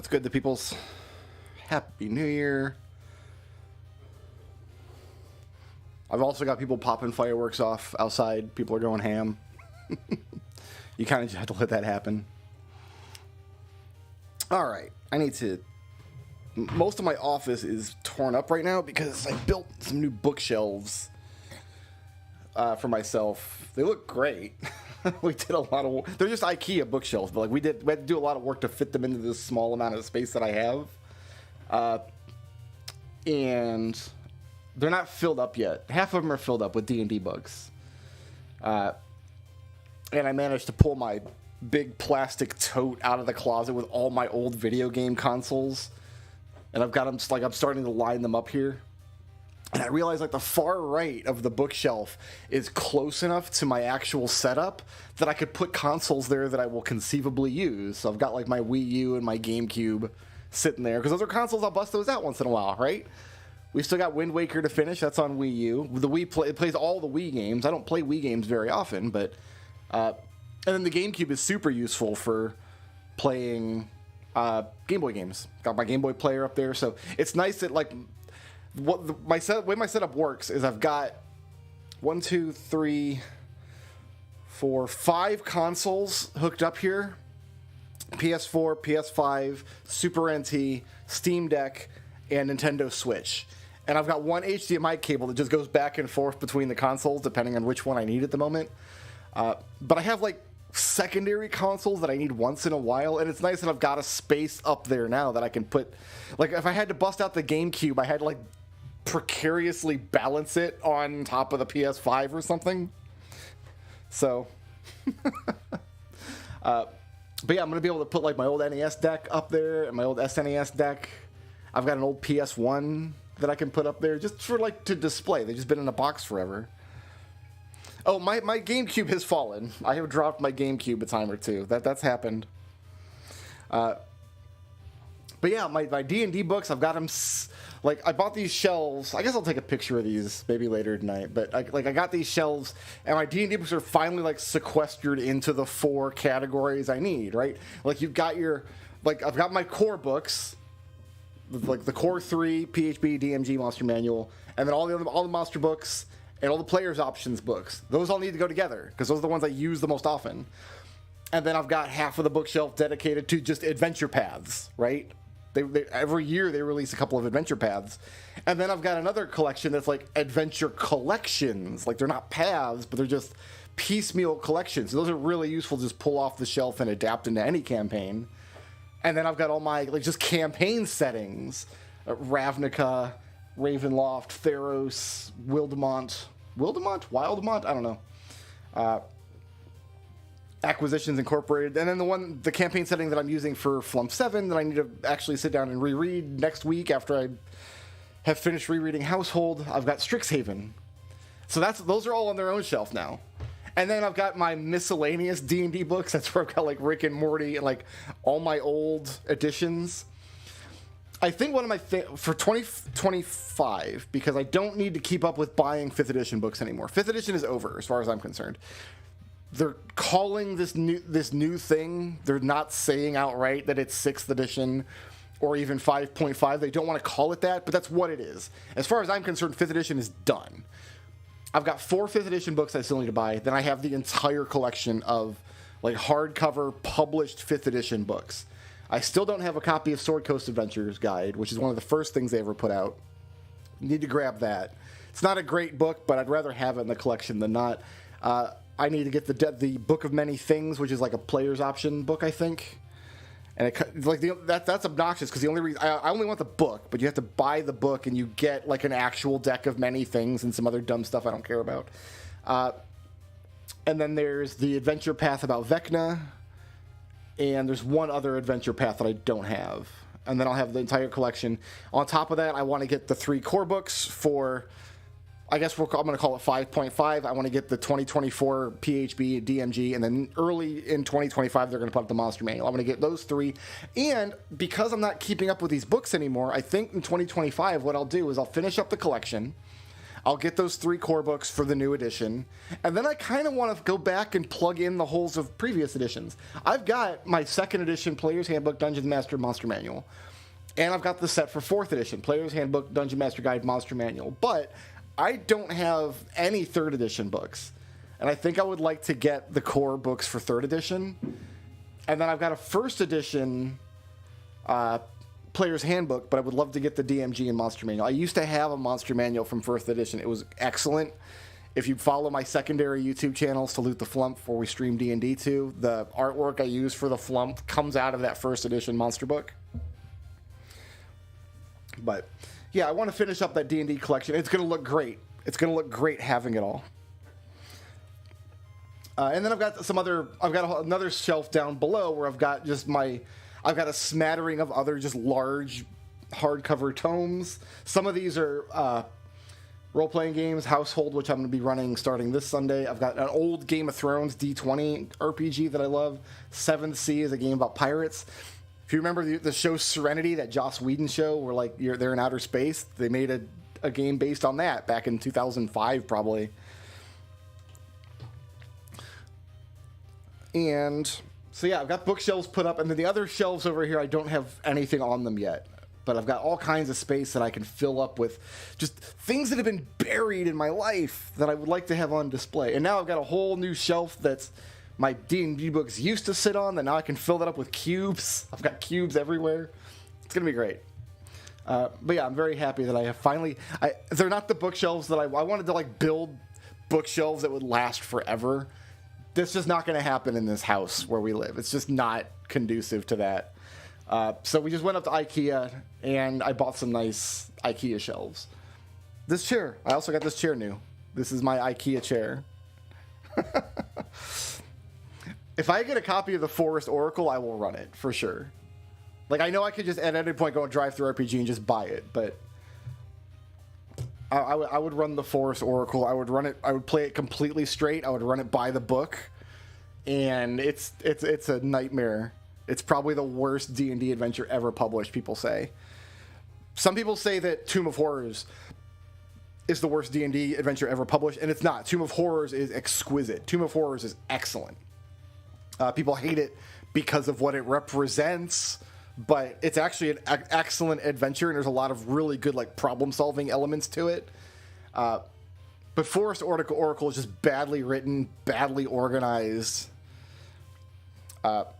What's good to people's? Happy New Year. I've also got people popping fireworks off outside. People are going ham. You kind of just have to let that happen. All right. I need to... Most of my office is torn up right now because I built some new bookshelves for myself. They look great. We did a lot of... They're just IKEA bookshelves, but like we had to do a lot of work to fit them into this small amount of space that I have. And they're not filled up yet. Half of them are filled up with D&D books. And I managed to pull my big plastic tote out of the closet with all my old video game consoles. And I've got them, like, I'm starting to line them up here. And I realized, like, the far right of the bookshelf is close enough to my actual setup that I could put consoles there that I will conceivably use. So I've got, like, my Wii U and my GameCube sitting there. Because those are consoles, I'll bust those out once in a while, right? We've still got Wind Waker to finish. That's on Wii U. The Wii it plays all the Wii games. I don't play Wii games very often, but... and then the GameCube is super useful for playing Game Boy games. Got my Game Boy player up there, so it's nice that, like... way my setup works is I've got 5 consoles hooked up here. PS4, PS5, Super NT, Steam Deck, and Nintendo Switch. And I've got one HDMI cable that just goes back and forth between the consoles depending on which one I need at the moment. But I have like secondary consoles that I need once in a while, and it's nice that I've got a space up there now that I can put... Like, if I had to bust out the GameCube, I had to, like, precariously balance it on top of the PS5 or something. So... but yeah, I'm going to be able to put, like, my old NES deck up there and my old SNES deck. I've got an old PS1 that I can put up there just for, like, to display. They've just been in a box forever. Oh, my GameCube has fallen. I have dropped my GameCube a time or two. That's happened. But yeah, my D&D books, I've got them... Like, I bought these shelves. I guess I'll take a picture of these maybe later tonight. But, I got these shelves, and my D&D books are finally, like, sequestered into the 4 categories I need, right? Like, you've got your... Like, I've got my core books, like the core 3, PHB, DMG, Monster Manual, and then all the monster books... and all the player's options books. Those all need to go together, because those are the ones I use the most often. And then I've got half of the bookshelf dedicated to just adventure paths, right? They every year they release a couple of adventure paths. And then I've got another collection that's like adventure collections. Like, they're not paths, but they're just piecemeal collections. So those are really useful to just pull off the shelf and adapt into any campaign. And then I've got all my, like, just campaign settings. Ravnica, Ravenloft, Theros, Wildemont, I don't know. Acquisitions Incorporated, and then the campaign setting that I'm using for Flump 7 that I need to actually sit down and reread next week after I have finished rereading Household. I've got Strixhaven. So those are all on their own shelf now. And then I've got my miscellaneous D&D books. That's where I've got, like, Rick and Morty and, like, all my old editions. I think one of my for 2025, because I don't need to keep up with buying 5th edition books anymore. 5th edition is over, as far as I'm concerned. They're calling this new thing. They're not saying outright that it's 6th edition or even 5.5. They don't want to call it that, but that's what it is. As far as I'm concerned, 5th edition is done. I've got 4 5th edition books I still need to buy. Then I have the entire collection of, like, hardcover published 5th edition books. I still don't have a copy of Sword Coast Adventures Guide, which is one of the first things they ever put out. Need to grab that. It's not a great book, but I'd rather have it in the collection than not. I need to get the Book of Many Things, which is like a player's option book, I think. And that's obnoxious because the only reason I only want the book, but you have to buy the book and you get, like, an actual deck of many things and some other dumb stuff I don't care about. And then there's the adventure path about Vecna. And there's one other adventure path that I don't have. And then I'll have the entire collection. On top of that, I want to get the 3 core books for, I guess I'm going to call it 5.5. I want to get the 2024 PHB, DMG, and then early in 2025, they're going to put up the Monster Manual. I'm going to get those 3. And because I'm not keeping up with these books anymore, I think in 2025, what I'll do is I'll finish up the collection. I'll get those 3 core books for the new edition, and then I kind of want to go back and plug in the holes of previous editions. I've got my 2nd edition Player's Handbook, Dungeon Master, Monster Manual, and I've got the set for 4th edition, Player's Handbook, Dungeon Master Guide, Monster Manual, but I don't have any 3rd edition books, and I think I would like to get the core books for 3rd edition, and then I've got a 1st edition Player's Handbook, but I would love to get the DMG and Monster Manual. I used to have a Monster Manual from 1st edition. It was excellent. If you follow my secondary YouTube channel, Salute the Flump, where we stream D&D to, the artwork I use for the Flump comes out of that 1st edition monster book. But, yeah, I want to finish up that D&D collection. It's going to look great. It's going to look great having it all. And then I've got another shelf down below where I've got I've got a smattering of other just large hardcover tomes. Some of these are role-playing games, Household, which I'm going to be running starting this Sunday. I've got an old Game of Thrones D20 RPG that I love. 7th Sea is a game about pirates. If you remember the show Serenity, that Joss Whedon show where they're in outer space, they made a game based on that back in 2005 probably. And so yeah, I've got bookshelves put up, and then the other shelves over here, I don't have anything on them yet. But I've got all kinds of space that I can fill up with just things that have been buried in my life that I would like to have on display. And now I've got a whole new shelf that's my D&D books used to sit on, that now I can fill that up with cubes. I've got cubes everywhere. It's going to be great. But yeah, I'm very happy that I have finally... they're not the bookshelves that I wanted to build bookshelves that would last forever. That's just not going to happen in this house where we live. It's just not conducive to that. So we just went up to IKEA, and I bought some nice IKEA shelves. This chair. I also got this chair new. This is my IKEA chair. If I get a copy of the Forest Oracle, I will run it, for sure. I know I could just at any point go and drive through RPG and just buy it, but... I would run the Forest Oracle. I would run it. I would play it completely straight. I would run it by the book, and it's a nightmare. It's probably the worst D&D adventure ever published. People say. Some people say that Tomb of Horrors is the worst D&D adventure ever published, and it's not. Tomb of Horrors is exquisite. Tomb of Horrors is excellent. People hate it because of what it represents. But it's actually an excellent adventure, and there's a lot of really good problem-solving elements to it. But Forest Oracle is just badly written, badly organized. But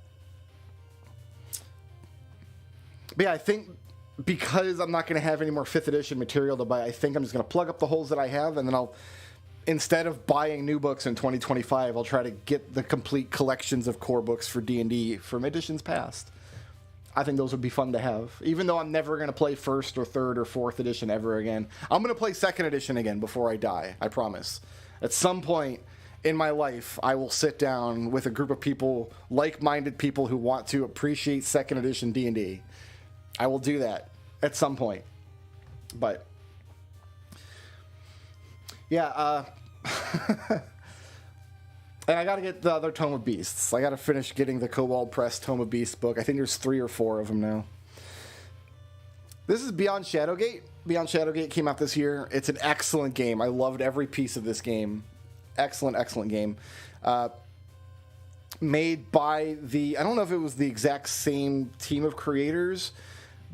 yeah, I think because I'm not going to have any more 5th edition material to buy, I think I'm just going to plug up the holes that I have, and then instead of buying new books in 2025, I'll try to get the complete collections of core books for D&D from editions past. I think those would be fun to have. Even though I'm never going to play 1st or 3rd or 4th edition ever again. I'm going to play 2nd edition again before I die. I promise. At some point in my life, I will sit down with a group of people, like-minded people who want to appreciate 2nd edition D&D. I will do that at some point. But, yeah, and I got to get the other Tome of Beasts. I got to finish getting the Kobold Press Tome of Beasts book. I think there's 3 or 4 of them now. This is Beyond Shadowgate. Beyond Shadowgate came out this year. It's an excellent game. I loved every piece of this game. Excellent, excellent game. Made by I don't know if it was the exact same team of creators,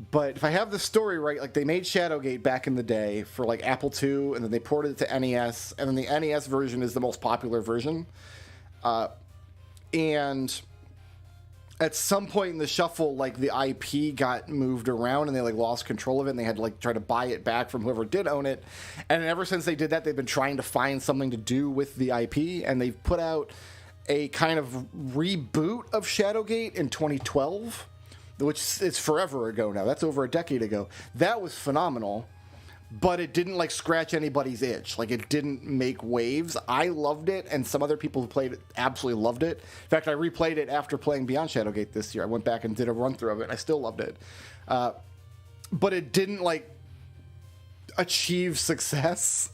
but if I have the story right, they made Shadowgate back in the day for Apple II, and then they ported it to NES, and then the NES version is the most popular version. And at some point in the shuffle, the IP got moved around, and they lost control of it, and they had to try to buy it back from whoever did own it. And ever since they did that, they've been trying to find something to do with the IP, and they've put out a kind of reboot of Shadowgate in 2012, which is forever ago now. That's over a decade ago. That was phenomenal. But it didn't scratch anybody's itch. It didn't make waves. I loved it, and some other people who played it absolutely loved it. In fact, I replayed it after playing Beyond Shadowgate this year. I went back and did a run through of it, and I still loved it. But it didn't achieve success,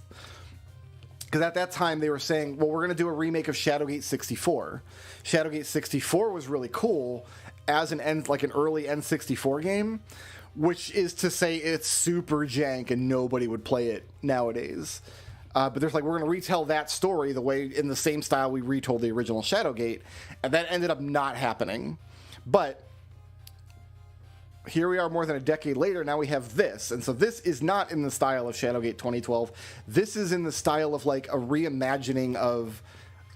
because at that time they were saying, well, we're going to do a remake of Shadowgate 64. Shadowgate 64 was really cool as an early N64 game. Which is to say it's super jank and nobody would play it nowadays. But there's like, we're going to retell that story the way, in the same style we retold the original Shadowgate, and that ended up not happening. But here we are more than a decade later, now we have this. And so this is not in the style of Shadowgate 2012. This is in the style of like a reimagining of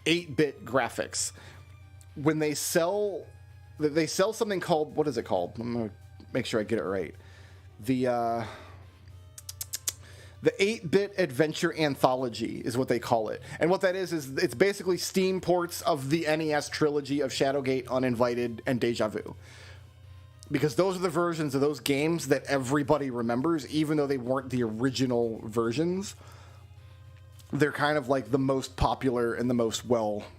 8-bit graphics. When they sell something called, what is it called? I'm going to make sure I get it right. The 8-bit adventure anthology is what they call it. And what that is it's basically Steam ports of the NES trilogy of Shadowgate, Uninvited, and Deja Vu. Because those are the versions of those games that everybody remembers, even though they weren't the original versions. They're kind of like the most popular and the most well-known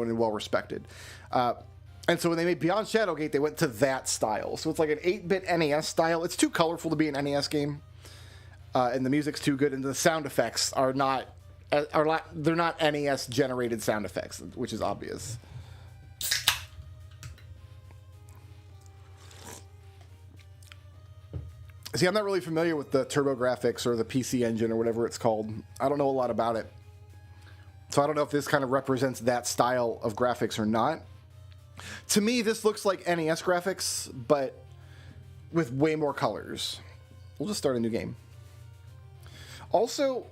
and well-respected. And so when they made Beyond Shadowgate, they went to that style. So it's like an 8-bit NES style. It's too colorful to be an NES game. And the music's too good, and the sound effects they're not NES generated sound effects, which is obvious. See, I'm not really familiar with the TurboGrafx or the PC Engine or whatever it's called. I don't know a lot about it. So I don't know if this kind of represents that style of graphics or not. To me, this looks like NES graphics, but with way more colors. We'll just start a new game. Also,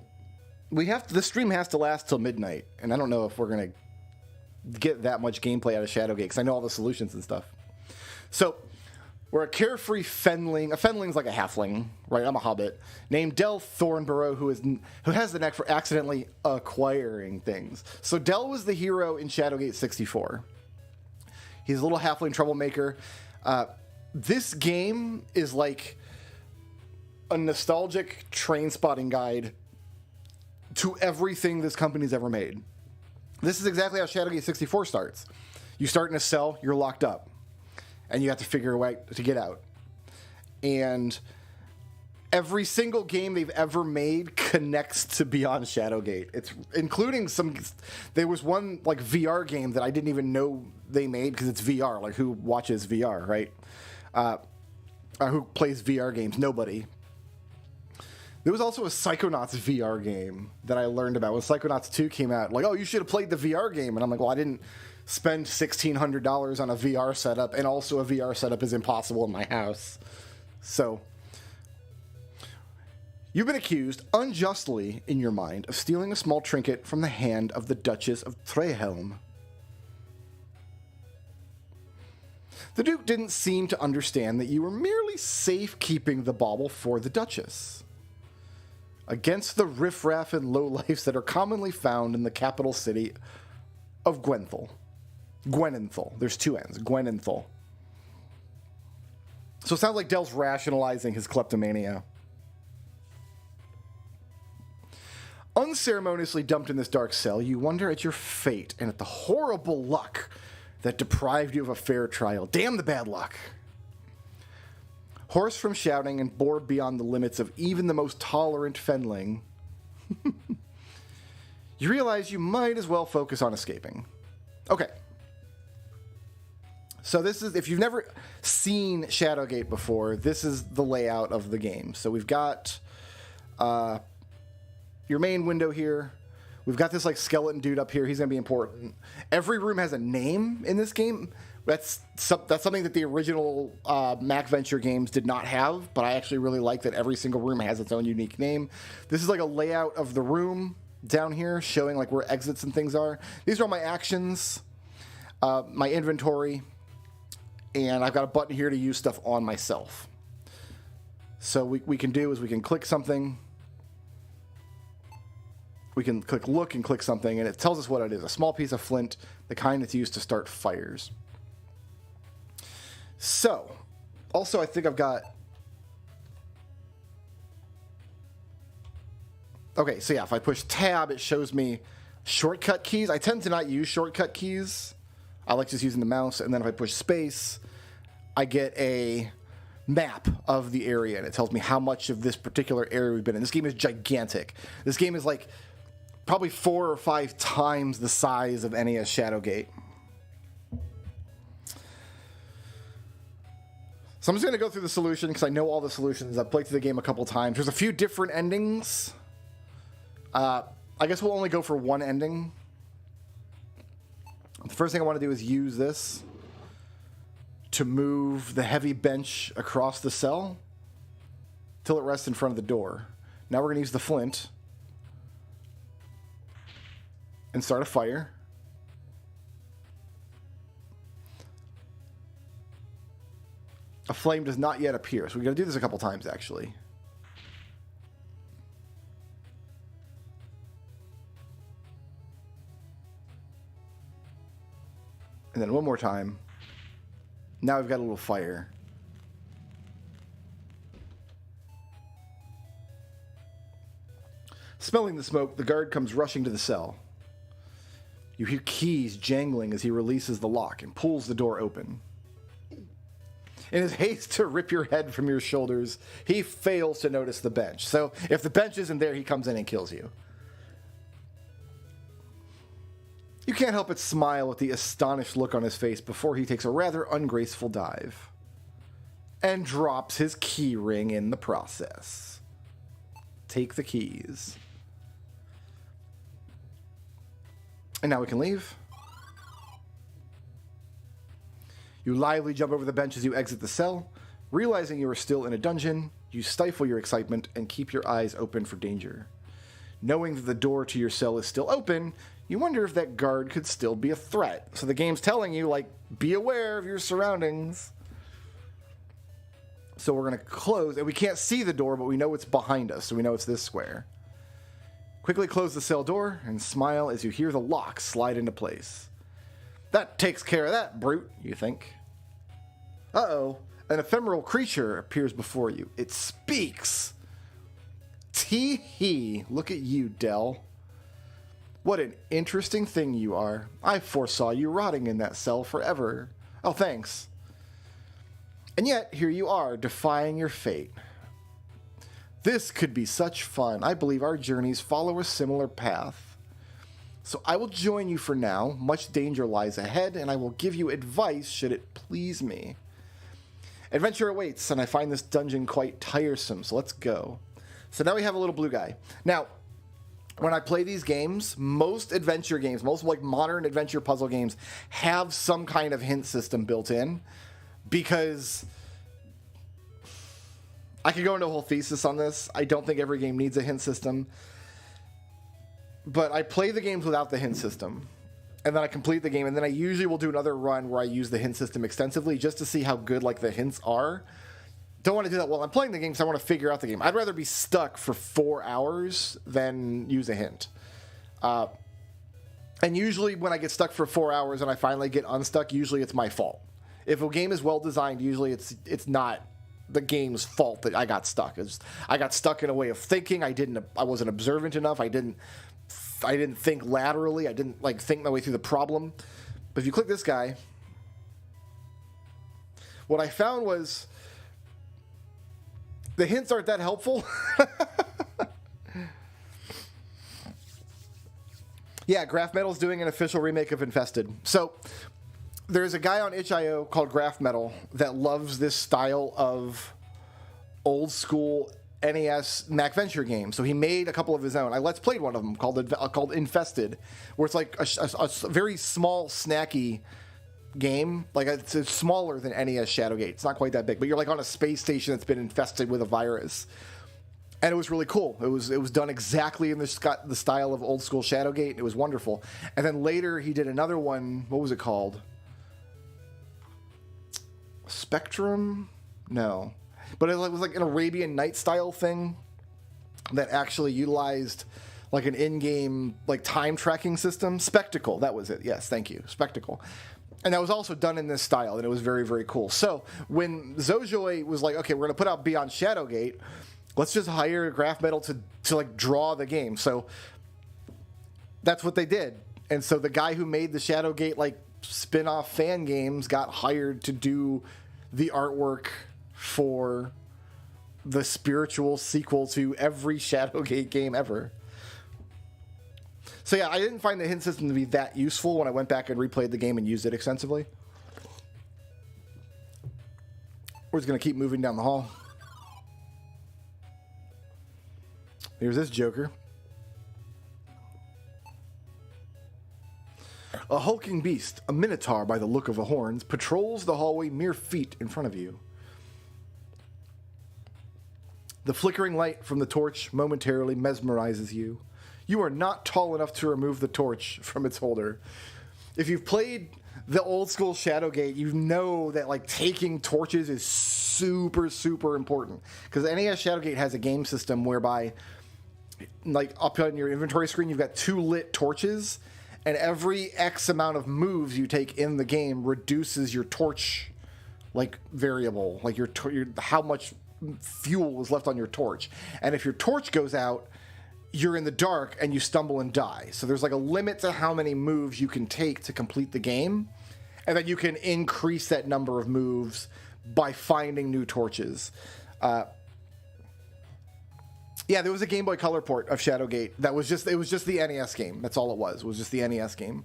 the stream has to last till midnight, and I don't know if we're going to get that much gameplay out of Shadowgate, because I know all the solutions and stuff. So, we're a carefree fenling. A fenling's like a halfling, right? I'm a hobbit. Named Del Thornborough, who has the knack for accidentally acquiring things. So Del was the hero in Shadowgate 64. He's a little halfling troublemaker. This game is like a nostalgic train spotting guide to everything this company's ever made. This is exactly how Shadowgate 64 starts. You start in a cell, you're locked up, and you have to figure a way to get out. And every single game they've ever made connects to Beyond Shadowgate. It's including there was one like VR game that I didn't even know they made, because it's VR. Like, who watches VR, right? Who plays VR games? Nobody. There was also a Psychonauts VR game that I learned about when Psychonauts 2 came out. Like, oh, you should have played the VR game. And I'm like, well, I didn't spend $1,600 on a VR setup, and also a VR setup is impossible in my house. So, you've been accused, unjustly in your mind, of stealing a small trinket from the hand of the Duchess of Trehelm. The Duke didn't seem to understand that you were merely safekeeping the bauble for the Duchess, against the riffraff and lowlifes that are commonly found in the capital city of Gwenthal. Gwenenthal. There's two N's. Gwenenthal. So it sounds like Del's rationalizing his kleptomania. Unceremoniously dumped in this dark cell, you wonder at your fate and at the horrible luck that deprived you of a fair trial. Damn the bad luck. Hoarse from shouting and bored beyond the limits of even the most tolerant fenling, you realize you might as well focus on escaping. Okay. So this is, if you've never seen Shadowgate before, this is the layout of the game. So we've got your main window here. We've got this like skeleton dude up here. He's going to be important. Every room has a name in this game. That's something that the original MacVenture games did not have, but I actually really like that every single room has its own unique name. This is like a layout of the room down here, showing like where exits and things are. These are all my actions, my inventory, and I've got a button here to use stuff on myself. So we can do is we can click something. We can click look and click something, and it tells us what it is. A small piece of flint, the kind that's used to start fires. So, also I think I've got... Okay, so yeah, if I push tab, it shows me shortcut keys. I tend to not use shortcut keys. I like just using the mouse, and then if I push space, I get a map of the area, and it tells me how much of this particular area we've been in. This game is gigantic. This game is like probably 4 or 5 times the size of NES Shadowgate. So I'm just going to go through the solution because I know all the solutions. I've played through the game a couple times. There's a few different endings I guess we'll only go for one ending. The first thing I want to do is use this to move the heavy bench across the cell till it rests in front of the door. Now we're going to use the flint and start a fire. A flame does not yet appear, so we're going to do this a couple times, actually. And then one more time. Now we've got a little fire. Smelling the smoke, the guard comes rushing to the cell. You hear keys jangling as he releases the lock and pulls the door open. In his haste to rip your head from your shoulders, he fails to notice the bench. So if the bench isn't there, he comes in and kills you. You can't help but smile at the astonished look on his face before he takes a rather ungraceful dive and drops his key ring in the process. Take the keys. And now we can leave. You lively jump over the bench as you exit the cell. Realizing you are still in a dungeon, you stifle your excitement and keep your eyes open for danger. Knowing that the door to your cell is still open, you wonder if that guard could still be a threat. So the game's telling you, like, be aware of your surroundings. So we're going to close, and we can't see the door, but we know it's behind us, so we know it's this square. Quickly close the cell door and smile as you hear the lock slide into place. That takes care of that, brute, you think. Uh-oh, an ephemeral creature appears before you. It speaks. Tee-hee, look at you, Del. What an interesting thing you are. I foresaw you rotting in that cell forever. Oh, thanks. And yet, here you are, defying your fate. This could be such fun. I believe our journeys follow a similar path. So I will join you for now. Much danger lies ahead, and I will give you advice should it please me. Adventure awaits, and I find this dungeon quite tiresome, so let's go. So now we have a little blue guy. Now, when I play these games, most adventure games, most like modern adventure puzzle games, have some kind of hint system built in, because I could go into a whole thesis on this. I don't think every game needs a hint system, but I play the games without the hint system, and then I complete the game, and then I usually will do another run where I use the hint system extensively just to see how good like the hints are. Don't want to do that while I'm playing the game because I want to figure out the game. I'd rather be stuck for 4 hours than use a hint. And usually when I get stuck for 4 hours and I finally get unstuck, usually it's my fault. If a game is well designed, usually it's not the game's fault that I got stuck. I got stuck in a way of thinking. I wasn't observant enough. I didn't think laterally. I didn't like think my way through the problem. But if you click this guy, what I found was the hints aren't that helpful. Yeah, Graph Metal's doing an official remake of Infested. So there's a guy on itch.io called Graph Metal that loves this style of old school NES Mac Venture games. So he made a couple of his own. I Let's Played one of them called Infested, where it's like a very small, snacky game. Like it's smaller than NES Shadowgate. It's not quite that big, but you're like on a space station that's been infested with a virus, and it was really cool. It was done exactly in the style of old school Shadowgate. It was wonderful. And then later he did another one. What was it called? Spectrum? No, but it was like an Arabian Night style thing that actually utilized like an in-game like time tracking system. Spectacle, that was it. Yes, thank you, Spectacle. And that was also done in this style, and it was very, very cool. So when Zojoy was like, okay, we're going to put out Beyond Shadowgate, let's just hire Graph Metal to like draw the game. So that's what they did. And so the guy who made the Shadowgate like spin-off fan games got hired to do the artwork for the spiritual sequel to every Shadowgate game ever. So yeah, I didn't find the hint system to be that useful when I went back and replayed the game and used it extensively. We're just going to keep moving down the hall. Here's this Joker. A hulking beast, a minotaur by the look of the horns, patrols the hallway mere feet in front of you. The flickering light from the torch momentarily mesmerizes you. You are not tall enough to remove the torch from its holder. If you've played the old school Shadowgate, you know that like taking torches is super, super important. Because NES Shadowgate has a game system whereby, like up on your inventory screen, you've got 2 lit torches, and every X amount of moves you take in the game reduces your torch, like variable, like your how much fuel is left on your torch. And if your torch goes out, you're in the dark and you stumble and die. So there's like a limit to how many moves you can take to complete the game, and then you can increase that number of moves by finding new torches. Yeah, there was a Game Boy Color port of Shadowgate that was just, it was just the NES game. That's all it was. It was just the NES game.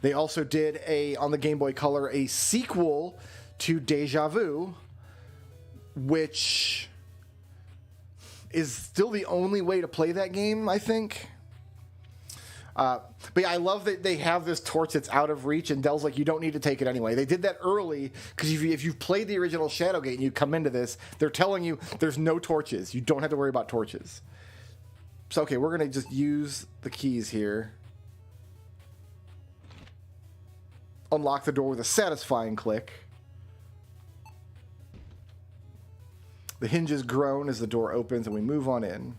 They also did on the Game Boy Color, a sequel to Deja Vu, which is still the only way to play that game, I think. But yeah, I love that they have this torch that's out of reach, and Dell's like, you don't need to take it anyway. They did that early, because if you've played the original Shadowgate and you come into this, they're telling you there's no torches. You don't have to worry about torches. So, okay, we're going to just use the keys here. Unlock the door with a satisfying click. The hinges groan as the door opens, and we move on in.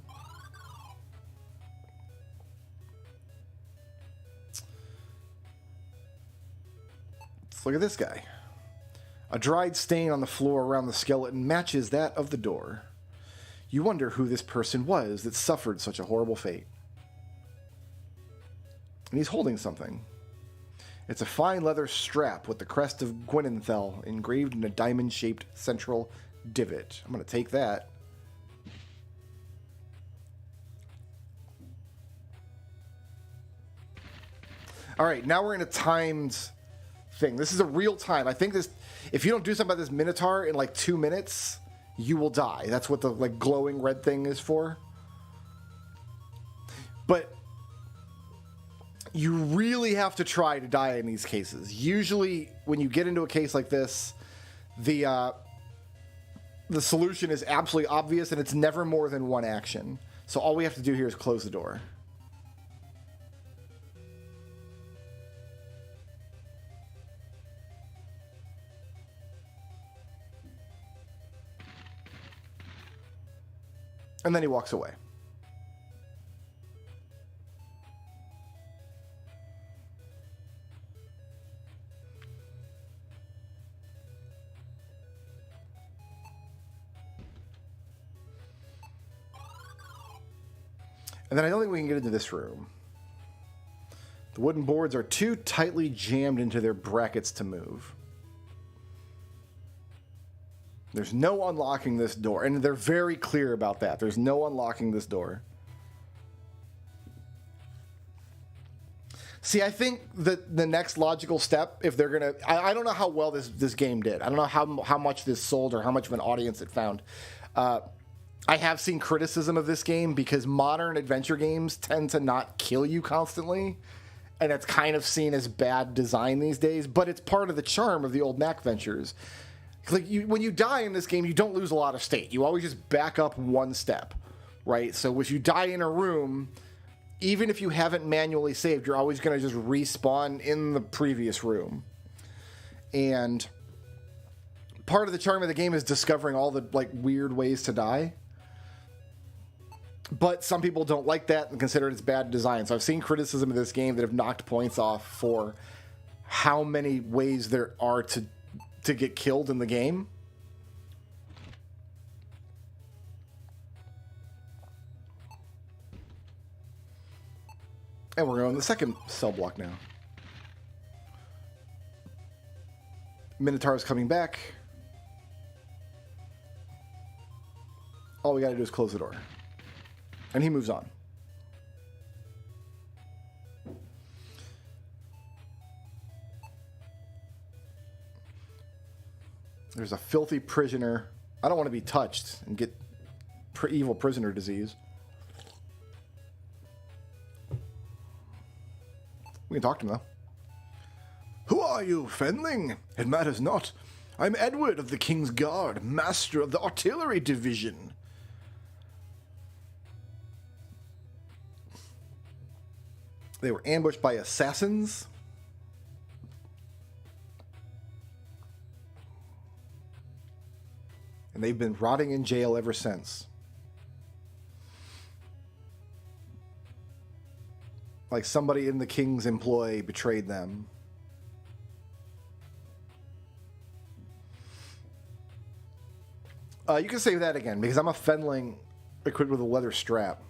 Let's look at this guy. A dried stain on the floor around the skeleton matches that of the door. You wonder who this person was that suffered such a horrible fate. And he's holding something. It's a fine leather strap with the crest of Gwynenthel engraved in a diamond-shaped central divot. I'm going to take that. All right, now we're in a timed thing. This is a real time. I think this, if you don't do something about this Minotaur in like 2 minutes, you will die. That's what the like glowing red thing is for. But you really have to try to die in these cases. Usually when you get into a case like this, the solution is absolutely obvious, and it's never more than one action. So all we have to do here is close the door. And then he walks away. And then I don't think we can get into this room. The wooden boards are too tightly jammed into their brackets to move. There's no unlocking this door. And they're very clear about that. There's no unlocking this door. See, I think that the next logical step, if they're going to... I don't know how well this game did. I don't know how much this sold or how much of an audience it found. I have seen criticism of this game because modern adventure games tend to not kill you constantly. And it's kind of seen as bad design these days. But it's part of the charm of the old Mac ventures. Like when you die in this game, you don't lose a lot of state. You always just back up one step, right? So if you die in a room, even if you haven't manually saved, you're always going to just respawn in the previous room. And part of the charm of the game is discovering all the like weird ways to die. But some people don't like that and consider it as bad design. So I've seen criticism of this game that have knocked points off for how many ways there are to get killed in the game. And we're on the second cell block now. Minotaur is coming back. All we gotta do is close the door. And he moves on. There's a filthy prisoner. I don't want to be touched and get evil prisoner disease. We can talk to him, though. are you, Fenling? It matters not. I'm Edward of the King's Guard, master of the artillery division. They were ambushed by assassins. And they've been rotting in jail ever since. Like somebody in the king's employ betrayed them. You can say that again, because I'm a Fenling equipped with a leather strap.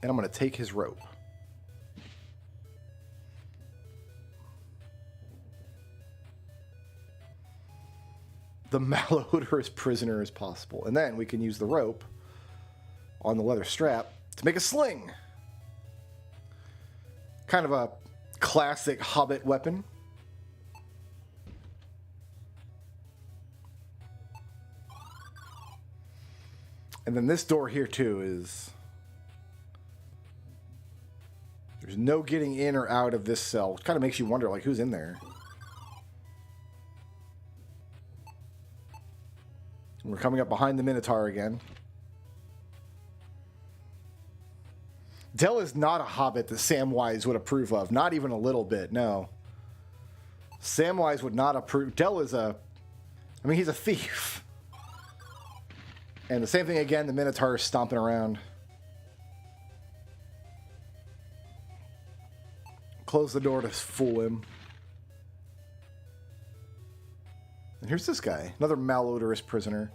And I'm going to take his rope. The malodorous prisoner as possible. And then we can use the rope on the leather strap to make a sling. Kind of a classic Hobbit weapon. And then this door here too is... There's no getting in or out of this cell. It kind of makes you wonder, like, who's in there? We're coming up behind the Minotaur again. Dell is not a hobbit that Samwise would approve of. Not even a little bit, no. Samwise would not approve. Dell is a... I mean, he's a thief. And the same thing again, the Minotaur is stomping around. Close the door to fool him. And here's this guy. Another malodorous prisoner.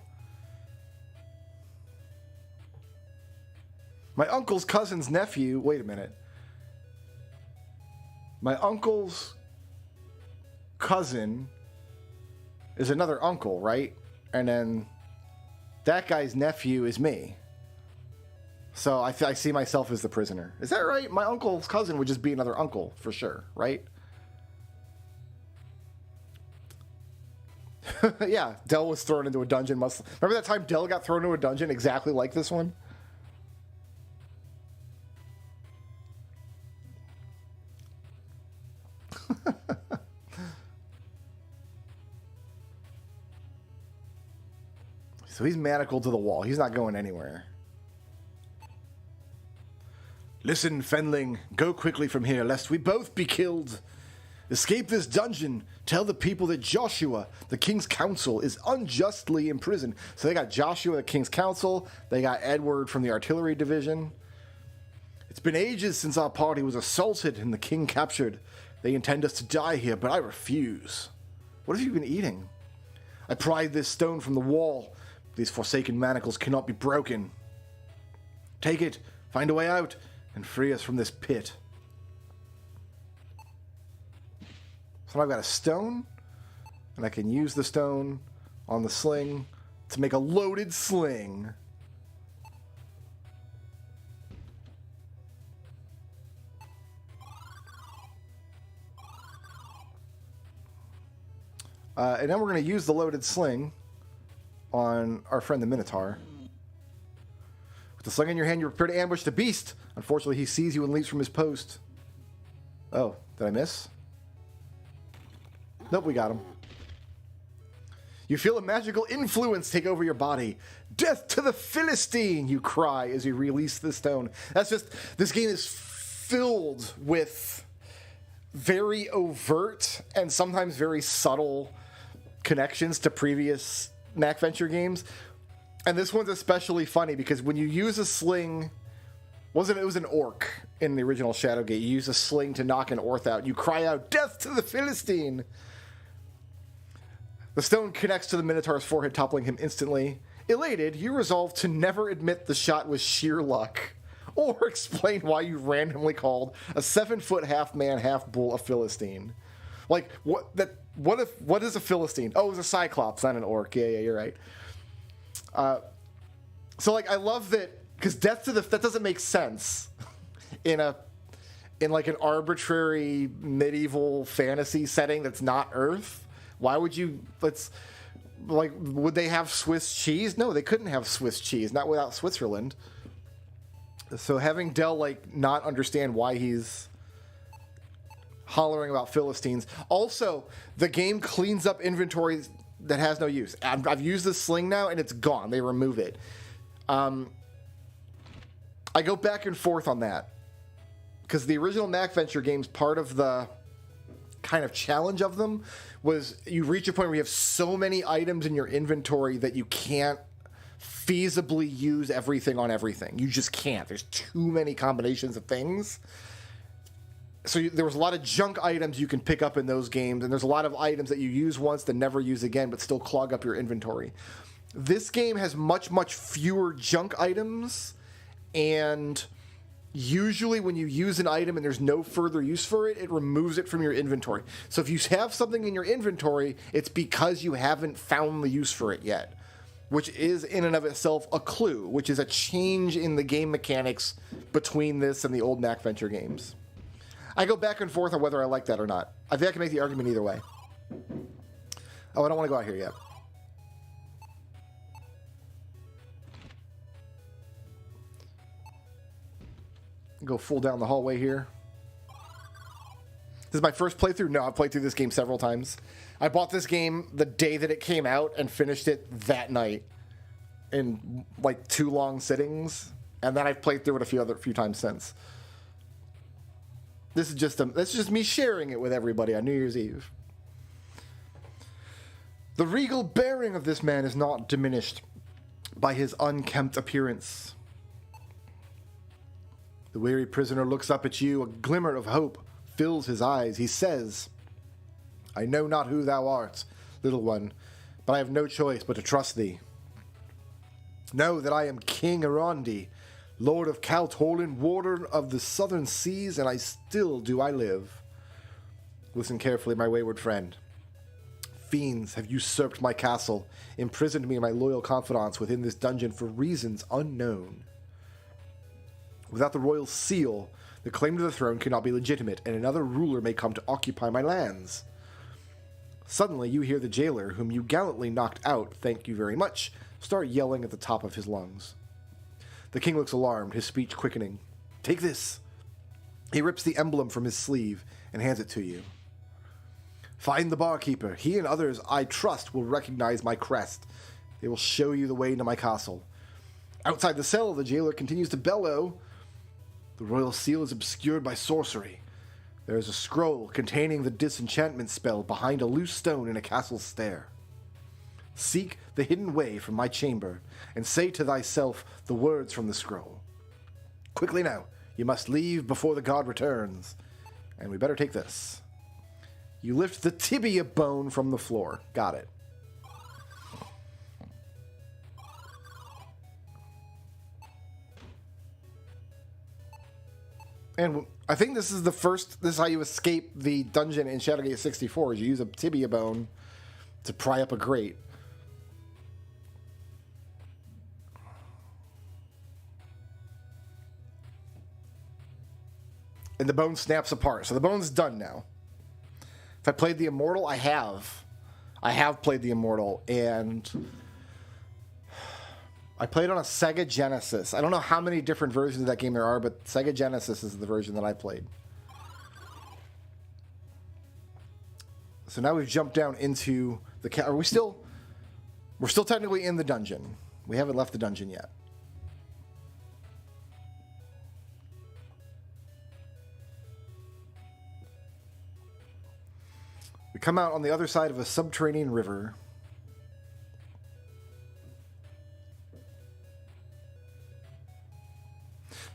My uncle's cousin's nephew... Wait a minute. My uncle's cousin is another uncle, right? And then that guy's nephew is me. So I see myself as the prisoner. Is that right? My uncle's cousin would just be another uncle, for sure, right? Yeah, Dell was thrown into a dungeon. Remember that time Dell got thrown into a dungeon exactly like this one? So he's manacled to the wall. He's not going anywhere. Listen, Fenling, go quickly from here, lest we both be killed. Escape this dungeon. Tell the people that Joshua, the King's Council, is unjustly imprisoned. So they got Joshua, the King's Council. They got Edward from the artillery division. It's been ages since our party was assaulted and the king captured. They intend us to die here, but I refuse. What have you been eating? I pried this stone from the wall. These forsaken manacles cannot be broken. Take it, find a way out, and free us from this pit. So I've got a stone, and I can use the stone on the sling to make a loaded sling. And then we're going to use the loaded sling on our friend the Minotaur. With the sling in your hand, you prepare to ambush the beast. Unfortunately, he sees you and leaps from his post. Oh, did I miss? Nope, we got him. You feel a magical influence take over your body. Death to the Philistine, you cry as you release the stone. That's just, this game is filled with very overt and sometimes very subtle connections to previous Mac Venture games. And this one's especially funny because when you use a sling, it was an orc in the original Shadowgate. You use a sling to knock an orc out. You cry out, "Death to the Philistine!" The stone connects to the Minotaur's forehead, toppling him instantly. Elated, you resolve to never admit the shot was sheer luck, or explain why you randomly called a 7-foot half-man, half-bull a Philistine. Like, what is a Philistine? Oh, it was a Cyclops, not an orc. Yeah, you're right. So, like, I love that, because that doesn't make sense in like an arbitrary medieval fantasy setting that's not Earth. Why would you, would they have Swiss cheese? No, they couldn't have Swiss cheese, not without Switzerland. So having Dell like not understand why he's hollering about Philistines. Also, the game cleans up inventory that has no use. I've used this sling now and it's gone. They remove it. I go back and forth on that because the original Mac Venture games, part of the kind of challenge of them was you reach a point where you have so many items in your inventory that you can't feasibly use everything on everything. You just can't. There's too many combinations of things. So there was a lot of junk items you can pick up in those games, and there's a lot of items that you use once to never use again, but still clog up your inventory. This game has much, much fewer junk items, and usually when you use an item and there's no further use for it, it removes it from your inventory. So if you have something in your inventory, it's because you haven't found the use for it yet, which is in and of itself a clue, which is a change in the game mechanics between this and the old Mac Venture games. I go back and forth on whether I like that or not. I think I can make the argument either way. Oh, I don't want to go out here yet. Go full down the hallway here. This is my first playthrough. No, I've played through this game several times. I bought this game the day that it came out and finished it that night in like 2 long sittings, and then I've played through it a few times since. This is just me sharing it with everybody on New Year's Eve. The regal bearing of this man is not diminished by his unkempt appearance. The weary prisoner looks up at you. A glimmer of hope fills his eyes. He says, "I know not who thou art, little one, but I have no choice but to trust thee. Know that I am King Arandi, Lord of Kaltorlin, warder of the southern seas, and still do I live. Listen carefully, my wayward friend. Fiends have usurped my castle, imprisoned me and my loyal confidants within this dungeon for reasons unknown. Without the royal seal, the claim to the throne cannot be legitimate, and another ruler may come to occupy my lands. Suddenly you hear the jailer, whom you gallantly knocked out, thank you very much, start yelling at the top of his lungs. The king looks alarmed, his speech quickening. Take this. He rips the emblem from his sleeve and hands it to you. Find the barkeeper. He and others I trust will recognize my crest. They will show you the way into my castle. Outside the cell, the jailer continues to bellow. The royal seal is obscured by sorcery. There is a scroll containing the disenchantment spell behind a loose stone in a castle stair. Seek the hidden way from my chamber, and say to thyself the words from the scroll. Quickly now, you must leave before the god returns. And we better take this. You lift the tibia bone from the floor. Got it. And I think this is how you escape the dungeon in Shadowgate 64, is you use a tibia bone to pry up a grate. And the bone snaps apart. So the bone's done now. If I played the Immortal, I have. I have played the Immortal, and I played on a Sega Genesis. I don't know how many different versions of that game there are, but Sega Genesis is the version that I played. So now we've jumped down into the... We're still technically in the dungeon. We haven't left the dungeon yet. We come out on the other side of a subterranean river.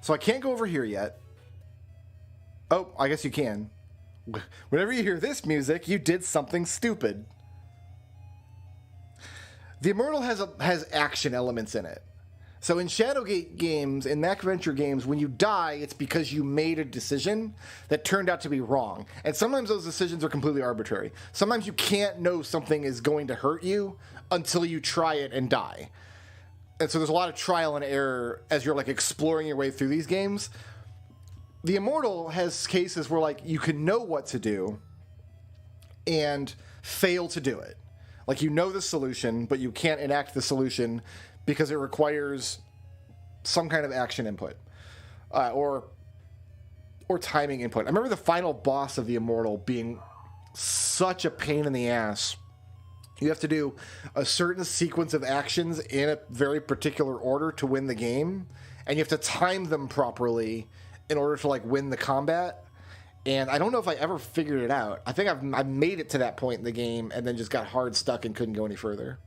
So I can't go over here yet. Oh, I guess you can. Whenever you hear this music, you did something stupid. The Immortal has action elements in it. So in Shadowgate games, in Mac Venture games, when you die, it's because you made a decision that turned out to be wrong. And sometimes those decisions are completely arbitrary. Sometimes you can't know something is going to hurt you until you try it and die. And so there's a lot of trial and error as you're like exploring your way through these games. The Immortal has cases where like you can know what to do and fail to do it. Like you know the solution, but you can't enact the solution because it requires some kind of action input. or timing input. I remember the final boss of the Immortal being such a pain in the ass. You have to do a certain sequence of actions in a very particular order to win the game, and you have to time them properly in order to like win the combat. And I don't know if I ever figured it out. I think I've made it to that point in the game and then just got hard stuck and couldn't go any further.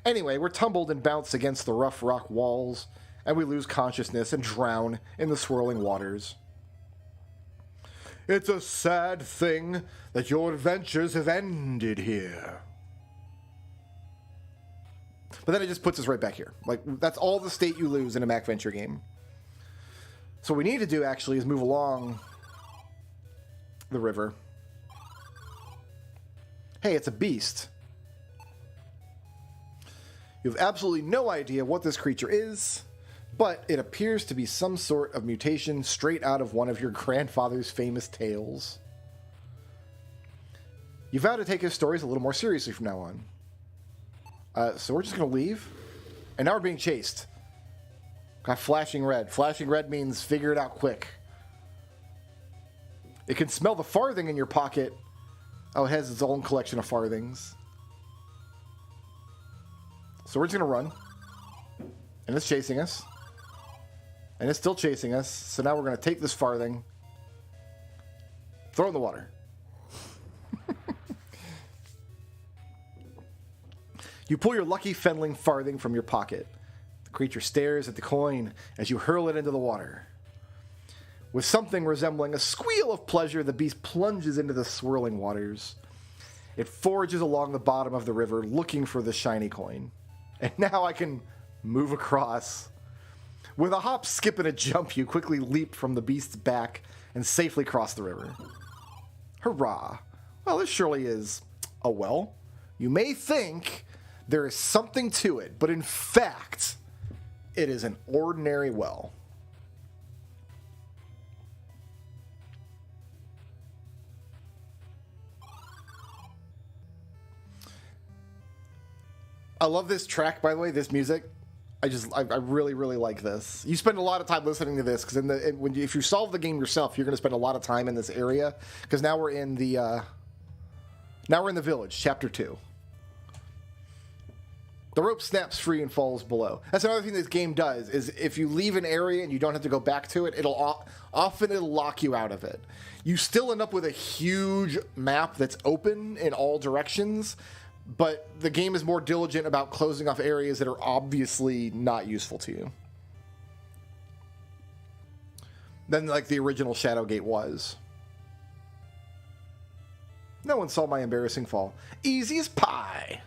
Anyway, we're tumbled and bounced against the rough rock walls, and we lose consciousness and drown in the swirling waters. It's a sad thing that your adventures have ended here. But then it just puts us right back here. Like, that's all the state you lose in a MacVenture game. So what we need to do, actually, is move along the river. Hey, it's a beast. You have absolutely no idea what this creature is, but it appears to be some sort of mutation straight out of one of your grandfather's famous tales. You vow to take his stories a little more seriously from now on. So we're just going to leave. And now we're being chased. Got flashing red. Flashing red means figure it out quick. It can smell the farthing in your pocket. Oh, it has its own collection of farthings. So we're just going to run. And it's chasing us. And it's still chasing us. So now we're going to take this farthing. Throw it in the water. You pull your lucky fenling farthing from your pocket. The creature stares at the coin as you hurl it into the water. With something resembling a squeal of pleasure, the beast plunges into the swirling waters. It forages along the bottom of the river, looking for the shiny coin. And now I can move across. With a hop, skip, and a jump, you quickly leap from the beast's back and safely cross the river. Hurrah! Well, this surely is a well. You may think there is something to it, but in fact, it is an ordinary well. I love this track, by the way, this music. I really, really like this. You spend a lot of time listening to this, because if you solve the game yourself, you're going to spend a lot of time in this area, because now we're in the village, chapter 2. The rope snaps free and falls below. That's another thing this game does, is if you leave an area and you don't have to go back to it, it'll lock you out of it. You still end up with a huge map that's open in all directions, but the game is more diligent about closing off areas that are obviously not useful to you than like the original Shadowgate was. No one saw my embarrassing fall. Easy as pie.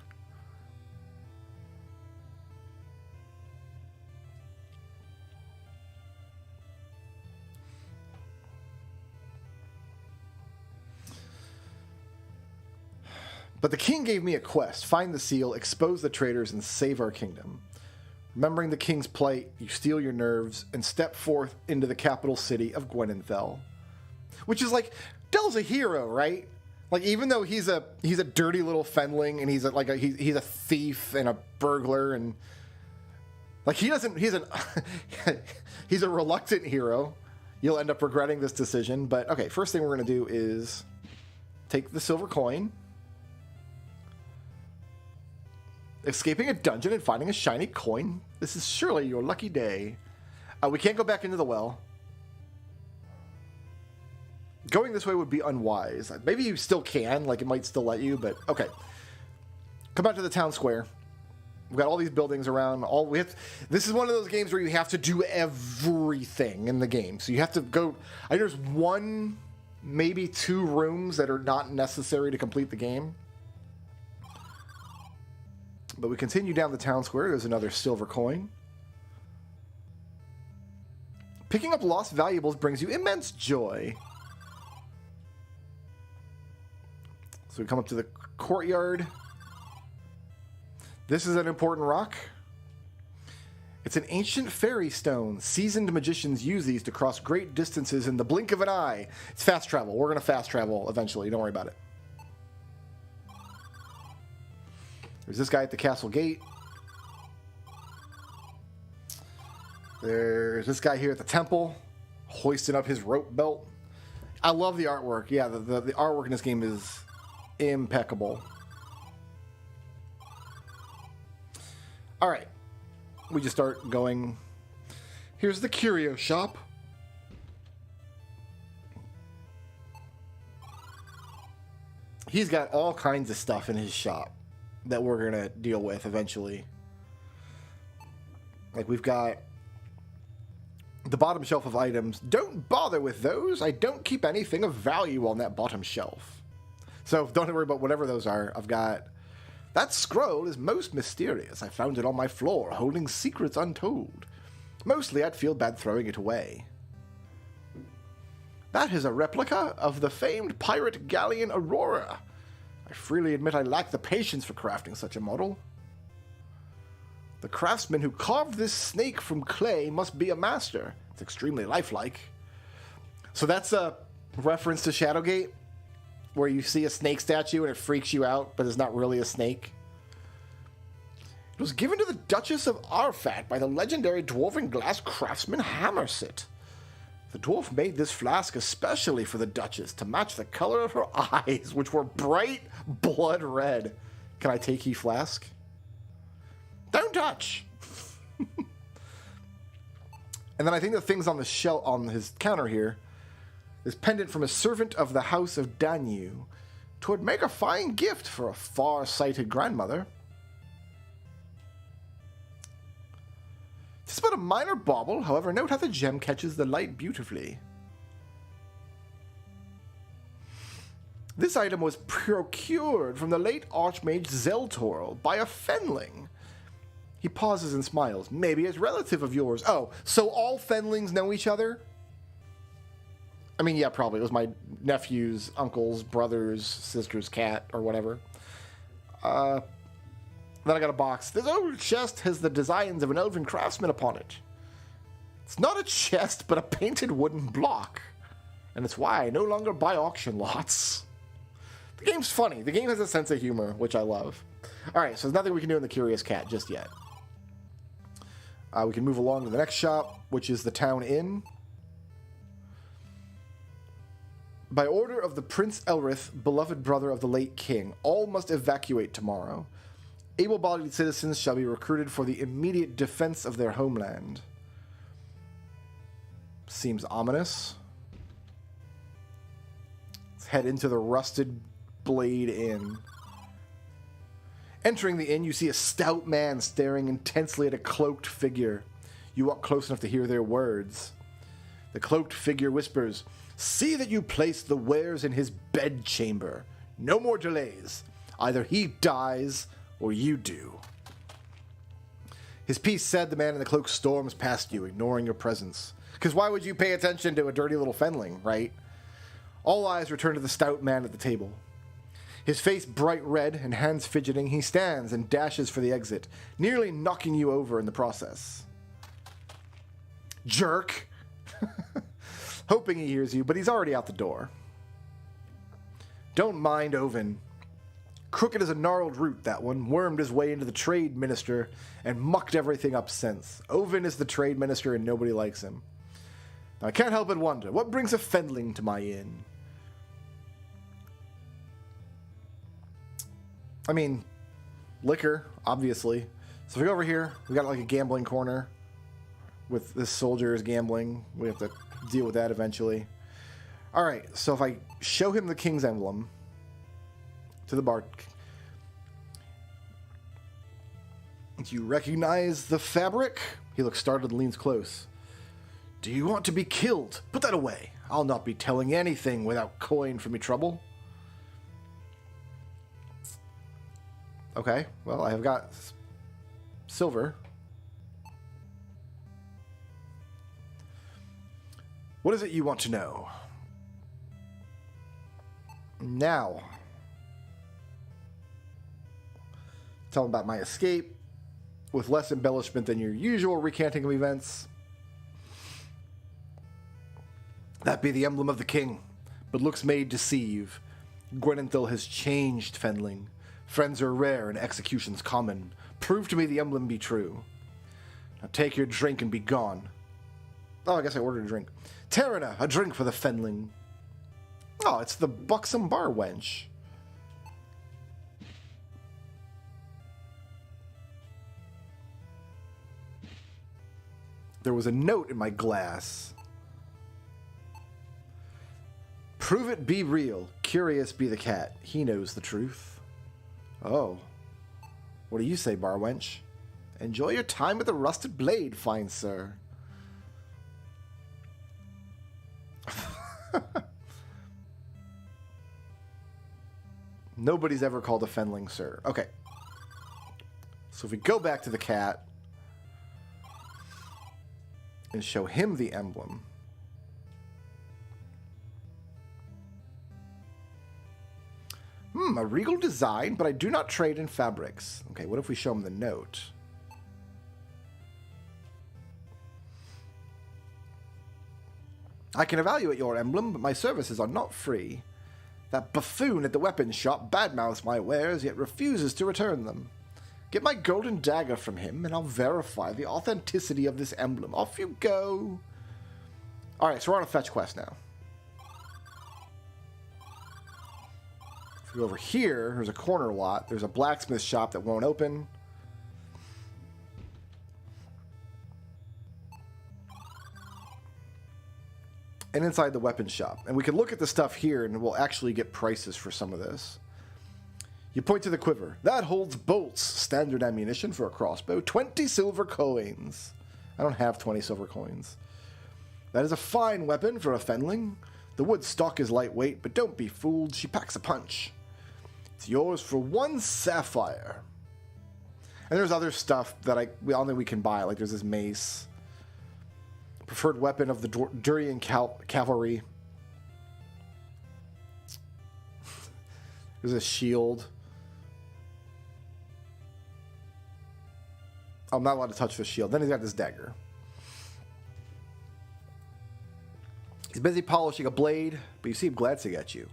But the king gave me a quest. Find the seal, expose the traitors, and save our kingdom. Remembering the king's plight, you steel your nerves and step forth into the capital city of Gwenenfell. Which is like, Dell's a hero, right? Like, even though he's a dirty little fenling and he's a thief and a burglar and like he's a reluctant hero. You'll end up regretting this decision, but okay, first thing we're going to do is take the silver coin. Escaping a dungeon and finding a shiny coin. This is surely your lucky day. We can't go back into the well. Going this way would be unwise. Maybe you still can, like it might still let you, but okay. Come out to the town square. We've got all these buildings around. This is one of those games where you have to do everything in the game. So you have to go. I think there's one, maybe 2 rooms that are not necessary to complete the game. But we continue down the town square. There's another silver coin. Picking up lost valuables brings you immense joy. So we come up to the courtyard. This is an important rock. It's an ancient fairy stone. Seasoned magicians use these to cross great distances in the blink of an eye. It's fast travel. We're going to fast travel eventually. Don't worry about it. There's this guy at the castle gate. There's this guy here at the temple, hoisting up his rope belt. I love the artwork. Yeah, the artwork in this game is impeccable. All right. We just start going. Here's the curio shop. He's got all kinds of stuff in his shop that we're going to deal with eventually. Like, we've got the bottom shelf of items. Don't bother with those. I don't keep anything of value on that bottom shelf. So don't worry about whatever those are. I've got... That scroll is most mysterious. I found it on my floor, holding secrets untold. Mostly I'd feel bad throwing it away. That is a replica of the famed pirate galleon Aurora. I freely admit I lack the patience for crafting such a model. The craftsman who carved this snake from clay must be a master. It's extremely lifelike. So that's a reference to Shadowgate, where you see a snake statue and it freaks you out, but it's not really a snake. It was given to the Duchess of Arfat by the legendary dwarven glass craftsman Hammersit. The dwarf made this flask especially for the Duchess to match the color of her eyes, which were bright blood red. Can I take ye flask? Don't touch! And then I think the things on the shelf on his counter here is pendant from a servant of the house of Danu. 'Twould make a fine gift for a far-sighted grandmother. It's but a minor bauble, however, note how the gem catches the light beautifully. This item was procured from the late Archmage Zeltorl by a Fenling. He pauses and smiles. Maybe it's relative of yours. Oh, so all Fenlings know each other? I mean, yeah, probably. It was my nephew's, uncle's, brother's, sister's cat, or whatever. Then I got a box. This old chest has the designs of an elven craftsman upon it. It's not a chest, but a painted wooden block. And it's why I no longer buy auction lots. The game's funny. The game has a sense of humor, which I love. Alright, so there's nothing we can do in the Curious Cat just yet. We can move along to the next shop, which is the Town Inn. By order of the Prince Elryth, beloved brother of the late king, all must evacuate tomorrow. Able-bodied citizens shall be recruited for the immediate defense of their homeland. Seems ominous. Let's head into the Rusted Blade Inn. Entering the inn, you see a stout man staring intensely at a cloaked figure. You walk close enough to hear their words. The cloaked figure whispers, "See that you place the wares in his bedchamber. No more delays. Either he dies, or you do." His piece said, the man in the cloak storms past you, ignoring your presence. Because why would you pay attention to a dirty little Fenling, right? All eyes return to the stout man at the table. His face bright red and hands fidgeting, he stands and dashes for the exit, nearly knocking you over in the process. Jerk! Hoping he hears you, but he's already out the door. Don't mind Oven. Crooked as a gnarled root, that one. Wormed his way into the trade minister and mucked everything up since. Oven is the trade minister and nobody likes him. Now, I can't help but wonder, what brings a Fenling to my inn? I mean, liquor, obviously. So if we go over here, we got like a gambling corner with this soldier is gambling. We have to deal with that eventually. All right, so if I show him the king's emblem to the bard, do you recognize the fabric? He looks startled and leans close. Do you want to be killed? Put that away. I'll not be telling anything without coin for me trouble. Okay, well, I have got silver. What is it you want to know? Now, tell him about my escape with less embellishment than your usual recanting of events. That be the emblem of the king, but looks may deceive. Gwenenthil has changed, Fenling. Friends are rare and executions common. Prove to me the emblem be true. Now take your drink and be gone. Oh, I guess I ordered a drink. Terrana, a drink for the Fenling. Oh, it's the buxom bar wench. There was a note in my glass. Prove it be real. Curious be the cat. He knows the truth. Oh. What do you say, bar wench? Enjoy your time with the rusted blade, fine sir. Nobody's ever called a Fenling sir. Okay. So if we go back to the cat and show him the emblem. A regal design, but I do not trade in fabrics. Okay, what if we show him the note? I can evaluate your emblem, but my services are not free. That buffoon at the weapons shop badmouths my wares, yet refuses to return them. Get my golden dagger from him, and I'll verify the authenticity of this emblem. Off you go. Alright, so we're on a fetch quest now. If we go over here, there's a corner lot. There's a blacksmith shop that won't open. And inside the weapons shop. And we can look at the stuff here, and we'll actually get prices for some of this. You point to the quiver. That holds bolts. Standard ammunition for a crossbow. 20 silver coins. I don't have 20 silver coins. That is a fine weapon for a Fenling. The wood stock is lightweight, but don't be fooled. She packs a punch. It's yours for 1 sapphire. And there's other stuff that I don't think we can buy. Like there's this mace. Preferred weapon of the Durian cavalry. There's a shield. I'm not allowed to touch the shield. Then he's got this dagger. He's busy polishing a blade, but you see him glancing at you.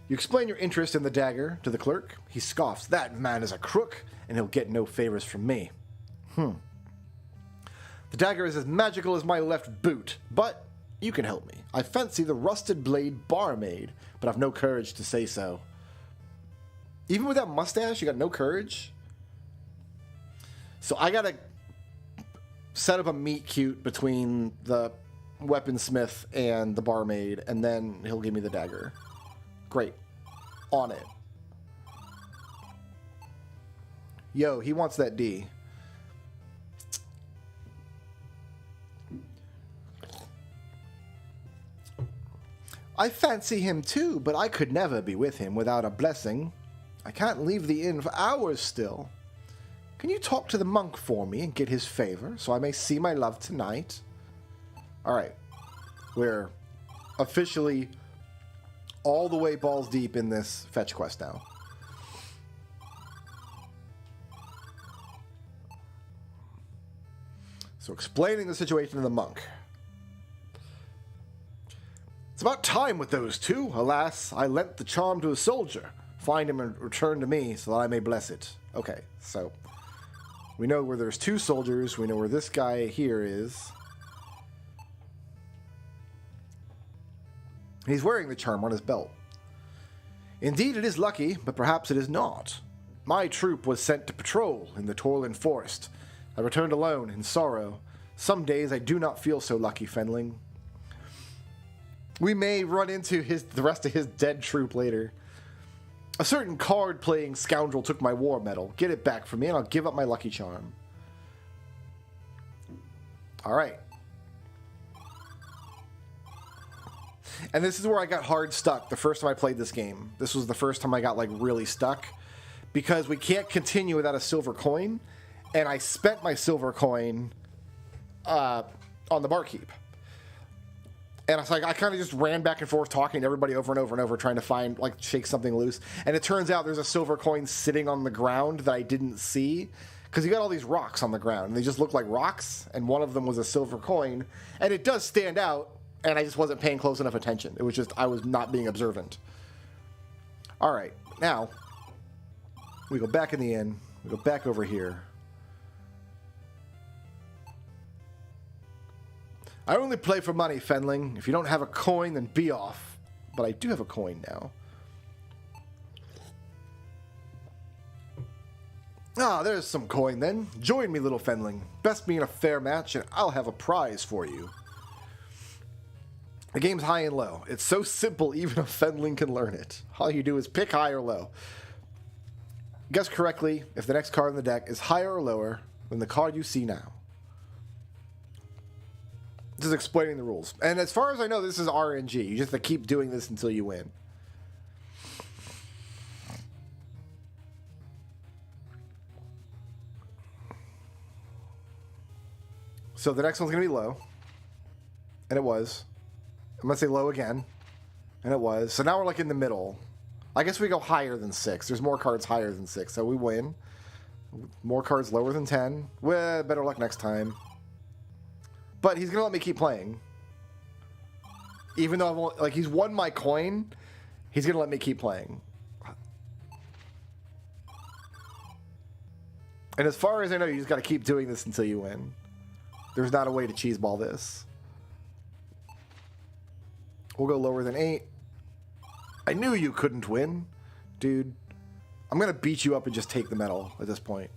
You explain your interest in the dagger to the clerk. He scoffs. That man is a crook, and he'll get no favors from me. The dagger is as magical as my left boot, but you can help me. I fancy the rusted blade barmaid, but I've no courage to say so. Even with that mustache, you got no courage? So I gotta set up a meet cute between the weaponsmith and the barmaid, and then he'll give me the dagger. Great. On it. Yo, he wants that D. I fancy him too, but I could never be with him without a blessing. I can't leave the inn for hours still. Can you talk to the monk for me and get his favor, so I may see my love tonight? Alright. We're officially all the way balls deep in this fetch quest now. So explaining the situation to the monk. It's about time with those two. Alas, I lent the charm to a soldier. Find him and return to me so that I may bless it. Okay, so we know where there's 2 soldiers. We know where this guy here is. He's wearing the charm on his belt. Indeed, it is lucky, but perhaps it is not. My troop was sent to patrol in the Torlin Forest. I returned alone, in sorrow. Some days I do not feel so lucky, Fenling. We may run into the rest of his dead troop later. A certain card-playing scoundrel took my war medal. Get it back from me, and I'll give up my lucky charm. Alright. And this is where I got hard stuck the first time I played this game. This was the first time I got, like, really stuck. Because we can't continue without a silver coin. And I spent my silver coin on the barkeep. And it's like I kind of just ran back and forth talking to everybody over and over and over trying to find, like, shake something loose. And it turns out there's a silver coin sitting on the ground that I didn't see. Because you got all these rocks on the ground. And they just look like rocks. And one of them was a silver coin. And it does stand out. And I just wasn't paying close enough attention. It was just, I was not being observant. Alright, now, we go back in the inn. We go back over here. I only play for money, Fenling. If you don't have a coin, then be off. But I do have a coin now. Ah, there's some coin then. Join me, little Fenling. Best me in a fair match, and I'll have a prize for you. The game's high and low. It's so simple, even a Fenling can learn it. All you do is pick high or low. Guess correctly if the next card in the deck is higher or lower than the card you see now. This is explaining the rules. And as far as I know, this is RNG. You just have to keep doing this until you win. So the next one's going to be low. And it was. I'm going to say low again. And it was. So now we're like in the middle. I guess we go higher than 6. There's more cards higher than 6. So we win. More cards lower than 10. Well, better luck next time. But he's going to let me keep playing. Even though I've only, like, he's won my coin, he's going to let me keep playing. And as far as I know, you just got to keep doing this until you win. There's not a way to cheeseball this. We'll go lower than 8. I knew you couldn't win. Dude, I'm going to beat you up and just take the medal at this point.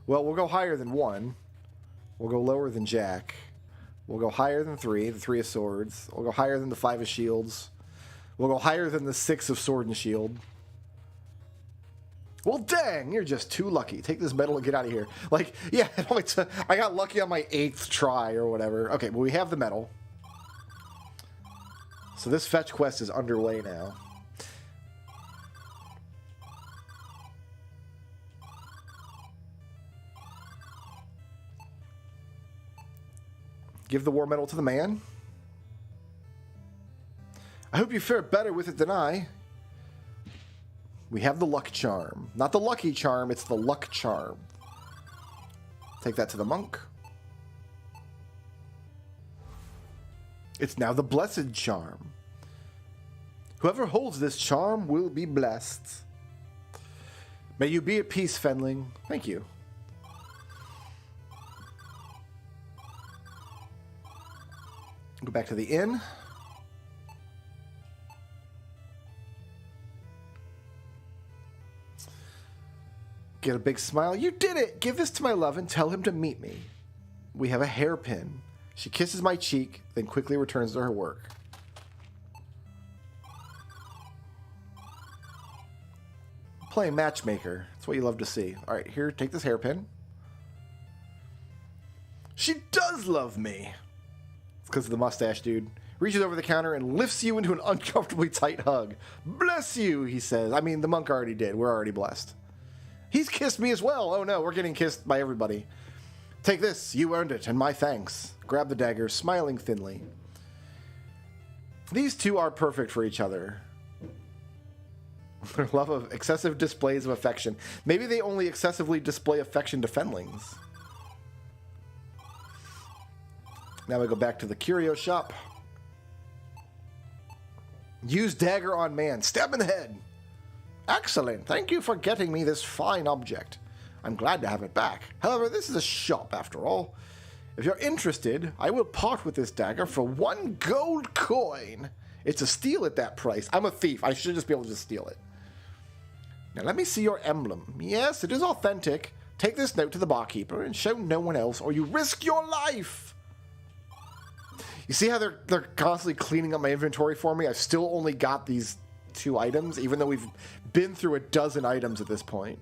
Well, we'll go higher than 1. We'll go lower than Jack. We'll go higher than 3, the 3 of swords. We'll go higher than the 5 of shields. We'll go higher than the 6 of sword and shield. Well, dang, you're just too lucky. Take this medal and get out of here. Like, yeah, I got lucky on my 8th try or whatever. Okay, well, we have the medal. So this fetch quest is underway now. Give the war medal to the man. I hope you fare better with it than I. We have the luck charm. Not the lucky charm, it's the luck charm. Take that to the monk. It's now the blessed charm. Whoever holds this charm will be blessed. May you be at peace, Fenling. Thank you. Go back to the inn. Get a big smile. You did it! Give this to my love and tell him to meet me. We have a hairpin. She kisses my cheek, then quickly returns to her work. Playing matchmaker. That's what you love to see. Alright, here, take this hairpin. She does love me! It's because of the mustache, dude. Reaches over the counter and lifts you into an uncomfortably tight hug. Bless you, he says. I mean, the monk already did. We're already blessed. He's kissed me as well. Oh no, we're getting kissed by everybody. Take this. You earned it, and my thanks. Grab the dagger, smiling thinly. These two are perfect for each other. Their love of excessive displays of affection. Maybe they only excessively display affection to Fenlings. Now we go back to the curio shop. Use dagger on man. Stab in the head. Excellent. Thank you for getting me this fine object. I'm glad to have it back. However, this is a shop after all. If you're interested, I will part with this dagger for 1 gold coin. It's a steal at that price. I'm a thief. I should just be able to just steal it. Now let me see your emblem. Yes, it is authentic. Take this note to the barkeeper and show no one else, or you risk your life. You see how they're constantly cleaning up my inventory for me? I've still only got these 2 items, even though we've been through a dozen items at this point.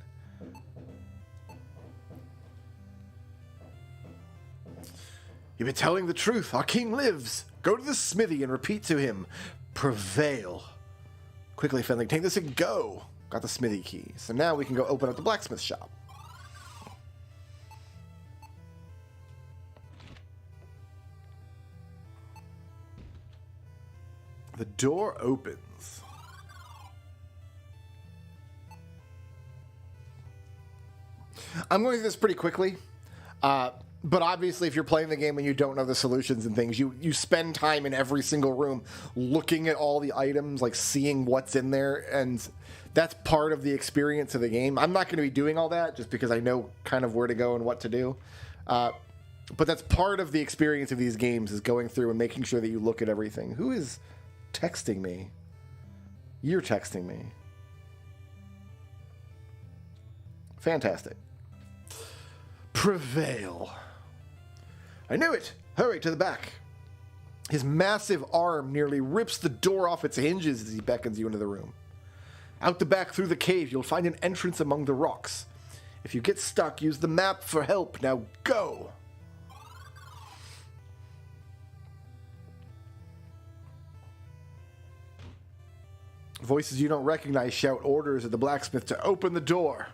You've been telling the truth. Our king lives. Go to the smithy and repeat to him, prevail. Quickly, Fenling, take this and go. Got the smithy key. So now we can go open up the blacksmith shop. The door opens. I'm going through this pretty quickly. But obviously, if you're playing the game and you don't know the solutions and things, you spend time in every single room looking at all the items, like seeing what's in there, and that's part of the experience of the game. I'm not going to be doing all that just because I know kind of where to go and what to do. But that's part of the experience of these games, is going through and making sure that you look at everything. Who is texting me? You're texting me. Fantastic. Prevail. I knew it. Hurry to the back. His massive arm nearly rips the door off its hinges as he beckons you into the room. Out the back through the cave, you'll find an entrance among the rocks. If you get stuck, use the map for help. Now go. Voices you don't recognize shout orders at the blacksmith to open the door.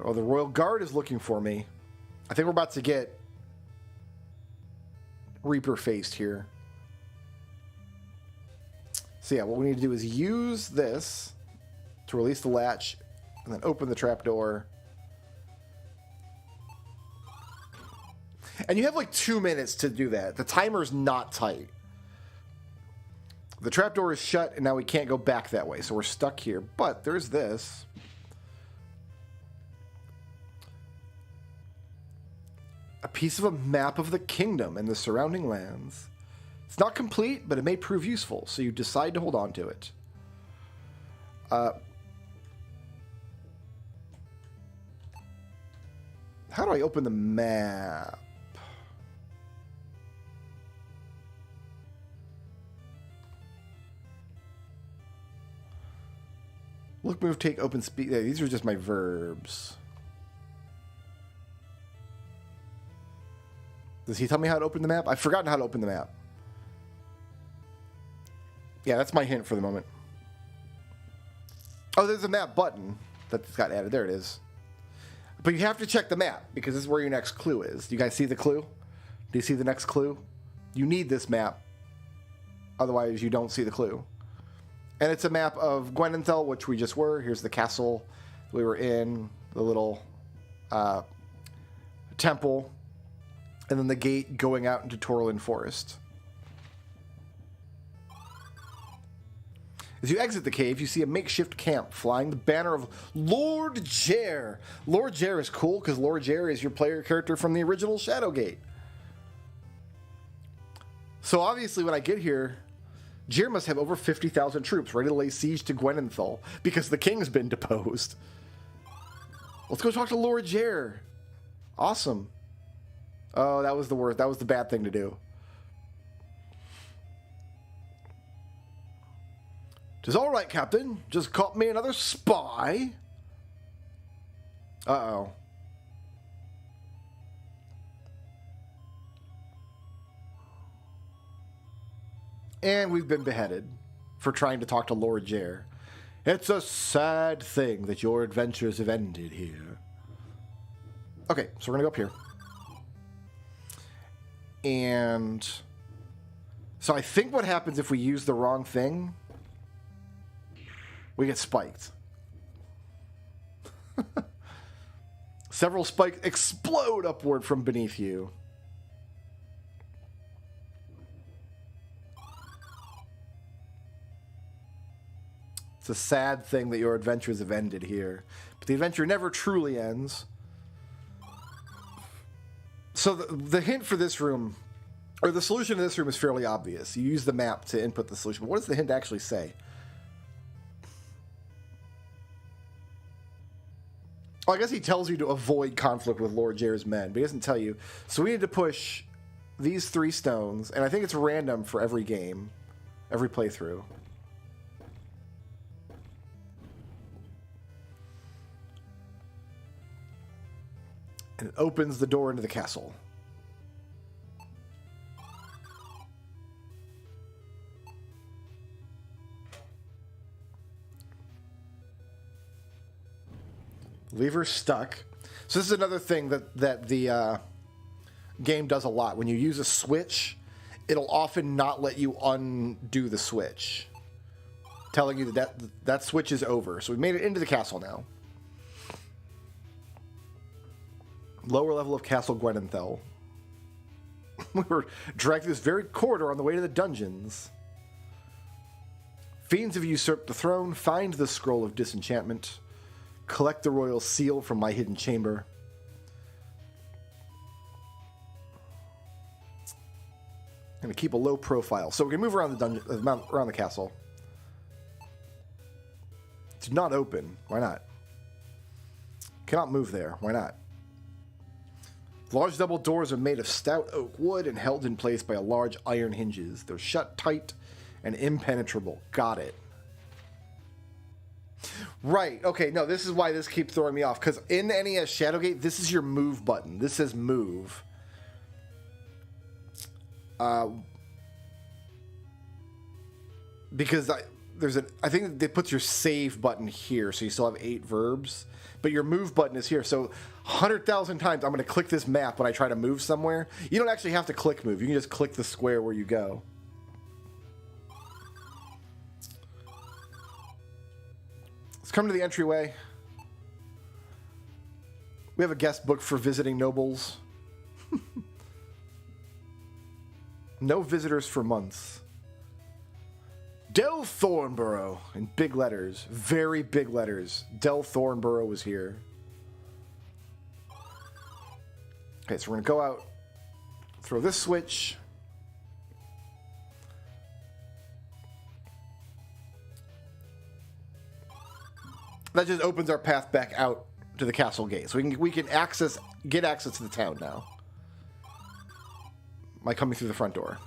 Oh, the royal guard is looking for me. I think we're about to get Reaper-faced here. So yeah, what we need to do is use this to release the latch and then open the trapdoor. And you have like 2 minutes to do that. The timer's not tight. The trapdoor is shut, and now we can't go back that way, so we're stuck here. But there's this. A piece of a map of the kingdom and the surrounding lands. It's not complete, but it may prove useful, so you decide to hold on to it. How do I open the map? Look, move, take, open, speak. These are just my verbs. Does he tell me how to open the map? I've forgotten how to open the map. Yeah, that's my hint for the moment. Oh, there's a map button that's got added. There it is. But you have to check the map, because this is where your next clue is. Do you guys see the clue? Do you see the next clue? You need this map. Otherwise, you don't see the clue. And it's a map of Gwenenthal, which we just were. Here's the castle we were in, the little temple, and then the gate going out into Torlin Forest. As you exit the cave, you see a makeshift camp flying the banner of Lord Jer. Lord Jer is cool because Lord Jer is your player character from the original Shadowgate. So obviously when I get here, Jer must have over 50,000 troops ready to lay siege to Gwenenthal because the king's been deposed. Let's go talk to Lord Jer. Awesome. Oh, that was the worst. That was the bad thing to do. "'Tis all right, Captain. Just caught me another spy." Uh-oh. And we've been beheaded for trying to talk to Lord Jer. "It's a sad thing that your adventures have ended here." Okay, so we're going to go up here. And so I think what happens if we use the wrong thing, we get spiked. Several spikes explode upward from beneath you. It's a sad thing that your adventures have ended here. But the adventure never truly ends. So the hint for this room, or the solution to this room, is fairly obvious. You use the map to input the solution. But what does the hint actually say? Well, I guess he tells you to avoid conflict with Lord Jer's men, but he doesn't tell you. So we need to push these 3 stones, and I think it's random for every game, every playthrough. And it opens the door into the castle. Lever's stuck. So this is another thing that the game does a lot. When you use a switch, it'll often not let you undo the switch, telling you that switch is over. So we made it into the castle now. Lower level of Castle Gwenenthel. We were dragged through this very corridor on the way to the dungeons. Fiends have usurped the throne. Find the scroll of disenchantment. Collect the royal seal from my hidden chamber. I'm going to keep a low profile. So we can move around the dungeon, around the castle. It's not open. Why not? Cannot move there. Why not? Large double doors are made of stout oak wood and held in place by large iron hinges. They're shut tight and impenetrable. Got it. Right. Okay, no, this is why this keeps throwing me off. Because in NES Shadowgate, this is your move button. This says move. Because I think they put your save button here, so you still have 8 verbs. But your move button is here. So 100,000 times I'm going to click this map when I try to move somewhere. You don't actually have to click move. You can just click the square where you go. Let's come to the entryway. We have a guest book for visiting nobles. No visitors for months. Del Thornborough in big letters, very big letters. Del Thornborough was here. Okay, so we're going to go out, throw this switch. That just opens our path back out to the castle gate. So we can get access to the town now. By coming through the front door.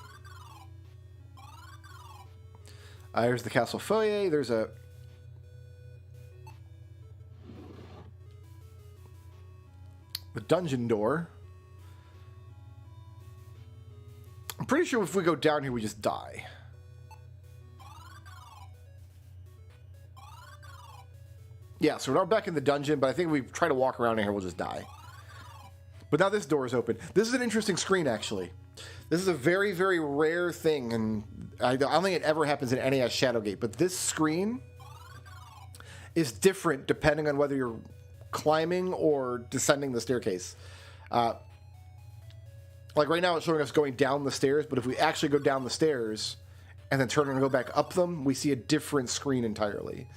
There's the castle foyer. There's the dungeon door. I'm pretty sure if we go down here, we just die. Yeah, so we're not back in the dungeon, but I think if we try to walk around in here, we'll just die. But now this door is open. This is an interesting screen, actually. This is a very, very rare thing, and I don't think it ever happens in NES Shadowgate, but this screen is different depending on whether you're climbing or descending the staircase. Like right now it's showing us going down the stairs, but if we actually go down the stairs and then turn and go back up them, we see a different screen entirely.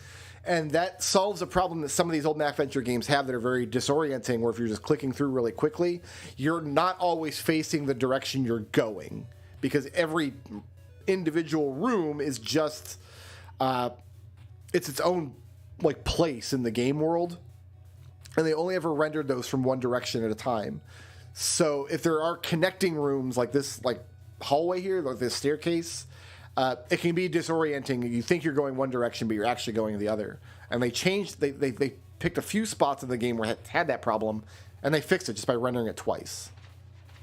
And that solves a problem that some of these old MacVenture games have that are very disorienting, where if you're just clicking through really quickly, you're not always facing the direction you're going, because every individual room is just it's its own like place in the game world, and they only ever rendered those from one direction at a time. So if there are connecting rooms like this, like hallway here, like this staircase, it can be disorienting. You think you're going one direction, but you're actually going the other. And they changed, they picked a few spots in the game where it had that problem, and they fixed it just by rendering it twice.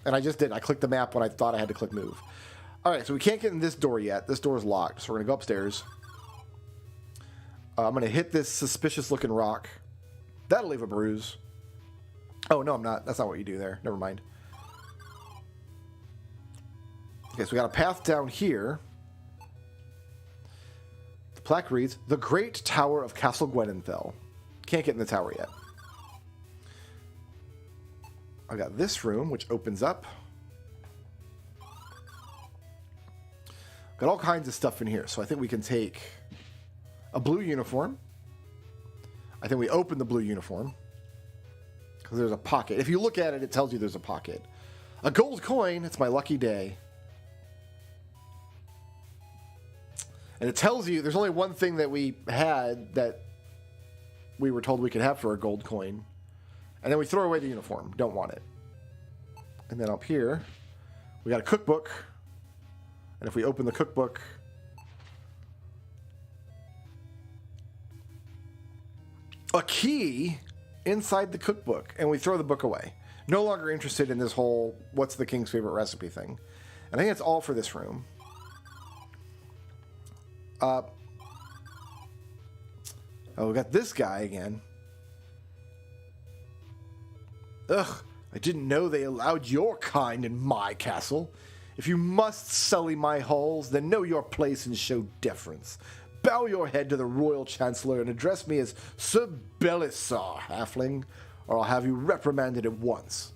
And I just did. I clicked the map when I thought I had to click move. All right, so we can't get in this door yet. This door is locked, so we're going to go upstairs. I'm going to hit this suspicious-looking rock. That'll leave a bruise. Oh, no, I'm not. That's not what you do there. Never mind. Okay, so we got a path down here. The plaque reads, The Great Tower of Castle Gwenenthel. Can't get in the tower yet. I got this room, which opens up. Got all kinds of stuff in here, so I think we can take a blue uniform. I think we open the blue uniform because there's a pocket. If you look at it, it tells you there's a pocket. A gold coin. It's my lucky day. And it tells you there's only one thing that we had that we were told we could have for a gold coin. And then we throw away the uniform. Don't want it. And then up here, we got a cookbook. And if we open the cookbook, a key inside the cookbook, and we throw the book away. No longer interested in this whole what's the king's favorite recipe thing. And I think that's all for this room. Oh, we got this guy again. Ugh, I didn't know they allowed your kind in my castle. If you must sully my halls, then know your place and show deference. Bow your head to the royal chancellor and address me as Sir Belisar, halfling, or I'll have you reprimanded at once.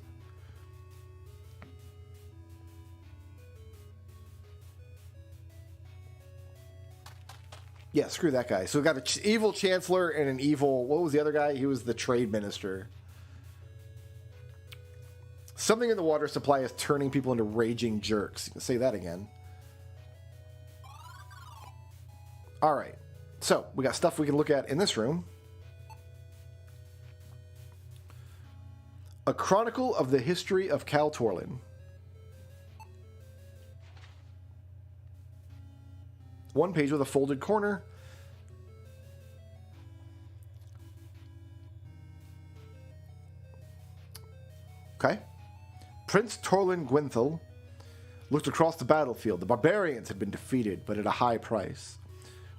Yeah, screw that guy. So we got an evil chancellor and an evil... What was the other guy? He was the trade minister. Something in the water supply is turning people into raging jerks. You can say that again. All right. So we got stuff we can look at in this room. A Chronicle of the History of Cal Torlin. One page with a folded corner. Okay. Prince Torlin Gwynthel looked across the battlefield. The barbarians had been defeated, but at a high price.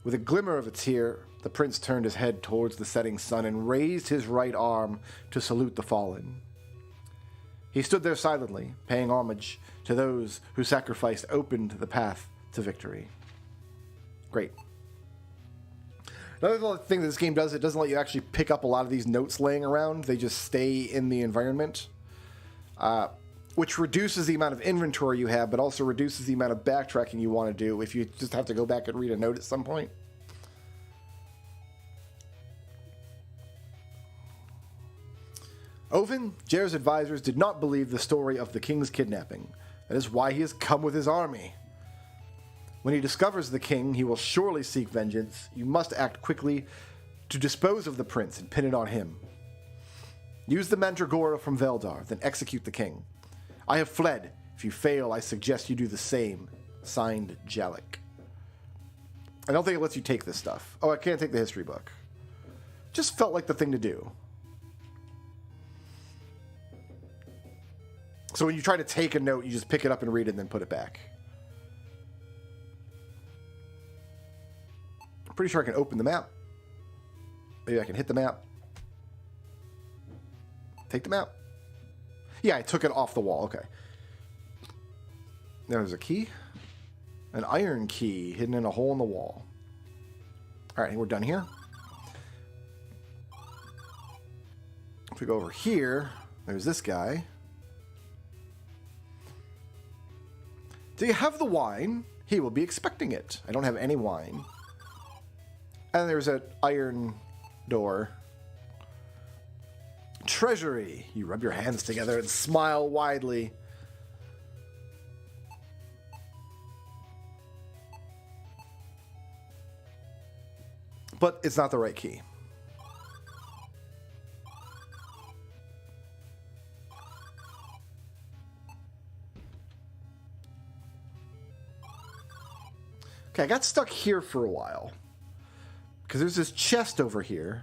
With a glimmer of a tear, the prince turned his head towards the setting sun and raised his right arm to salute the fallen. He stood there silently, paying homage to those who sacrificed opened the path to victory. Great. Another thing that this game does, it doesn't let you actually pick up a lot of these notes laying around. They just stay in the environment, which reduces the amount of inventory you have, but also reduces the amount of backtracking you want to do if you just have to go back and read a note at some point. Oven, Jer's advisors did not believe the story of the king's kidnapping. That is why he has come with his army. When he discovers the king, he will surely seek vengeance. You must act quickly to dispose of the prince and pin it on him. Use the Mandragora from Veldar, then execute the king. I have fled. If you fail, I suggest you do the same. Signed, Jalik. I don't think it lets you take this stuff. Oh, I can't take the history book. Just felt like the thing to do. So when you try to take a note, you just pick it up and read it and then put it back. I'm pretty sure I can open the map. Maybe I can hit the map. Take the map. Yeah, I took it off the wall. Okay. There's a key. An iron key hidden in a hole in the wall. All right, we're done here. If we go over here, there's this guy. Do you have the wine? He will be expecting it. I don't have any wine. And there's an iron door. Treasury. You rub your hands together and smile widely. But it's not the right key. Okay, I got stuck here for a while. Because there's this chest over here.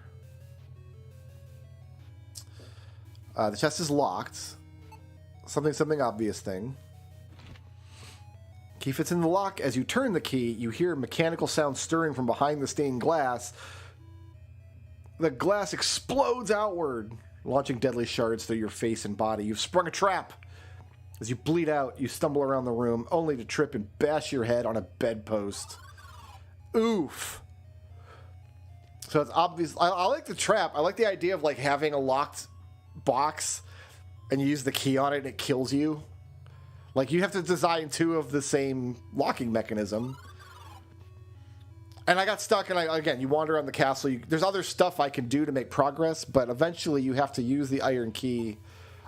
The chest is locked. Something obvious thing. Key fits in the lock. As you turn the key, you hear mechanical sound stirring from behind the stained glass. The glass explodes outward, launching deadly shards through your face and body. You've sprung a trap. As you bleed out, you stumble around the room, only to trip and bash your head on a bedpost. Oof. So it's obvious. I like the trap. I like the idea of like having a locked box and you use the key on it and it kills you. Like you have to design two of the same locking mechanism. And I got stuck, and again, you wander around the castle. There's other stuff I can do to make progress, but eventually you have to use the iron key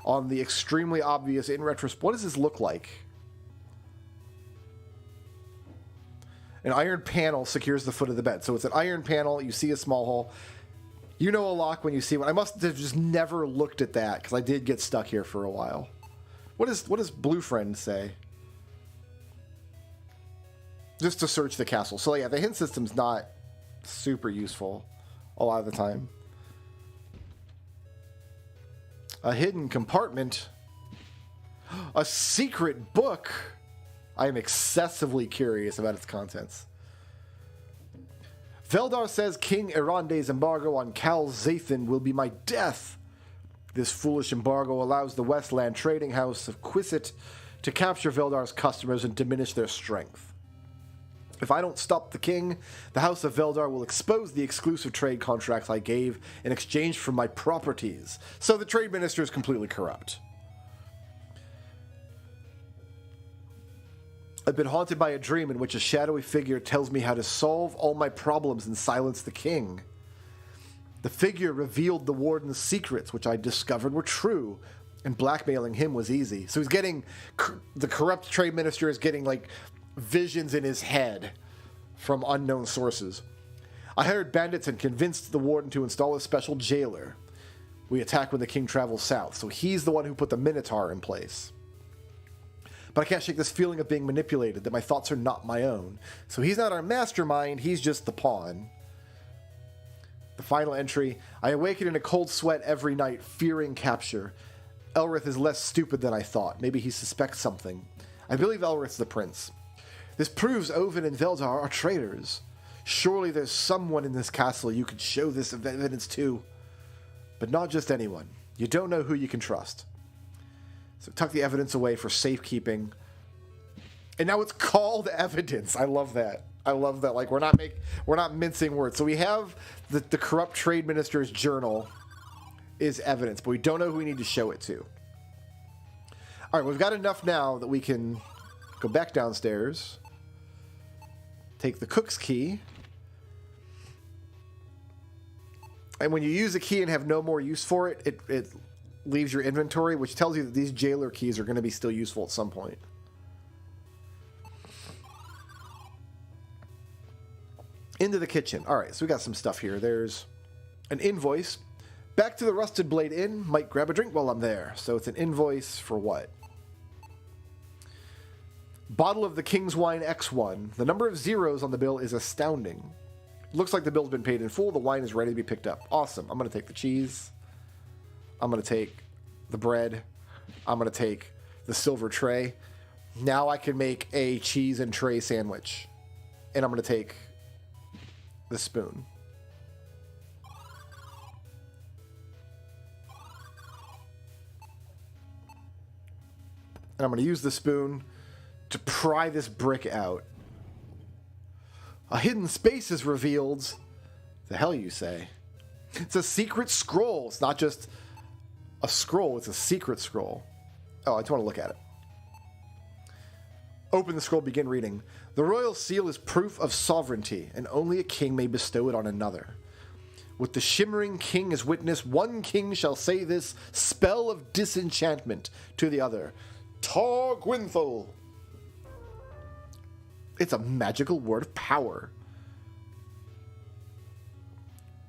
on the extremely obvious, in retrospect. What does this look like? An iron panel secures the foot of the bed. So it's an iron panel. You see a small hole. You know a lock when you see one. I must have just never looked at that because I did get stuck here for a while. What does Blue Friend say? Just to search the castle. So yeah, the hint system's not super useful a lot of the time. A hidden compartment. A secret book. I am excessively curious about its contents. Veldar says King Erande's embargo on Cal Zathan will be my death. This foolish embargo allows the Westland trading house of Quissit to capture Veldar's customers and diminish their strength. If I don't stop the king, the House of Veldar will expose the exclusive trade contracts I gave in exchange for my properties. So the trade minister is completely corrupt. I've been haunted by a dream in which a shadowy figure tells me how to solve all my problems and silence the king. The figure revealed the warden's secrets, which I discovered were true, and blackmailing him was easy. So he's getting, the corrupt trade minister is getting like visions in his head from unknown sources. I hired bandits and convinced the warden to install a special jailer. We attack when the king travels south, so he's the one who put the Minotaur in place. But I can't shake this feeling of being manipulated, that my thoughts are not my own. So he's not our mastermind, he's just the pawn. The final entry, I awaken in a cold sweat every night, fearing capture. Elryth is less stupid than I thought. Maybe he suspects something. I believe Elryth's the prince. This proves Oven and Veldar are traitors. Surely there's someone in this castle you could show this evidence to. But not just anyone. You don't know who you can trust. So tuck the evidence away for safekeeping. And now it's called evidence. I love that. I love that. Like, we're not mincing words. So we have the corrupt trade minister's journal is evidence, but we don't know who we need to show it to. All right, we've got enough now that we can go back downstairs, take the cook's key, and when you use a key and have no more use for it, it leaves your inventory, which tells you that these jailer keys are going to be still useful at some point. Into the kitchen. All right, so we got some stuff here. There's an invoice. Back to the Rusted Blade Inn. Might grab a drink while I'm there. So it's an invoice for what? Bottle of the King's Wine X1. The number of zeros on the bill is astounding. Looks like the bill's been paid in full. The wine is ready to be picked up. Awesome. I'm going to take the cheese. I'm going to take the bread. I'm going to take the silver tray. Now I can make a cheese and tray sandwich. And I'm going to take the spoon. And I'm going to use the spoon to pry this brick out. A hidden space is revealed. The hell you say? It's a secret scroll. It's not just a scroll, it's a secret scroll. Oh, I just want to look at it. Open the scroll, begin reading. The royal seal is proof of sovereignty, and only a king may bestow it on another. With the shimmering king as witness, one king shall say this spell of disenchantment to the other. Tar Gwynthal. It's a magical word of power.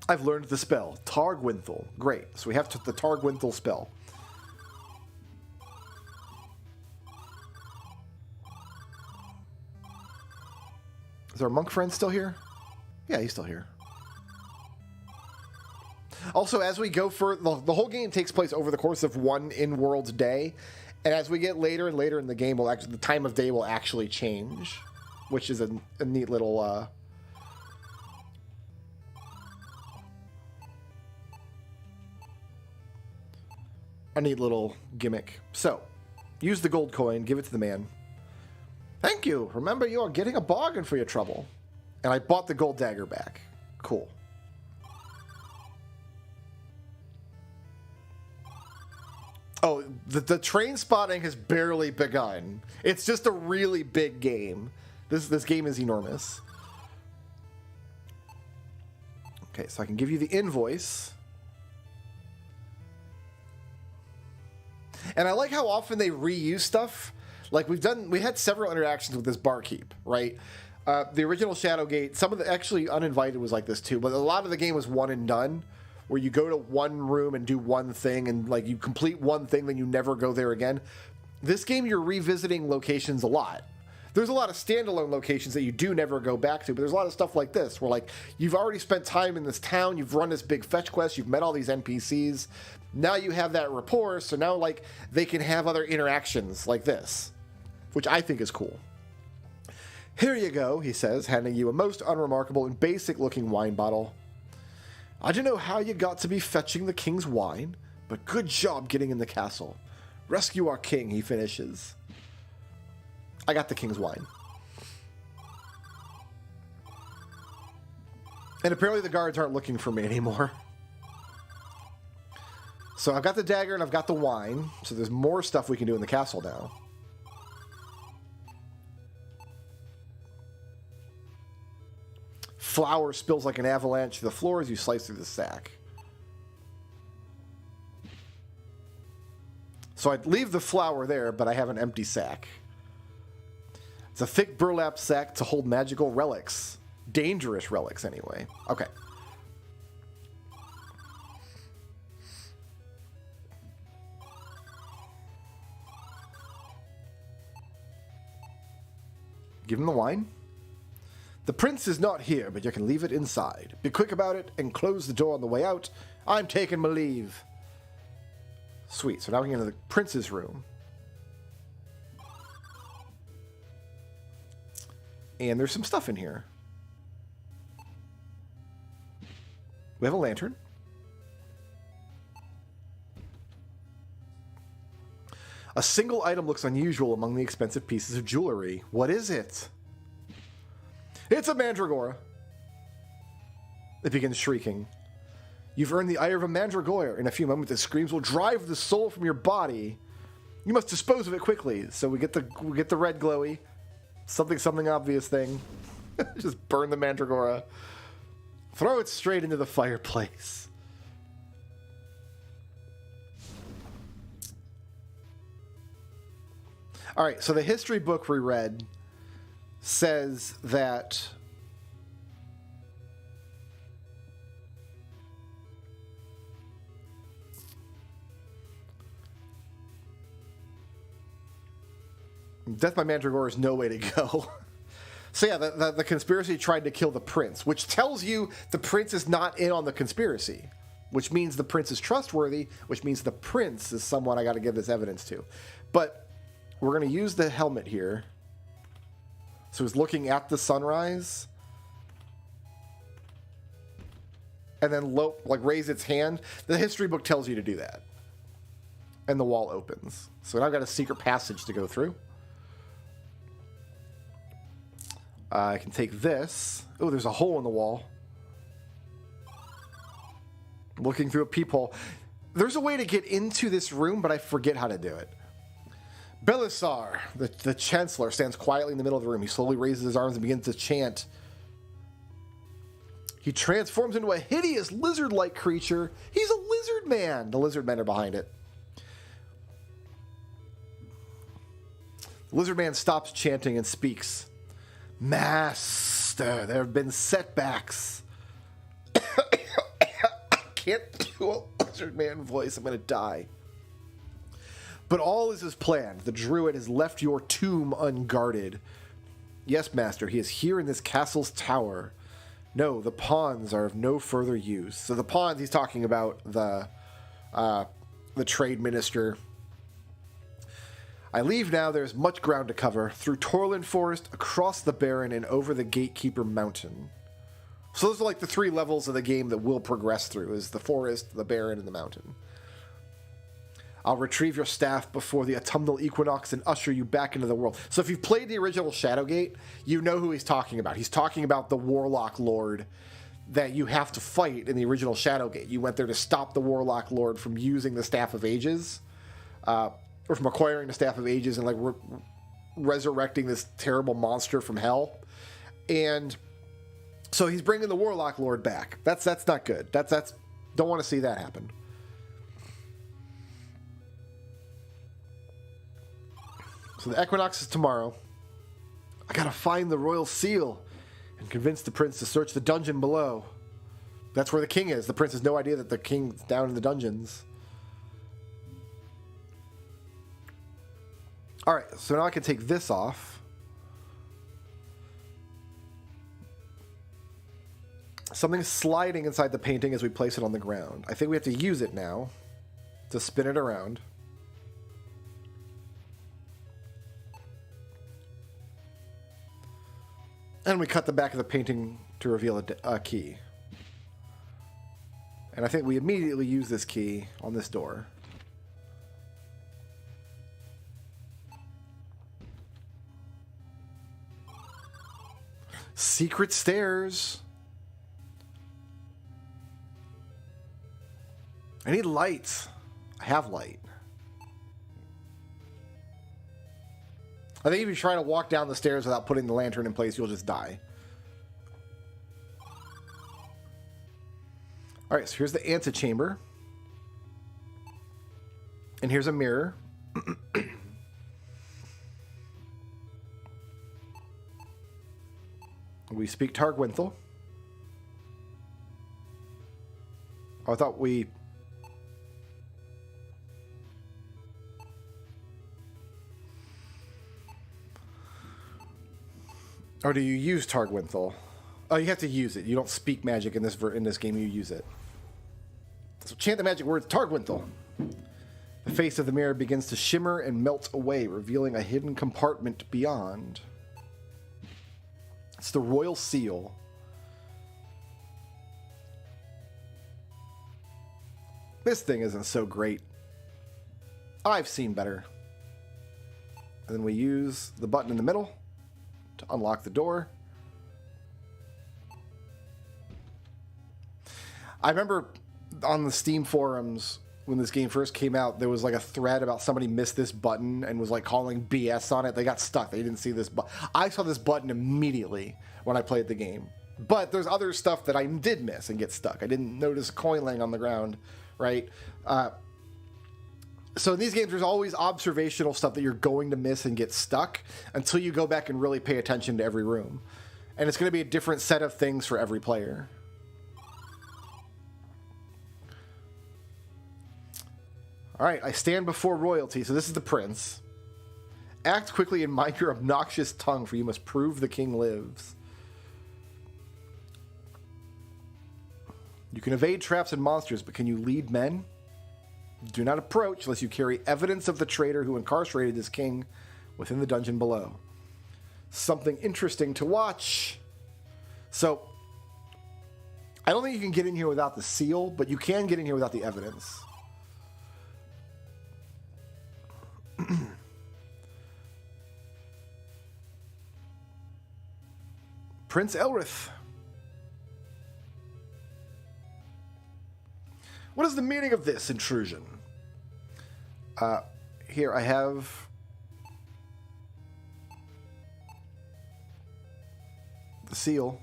I've learned the spell. Tar Gwynthal. Great. So we have the Tar Gwynthal spell. Is our monk friend still here? Yeah, he's still here. Also, as we go for the whole game takes place over the course of one in-world day, and as we get later and later in the game, the time of day will actually change, which is a neat little gimmick. So, use the gold coin, give it to the man. Thank you. Remember, you are getting a bargain for your trouble. And I bought the gold dagger back. Cool. Oh, the train spotting has barely begun. It's just a really big game. This game is enormous. Okay, so I can give you the invoice. And I like how often they reuse stuff. Like we had several interactions with this barkeep, right? The original Shadowgate, some of the actually Uninvited was like this too, but a lot of the game was one and done, where you go to one room and do one thing, and like you complete one thing, then you never go there again. This game, you're revisiting locations a lot. There's a lot of standalone locations that you do never go back to, but there's a lot of stuff like this, where like you've already spent time in this town, you've run this big fetch quest, you've met all these NPCs. Now you have that rapport, so now like they can have other interactions like this, which I think is cool. Here you go, he says, handing you a most unremarkable and basic-looking wine bottle. I don't know how you got to be fetching the king's wine, but good job getting in the castle. Rescue our king, he finishes. I got the king's wine. And apparently the guards aren't looking for me anymore. So I've got the dagger and I've got the wine. So there's more stuff we can do in the castle now. Flour spills like an avalanche to the floor as you slice through the sack. So I'd leave the flour there, but I have an empty sack. It's a thick burlap sack to hold magical relics. Dangerous relics, anyway. Okay. Give him the wine. The prince is not here, but you can leave it inside. Be quick about it and close the door on the way out. I'm taking my leave. Sweet. So now we can get into the prince's room. And there's some stuff in here. We have a lantern. A single item looks unusual among the expensive pieces of jewelry. What is it? It's a mandragora. It begins shrieking. You've earned the ire of a mandragora. In a few moments, the screams will drive the soul from your body. You must dispose of it quickly. So we get the red glowy, something obvious thing. Just burn the mandragora. Throw it straight into the fireplace. All right, so the history book we read says that death by mandragora is no way to go. So yeah, the conspiracy tried to kill the prince, which tells you the prince is not in on the conspiracy, which means the prince is trustworthy, which means the prince is someone I got to give this evidence to. But we're going to use the helmet here. So he's looking at the sunrise. And then raise its hand. The history book tells you to do that. And the wall opens. So now I've got a secret passage to go through. I can take this. Oh, there's a hole in the wall. Looking through a peephole. There's a way to get into this room, but I forget how to do it. Belisar, the Chancellor, stands quietly in the middle of the room. He slowly raises his arms and begins to chant. He transforms into a hideous lizard-like creature. He's a lizard man. The lizard men are behind it. The lizard man stops chanting and speaks. Master, there have been setbacks. I can't do a lizard man voice. I'm going to die. But all is as planned. The druid has left your tomb unguarded. Yes, master, he is here in this castle's tower. No, the pawns are of no further use. So the pawns, he's talking about the trade minister. I leave now. There's much ground to cover. Through Torland Forest, across the Barren, and over the Gatekeeper Mountain. So those are like the three levels of the game that we'll progress through, is the forest, the Barren, and the mountain. I'll retrieve your staff before the autumnal equinox and usher you back into the world. So if you've played the original Shadowgate, you know who he's talking about. He's talking about the Warlock Lord that you have to fight in the original Shadowgate. You went there to stop the Warlock Lord from using the Staff of Ages, or from acquiring the Staff of Ages and resurrecting this terrible monster from hell. And so he's bringing the Warlock Lord back. That's not good. That's don't want to see that happen. So the equinox is tomorrow. I gotta find the royal seal and convince the prince to search the dungeon below. That's where the king is. The prince has no idea that the king's down in the dungeons. Alright, so now I can take this off. Something's sliding inside the painting as we place it on the ground. I think we have to use it now to spin it around. And we cut the back of the painting to reveal a key. And I think we immediately use this key on this door. Secret stairs. I need lights. I have light. I think if you try to walk down the stairs without putting the lantern in place, you'll just die. Alright, so here's the antechamber. And here's a mirror. We speak Targwinthal. Oh, I thought we... Or do you use Targwinthal? Oh, you have to use it. You don't speak magic in this game. You use it. So chant the magic words, Targwinthal. The face of the mirror begins to shimmer and melt away, revealing a hidden compartment beyond. It's the royal seal. This thing isn't so great. I've seen better. And then we use the button in the middle to unlock the door. I remember on the Steam forums when this game first came out, there was like a thread about somebody missed this button and was like calling BS on it. They got stuck. They didn't see this button. I saw this button immediately when I played the game. But there's other stuff that I did miss and get stuck. I didn't notice a coin laying on the ground, right? So in these games, there's always observational stuff that you're going to miss and get stuck until you go back and really pay attention to every room. And it's going to be a different set of things for every player. All right, I stand before royalty. So this is the prince. Act quickly and mind your obnoxious tongue, for you must prove the king lives. You can evade traps and monsters, but can you lead men? Do not approach unless you carry evidence of the traitor who incarcerated this king within the dungeon below. Something interesting to watch. So, I don't think you can get in here without the seal, but you can get in here without the evidence. Prince Elryth. What is the meaning of this intrusion? Here I have the seal.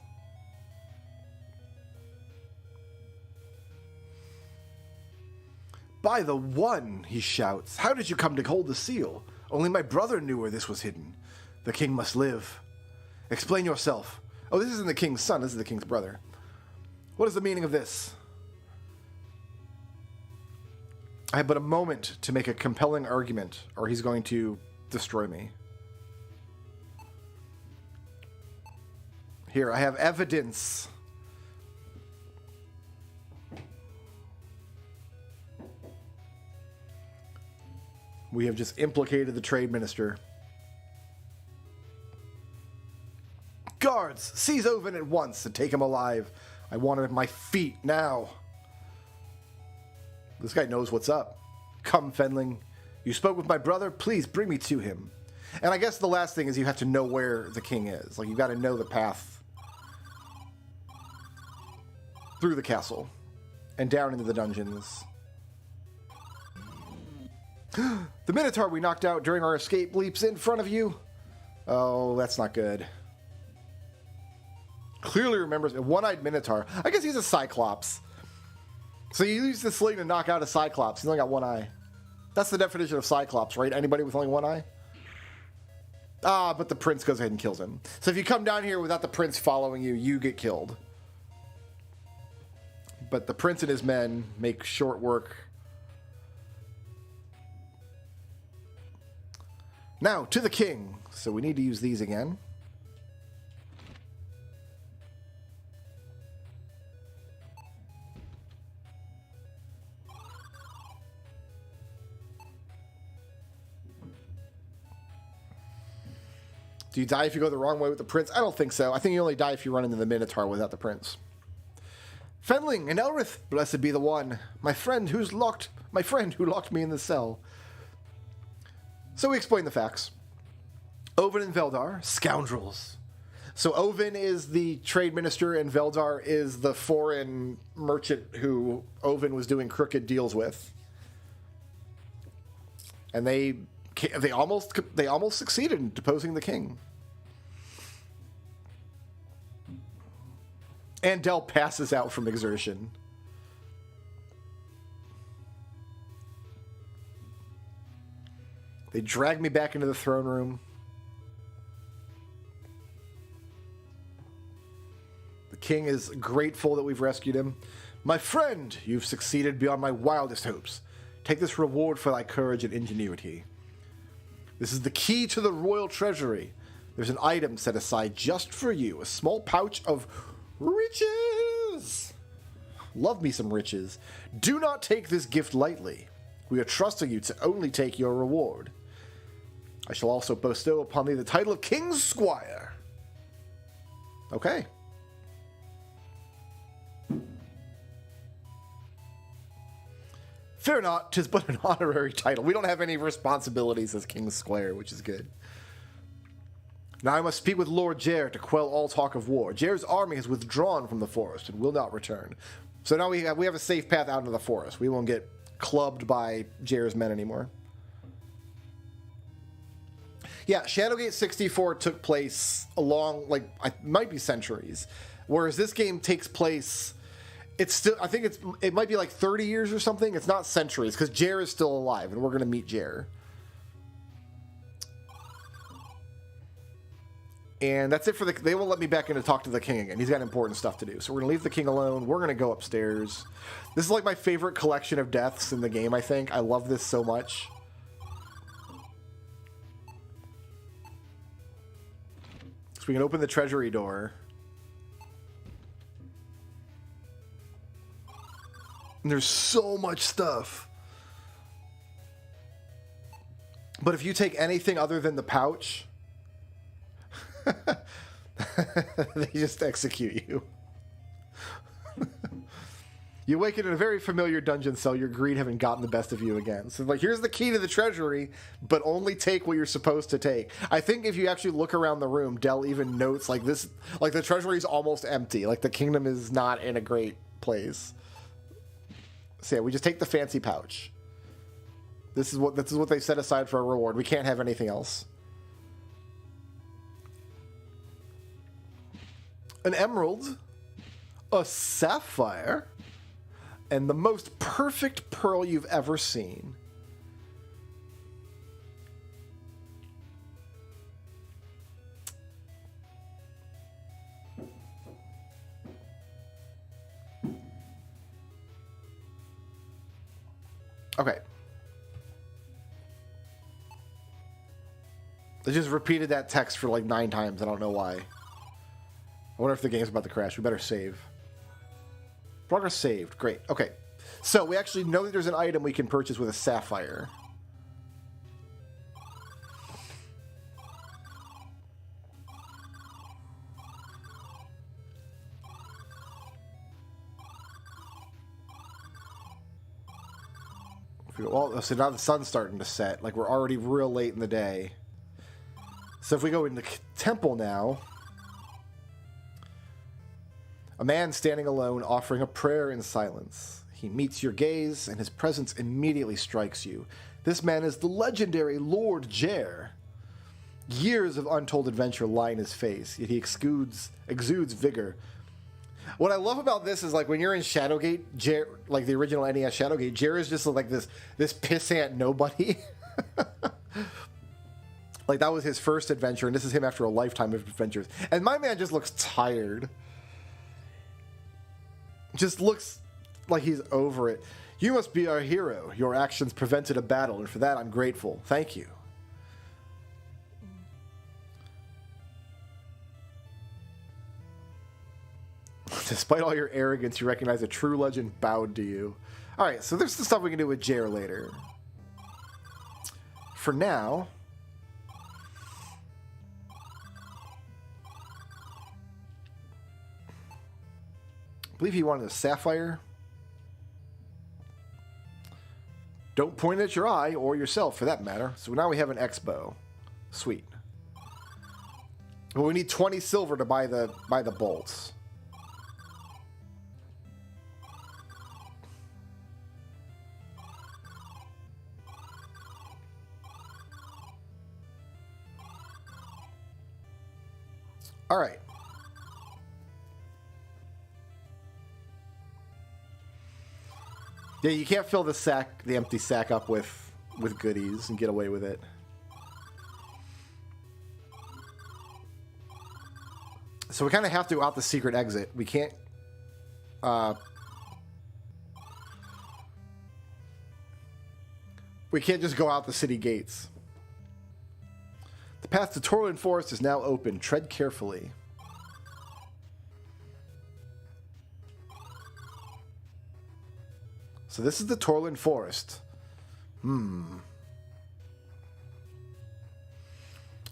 By the one, he shouts. How did you come to hold the seal? Only my brother knew where this was hidden. The king must live. Explain yourself. Oh, this isn't the king's son. This is the king's brother. What is the meaning of this? I have but a moment to make a compelling argument, or he's going to destroy me. Here, I have evidence. We have just implicated the trade minister. Guards, seize Oven at once and take him alive. I want him at my feet now. This guy knows what's up. Come, Fenling. You spoke with my brother. Please bring me to him. And I guess the last thing is you have to know where the king is. Like, you got to know the path through the castle and down into the dungeons. The Minotaur we knocked out during our escape leaps in front of you. Oh, that's not good. Clearly remembers a one-eyed Minotaur. I guess he's a Cyclops. So you use the sling to knock out a Cyclops. He's only got one eye. That's the definition of Cyclops, right? Anybody with only one eye? Ah, but the prince goes ahead and kills him. So if you come down here without the prince following you, you get killed. But the prince and his men make short work. Now, to the king. So we need to use these again. Do you die if you go the wrong way with the prince? I don't think so. I think you only die if you run into the Minotaur without the prince. Fenling and Elryth, blessed be the one. My friend who locked me in the cell. So we explain the facts. Oven and Veldar, scoundrels. So Oven is the trade minister, and Veldar is the foreign merchant who Oven was doing crooked deals with. And they almost succeeded in deposing the king. And Del passes out from exertion. They drag me back into the throne room. The king is grateful that we've rescued him. My friend, you've succeeded beyond my wildest hopes. Take this reward for thy courage and ingenuity. This is the key to the royal treasury. There's an item set aside just for you, a small pouch of riches. Love me some riches. Do not take this gift lightly. We are trusting you to only take your reward. I shall also bestow upon thee the title of King's Squire. Okay. Fear not, 'tis but an honorary title. We don't have any responsibilities as King's Squire, which is good. Now I must speak with Lord Jer to quell all talk of war. Jer's army has withdrawn from the forest and will not return. So now we have a safe path out into the forest. We won't get clubbed by Jer's men anymore. Yeah, Shadowgate 64 took place along, like, it might be centuries. Whereas this game takes place, it's still, I think it might be like 30 years or something. It's not centuries, because Jer is still alive, and we're going to meet Jer. And that's it for they won't let me back in to talk to the king again. He's got important stuff to do. So we're going to leave the king alone. We're going to go upstairs. This is like my favorite collection of deaths in the game, I think. I love this so much. So we can open the treasury door. And there's so much stuff. But if you take anything other than the pouch, they just execute you. You awaken in a very familiar dungeon cell, your greed having gotten the best of you again. So, like, here's the key to the treasury, but only take what you're supposed to take. I think if you actually look around the room, Del even notes, like, this, like, the treasury is almost empty. Like, the kingdom is not in a great place. So, yeah, we just take the fancy pouch. This is what they set aside for a reward. We can't have anything else. An emerald, a sapphire, and the most perfect pearl you've ever seen. Okay. I just repeated that text for like 9 times. I don't know why. I wonder if the game's about to crash. We better save. Progress saved. Great. Okay. So we actually know that there's an item we can purchase with a sapphire. Well, so now the sun's starting to set. Like, we're already real late in the day. So if we go in the temple now... A man standing alone, offering a prayer in silence. He meets your gaze, and his presence immediately strikes you. This man is the legendary Lord Jer. Years of untold adventure lie in his face, yet he exudes vigor. What I love about this is, like, when you're in Shadowgate, Jer, like the original NES Shadowgate, Jer is just like this pissant nobody. Like, that was his first adventure, and this is him after a lifetime of adventures. And my man just looks tired. Just looks like he's over it. You must be our hero. Your actions prevented a battle, and for that I'm grateful. Thank you. Despite all your arrogance, you recognize a true legend bowed to you. Alright, so there's the stuff we can do with Jer later. For now... I believe he wanted a sapphire. Don't point it at your eye, or yourself for that matter. So now we have an X-bow. Sweet. But we need 20 silver to buy the bolts. All right. Yeah, you can't fill the empty sack up with goodies and get away with it. So we kind of have to go out the secret exit. We can't... we can't just go out the city gates. The path to Torlin Forest is now open. Tread carefully. So this is the Torlin Forest.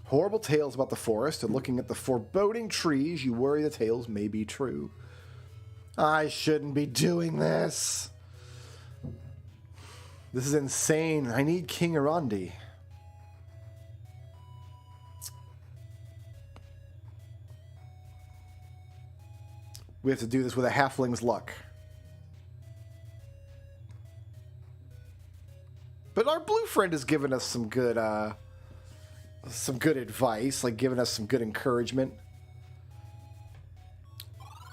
Horrible tales about the forest, and looking at the foreboding trees, you worry the tales may be true. I shouldn't be doing this. This is insane. I need King Arandi. We have to do this with a halfling's luck. But our blue friend has given us some good advice, like giving us some good encouragement.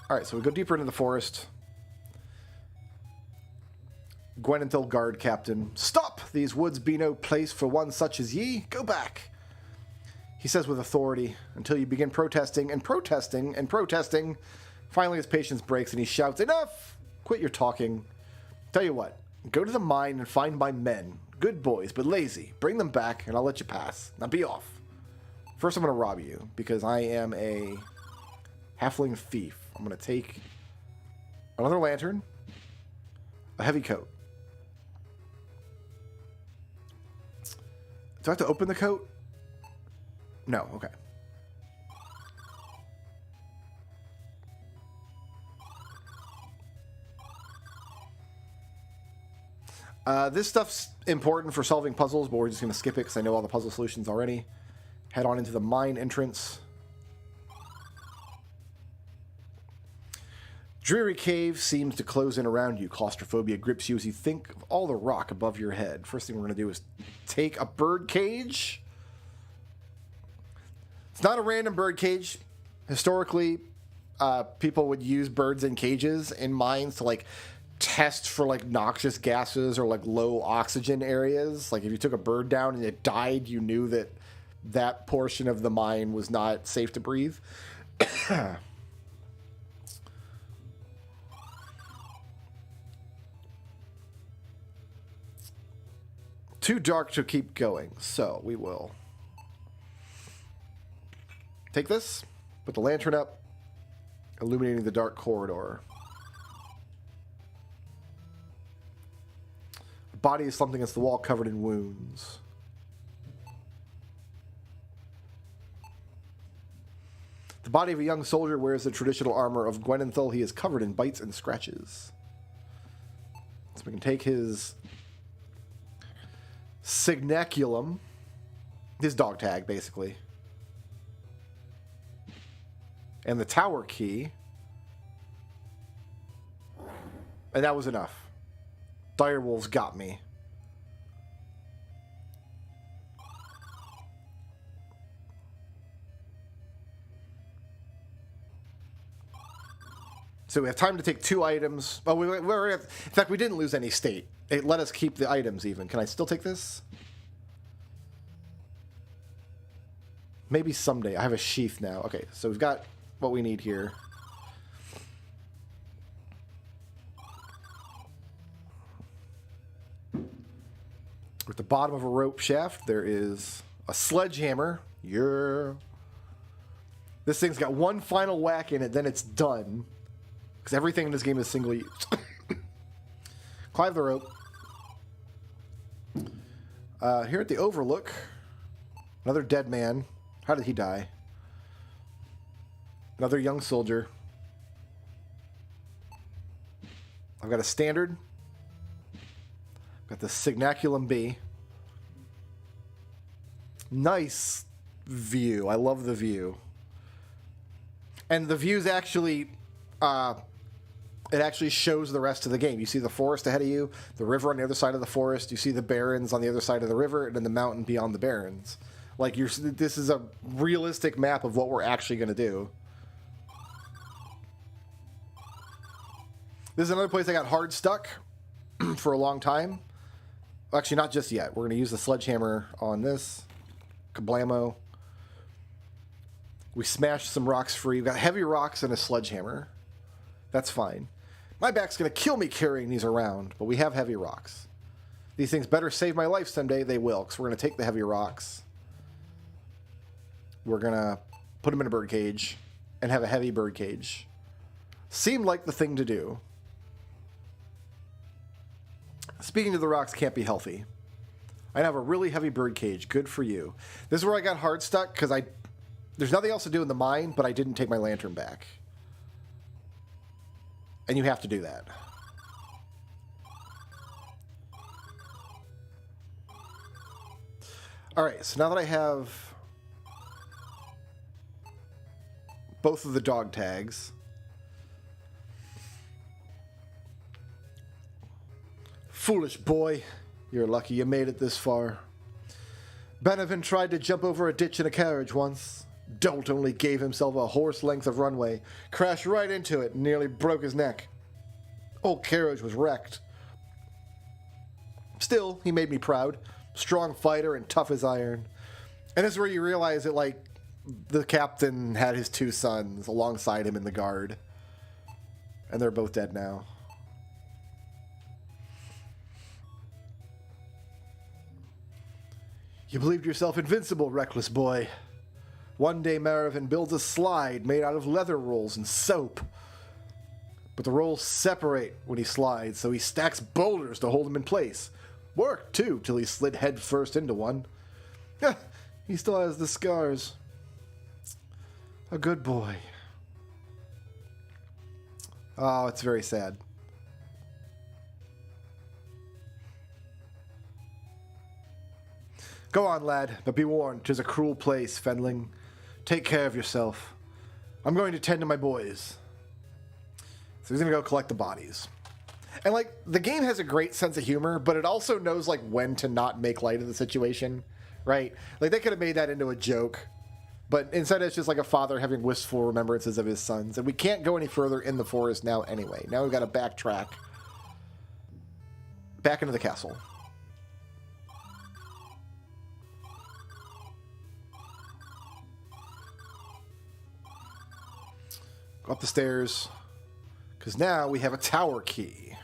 All right, so we go deeper into the forest. Gwenethil, guard captain. Stop! These woods be no place for one such as ye. Go back. He says with authority, until you begin protesting and protesting and protesting. Finally, his patience breaks and he shouts, enough! Quit your talking. Tell you what, go to the mine and find my men. Good boys, but lazy. Bring them back and I'll let you pass. Now be off. First, I'm going to rob you because I am a halfling thief. I'm going to take another lantern, a heavy coat. Do I have to open the coat? No, okay. This stuff's important for solving puzzles, but we're just going to skip it because I know all the puzzle solutions already. Head on into the mine entrance. Dreary cave seems to close in around you. Claustrophobia grips you as you think of all the rock above your head. First thing we're going to do is take a bird cage. It's not a random bird cage. Historically, people would use birds in cages in mines to like test for like noxious gases or like low oxygen areas. Like if you took a bird down and it died, you knew that that portion of the mine was not safe to breathe. Too dark to keep going, so we will take this, put the lantern up, illuminating the dark corridor. The body is slumped against the wall, covered in wounds. The body of a young soldier wears the traditional armor of Gwenethil. He is covered in bites and scratches. So we can take his signaculum, his dog tag, basically, and the tower key, and that was enough. Direwolves got me. So we have time to take 2 items. Oh, in fact, we didn't lose any state. It let us keep the items even. Can I still take this? Maybe someday. I have a sheath now. Okay, so we've got what we need here. At the bottom of a rope shaft, there is a sledgehammer. Yeah. This thing's got one final whack in it, then it's done. Because everything in this game is single use. Climb the rope. Here at the Overlook, another dead man. How did he die? Another young soldier. I've got a standard. Got the Signaculum B. Nice view. I love the view. And the views actually, it actually shows the rest of the game. You see the forest ahead of you, the river on the other side of the forest, you see the barrens on the other side of the river, and then the mountain beyond the barrens. Like, this is a realistic map of what we're actually going to do. This is another place I got hard stuck for a long time. Actually, not just yet. We're going to use the sledgehammer on this. Kablamo. We smashed some rocks free. We've got heavy rocks and a sledgehammer. That's fine. My back's going to kill me carrying these around, but we have heavy rocks. These things better save my life someday. They will, because we're going to take the heavy rocks. We're going to put them in a bird cage and have a heavy bird cage. Seemed like the thing to do. Speaking of the rocks can't be healthy. I have a really heavy bird cage. Good for you. This is where I got hard stuck because there's nothing else to do in the mine, but I didn't take my lantern back. And you have to do that. All right, so now that I have both of the dog tags, foolish boy, you're lucky you made it this far. Benevin tried to jump over a ditch in a carriage once. Dolt only gave himself a horse length of runway, crashed right into it, and nearly broke his neck. Old carriage was wrecked. Still, he made me proud. Strong fighter and tough as iron. And this is where you realize that, like, the captain had his two sons alongside him in the guard. And they're both dead now. You believed yourself invincible, reckless boy. One day Maravin builds a slide made out of leather rolls and soap. But the rolls separate when he slides, so he stacks boulders to hold him in place. Worked, too, till he slid head first into one. He still has the scars. A good boy. Oh, it's very sad. Go on, lad, but be warned, 'tis a cruel place, Fenling. Take care of yourself. I'm going to tend to my boys. So he's going to go collect the bodies. And, like, the game has a great sense of humor, but it also knows, like, when to not make light of the situation, right? Like, they could have made that into a joke, but instead it's just like a father having wistful remembrances of his sons. And we can't go any further in the forest now anyway. Now we've got to backtrack back into the castle. Go up the stairs, because now we have a tower key.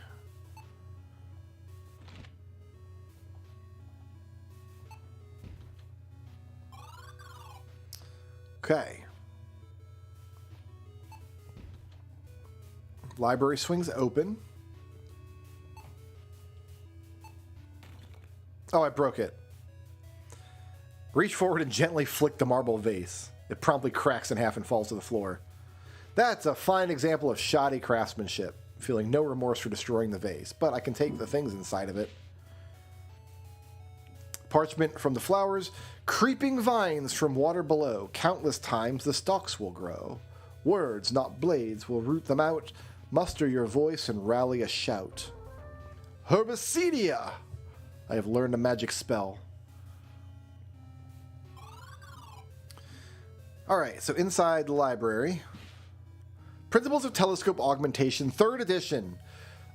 Okay. Library swings open. Oh, I broke it. Reach forward and gently flick the marble vase. It promptly cracks in half and falls to the floor. That's a fine example of shoddy craftsmanship, feeling no remorse for destroying the vase, but I can take the things inside of it. Parchment from the flowers, creeping vines from water below, countless times the stalks will grow. Words, not blades, will root them out, muster your voice and rally a shout. Herbicidia! I have learned a magic spell. Alright, so inside the library... Principles of Telescope Augmentation, 3rd edition.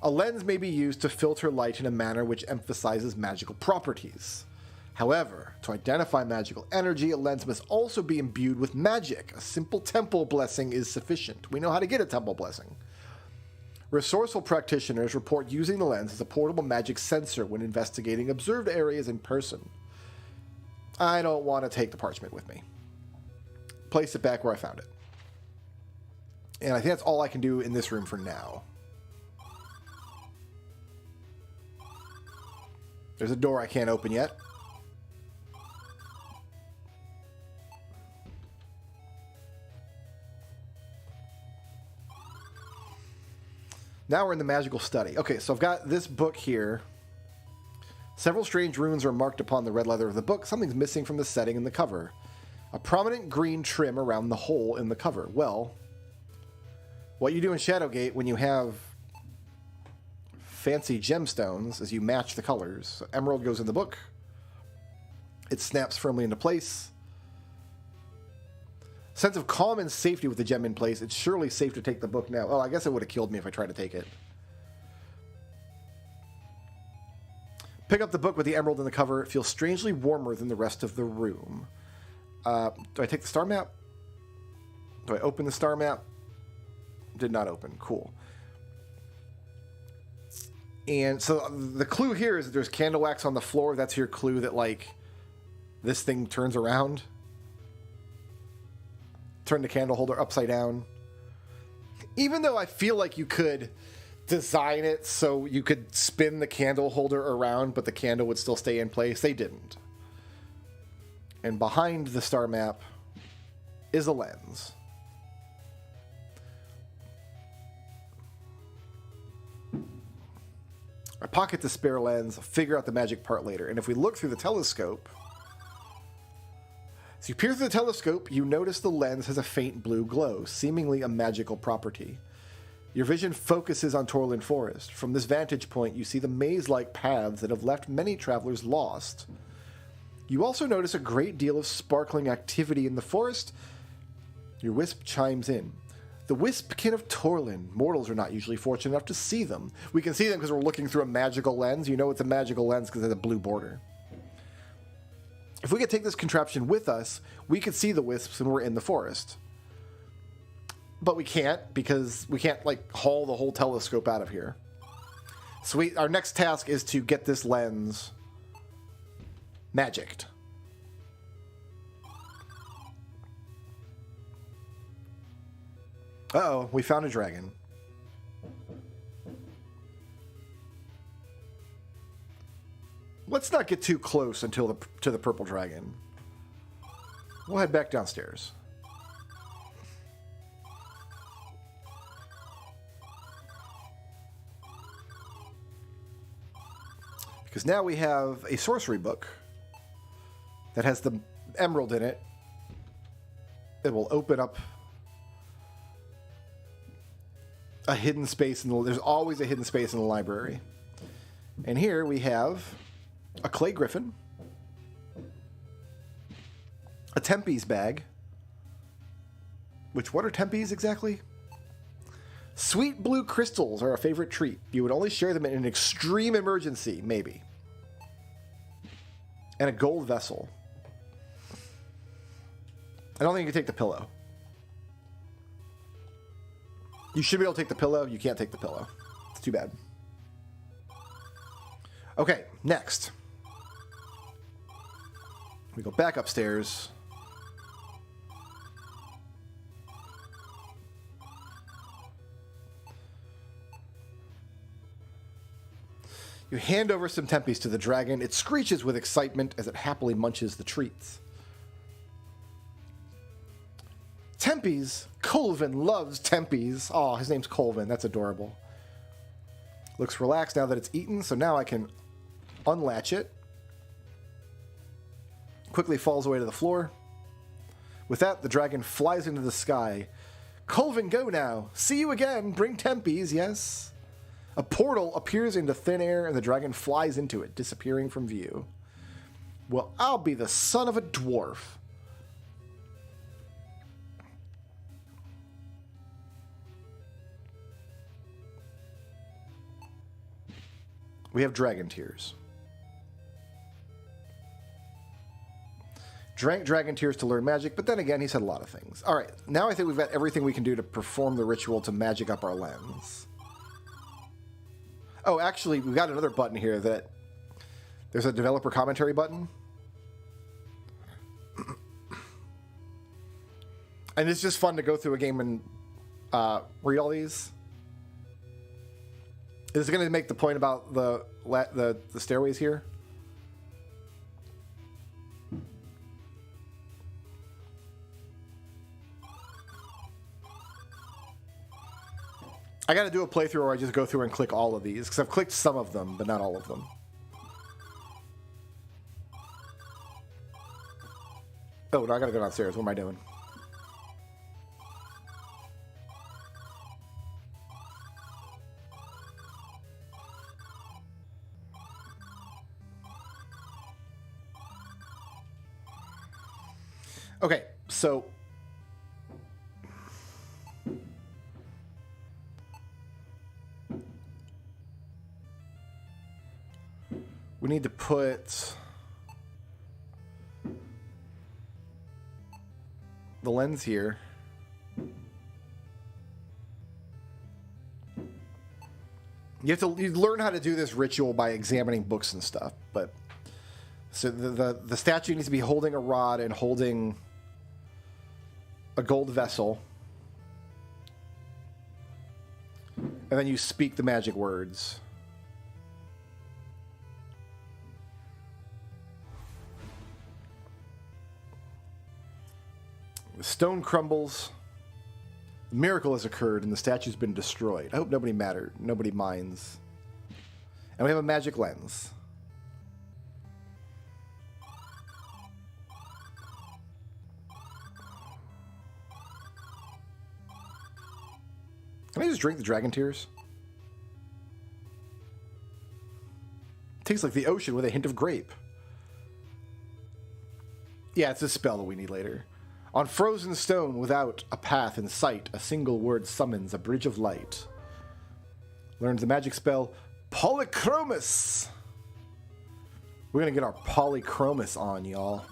A lens may be used to filter light in a manner which emphasizes magical properties. However, to identify magical energy, a lens must also be imbued with magic. A simple temple blessing is sufficient. We know how to get a temple blessing. Resourceful practitioners report using the lens as a portable magic sensor when investigating observed areas in person. I don't want to take the parchment with me. Place it back where I found it. And I think that's all I can do in this room for now. There's a door I can't open yet. Now we're in the magical study. Okay, so I've got this book here. Several strange runes are marked upon the red leather of the book. Something's missing from the setting and the cover. A prominent green trim around the hole in the cover. Well, What you do in Shadowgate when you have fancy gemstones is you match the colors. So emerald goes in the book. It snaps firmly into place. Sense of calm and safety with the gem in place. It's surely safe to take the book now. Oh, I guess it would have killed me if I tried to take it. Pick up the book with the emerald in the cover. It feels strangely warmer than the rest of the room. Do I take the star map? Do I open the star map? Did not open. Cool. And so the clue here is that there's candle wax on the floor. That's your clue that, like, this thing turns around. Turn the candle holder upside down. Even though I feel like you could design it so you could spin the candle holder around, but the candle would still stay in place, they didn't. And behind the star map is a lens. I pocket the spare lens, figure out the magic part later. And if we look through the telescope, as you peer through the telescope, you notice the lens has a faint blue glow, seemingly a magical property. Your vision focuses on Torland Forest. From this vantage point, you see the maze-like paths that have left many travelers lost. You also notice a great deal of sparkling activity in the forest. Your wisp chimes in. The wispkin of Torland. Mortals are not usually fortunate enough to see them. We can see them because we're looking through a magical lens. You know it's a magical lens because it has a blue border. If we could take this contraption with us, we could see the wisps when we're in the forest. But we can't, because we can't, like, haul the whole telescope out of here. So our next task is to get this lens magicked. Uh-oh, we found a dragon. Let's not get too close until to the purple dragon. We'll head back downstairs. Because now we have a sorcery book that has the emerald in it. It will open up a hidden space. There's always a hidden space in the library. And here we have a clay griffin, a Tempe's bag, which, what are Tempe's exactly? Sweet blue crystals are a favorite treat. You would only share them in an extreme emergency, maybe. And a gold vessel. I don't think you can take the pillow. You should be able to take the pillow. You can't take the pillow. It's too bad. Okay, next. We go back upstairs. You hand over some Tempe's to the dragon. It screeches with excitement as it happily munches the treats. Tempe's? Colvin loves Tempe's. Oh, his name's Colvin. That's adorable. Looks relaxed now that it's eaten, so now I can unlatch it. Quickly falls away to the floor. With that, the dragon flies into the sky. Colvin, go now. See you again. Bring Tempe's, yes? A portal appears into thin air, and the dragon flies into it, disappearing from view. Well, I'll be the son of a dwarf. We have dragon tears. Drank dragon tears to learn magic, but then again, he said a lot of things. All right, now I think we've got everything we can do to perform the ritual to magic up our lens. Oh, actually, we've got another button here that... There's a developer commentary button. And it's just fun to go through a game and read all these. Is it going to make the point about the stairways here? I got to do a playthrough where I just go through and click all of these, because I've clicked some of them, but not all of them. Oh, no, I got to go downstairs. What am I doing? Okay, so we need to put the lens here. You learn how to do this ritual by examining books and stuff, but so the statue needs to be holding a rod and holding a gold vessel, and then you speak the magic words. The stone crumbles. The miracle has occurred, and the statue's been destroyed. I hope nobody minds. And we have a magic lens. Can I just drink the dragon tears? It tastes like the ocean with a hint of grape. Yeah, it's a spell that we need later. On frozen stone, without a path in sight, a single word summons a bridge of light. Learns the magic spell, Polychromus. We're going to get our Polychromus on, y'all.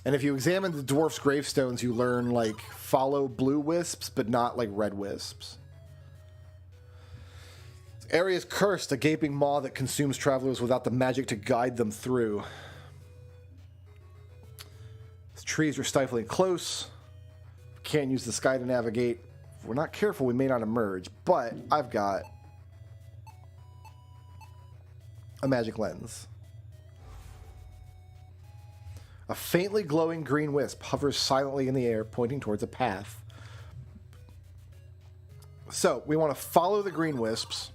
And if you examine the dwarf's gravestones, you learn, like, follow blue wisps, but not, like, red wisps. Area is cursed, a gaping maw that consumes travelers without the magic to guide them through. These trees are stifling close. Can't use the sky to navigate. If we're not careful, we may not emerge, but I've got a magic lens. A faintly glowing green wisp hovers silently in the air, pointing towards a path. So, we want to follow the green wisps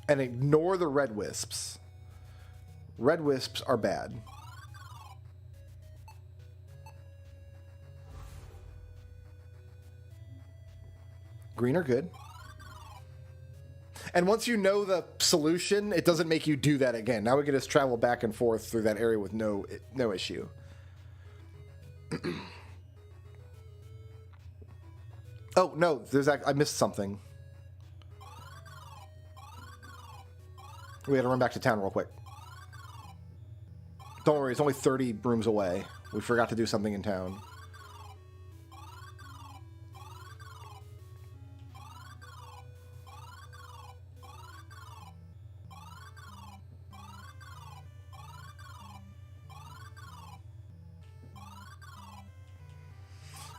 and ignore the red wisps. Red wisps are bad. Green are good. And once you know the solution, it doesn't make you do that again. Now we can just travel back and forth through that area with no issue. Oh, no, I missed something. We had to run back to town real quick. Don't worry, it's only 30 rooms away. We forgot to do something in town.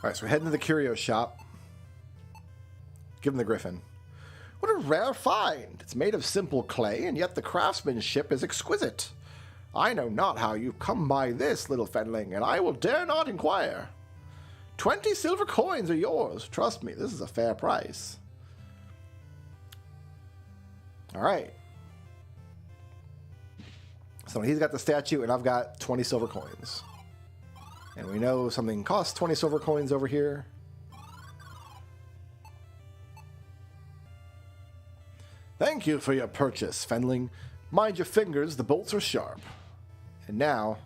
Alright, so we're heading to the curio shop. Give him the griffin. What a rare find! It's made of simple clay, and yet the craftsmanship is exquisite. I know not how you've come by this, little fenling, and I will dare not inquire. 20 silver coins are yours. Trust me, this is a fair price. Alright. So he's got the statue, and I've got 20 silver coins. And we know something costs 20 silver coins over here. Thank you for your purchase, Fenling. Mind your fingers, the bolts are sharp. And now,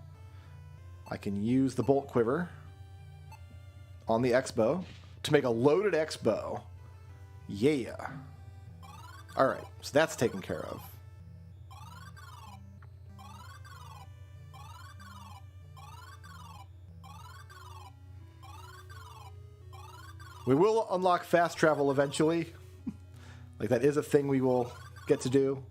I can use the bolt quiver on the X-bow to make a loaded X-bow. Yeah. Alright, so that's taken care of. We will unlock fast travel eventually. Like, that is a thing we will get to do.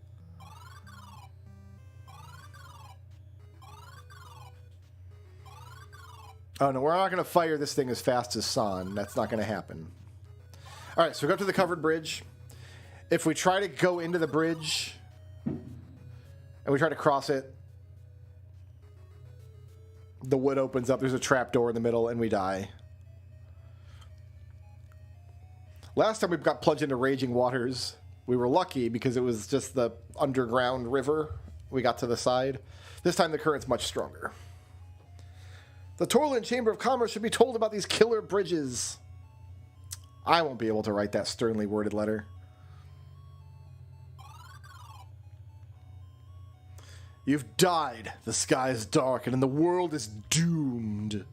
Oh, no, we're not going to fire this thing as fast as San. That's not going to happen. All right, so we go up to the covered bridge. If we try to go into the bridge and we try to cross it, the wood opens up. There's a trapdoor in the middle, and we die. Last time we got plunged into raging waters, we were lucky because it was just the underground river. We got to the side. This time the current's much stronger. The Torland Chamber of Commerce should be told about these killer bridges. I won't be able to write that sternly worded letter. You've died. The sky is dark, and the world is doomed.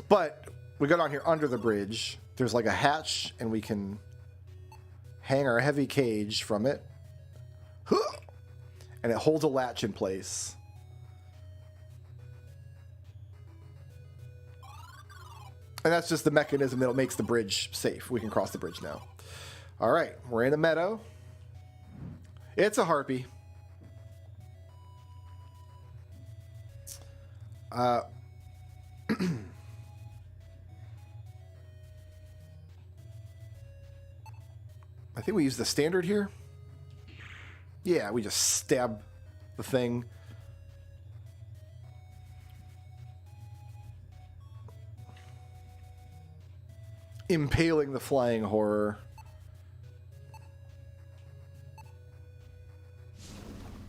But we go down here under the bridge. There's like a hatch, and we can hang our heavy cage from it. And it holds a latch in place. And that's just the mechanism that makes the bridge safe. We can cross the bridge now. All right, we're in a meadow. It's a harpy. I think we use the standard here. Yeah, we just stab the thing. Impaling the flying horror.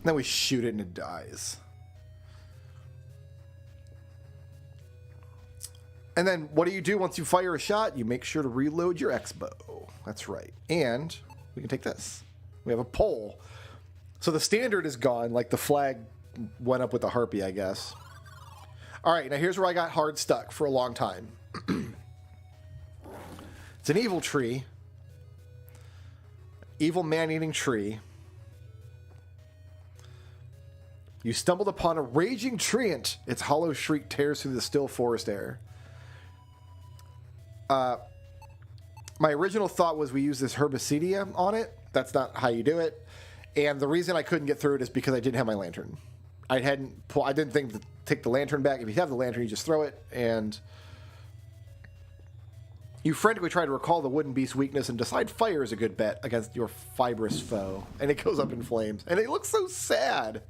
Then we shoot it and it dies. And then what do you do once you fire a shot? You make sure to reload your X-bow. That's right. And we can take this. We have a pole. So the standard is gone, like the flag went up with the harpy, I guess. All right, now here's where I got hard stuck for a long time. It's an evil tree. Evil man-eating tree. You stumbled upon a raging treant. Its hollow shriek tears through the still forest air. My original thought was we use this herbicidia on it. That's not how you do it. And the reason I couldn't get through it is because I didn't have my lantern. I didn't think to take the lantern back. If you have the lantern, you just throw it, and you frantically try to recall the wooden beast's weakness and decide fire is a good bet against your fibrous foe. And it goes up in flames. And it looks so sad.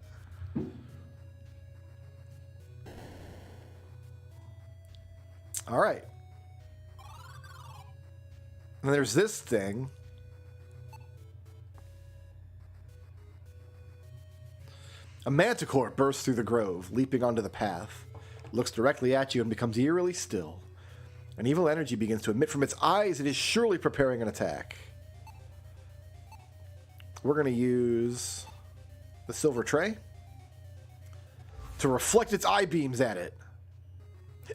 All right. And there's this thing. A manticore bursts through the grove, leaping onto the path. Looks directly at you and becomes eerily still. An evil energy begins to emit from its eyes. It is surely preparing an attack. We're going to use the silver tray to reflect its eye beams at it.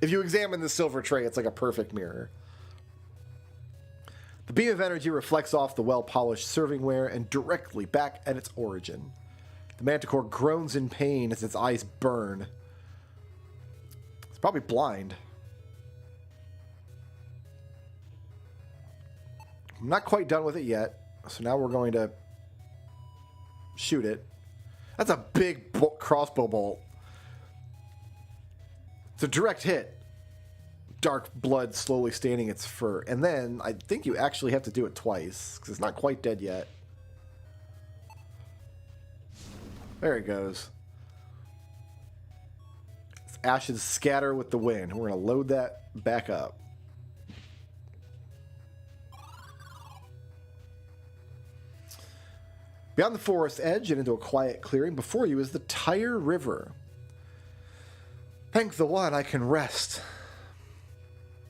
If you examine the silver tray, it's like a perfect mirror. The beam of energy reflects off the well-polished servingware and directly back at its origin. The manticore groans in pain as its eyes burn. It's probably blind. I'm not quite done with it yet, so now we're going to shoot it. That's a big crossbow bolt. It's a direct hit. Dark blood slowly staining its fur. And then I think you actually have to do it twice, because it's not quite dead yet. There it goes. Its ashes scatter with the wind. We're going to load that back up. Beyond the forest edge and into a quiet clearing before you is the Tyre River. Thank the one I can rest.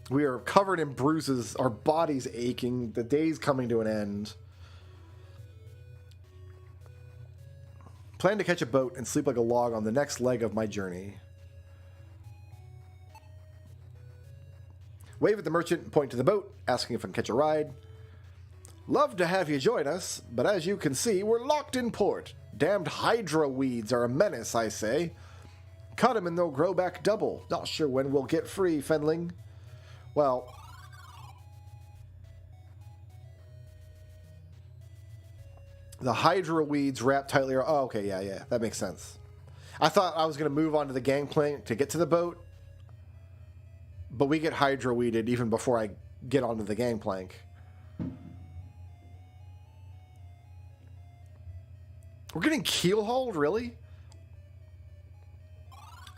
We are covered in bruises, our bodies aching, the day's coming to an end. Plan to catch a boat and sleep like a log on the next leg of my journey. Wave at the merchant and point to the boat, asking if I can catch a ride. Love to have you join us, but as you can see, we're locked in port. Damned hydra weeds are a menace, I say. Cut them and they'll grow back double. Not sure when we'll get free, Fenling. Well, the hydra weeds wrap tightly around. Oh, okay, yeah, that makes sense. I thought I was going to move on to the gangplank to get to the boat, but we get hydra weeded even before I get onto the gangplank. We're getting keel-hauled, really?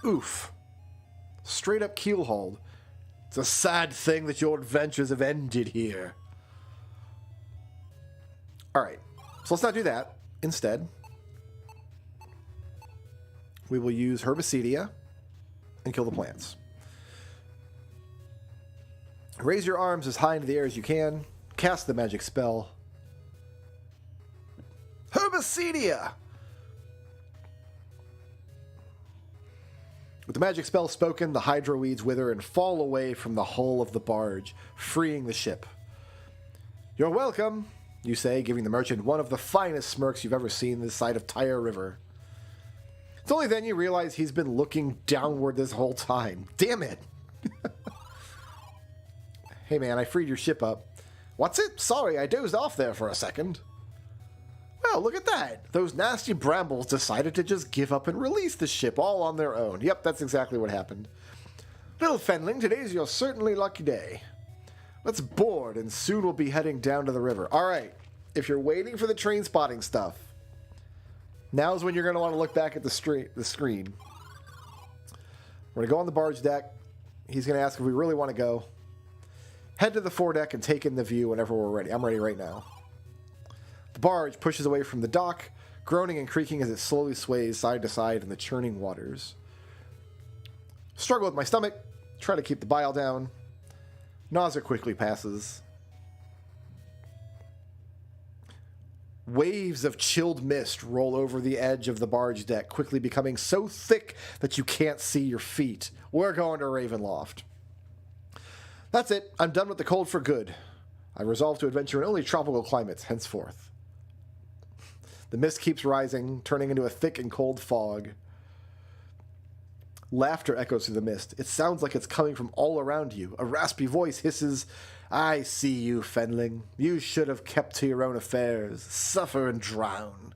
Oof. Straight up keel-hauled. It's a sad thing that your adventures have ended here. Alright, so let's not do that. Instead, we will use herbicidia and kill the plants. Raise your arms as high into the air as you can. Cast the magic spell. Herbacedia! With the magic spell spoken, the hydro weeds wither and fall away from the hull of the barge, freeing the ship. You're welcome, you say, giving the merchant one of the finest smirks you've ever seen this side of Tyre River. It's only then you realize he's been looking downward this whole time. Damn it! Hey man, I freed your ship up. What's it? Sorry, I dozed off there for a second. Well, look at that. Those nasty brambles decided to just give up and release the ship all on their own. Yep, that's exactly what happened. Little Fenling, today's your certainly lucky day. Let's board, and soon we'll be heading down to the river. All right, if you're waiting for the train spotting stuff, now's when you're going to want to look back at the screen. We're going to go on the barge deck. He's going to ask if we really want to go. Head to the foredeck and take in the view whenever we're ready. I'm ready right now. The barge pushes away from the dock, groaning and creaking as it slowly sways side to side in the churning waters. Struggle with my stomach, try to keep the bile down. Nausea quickly passes. Waves of chilled mist roll over the edge of the barge deck, quickly becoming so thick that you can't see your feet. We're going to Ravenloft. That's it. I'm done with the cold for good. I resolve to adventure in only tropical climates henceforth. The mist keeps rising, turning into a thick and cold fog. Laughter echoes through the mist. It sounds like it's coming from all around you. A raspy voice hisses, I see you, Fenling. You should have kept to your own affairs. Suffer and drown.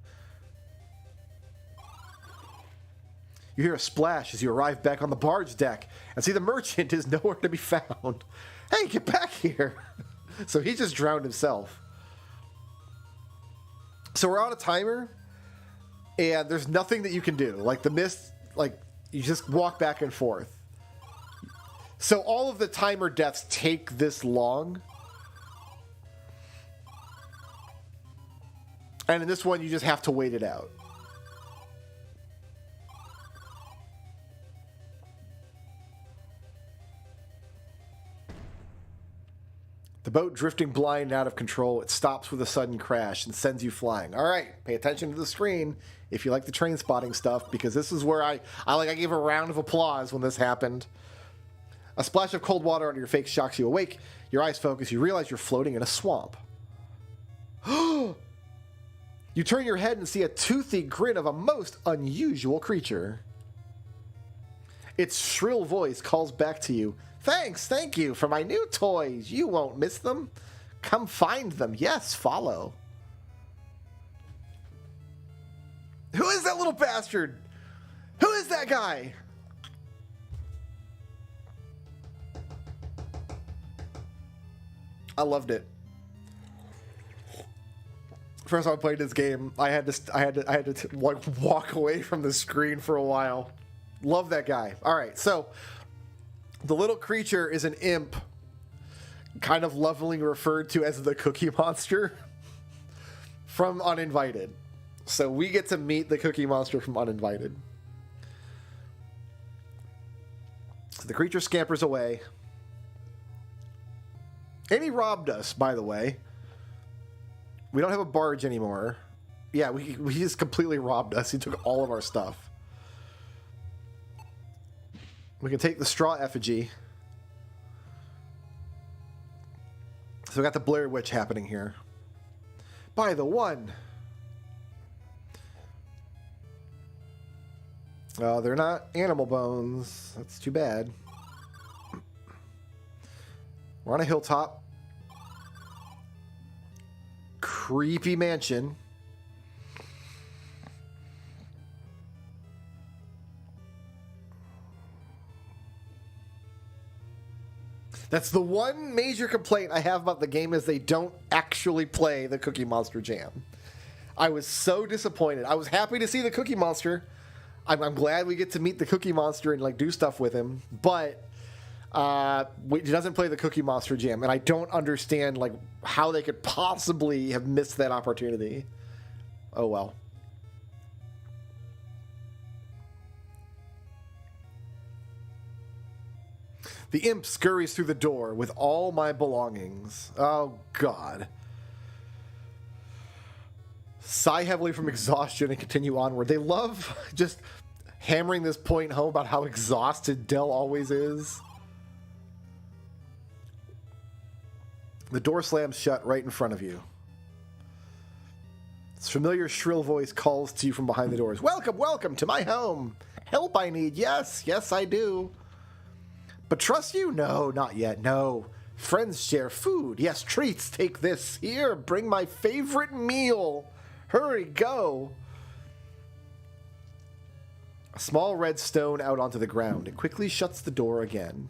You hear a splash as you arrive back on the barge deck and see the merchant is nowhere to be found. Hey, get back here. So he just drowned himself. So we're on a timer, and there's nothing that you can do. Like the mist, like you just walk back and forth. So all of the timer deaths take this long. And in this one, you just have to wait it out. The boat drifting blind and out of control, it stops with a sudden crash and sends you flying. All right, pay attention to the screen if you like the train spotting stuff, because this is where I gave a round of applause when this happened. A splash of cold water under your face shocks you awake. Your eyes focus. You realize you're floating in a swamp. You turn your head and see a toothy grin of a most unusual creature. Its shrill voice calls back to you. Thank you for my new toys. You won't miss them. Come find them. Yes, follow. Who is that little bastard? Who is that guy? I loved it. First time I played this game, I had to walk away from the screen for a while. Love that guy. All right, so the little creature is an imp, kind of lovingly referred to as the Cookie Monster from Uninvited. So we get to meet the Cookie Monster from Uninvited. So the creature scampers away. And he robbed us, by the way. We don't have a barge anymore. Yeah, he just completely robbed us. He took all of our stuff. We can take the straw effigy. So we got the Blair Witch happening here. By the one. Oh, they're not animal bones. That's too bad. We're on a hilltop. Creepy mansion. That's the one major complaint I have about the game is they don't actually play the Cookie Monster jam. I was so disappointed. I was happy to see the Cookie Monster. I'm glad we get to meet the Cookie Monster and like do stuff with him, but it doesn't play the Cookie Monster jam, and I don't understand like how they could possibly have missed that opportunity. Oh well. The imp scurries through the door with all my belongings. Oh, God. Sigh heavily from exhaustion and continue onward. They love just hammering this point home about how exhausted Del always is. The door slams shut right in front of you. Its familiar shrill voice calls to you from behind the doors. Welcome, welcome to my home. Help I need. Yes, yes I do. But trust you? No, not yet. No. Friends share food. Yes, treats. Take this. Here, bring my favorite meal. Hurry, go. A small red stone out onto the ground. It quickly shuts the door again.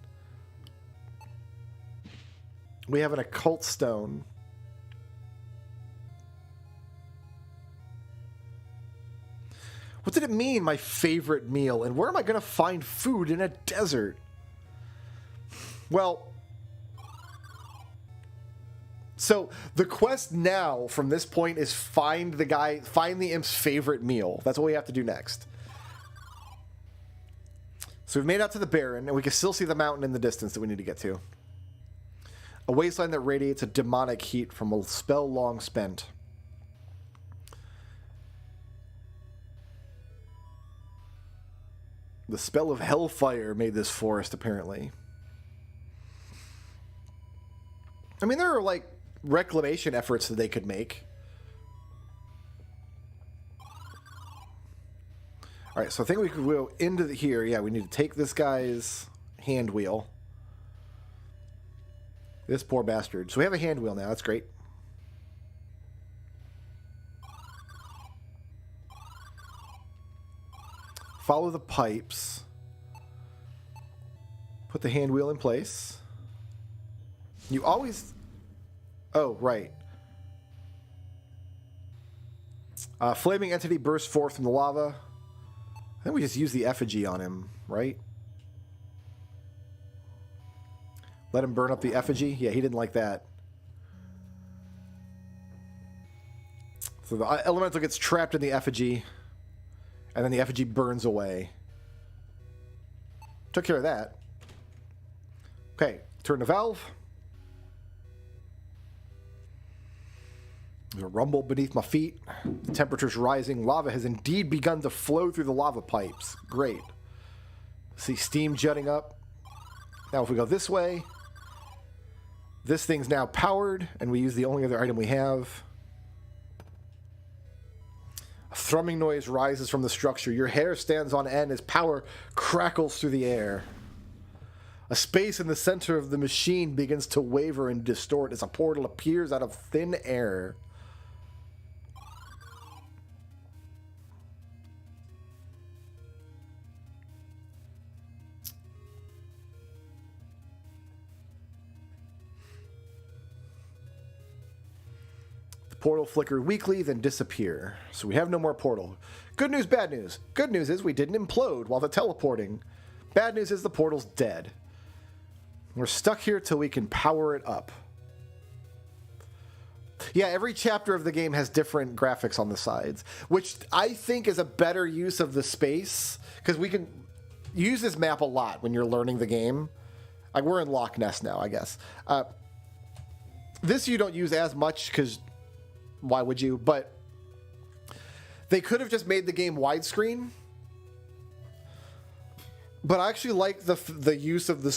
We have an occult stone. What did it mean, my favorite meal? And where am I going to find food in a desert? Well, so the quest now from this point is find the imp's favorite meal. That's what we have to do next. So we've made out to the Barren, and we can still see the mountain in the distance that we need to get to. A wasteland that radiates a demonic heat from a spell long spent. The spell of hellfire made this forest, apparently. I mean, there are, like, reclamation efforts that they could make. Alright, so I think we could go into here. Yeah, we need to take this guy's hand wheel. This poor bastard. So we have a hand wheel now. That's great. Follow the pipes. Put the hand wheel in place. You always... Oh, right. Flaming entity bursts forth from the lava. I think we just use the effigy on him, right? Let him burn up the effigy? Yeah, he didn't like that. So the elemental gets trapped in the effigy, and then the effigy burns away. Took care of that. Okay, turn the valve. There's a rumble beneath my feet. The temperature's rising. Lava has indeed begun to flow through the lava pipes. Great. See steam jutting up. Now if we go this way, this thing's now powered, and we use the only other item we have. A thrumming noise rises from the structure. Your hair stands on end as power crackles through the air. A space in the center of the machine begins to waver and distort as a portal appears out of thin air. Portal flicker weakly, then disappear. So we have no more portal. Good news, bad news. Good news is we didn't implode while the teleporting. Bad news is the portal's dead. We're stuck here till we can power it up. Yeah, every chapter of the game has different graphics on the sides, which I think is a better use of the space, because we can use this map a lot when you're learning the game. Like, we're in Loch Ness now, I guess. This you don't use as much, because... Why would you? But they could have just made the game widescreen. But I actually like the use of the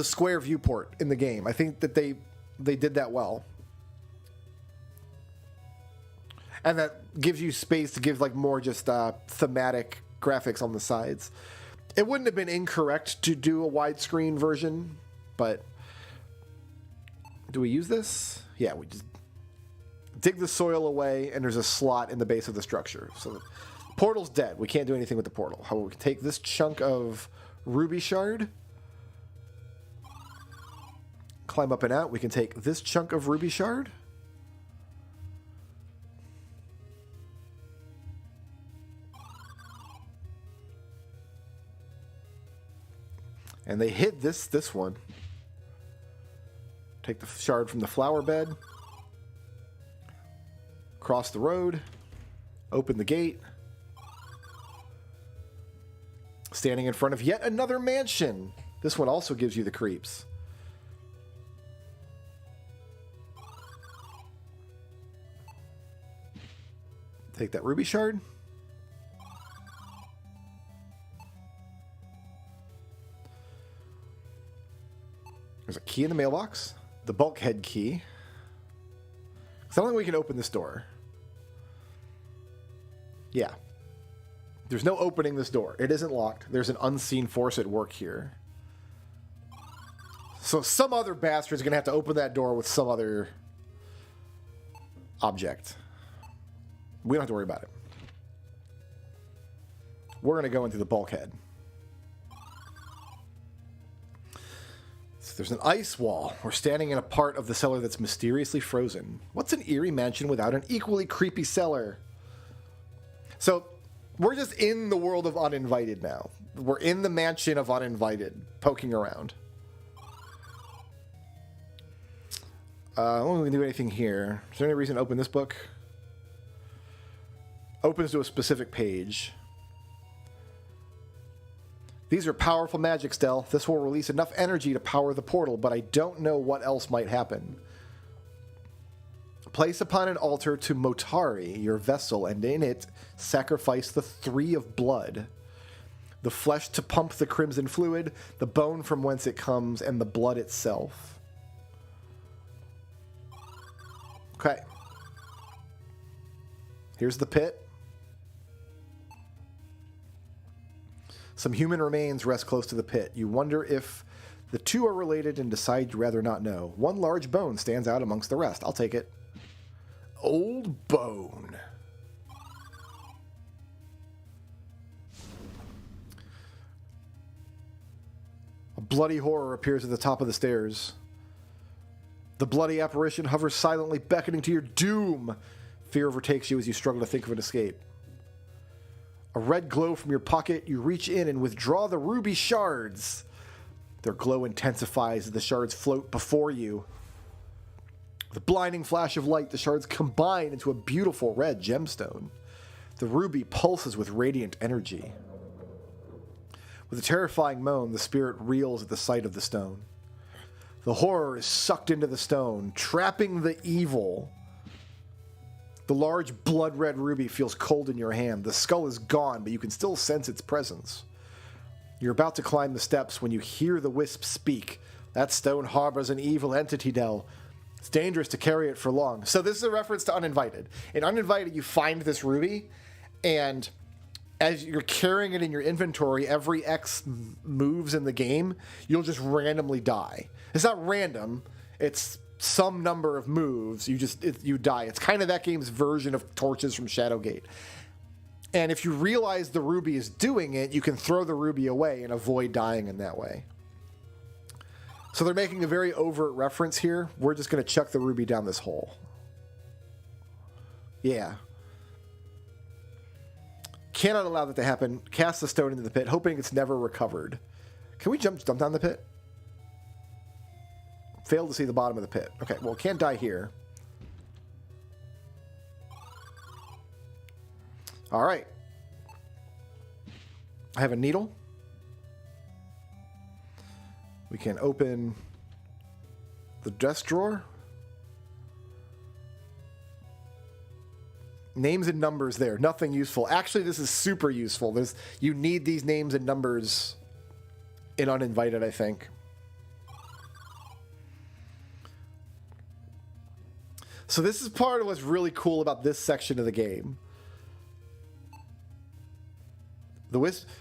square viewport in the game. I think that they did that well, and that gives you space to give like more just thematic graphics on the sides. It wouldn't have been incorrect to do a widescreen version, but do we use this? Yeah, we just dig the soil away, and there's a slot in the base of the structure. So the portal's dead. We can't do anything with the portal. How we can take this chunk of ruby shard, climb up and out. We can take this chunk of ruby shard. And they hid this one. Take the shard from the flower bed. Cross the road. Open the gate. standing in front of yet another mansion. This one also gives you the creeps. Take that ruby shard. There's a key in the mailbox. The bulkhead key. So I don't think we can open this door. Yeah. There's no opening this door. It isn't locked. There's an unseen force at work here. So some other bastard's going to have to open that door with some other object. We don't have to worry about it. We're going to go into the bulkhead. So there's an ice wall. We're standing in a part of the cellar that's mysteriously frozen. What's an eerie mansion without an equally creepy cellar? So we're just in the world of Uninvited now. We're in the mansion of Uninvited, poking around. I don't think we can do anything here. Is there any reason to open this book? Opens to a specific page. These are powerful magic, Stell. This will release enough energy to power the portal, but I don't know what else might happen. Place upon an altar to Motari, your vessel, and in it sacrifice the 3 of blood. The flesh to pump the crimson fluid, the bone from whence it comes, and the blood itself. Okay. Here's the pit. Some human remains rest close to the pit. You wonder if the two are related and decide you'd rather not know. One large bone stands out amongst the rest. I'll take it. Old bone. A bloody horror appears at the top of the stairs. The bloody apparition hovers silently, beckoning to your doom. Fear overtakes you as you struggle to think of an escape. A red glow from your pocket, you reach in and withdraw the ruby shards. Their glow intensifies as the shards float before you. With a blinding flash of light, the shards combine into a beautiful red gemstone. The ruby pulses with radiant energy. With a terrifying moan, the spirit reels at the sight of the stone. The horror is sucked into the stone, trapping the evil. The large blood-red ruby feels cold in your hand. The skull is gone, but you can still sense its presence. You're about to climb the steps when you hear the wisp speak. That stone harbors an evil entity, Dell. It's dangerous to carry it for long. So this is a reference to Uninvited. In Uninvited, you find this ruby, and as you're carrying it in your inventory, every X moves in the game, you'll just randomly die. It's not random. It's some number of moves, you die. It's kind of that game's version of torches from Shadowgate. And if you realize the ruby is doing it, you can throw the ruby away and avoid dying in that way. So they're making a very overt reference here. We're just going to chuck the ruby down this hole. Yeah. Cannot allow that to happen. Cast the stone into the pit, hoping it's never recovered. Can we jump down the pit? Failed to see the bottom of the pit. Okay, well, can't die here. All right. I have a needle. We can open the desk drawer. Names and numbers there. Nothing useful. Actually, this is super useful. You need these names and numbers in Uninvited, I think. So this is part of what's really cool about this section of the game.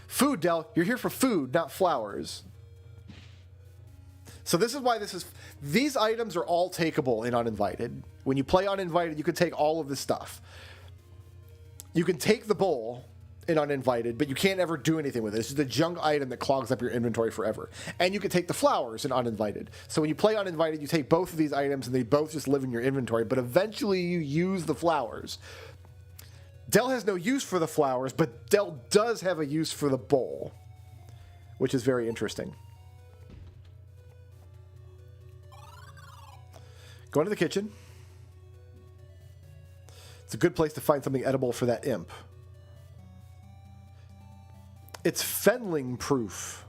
Food, Del. You're here for food, not flowers. So this is why these items are all takeable in Uninvited. When you play Uninvited, you can take all of this stuff. You can take the bowl in Uninvited, but you can't ever do anything with it. It's just a junk item that clogs up your inventory forever. And you can take the flowers in Uninvited. So when you play Uninvited, you take both of these items and they both just live in your inventory, but eventually you use the flowers. Del has no use for the flowers, but Del does have a use for the bowl, which is very interesting. Go into the kitchen. It's a good place to find something edible for that imp. It's fenling proof.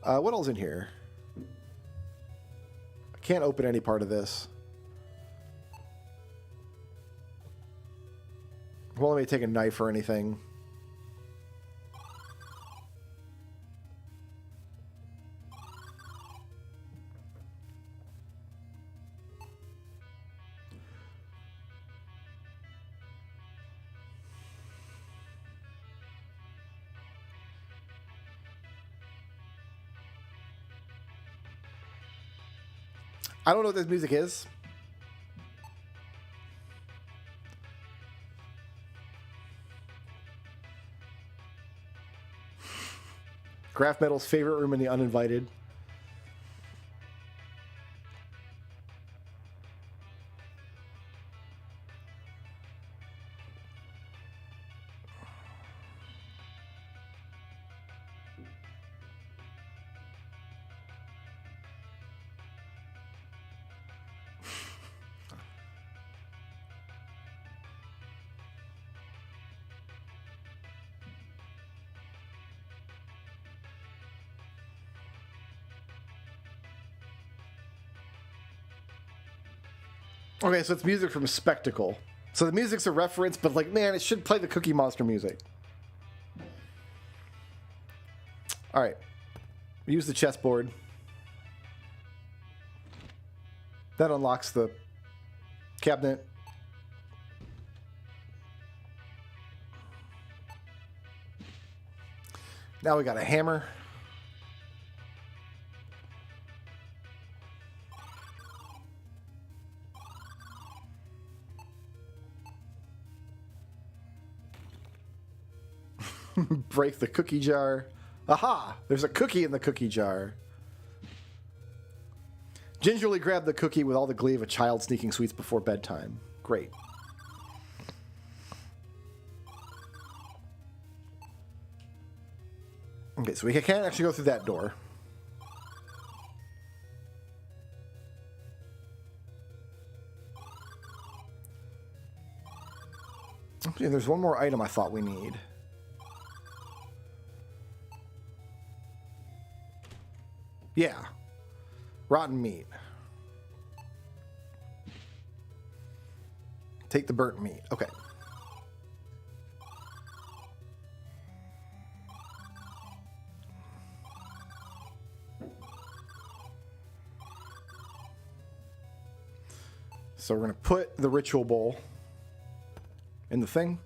What else in here? I can't open any part of this. Won't let me take a knife or anything. I don't know what this music is. Graph Metal's favorite room in the uninvited. Okay, so it's music from Spectacle. So the music's a reference, but like, man, it should play the Cookie Monster music. All right. Use the chessboard. That unlocks the cabinet. Now we got a hammer. Break the cookie jar. Aha! There's a cookie in the cookie jar. Gingerly grab the cookie with all the glee of a child sneaking sweets before bedtime. Great. Okay, so we can't actually go through that door. Okay, there's one more item I thought we need. Yeah. Rotten meat. Take the burnt meat. Okay. So we're going to put the ritual bowl in the thing.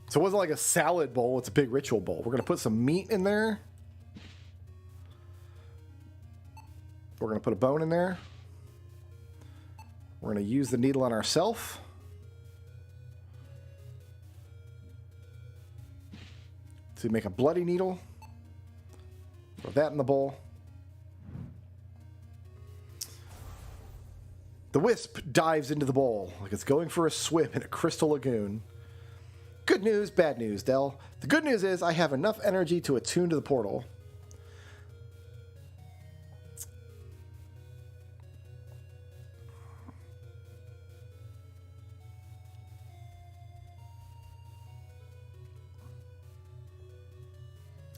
So it wasn't like a salad bowl, it's a big ritual bowl. We're going to put some meat in there. We're going to put a bone in there. We're going to use the needle on ourselves. To make a bloody needle. Throw that in the bowl. The wisp dives into the bowl like it's going for a swim in a crystal lagoon. Good news, bad news, Del. The good news is I have enough energy to attune to the portal.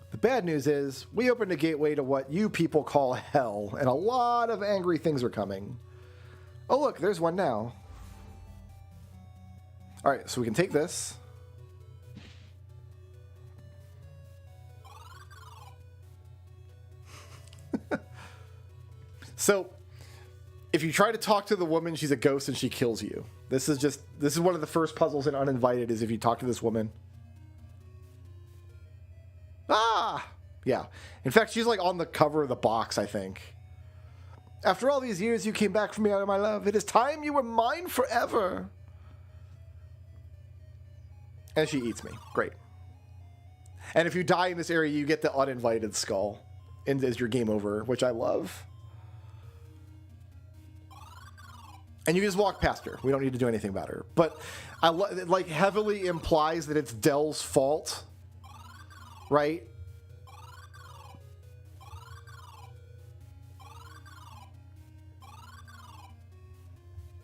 The bad news is we opened a gateway to what you people call hell, and a lot of angry things are coming. Oh, look, there's one now. All right, so we can take this. So, if you try to talk to the woman, she's a ghost and she kills you. This is one of the first puzzles in Uninvited is if you talk to this woman. Ah! Yeah. In fact, she's like on the cover of the box, I think. After all these years, you came back for me, my love. It is time you were mine forever. And she eats me. Great. And if you die in this area, you get the uninvited skull. And as your game over, which I love. And you can just walk past her. We don't need to do anything about her. But it like heavily implies that it's Dell's fault. Right?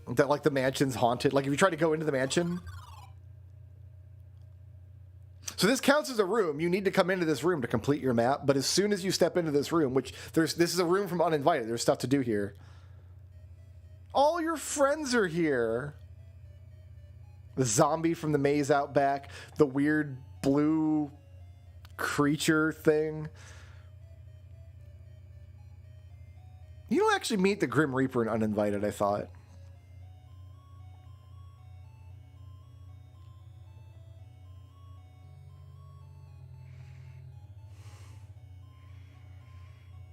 That like the mansion's haunted. Like if you try to go into the mansion. So this counts as a room. You need to come into this room to complete your map, but as soon as you step into this room, which this is a room from Uninvited, there's stuff to do here. All your friends are here. The zombie from the maze out back, the weird blue creature thing. You don't actually meet the Grim Reaper in Uninvited, I thought.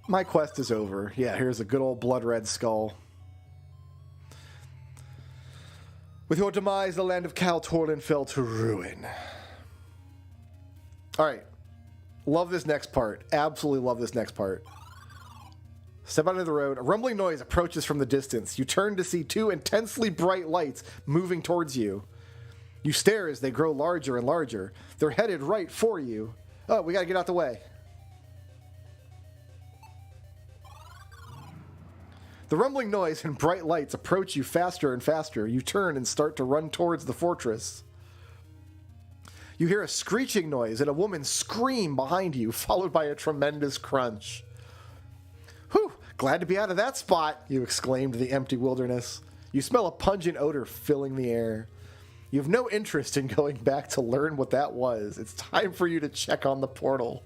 My quest is over. Yeah, here's a good old blood red skull. With your demise, the land of Cal Torlin fell to ruin. All right. Love this next part. Absolutely love this next part. Step out of the road. A rumbling noise approaches from the distance. You turn to see two intensely bright lights moving towards you. You stare as they grow larger and larger. They're headed right for you. Oh, we gotta get out the way. The rumbling noise and bright lights approach you faster and faster. You turn and start to run towards the fortress. You hear a screeching noise and a woman scream behind you, followed by a tremendous crunch. Whew, glad to be out of that spot, you exclaimed to the empty wilderness. You smell a pungent odor filling the air. You have no interest in going back to learn what that was. It's time for you to check on the portal.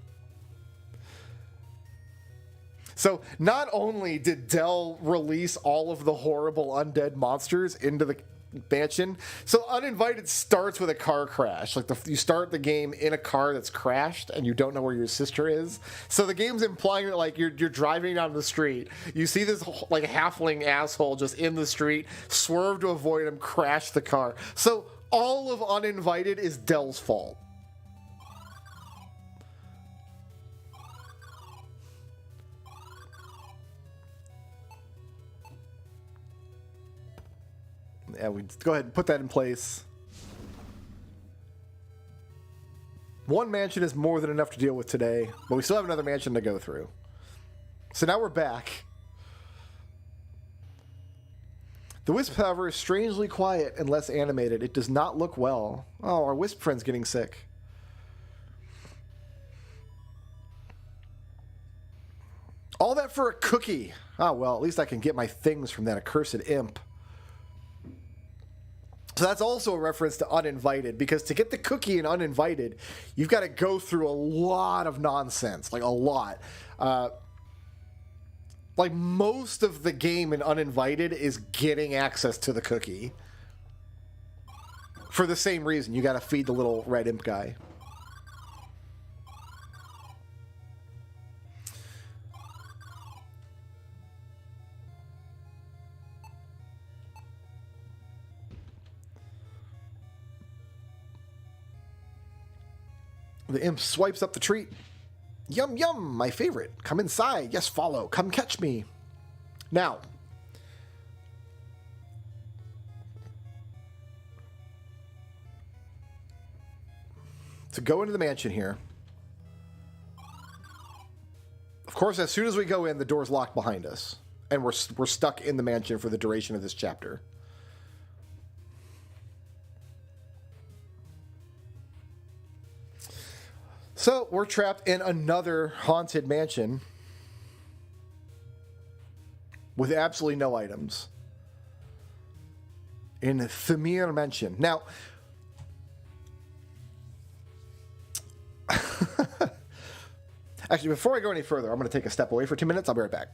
So not only did Dell release all of the horrible undead monsters into the mansion, so Uninvited starts with a car crash. Like you start the game in a car that's crashed and you don't know where your sister is. So the game's implying that like you're driving down the street, you see this like halfling asshole just in the street, swerve to avoid him, crash the car. So all of Uninvited is Dell's fault. Yeah, we go ahead and put that in place. One mansion is more than enough to deal with today, but we still have another mansion to go through. So now we're back. The Wisp, however, is strangely quiet and less animated. It does not look well. Oh, our Wisp friend's getting sick. All that for a cookie. Oh, well, at least I can get my things from that accursed imp. So that's also a reference to Uninvited, because to get the cookie in Uninvited, you've got to go through a lot of nonsense, like a lot. Like most of the game in Uninvited is getting access to the cookie. For the same reason, you got to feed the little red imp guy. The imp swipes up the treat. Yum, yum, my favorite. Come inside. Yes, follow. Come catch me. Now, to go into the mansion here, of course, as soon as we go in, the door's locked behind us. And we're stuck in the mansion for the duration of this chapter. So, we're trapped in another haunted mansion with absolutely no items. In Thamir Mansion. Now, actually, before I go any further, I'm going to take a step away for 2 minutes. I'll be right back.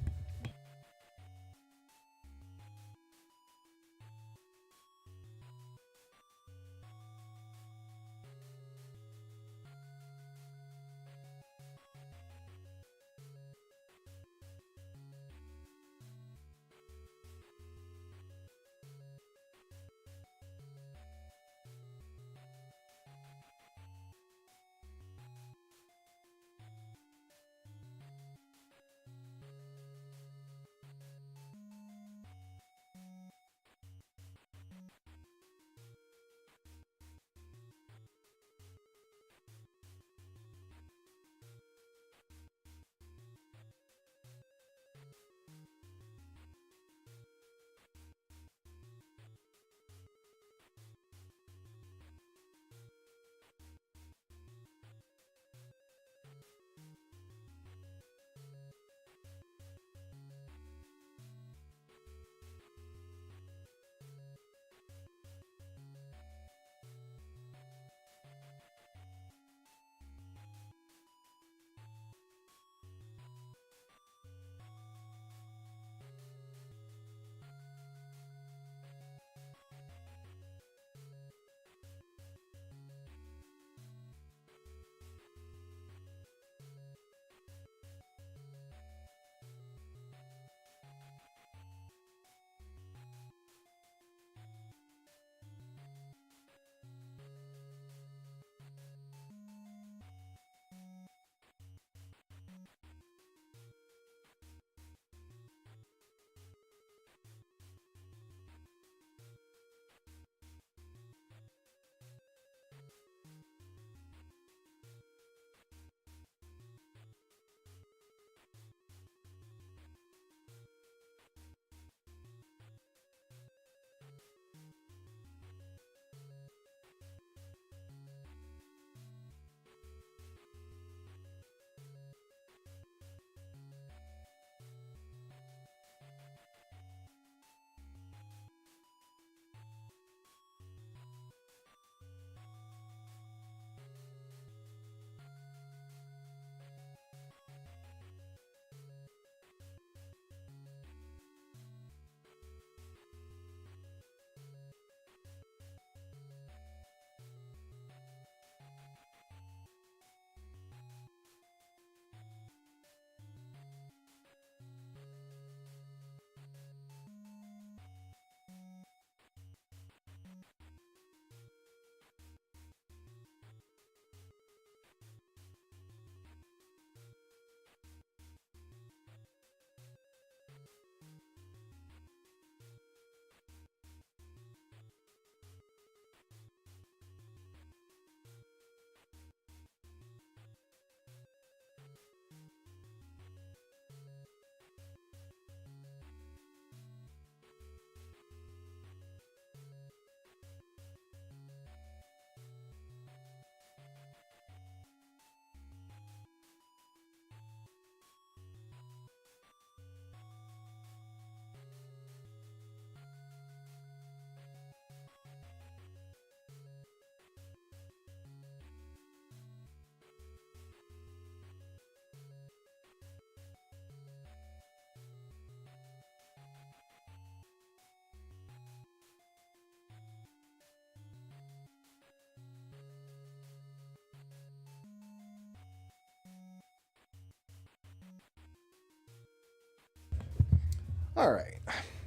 Alright.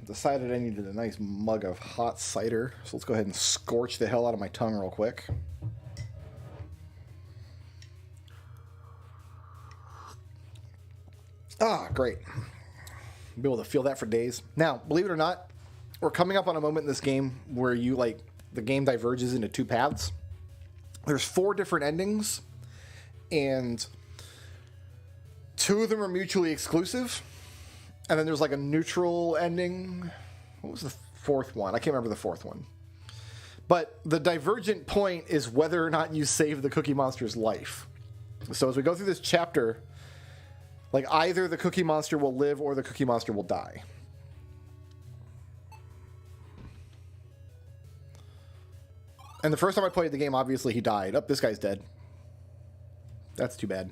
Decided I needed a nice mug of hot cider, so let's go ahead and scorch the hell out of my tongue real quick. Ah, great. Be able to feel that for days. Now, believe it or not, we're coming up on a moment in this game where the game diverges into two paths. There's 4 different endings, and 2 of them are mutually exclusive. And then there's like a neutral ending. What was the 4th one? I can't remember the 4th one. But the divergent point is whether or not you save the Cookie Monster's life. So as we go through this chapter, like either the Cookie Monster will live or the Cookie Monster will die. And the first time I played the game, obviously he died. Oh, this guy's dead. That's too bad.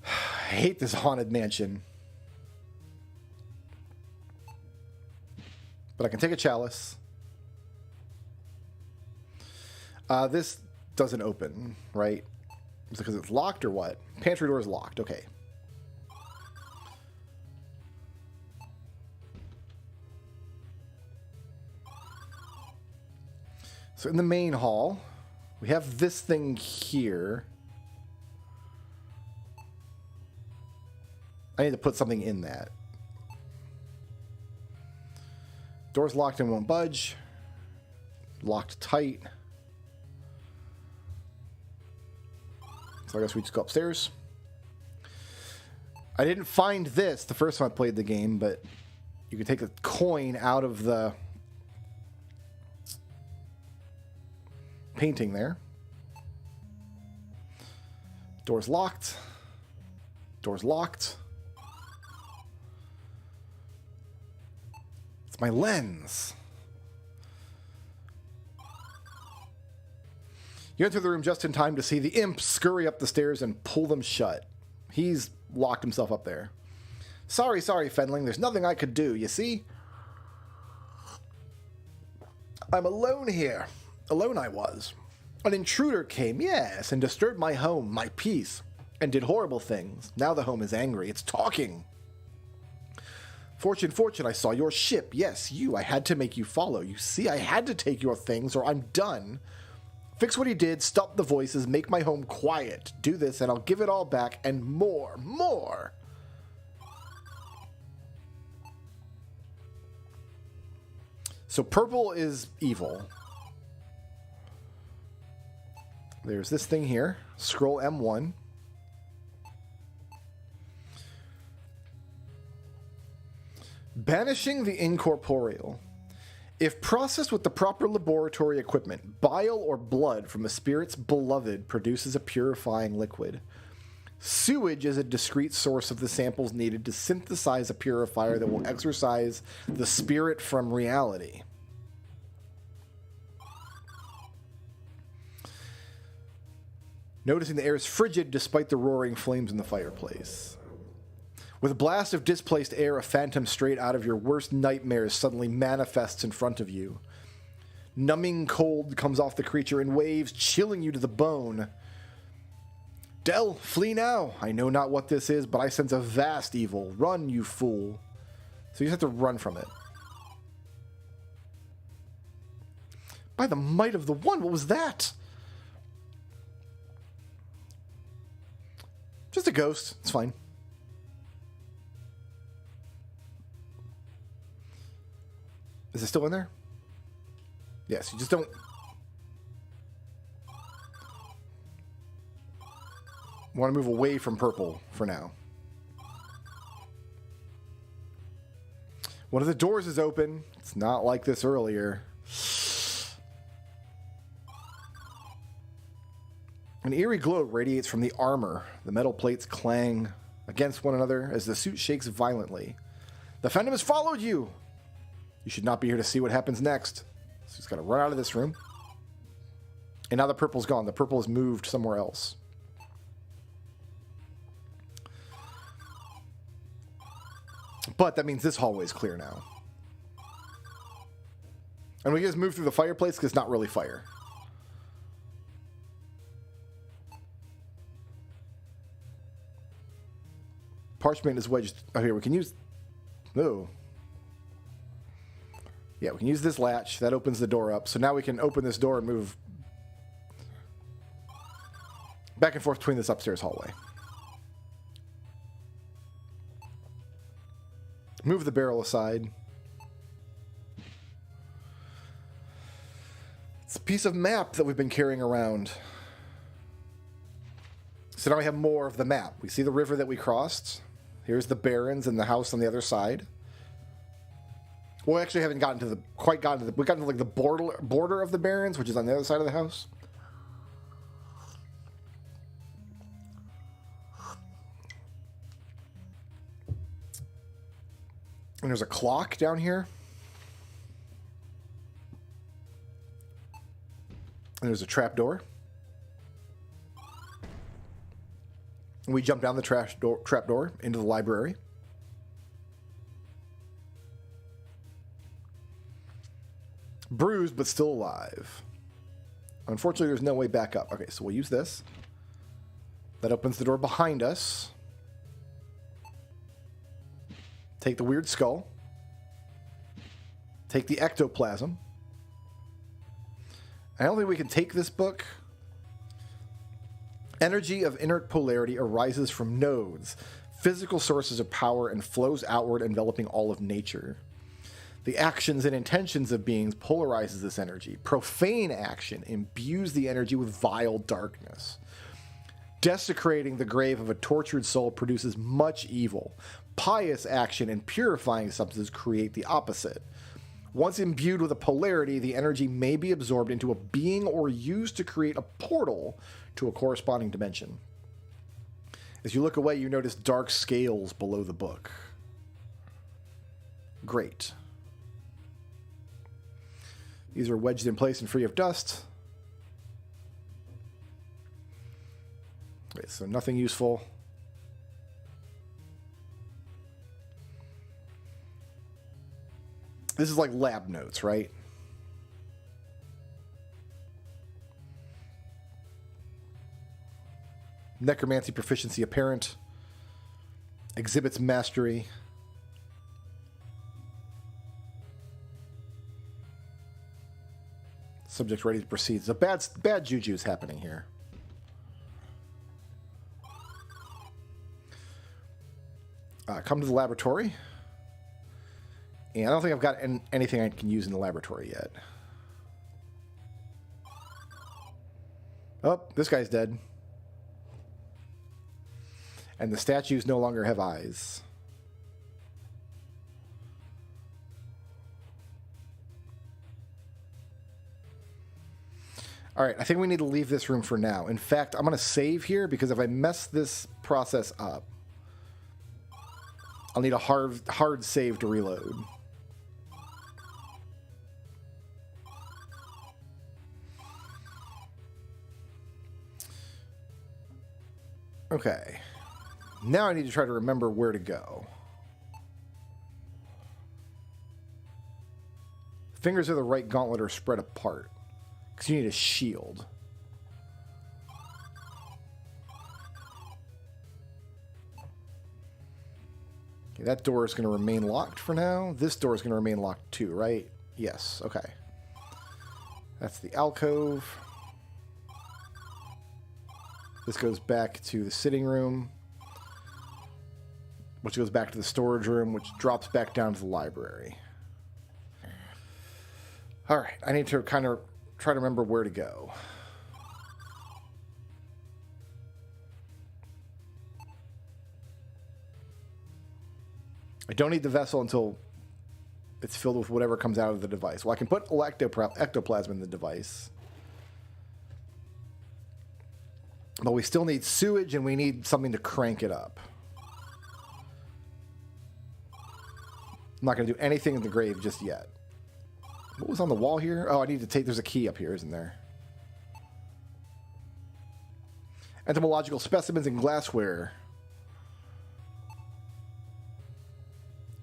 I hate this haunted mansion. But I can take a chalice. This doesn't open, right? Is it because it's locked or what? Pantry door is locked. Okay. So in the main hall, we have this thing here. I need to put something in that. Door's locked and won't budge. Locked tight. So I guess we just go upstairs. I didn't find this the first time I played the game, but you can take a coin out of the painting there. Door's locked. Door's locked. It's my lens. You enter the room just in time to see the imp scurry up the stairs and pull them shut. He's locked himself up there. Sorry, Fenling. There's nothing I could do, you see? I'm alone here. Alone I was. An intruder came, yes, and disturbed my home, my peace, and did horrible things. Now the home is angry. It's talking. Fortune, I saw your ship. Yes, you. I had to make you follow. You see, I had to take your things or I'm done. Fix what he did, stop the voices, make my home quiet. Do this and I'll give it all back and more. So purple is evil. There's this thing here. Scroll M1. Banishing the incorporeal. If processed with the proper laboratory equipment, bile or blood from a spirit's beloved produces a purifying liquid. Sewage is a discrete source of the samples needed to synthesize a purifier that will exorcise the spirit from reality. Noticing the air is frigid despite the roaring flames in the fireplace. With a blast of displaced air, a phantom straight out of your worst nightmares suddenly manifests in front of you. Numbing cold comes off the creature in waves, chilling you to the bone. Del, flee now. I know not what this is, but I sense a vast evil. Run, you fool. So you just have to run from it. By the might of the one, what was that? Just a ghost. It's fine. Is it still in there? Yes, you just don't... want to move away from purple for now. One of the doors is open. It's not like this earlier. An eerie glow radiates from the armor. The metal plates clang against one another as the suit shakes violently. The Phantom has followed you! You should not be here to see what happens next. So he's got to run out of this room. And now the purple's gone. The purple has moved somewhere else. But that means this hallway is clear now. And we just move through the fireplace because it's not really fire. Parchment is wedged. Oh, here, we can use... Oh. Yeah, we can use this latch. That opens the door up. So now we can open this door and move back and forth between this upstairs hallway. Move the barrel aside. It's a piece of map that we've been carrying around. So now we have more of the map. We see the river that we crossed. Here's the barrens and the house on the other side. Well, we actually haven't gotten to the we got to like the border of the barrens, which is on the other side of the house. And there's a clock down here. And there's a trapdoor. And we jump down the trapdoor into the library. Bruised, but still alive. Unfortunately, there's no way back up. Okay, so we'll use this. That opens the door behind us. Take the weird skull. Take the ectoplasm. I don't think we can take this book. Energy of inert polarity arises from nodes, physical sources of power, and flows outward, enveloping all of nature. The actions and intentions of beings polarizes this energy. Profane action imbues the energy with vile darkness. Desecrating the grave of a tortured soul produces much evil. Pious action and purifying substances create the opposite. Once imbued with a polarity, the energy may be absorbed into a being or used to create a portal to a corresponding dimension. As you look away, you notice dark scales below the book. Great. These are wedged in place and free of dust. Okay, so nothing useful. This is like lab notes, right? Necromancy proficiency apparent. Exhibits mastery. Subject ready to proceed. So bad juju is happening here. Come to the laboratory. And I don't think I've got anything I can use in the laboratory yet. Oh, this guy's dead. And the statues no longer have eyes. All right, I think we need to leave this room for now. In fact, I'm going to save here because if I mess this process up, I'll need a hard save to reload. Okay. Now I need to try to remember where to go. Fingers of the right gauntlet are spread apart. Because you need a shield. Okay, that door is going to remain locked for now. This door is going to remain locked too, right? Yes, okay. That's the alcove. This goes back to the sitting room, which goes back to the storage room, which drops back down to the library. All right, I need to kind of try to remember where to go. I don't need the vessel until it's filled with whatever comes out of the device. Well, I can put ectoplasm in the device. But we still need sewage, and we need something to crank it up. I'm not going to do anything in the grave just yet. What was on the wall here? Oh, I need to take... There's a key up here, isn't there? Entomological specimens and glassware.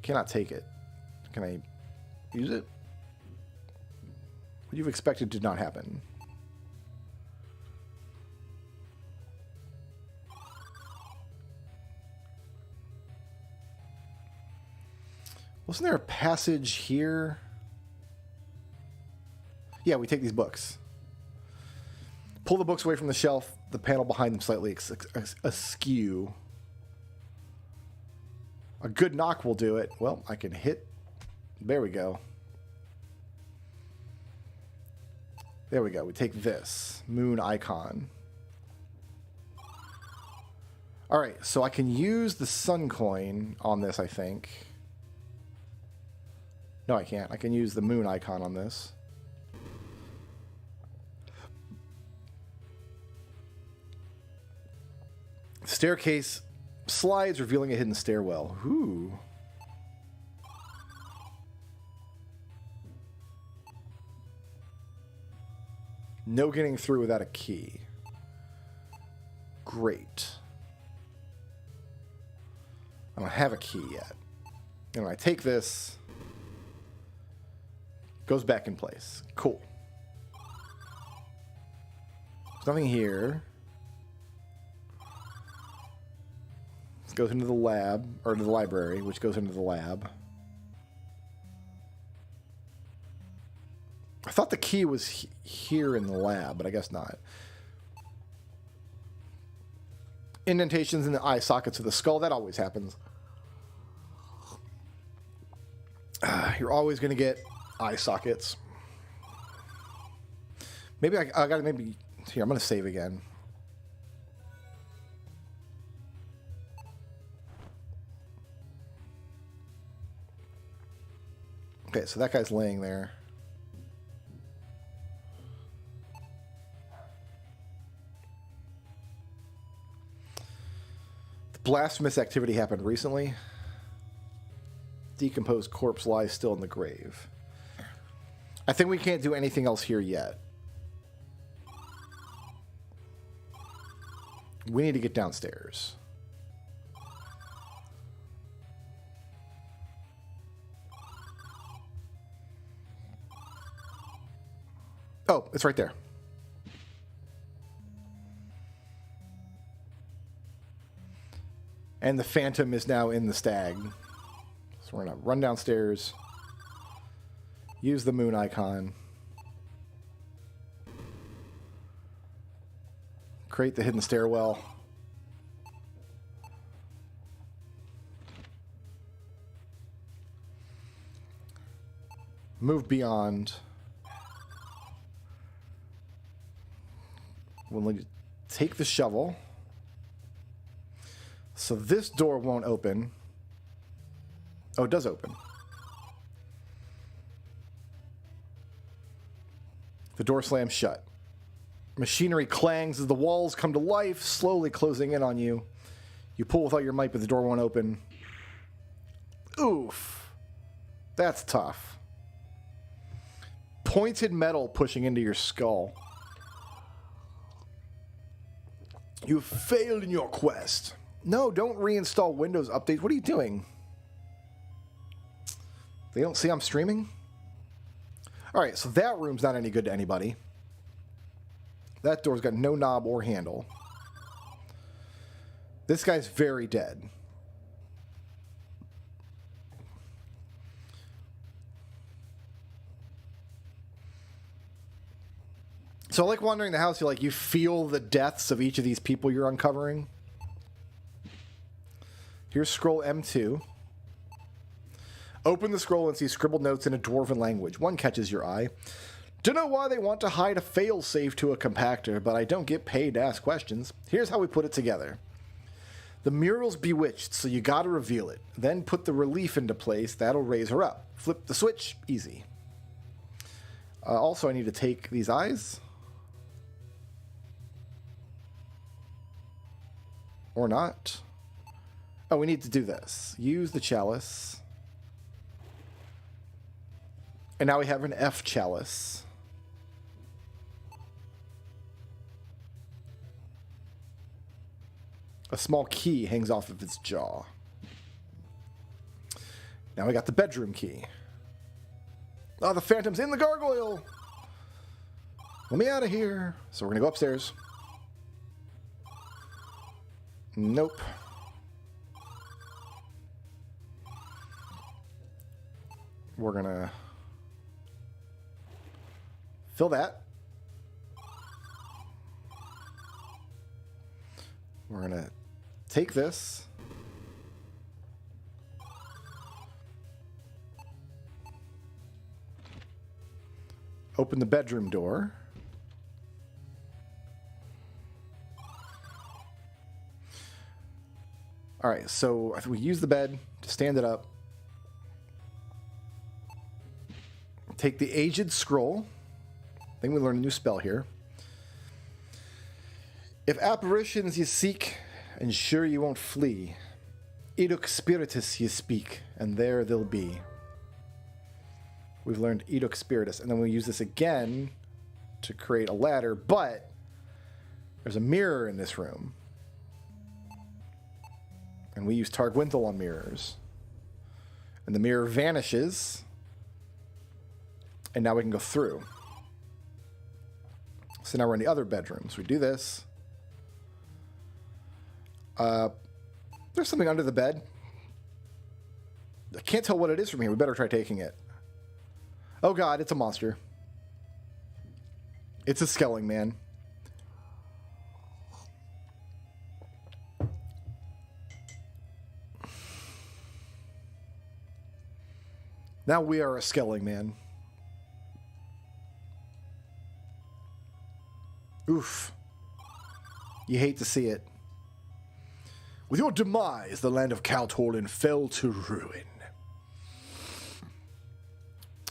Cannot take it. Can I use it? What you've expected did not happen. Wasn't there a passage here? Yeah, we take these books. Pull the books away from the shelf, the panel behind them slightly askew. A good knock will do it. Well, I can hit. There we go. There we go. We take this. Moon icon. Alright, so I can use the sun coin on this, I think. No, I can't. I can use the moon icon on this. Staircase slides, revealing a hidden stairwell. Ooh. No getting through without a key. Great. I don't have a key yet. And when I take this, it goes back in place. Cool. There's nothing here. This goes into the lab, or to the library, which goes into the lab. I thought the key was here in the lab, but I guess not. Indentations in the eye sockets of the skull. That always happens. You're always going to get eye sockets. Maybe I got to maybe... Here, I'm going to save again. Okay, so that guy's laying there. Blasphemous activity happened recently. Decomposed corpse lies still in the grave. I think we can't do anything else here yet. We need to get downstairs. Oh, it's right there. And the phantom is now in the stag. So we're going to run downstairs. Use the moon icon. Create the hidden stairwell. Move beyond. We'll take the shovel. So this door won't open. Oh, it does open. The door slams shut. Machinery clangs as the walls come to life, slowly closing in on you. You pull with all your might, but the door won't open. Oof. That's tough. Pointed metal pushing into your skull. You have failed in your quest. No, don't reinstall Windows updates. What are you doing? They don't see I'm streaming? Alright, so that room's not any good to anybody. That door's got no knob or handle. This guy's very dead. So I like wandering the house, you feel the deaths of each of these people you're uncovering. Here's scroll M2. Open the scroll and see scribbled notes in a dwarven language. One catches your eye. Don't know why they want to hide a failsafe to a compactor, but I don't get paid to ask questions. Here's how we put it together. The mural's bewitched, so you gotta reveal it. Then put the relief into place. That'll raise her up. Flip the switch. Easy. Also, I need to take these eyes. Or not. Oh, we need to do this. Use the chalice. And now we have an F chalice. A small key hangs off of its jaw. Now we got the bedroom key. Oh, the phantom's in the gargoyle! Let me out of here. So we're going to go upstairs. Nope. We're going to fill that. We're going to take this. Open the bedroom door. All right, so I think we use the bed to stand it up. Take the Aged Scroll. I think we learned a new spell here. If apparitions you seek, ensure you won't flee. Edux Spiritus you speak, and there they'll be. We've learned Edux Spiritus, and then we'll use this again to create a ladder, but there's a mirror in this room. And we use Targwinthal on mirrors. And the mirror vanishes. And now we can go through. So now we're in the other bedroom. So we do this. There's something under the bed. I can't tell what it is from here. We better try taking it. Oh god, it's a monster. It's a skelling man. Now we are a skelling man. Oof. You hate to see it. With your demise, the land of Kaltorlin fell to ruin.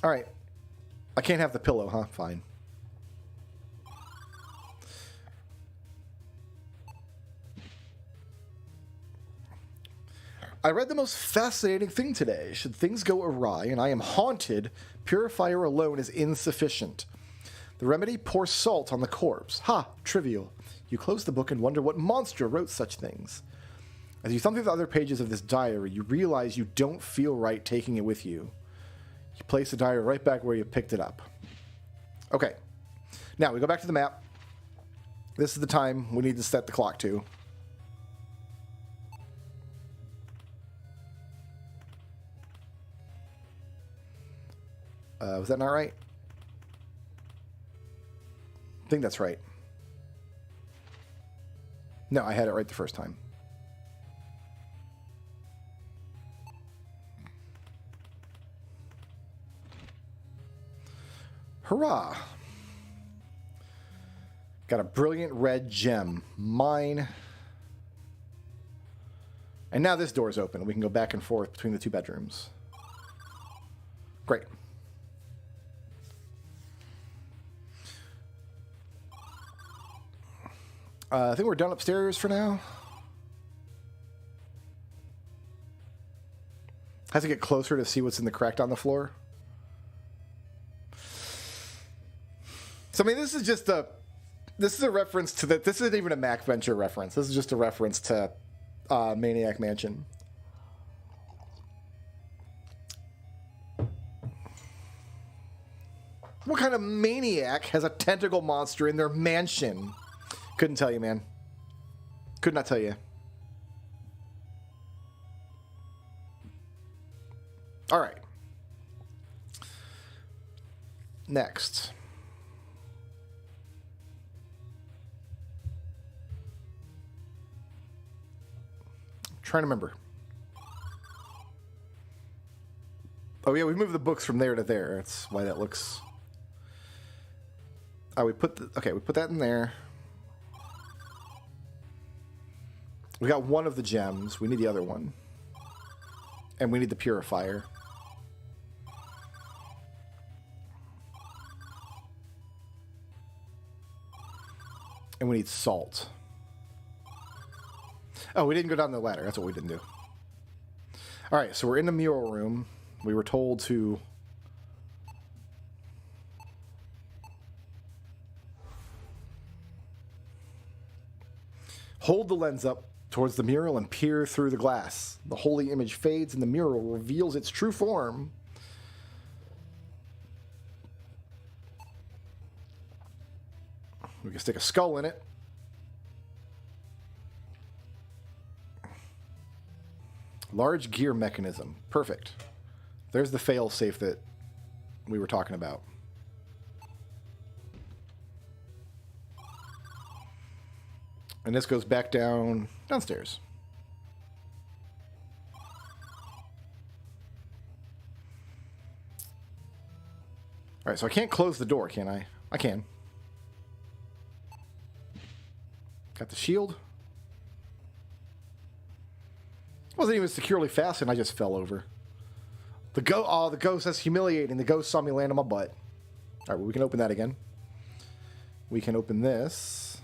Alright. I can't have the pillow, huh? Fine. I read the most fascinating thing today. Should things go awry and I am haunted, purifier alone is insufficient. The remedy, pour salt on the corpse. Ha! Trivial. You close the book and wonder what monster wrote such things. As you thumb through the other pages of this diary, you realize you don't feel right taking it with you. You place the diary right back where you picked it up. Okay. Now, we go back to the map. This is the time we need to set the clock to. Was that not right? I think that's right. No, I had it right the first time. Hurrah! Got a brilliant red gem. Mine. And now this door is open. We can go back and forth between the two bedrooms. Great. I think we're done upstairs for now. I have to get closer to see what's in the crack on the floor. So, I mean, this is just a... This is a reference to the... This isn't even a Mac Venture reference. This is just a reference to Maniac Mansion. What kind of maniac has a tentacle monster in their mansion? Couldn't tell you, man. Could not tell you. All right. Next. I'm trying to remember. Oh yeah, we moved the books from there to there. That's why that looks. Oh, we put that in there. We got one of the gems. We need the other one. And we need the purifier. And we need salt. Oh, we didn't go down the ladder. That's what we didn't do. All right, so we're in the mural room. We were told to... hold the lens up towards the mural and peer through the glass. The holy image fades and the mural reveals its true form. We can stick a skull in it. Large gear mechanism. Perfect. There's the fail safe that we were talking about. And this goes back downstairs. All right, so I can't close the door, can I? I can. Got the shield. Wasn't even securely fastened. I just fell over. The ghost, that's humiliating. The ghost saw me land on my butt. All right, well, we can open that again. We can open this,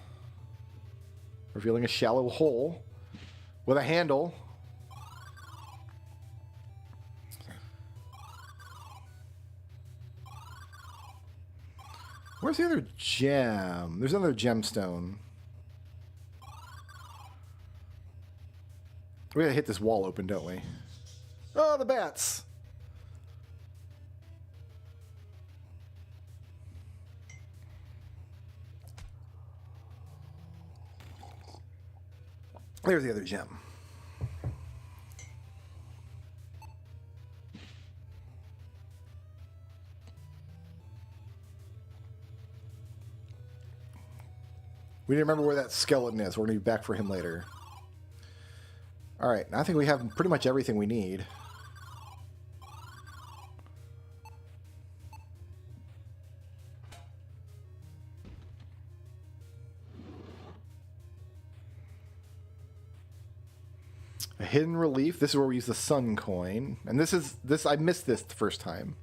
revealing a shallow hole with a handle. Where's the other gem? There's another gemstone. We gotta hit this wall open, don't we? Oh, the bats! There's the other gem. We didn't remember where that skeleton is. We're going to be back for him later. Alright, I think we have pretty much everything we need. A hidden relief. This is where we use the sun coin. And this I missed this the first time.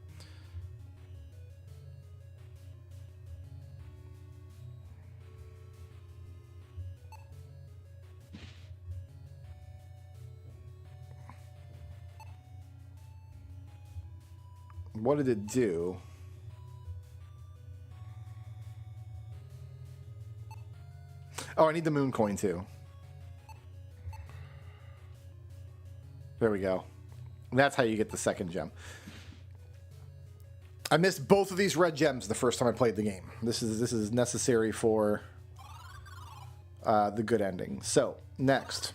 What did it do? Oh, I need the moon coin too. There we go. That's how you get the second gem. I missed both of these red gems the first time I played the game. This is necessary for the good ending. So, next.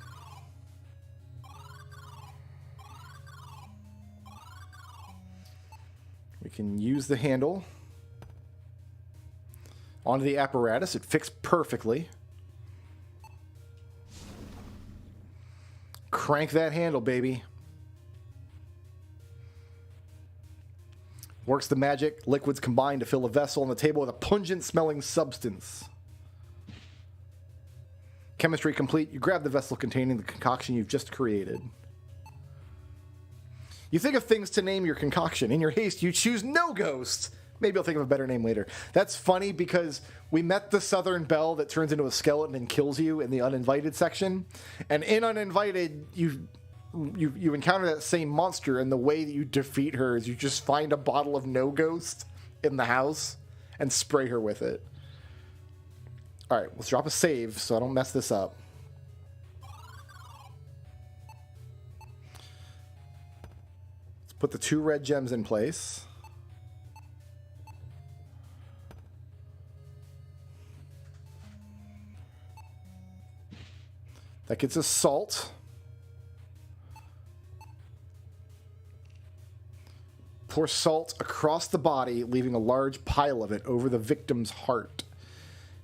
We can use the handle onto the apparatus. It fixed perfectly. Crank that handle, baby. Works the magic. Liquids combine to fill a vessel on the table with a pungent-smelling substance. Chemistry complete. You grab the vessel containing the concoction you've just created. You think of things to name your concoction. In your haste, you choose No Ghost. Maybe I'll think of a better name later. That's funny because we met the Southern Belle that turns into a skeleton and kills you in the Uninvited section. And in Uninvited, you encounter that same monster, and the way that you defeat her is you just find a bottle of No Ghost in the house and spray her with it. All right, let's drop a save so I don't mess this up. Put the 2 red gems in place. That gets us salt. Pour salt across the body, leaving a large pile of it over the victim's heart.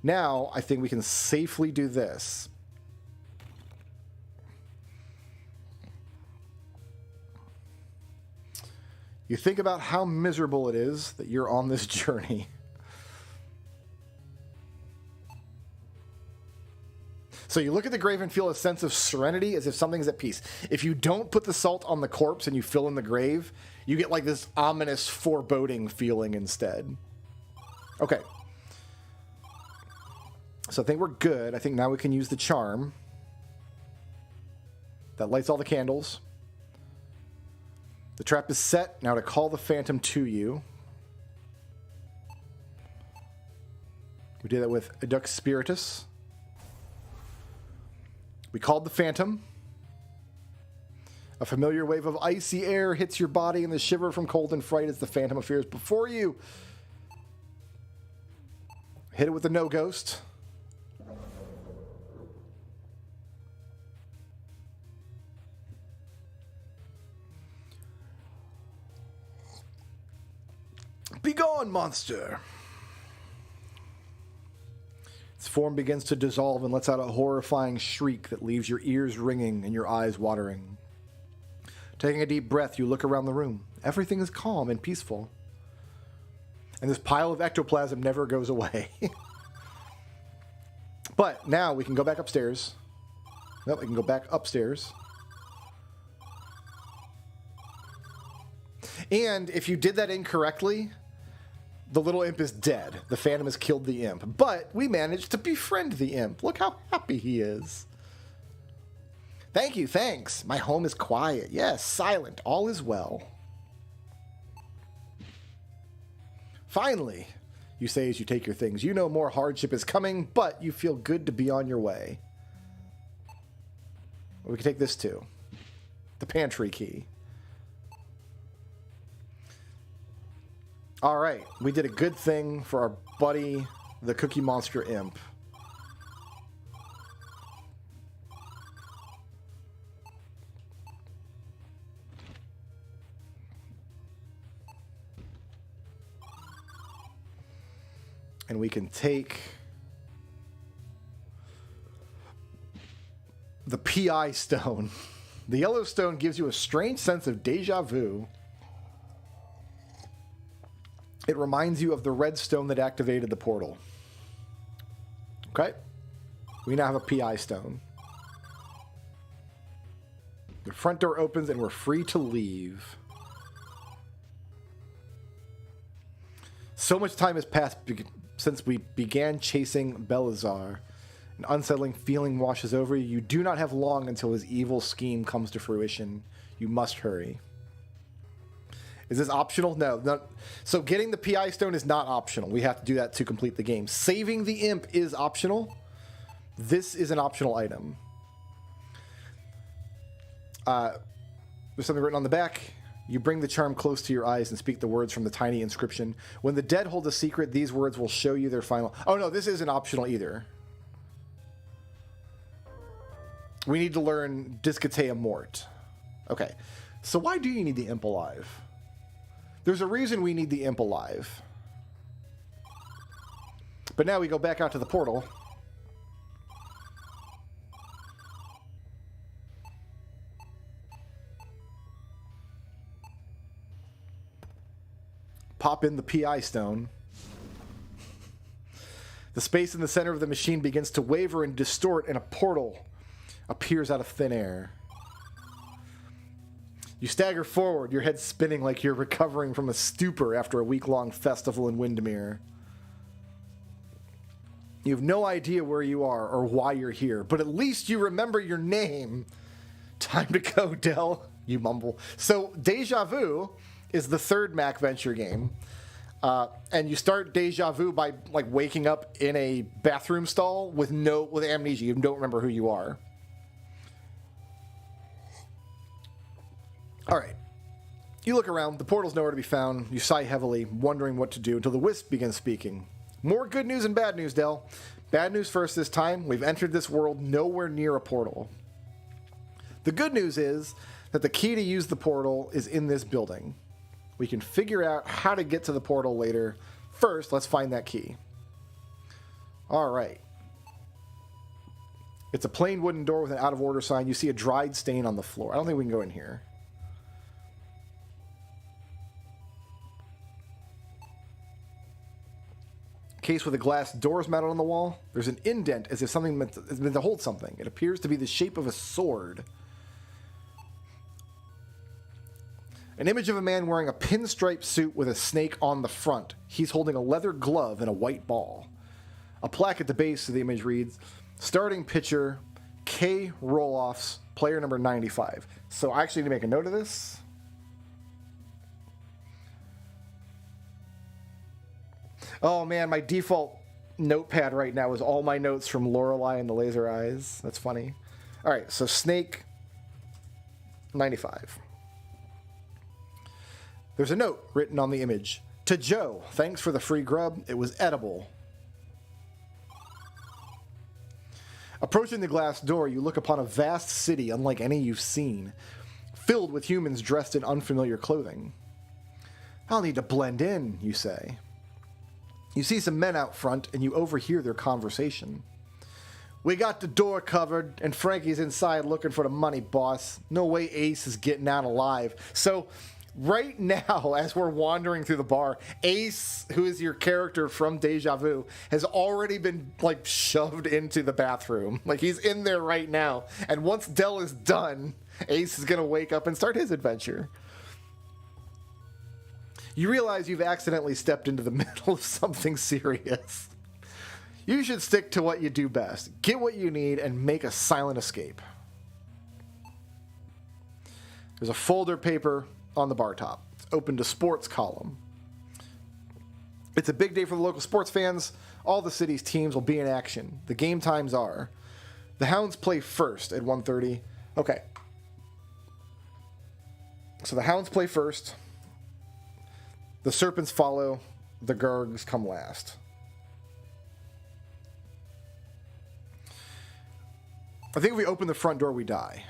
Now, I think we can safely do this. You think about how miserable it is that you're on this journey. So you look at the grave and feel a sense of serenity as if something's at peace. If you don't put the salt on the corpse and you fill in the grave, you get like this ominous foreboding feeling instead. Okay. So I think we're good. I think now we can use the charm. That lights all the candles. The trap is set. Now to call the phantom to you. We did that with Edux Spiritus. We called the phantom. A familiar wave of icy air hits your body and the shiver from cold and fright as the phantom appears before you. Hit it with the No Ghost. Begone, monster! Its form begins to dissolve and lets out a horrifying shriek that leaves your ears ringing and your eyes watering. Taking a deep breath, you look around the room. Everything is calm and peaceful. And this pile of ectoplasm never goes away. But now we can go back upstairs. Nope, we can go back upstairs. And if you did that incorrectly, the little imp is dead. The phantom has killed the imp. But we managed to befriend the imp. Look how happy he is. Thank you, thanks. My home is quiet. Yes, silent. All is well. Finally, you say as you take your things. You know more hardship is coming, but you feel good to be on your way. Well, we can take this too. The pantry key. All right, we did a good thing for our buddy, the Cookie Monster Imp. And we can take the PI stone. The yellow stone gives you a strange sense of deja vu. It reminds you of the red stone that activated the portal. Okay. We now have a PI stone. The front door opens and we're free to leave. So much time has passed since we began chasing Belazar. An unsettling feeling washes over you. You do not have long until his evil scheme comes to fruition. You must hurry. Is this optional? No. So getting the PI stone is not optional. We have to do that to complete the game. Saving the imp is optional. This is an optional item. There's something written on the back. You bring the charm close to your eyes and speak the words from the tiny inscription. When the dead hold a secret, these words will show you their final... Oh, no, this isn't optional either. We need to learn Discatea Mort. Okay. So why do you need the imp alive? There's a reason we need the imp alive. But now we go back out to the portal. Pop in the PI stone. The space in the center of the machine begins to waver and distort, and a portal appears out of thin air. You stagger forward, your head spinning like you're recovering from a stupor after a week-long festival in Windermere. You have no idea where you are or why you're here, but at least you remember your name. Time to go, Del, you mumble. So, Deja Vu is the third Mac Venture game. And you start Deja Vu by like waking up in a bathroom stall with amnesia. You don't remember who you are. All right. You look around. The portal's nowhere to be found. You sigh heavily, wondering what to do until the wisp begins speaking. More good news and bad news, Del. Bad news first this time. We've entered this world nowhere near a portal. The good news is that the key to use the portal is in this building. We can figure out how to get to the portal later. First, let's find that key. All right. It's a plain wooden door with an out-of-order sign. You see a dried stain on the floor. I don't think we can go in here. Case with a glass doors mounted on the wall. There's an indent as if something is meant to hold something. It appears to be the shape of a sword. An image of a man wearing a pinstripe suit with a snake on the front. He's holding a leather glove and a white ball. A plaque at the base of the image reads, starting pitcher, K. Roloffs, player number 95. So I actually need to make a note of this. Oh man, my default notepad right now is all my notes from Lorelei and the Laser Eyes. That's funny. All right, so Snake 95. There's a note written on the image. To Joe, thanks for the free grub. It was edible. Approaching the glass door, you look upon a vast city unlike any you've seen, filled with humans dressed in unfamiliar clothing. I'll need to blend in, you say. You see some men out front, and you overhear their conversation. We got the door covered, and Frankie's inside looking for the money, boss. No way Ace is getting out alive. So, right now, as we're wandering through the bar, Ace, who is your character from Deja Vu, has already been, like, shoved into the bathroom. Like, he's in there right now. And once Del is done, Ace is going to wake up and start his adventure. You realize you've accidentally stepped into the middle of something serious. You should stick to what you do best. Get what you need and make a silent escape. There's a folder paper on the bar top. It's open to sports column. It's a big day for the local sports fans. All the city's teams will be in action. The game times are: the Hounds play first at 1:30. Okay. So the Hounds play first. The Serpents follow. The Gurgs come last. I think if we open the front door, we die.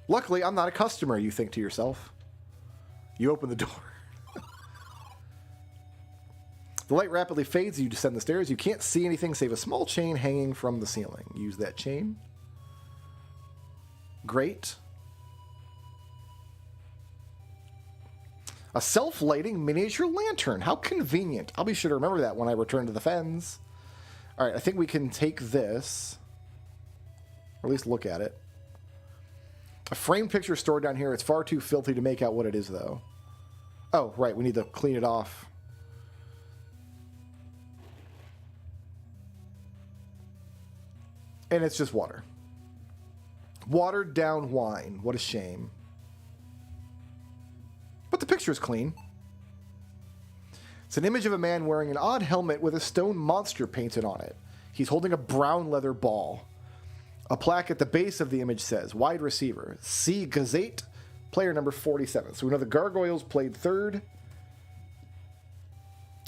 Luckily, I'm not a customer, you think to yourself. You open the door. The light rapidly fades as you descend the stairs. You can't see anything save a small chain hanging from the ceiling. Use that chain. Great. A self-lighting miniature lantern. How convenient. I'll be sure to remember that when I return to the fens. All right, I think we can take this. Or at least look at it. A framed picture stored down here. It's far too filthy to make out what it is, though. Oh, right. We need to clean it off. And it's just water. Watered down wine. What a shame. But the picture is clean. It's an image of a man wearing an odd helmet with a stone monster painted on it. He's holding a brown leather ball. A plaque at the base of the image says, wide receiver, C. Gazette, player number 47. So we know the Gargoyles played third.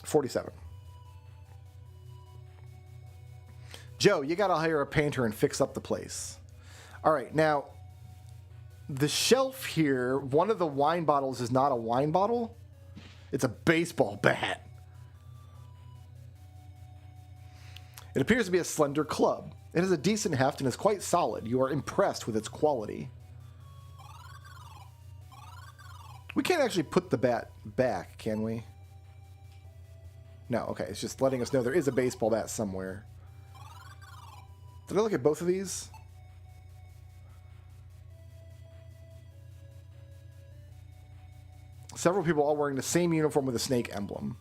47. Joe, you gotta hire a painter and fix up the place. All right, now, the shelf here, one of the wine bottles is not a wine bottle. It's a baseball bat. It appears to be a slender club. It has a decent heft and is quite solid. You are impressed with its quality. We can't actually put the bat back, can we? No, okay. It's just letting us know there is a baseball bat somewhere. Did I look at both of these? Several people all wearing the same uniform with a snake emblem.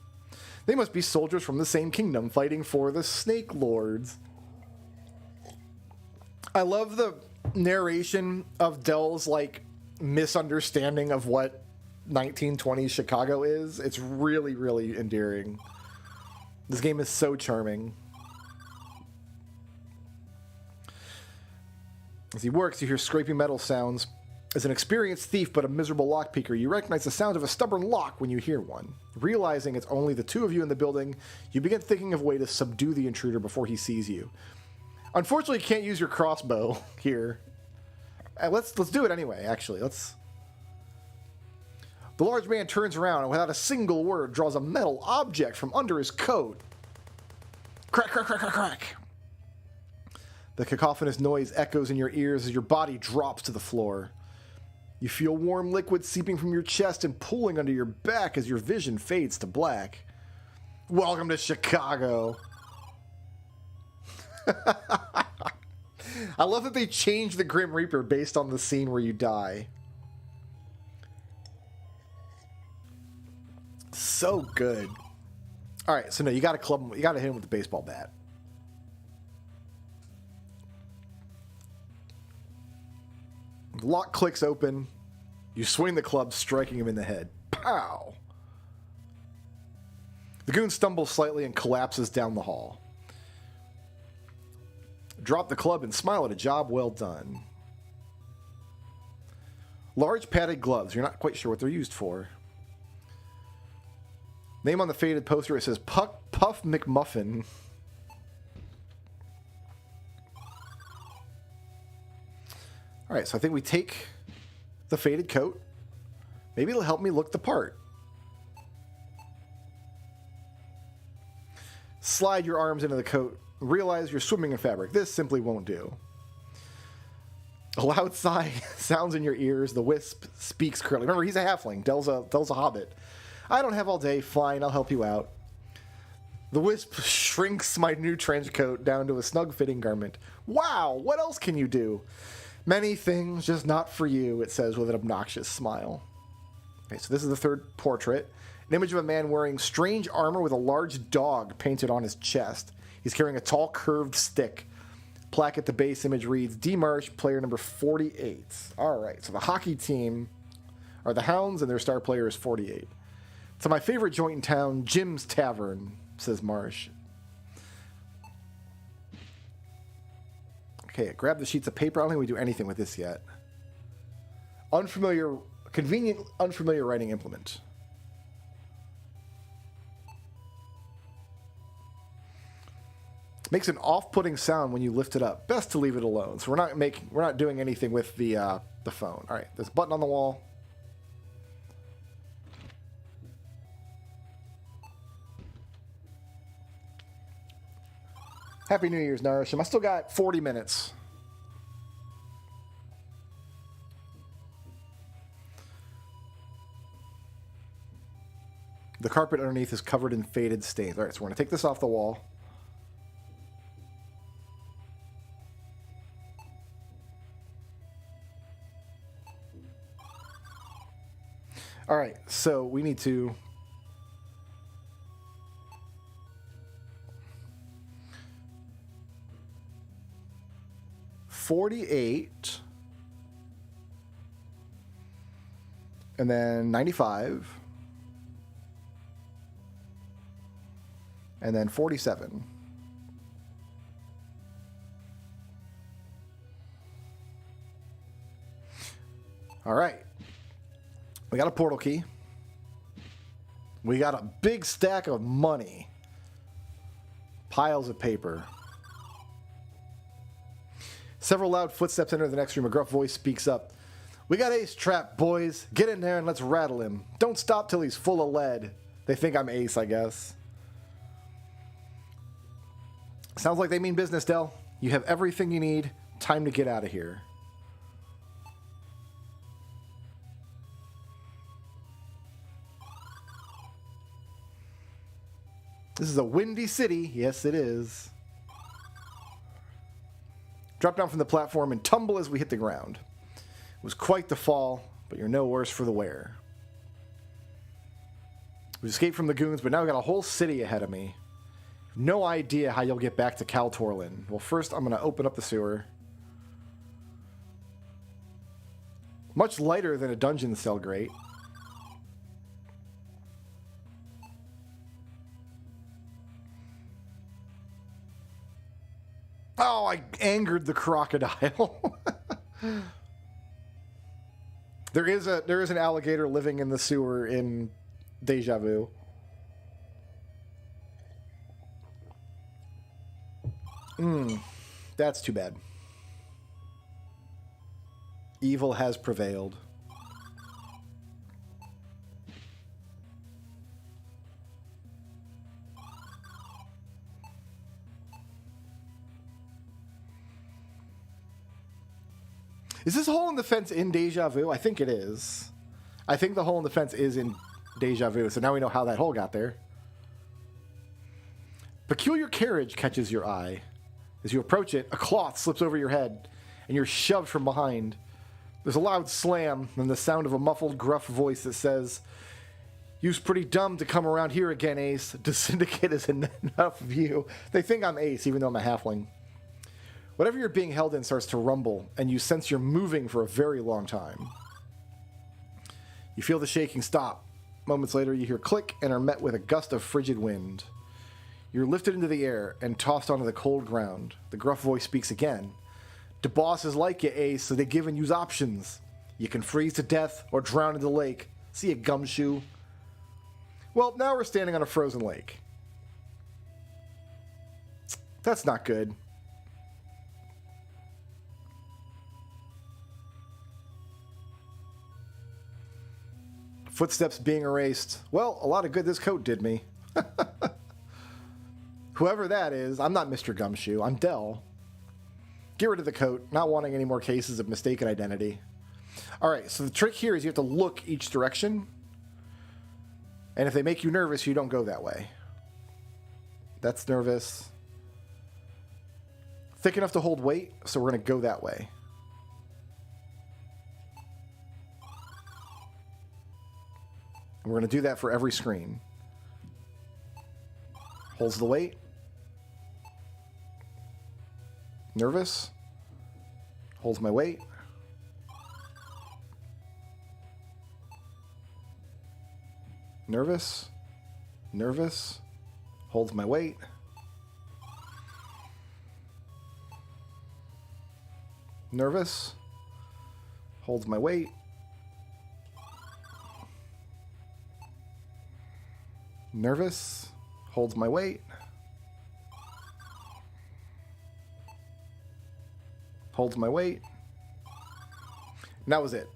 They must be soldiers from the same kingdom fighting for the Snake Lords. I love the narration of Dell's, like, misunderstanding of what 1920s Chicago is. It's really, really endearing. This game is so charming. As he works, you hear scraping metal sounds. As an experienced thief but a miserable lockpicker, you recognize the sound of a stubborn lock when you hear one. Realizing it's only the two of you in the building, you begin thinking of a way to subdue the intruder before he sees you. Unfortunately, you can't use your crossbow here. Let's do it anyway, actually. The large man turns around and without a single word draws a metal object from under his coat. Crack, crack, crack, crack, crack. The cacophonous noise echoes in your ears as your body drops to the floor. You feel warm liquid seeping from your chest and pulling under your back as your vision fades to black. Welcome to Chicago. I love that they changed the Grim Reaper based on the scene where you die. So good. All right, so no, you got to club him. You got to hit him with the baseball bat. The lock clicks open. You swing the club, striking him in the head. Pow! The goon stumbles slightly and collapses down the hall. Drop the club and smile at a job well done. Large padded gloves. You're not quite sure what they're used for. Name on the faded poster, it says Puff McMuffin. All right, so I think we take the faded coat. Maybe it'll help me look the part. slide your arms into the coat. Realize you're swimming in fabric. This simply won't do. A loud sigh sounds in your ears. The wisp speaks curtly. Remember, he's a halfling. Del's a hobbit. I don't have all day. Fine, I'll help you out. The wisp shrinks my new trench coat down to a snug-fitting garment. Wow, what else can you do? Many things, just not for you, it says with an obnoxious smile. Okay, so this is the third portrait. An image of a man wearing strange armor with a large dog painted on his chest. He's carrying a tall, curved stick. Plaque at the base image reads, D. Marsh, player number 48. All right, so the hockey team are the Hounds, and their star player is 48. So my favorite joint in town, Jim's Tavern, says Marsh. Okay, grab the sheets of paper. I don't think we do anything with this yet. Convenient, unfamiliar writing implement. Makes an off-putting sound when you lift it up. Best to leave it alone. So we're not doing anything with the phone. All right, there's a button on the wall. Happy New Year's, Narishim. I still got 40 minutes. The carpet underneath is covered in faded stains. All right, so we're going to take this off the wall. All right, so we need to... $48, and then 95, and then 47. All right. We got a portal key. We got a big stack of money. Piles of paper. Several loud footsteps enter the next room. A gruff voice speaks up. We got Ace trapped, boys. Get in there and let's rattle him. Don't stop till he's full of lead. They think I'm Ace, I guess. Sounds like they mean business, Del. You have everything you need. Time to get out of here. This is a windy city. Yes, it is. Drop down from the platform and tumble as we hit the ground. It was quite the fall, but you're no worse for the wear. We escaped from the goons, but now we got a whole city ahead of me. No idea how you'll get back to Kaltorlin. Well, first I'm going to open up the sewer. Much lighter than a dungeon cell grate. Oh, I angered the crocodile. There is an alligator living in the sewer in Deja Vu. That's too bad. Evil has prevailed. Is this hole in the fence in Deja Vu? I think it is. I think the hole in the fence is in Deja Vu, so now we know how that hole got there. Peculiar carriage catches your eye. As you approach it, a cloth slips over your head, and you're shoved from behind. There's a loud slam, and the sound of a muffled, gruff voice that says, "You's pretty dumb to come around here again, Ace. The Syndicate is enough of you." They think I'm Ace, even though I'm a halfling. Whatever you're being held in starts to rumble, and you sense you're moving for a very long time. You feel the shaking stop. Moments later, you hear click and are met with a gust of frigid wind. You're lifted into the air and tossed onto the cold ground. The gruff voice speaks again. "The bosses like you, Ace, so they're giving you options. You can freeze to death or drown in the lake. See a gumshoe?" Well, now we're standing on a frozen lake. That's not good. Footsteps being erased. Well, a lot of good this coat did me. Whoever that is, I'm not Mr. Gumshoe. I'm Dell. Get rid of the coat. Not wanting any more cases of mistaken identity. All right, so the trick here is you have to look each direction. And if they make you nervous, you don't go that way. That's nervous. Thick enough to hold weight, so we're going to go that way. And we're going to do that for every screen. Holds the weight. Nervous. Holds my weight. Nervous. Nervous. Holds my weight. Nervous. Holds my weight. Nervous. Holds my weight. Holds my weight. And that was it.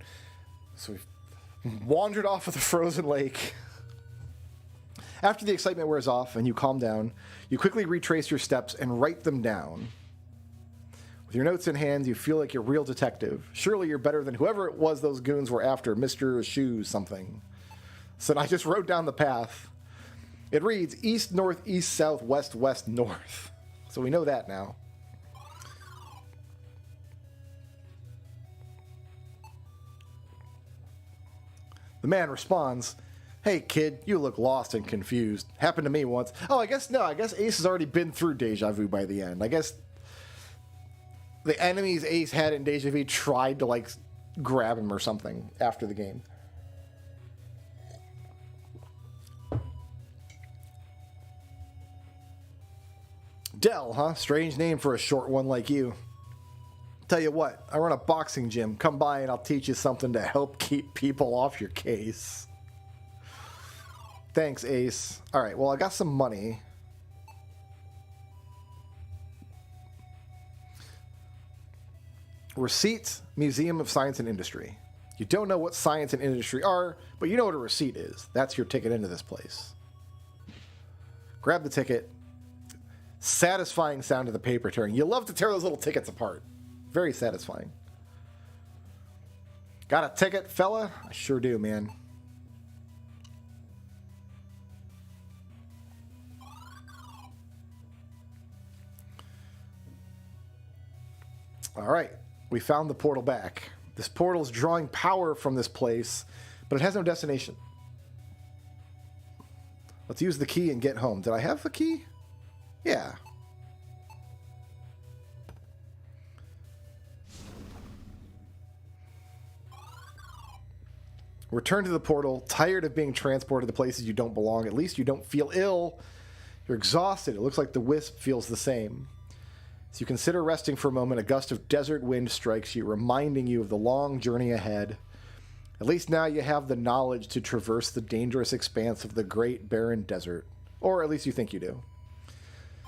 So we've wandered off of the frozen lake. After the excitement wears off and you calm down, you quickly retrace your steps and write them down. With your notes in hand, you feel like you're a real detective. Surely you're better than whoever it was those goons were after, Mr. Shoes something. So I just wrote down the path. It reads east, north, east, south, west, west, north. So we know that now. The man responds, "Hey, kid, you look lost and confused. Happened to me once." Oh, I guess Ace has already been through Deja Vu by the end. I guess the enemies Ace had in Deja Vu tried to, like, grab him or something after the game. Dell, huh? Strange name for a short one like you. Tell you what, I run a boxing gym. Come by and I'll teach you something to help keep people off your case. Thanks, Ace. All right, well, I got some money. Receipt, Museum of Science and Industry. You don't know what science and industry are, but you know what a receipt is. That's your ticket into this place. Grab the ticket. Satisfying sound of the paper tearing. You love to tear those little tickets apart. Very satisfying. Got a ticket, fella? I sure do, man. All right. We found the portal back. This portal is drawing power from this place, but it has no destination. Let's use the key and get home. Did I have the key? Yeah. Return to the portal, tired of being transported to places you don't belong. At least you don't feel ill. You're exhausted. It looks like the wisp feels the same. As you consider resting for a moment, a gust of desert wind strikes you, reminding you of the long journey ahead. At least now you have the knowledge to traverse the dangerous expanse of the great barren desert. Or at least you think you do.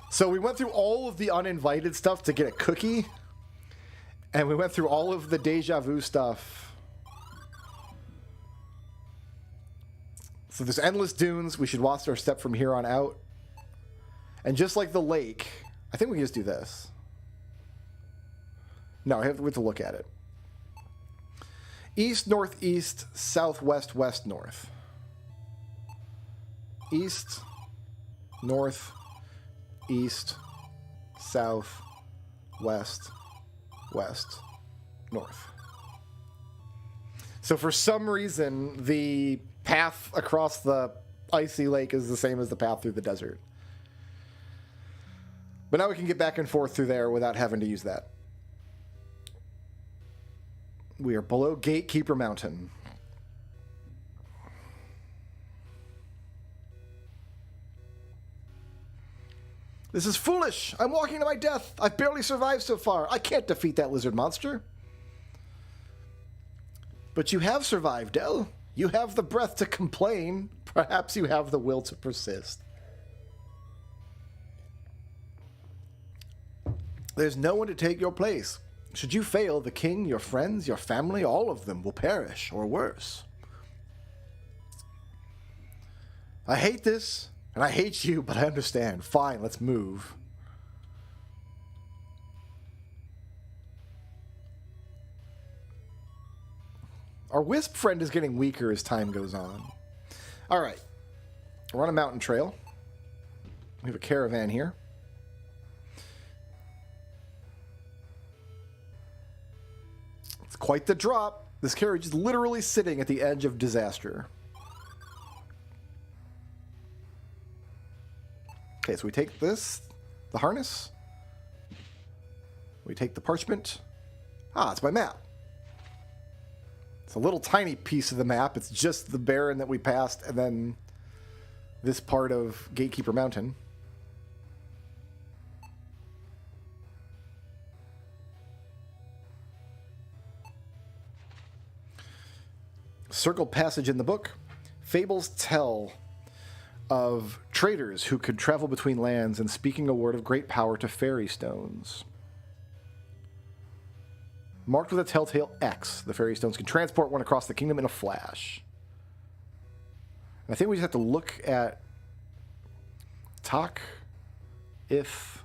So we went through all of the uninvited stuff to get a cookie. And we went through all of the Deja Vu stuff. So there's endless dunes. We should watch our step from here on out. And just like the lake, I think we can just do this. No, we have to look at it. East, northeast, southwest, west, north. East, north, east, south, west, west, north. So for some reason, the path across the icy lake is the same as the path through the desert. But now we can get back and forth through there without having to use that. We are below Gatekeeper Mountain. This is foolish. I'm walking to my death. I've barely survived so far. I can't defeat that lizard monster. But you have survived, Dell. You have the breath to complain. Perhaps you have the will to persist. There's no one to take your place. Should you fail, the king, your friends, your family, all of them will perish, or worse. I hate this. And I hate you, but I understand. Fine, let's move. Our wisp friend is getting weaker as time goes on. Alright. We're on a mountain trail. We have a caravan here. It's quite the drop. This carriage is literally sitting at the edge of disaster. Okay, so we take this, the harness. We take the parchment. Ah, it's my map. It's a little tiny piece of the map. It's just the barren that we passed, and then this part of Gatekeeper Mountain. Circled passage in the book. Fables tell of traders who could travel between lands and speaking a word of great power to fairy stones. Marked with a telltale X, the fairy stones can transport one across the kingdom in a flash. And I think we just have to look at Takithios.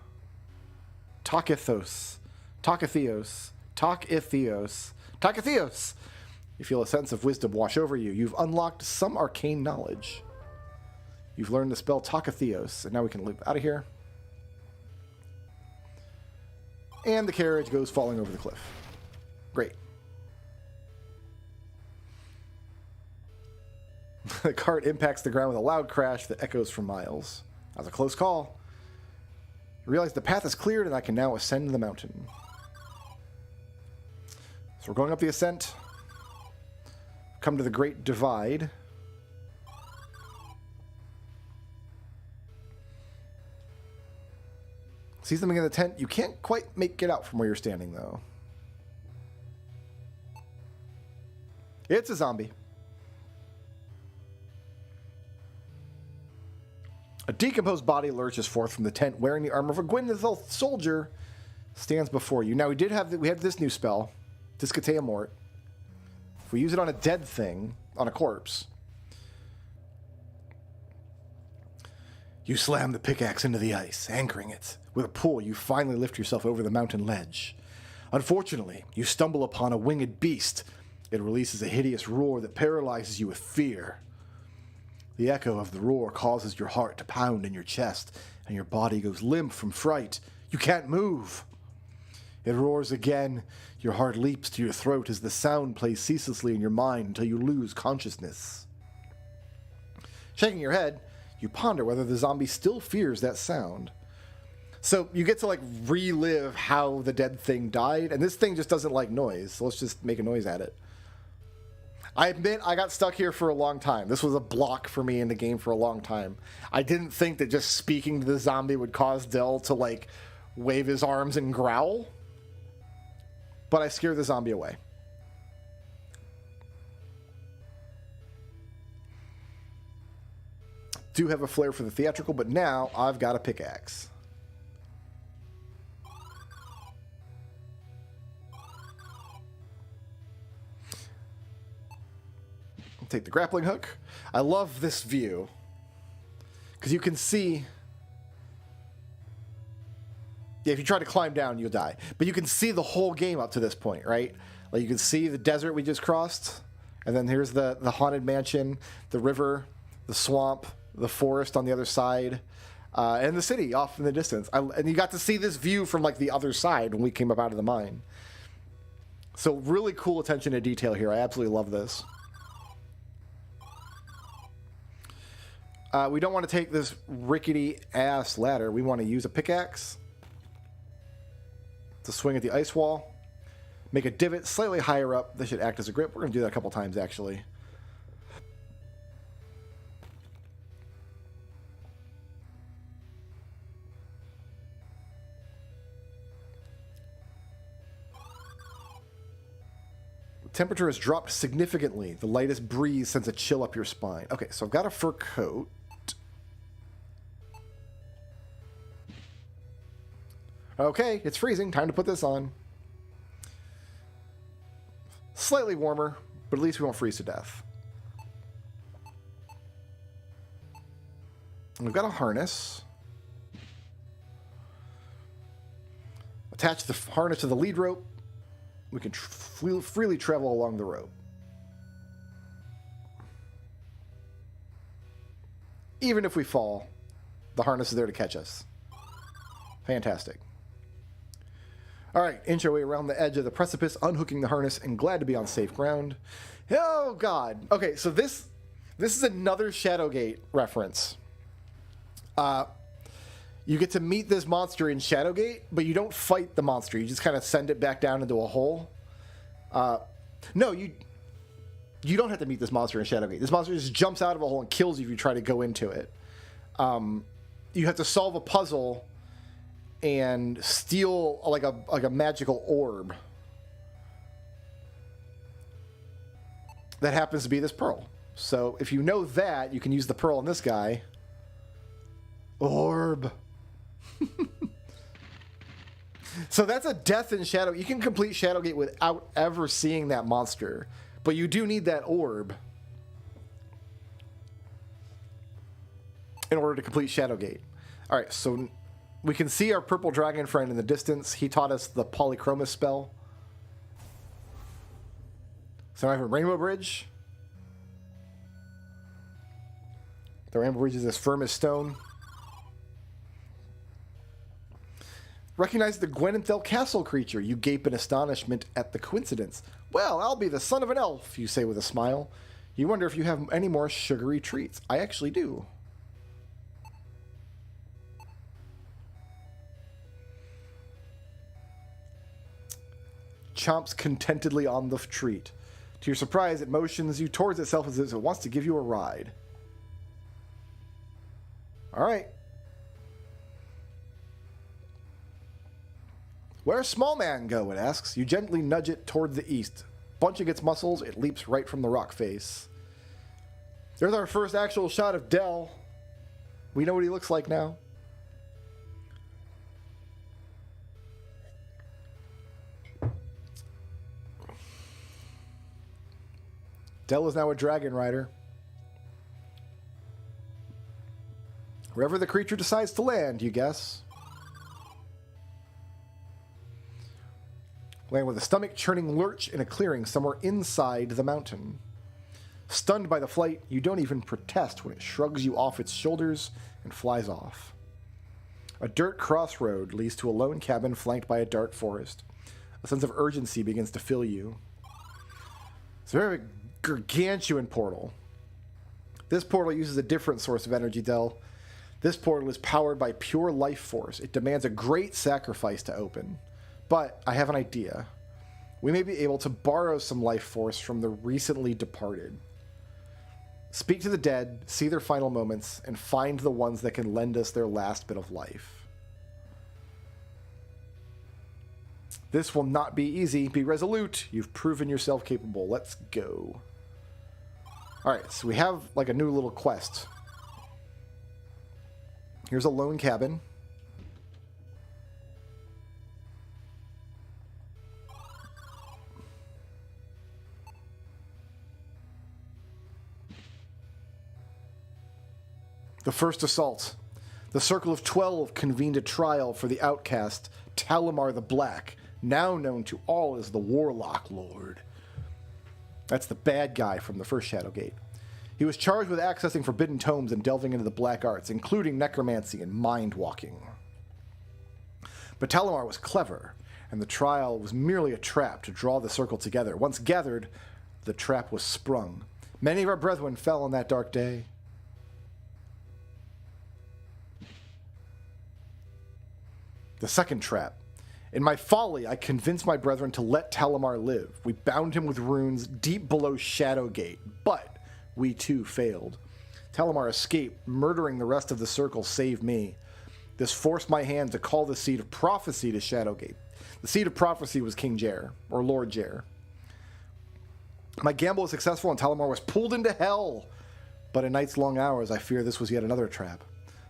You feel a sense of wisdom wash over you. You've unlocked some arcane knowledge. You've learned the spell Takithios, and now we can leap out of here. And the carriage goes falling over the cliff. Great. The cart impacts the ground with a loud crash that echoes for miles. That was a close call. You realize the path is cleared and I can now ascend the mountain. So we're going up the ascent. Come to the Great Divide. See something in the tent? You can't quite make it out from where you're standing, though. It's a zombie. A decomposed body lurches forth from the tent, wearing the armor of a Gwynethal soldier, stands before you. Now, we have this new spell, Discatea Mort. If we use it on a dead thing, on a corpse, you slam the pickaxe into the ice, anchoring it. With a pull, you finally lift yourself over the mountain ledge. Unfortunately, you stumble upon a winged beast. It releases a hideous roar that paralyzes you with fear. The echo of the roar causes your heart to pound in your chest, and your body goes limp from fright. You can't move. It roars again. Your heart leaps to your throat as the sound plays ceaselessly in your mind until you lose consciousness. Shaking your head, you ponder whether the zombie still fears that sound. So you get to relive how the dead thing died, and this thing just doesn't like noise, so let's just make a noise at it. I admit I got stuck here for a long time. This was a block for me in the game for a long time. I didn't think that just speaking to the zombie would cause Del to wave his arms and growl. But I scared the zombie away. Do have a flair for the theatrical, but now I've got a pickaxe. Take the grappling hook. I love this view because you can see. Yeah, if you try to climb down, you'll die. But you can see the whole game up to this point, right? You can see the desert we just crossed, and then here's the haunted mansion, the river, the swamp, the forest on the other side, and the city off in the distance. And you got to see this view from the other side when we came up out of the mine. So really cool attention to detail here. I absolutely love this. We don't want to take this rickety-ass ladder. We want to use a pickaxe to swing at the ice wall. Make a divot slightly higher up. This should act as a grip. We're going to do that a couple times, actually. The temperature has dropped significantly. The lightest breeze sends a chill up your spine. Okay, so I've got a fur coat. Okay, it's freezing. Time to put this on. Slightly warmer, but at least we won't freeze to death. We've got a harness. Attach the harness to the lead rope. We can freely travel along the rope. Even if we fall, the harness is there to catch us. Fantastic. All right, inch our way around the edge of the precipice, unhooking the harness, and glad to be on safe ground. Oh, God. Okay, so this is another Shadowgate reference. You get to meet this monster in Shadowgate, but you don't fight the monster. You just kind of send it back down into a hole. No, you don't have to meet this monster in Shadowgate. This monster just jumps out of a hole and kills you if you try to go into it. You have to solve a puzzle and steal like a magical orb that happens to be this pearl. So if you know that, you can use the pearl on this guy. Orb. So that's a death in Shadow. You can complete Shadowgate without ever seeing that monster, but you do need that orb in order to complete Shadowgate. All right, so we can see our purple dragon friend in the distance. He taught us the Polychromos spell. So I have a Rainbow Bridge. The Rainbow Bridge is as firm as stone. Recognize the Gwenenthel Castle creature. You gape in astonishment at the coincidence. Well, I'll be the son of an elf, you say with a smile. You wonder if you have any more sugary treats. I actually do. Chomps contentedly on the treat. To your surprise, it motions you towards itself as if it wants to give you a ride. All right. Where's Small Man go, it asks. You gently nudge it toward the east. Bunching its muscles, it leaps right from the rock face. There's our first actual shot of Dell. We know what he looks like now. Dell is now a dragon rider. Wherever the creature decides to land, you guess. Land with a stomach-churning lurch in a clearing somewhere inside the mountain. Stunned by the flight, you don't even protest when it shrugs you off its shoulders and flies off. A dirt crossroad leads to a lone cabin flanked by a dark forest. A sense of urgency begins to fill you. It's a very gargantuan portal. This portal uses a different source of energy, Dell. This portal is powered by pure life force. It demands a great sacrifice to open. But I have an idea. We may be able to borrow some life force from the recently departed. Speak to the dead, see their final moments, and find the ones that can lend us their last bit of life. This will not be easy. Be resolute. You've proven yourself capable. Let's go. Alright, so we have like a new little quest. Here's a lone cabin. The first assault. The Circle of 12 convened a trial for the outcast, Talamar the Black, now known to all as the Warlock Lord. That's the bad guy from the first Shadowgate. He was charged with accessing forbidden tomes and delving into the black arts, including necromancy and mind-walking. But Talamar was clever, and the trial was merely a trap to draw the circle together. Once gathered, the trap was sprung. Many of our brethren fell on that dark day. The second trap. In my folly, I convinced my brethren to let Talamar live. We bound him with runes deep below Shadowgate, but we too failed. Talamar escaped, murdering the rest of the circle save me. This forced my hand to call the Seed of Prophecy to Shadowgate. The Seed of Prophecy was King Jer, or Lord Jer. My gamble was successful and Talamar was pulled into hell. But in night's long hours, I fear this was yet another trap.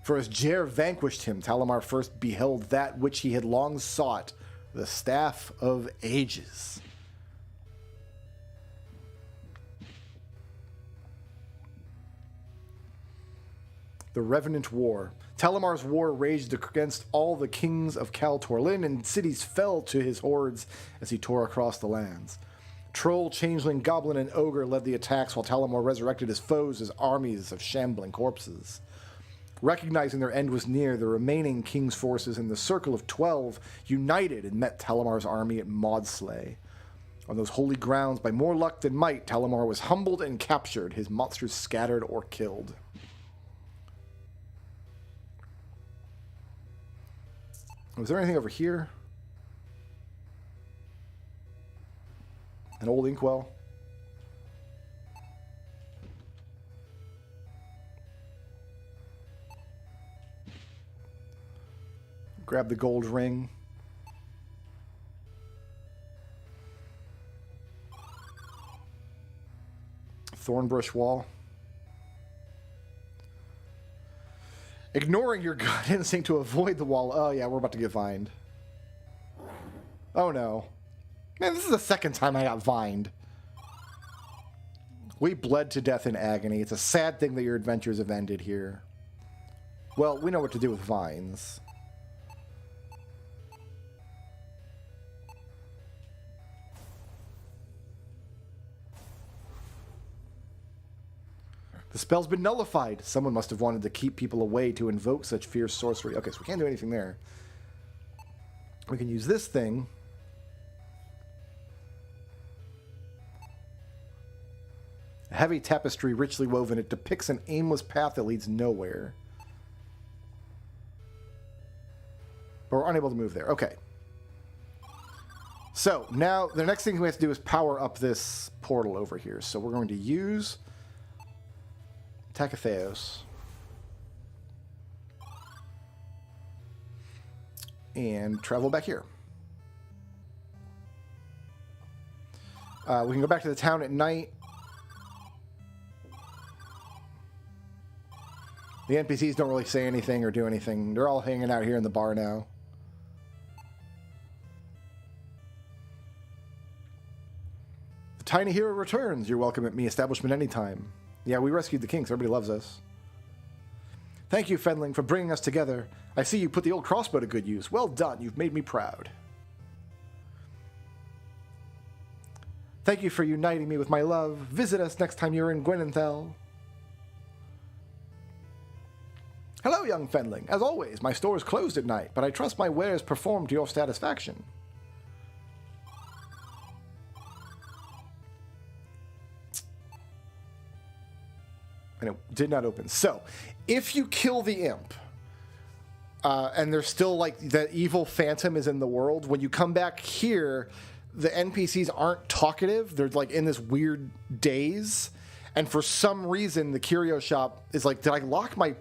For as Jer vanquished him, Talamar first beheld that which he had long sought, the Staff of Ages. The Revenant War. Talamar's war raged against all the kings of Kal Torlin, and cities fell to his hordes as he tore across the lands. Troll, changeling, goblin, and ogre led the attacks while Talamor resurrected his foes as armies of shambling corpses. Recognizing their end was near, the remaining king's forces in the Circle of 12 united and met Talamar's army at Maudslay. On those holy grounds, by more luck than might, Talamar was humbled and captured, his monsters scattered or killed. Was there anything over here? An old inkwell. Grab the gold ring. Thornbush wall. Ignoring your gut instinct to avoid the wall. Oh yeah, we're about to get vined. Oh no. Man, this is the second time I got vined. We bled to death in agony. It's a sad thing that your adventures have ended here. Well, we know what to do with vines. The spell's been nullified. Someone must have wanted to keep people away to invoke such fierce sorcery. Okay, so we can't do anything there. We can use this thing. A heavy tapestry richly woven. It depicts an aimless path that leads nowhere. But we're unable to move there. Okay. So, now the next thing we have to do is power up this portal over here. So we're going to use Takatheos. And travel back here. We can go back to the town at night. The NPCs don't really say anything or do anything. They're all hanging out here in the bar now. The tiny hero returns. You're welcome at me establishment anytime. Yeah, we rescued the king, so everybody loves us. Thank you, Fenling, for bringing us together. I see you put the old crossbow to good use. Well done. You've made me proud. Thank you for uniting me with my love. Visit us next time you're in Gwenenthal. Hello, young Fenling. As always, my store is closed at night, but I trust my wares perform to your satisfaction. And it did not open. So, if you kill the imp, and there's still, like, that evil phantom is in the world, when you come back here, the NPCs aren't talkative. They're, like, in this weird daze. And for some reason, the curio shop is like, did I lock my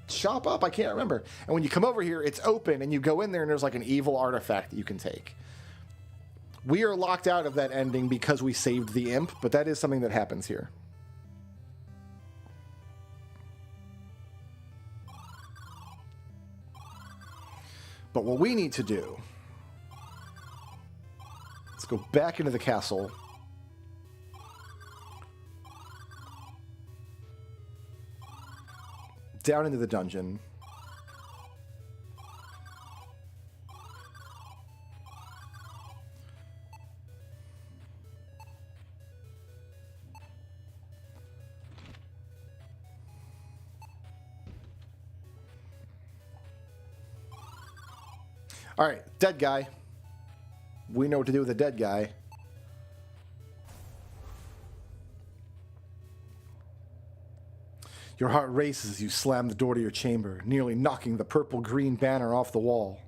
shop up? I can't remember. And when you come over here, it's open, and you go in there, and there's, like, an evil artifact that you can take. We are locked out of that ending because we saved the imp, but that is something that happens here. But what we need to do, let's go back into the castle. Down into the dungeon. All right, dead guy. We know what to do with a dead guy. Your heart races as you slam the door to your chamber, nearly knocking the purple-green banner off the wall.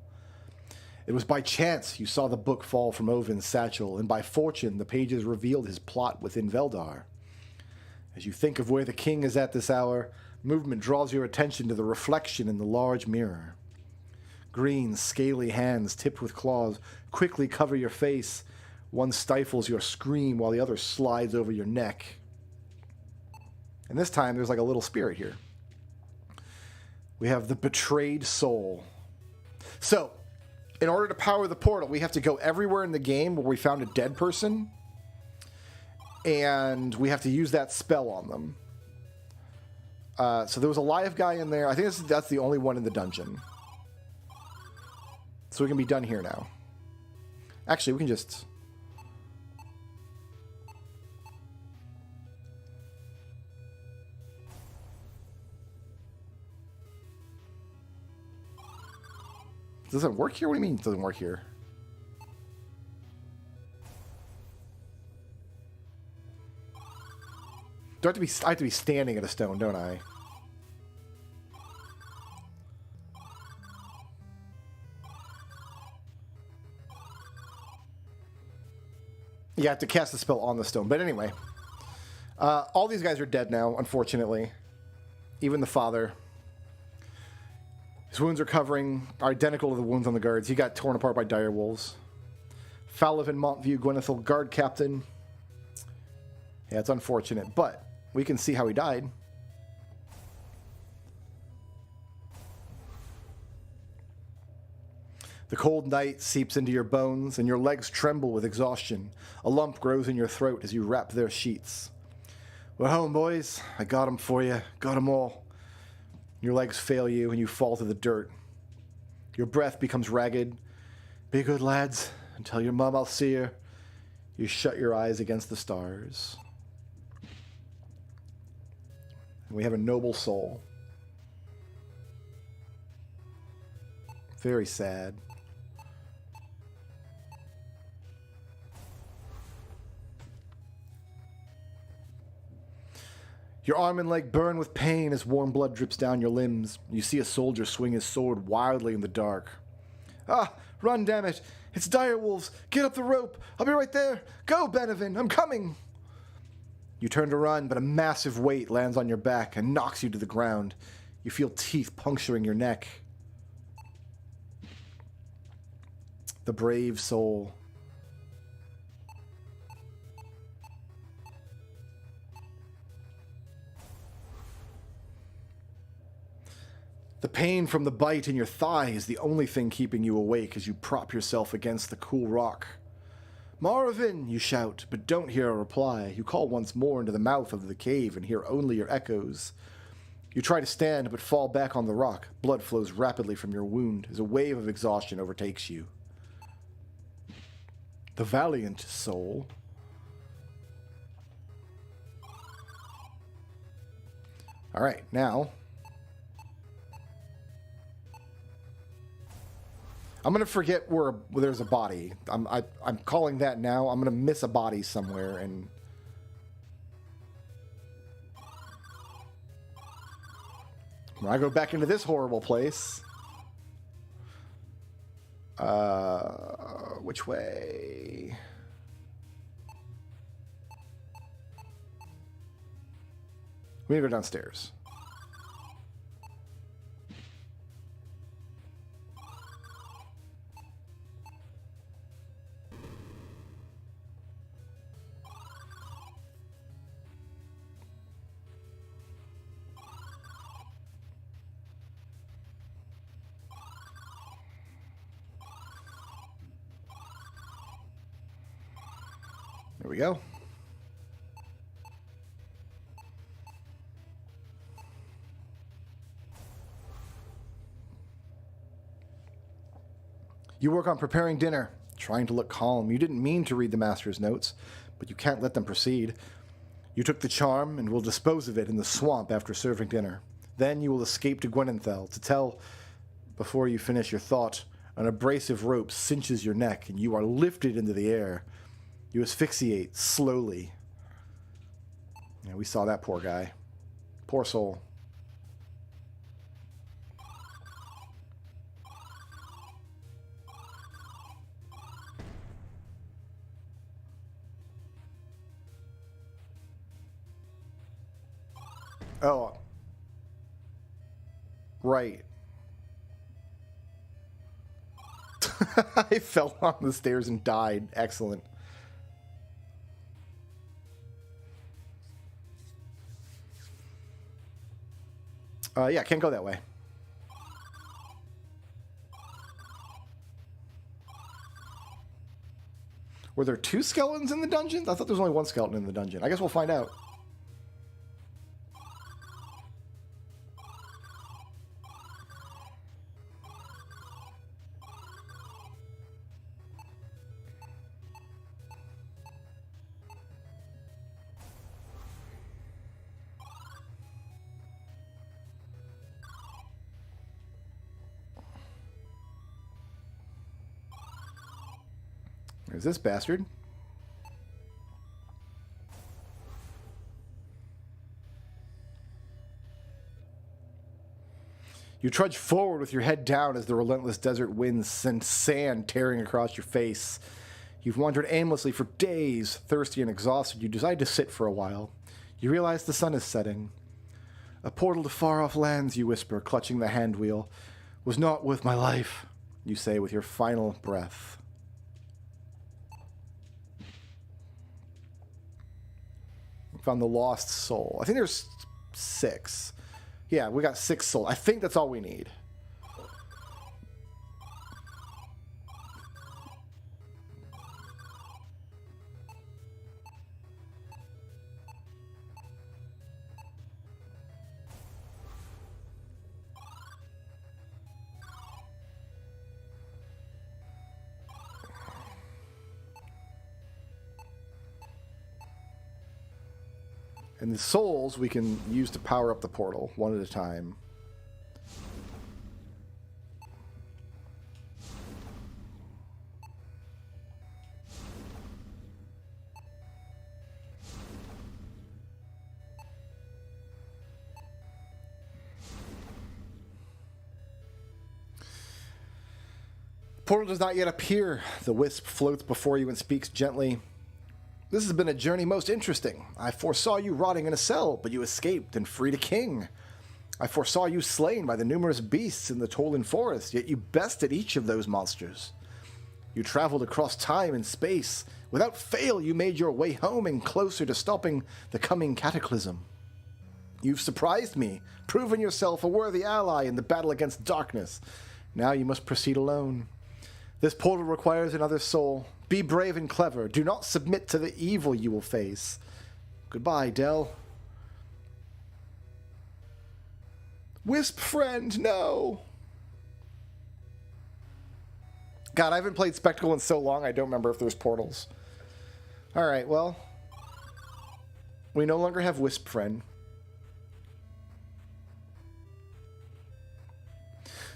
It was by chance you saw the book fall from Ovin's satchel, and by fortune the pages revealed his plot within Veldar. As you think of where the king is at this hour, movement draws your attention to the reflection in the large mirror. Green, scaly hands tipped with claws quickly cover your face. One stifles your scream while the other slides over your neck. And this time there's like a little spirit here. We have the betrayed soul. So, in order to power the portal, we have to go everywhere in the game where we found a dead person. And we have to use that spell on them. So there was a live guy in there. I think that's the only one in the dungeon. So we can be done here now. Actually, we can just... Does it work here? What do you mean it doesn't work here? I have to be standing at a stone, don't I? You have to cast the spell on the stone. But anyway, all these guys are dead now, unfortunately. Even the father. His wounds are identical to the wounds on the guards. He got torn apart by dire wolves. Falivin Montview Gwenethil, guard captain. Yeah, it's unfortunate, but we can see how he died. The cold night seeps into your bones, and your legs tremble with exhaustion. A lump grows in your throat as you wrap their sheets. We're home, boys. I got 'em for you. Got 'em all. Your legs fail you, and you fall to the dirt. Your breath becomes ragged. Be good, lads, and tell your mom I'll see her. You shut your eyes against the stars. And we have a noble soul. Very sad. Your arm and leg burn with pain as warm blood drips down your limbs. You see a soldier swing his sword wildly in the dark. Ah, run, damn it! It's dire wolves! Get up the rope! I'll be right there! Go, Benevin! I'm coming! You turn to run, but a massive weight lands on your back and knocks you to the ground. You feel teeth puncturing your neck. The brave soul. The pain from the bite in your thigh is the only thing keeping you awake as you prop yourself against the cool rock. Marvin, you shout, but don't hear a reply. You call once more into the mouth of the cave and hear only your echoes. You try to stand, but fall back on the rock. Blood flows rapidly from your wound as a wave of exhaustion overtakes you. The valiant soul. All right, now... I'm going to forget where there's a body. I'm calling that now. I'm going to miss a body somewhere, and... when I go back into this horrible place... which way? We need to go downstairs. There we go. You work on preparing dinner, trying to look calm. You didn't mean to read the master's notes, but you can't let them proceed. You took the charm and will dispose of it in the swamp after serving dinner. Then you will escape to Gwenenthal to tell, before you finish your thought, an abrasive rope cinches your neck and you are lifted into the air. You asphyxiate slowly. Yeah, we saw that poor guy. Poor soul. Oh. Right. I fell on the stairs and died. Excellent. Yeah, can't go that way. Were there two skeletons in the dungeon? I thought there was only one skeleton in the dungeon. I guess we'll find out. There's this bastard. You trudge forward with your head down as the relentless desert winds send sand tearing across your face. You've wandered aimlessly for days, thirsty and exhausted. You decide to sit for a while. You realize the sun is setting. A portal to far-off lands, you whisper, clutching the hand wheel. Was not worth my life, you say with your final breath. We found the lost soul. I think there's 6. Yeah, we got 6 souls. I think that's all we need. And the souls we can use to power up the portal, one at a time. The portal does not yet appear. The wisp floats before you and speaks gently. This has been a journey most interesting. I foresaw you rotting in a cell, but you escaped and freed a king. I foresaw you slain by the numerous beasts in the Tolan forest, yet you bested each of those monsters. You traveled across time and space. Without fail, you made your way home and closer to stopping the coming cataclysm. You've surprised me, proven yourself a worthy ally in the battle against darkness. Now you must proceed alone. This portal requires another soul. Be brave and clever. Do not submit to the evil you will face. Goodbye, Del. Wisp friend, no. God, I haven't played Spectacle in so long, I don't remember if there's portals. Alright, well. We no longer have Wisp friend.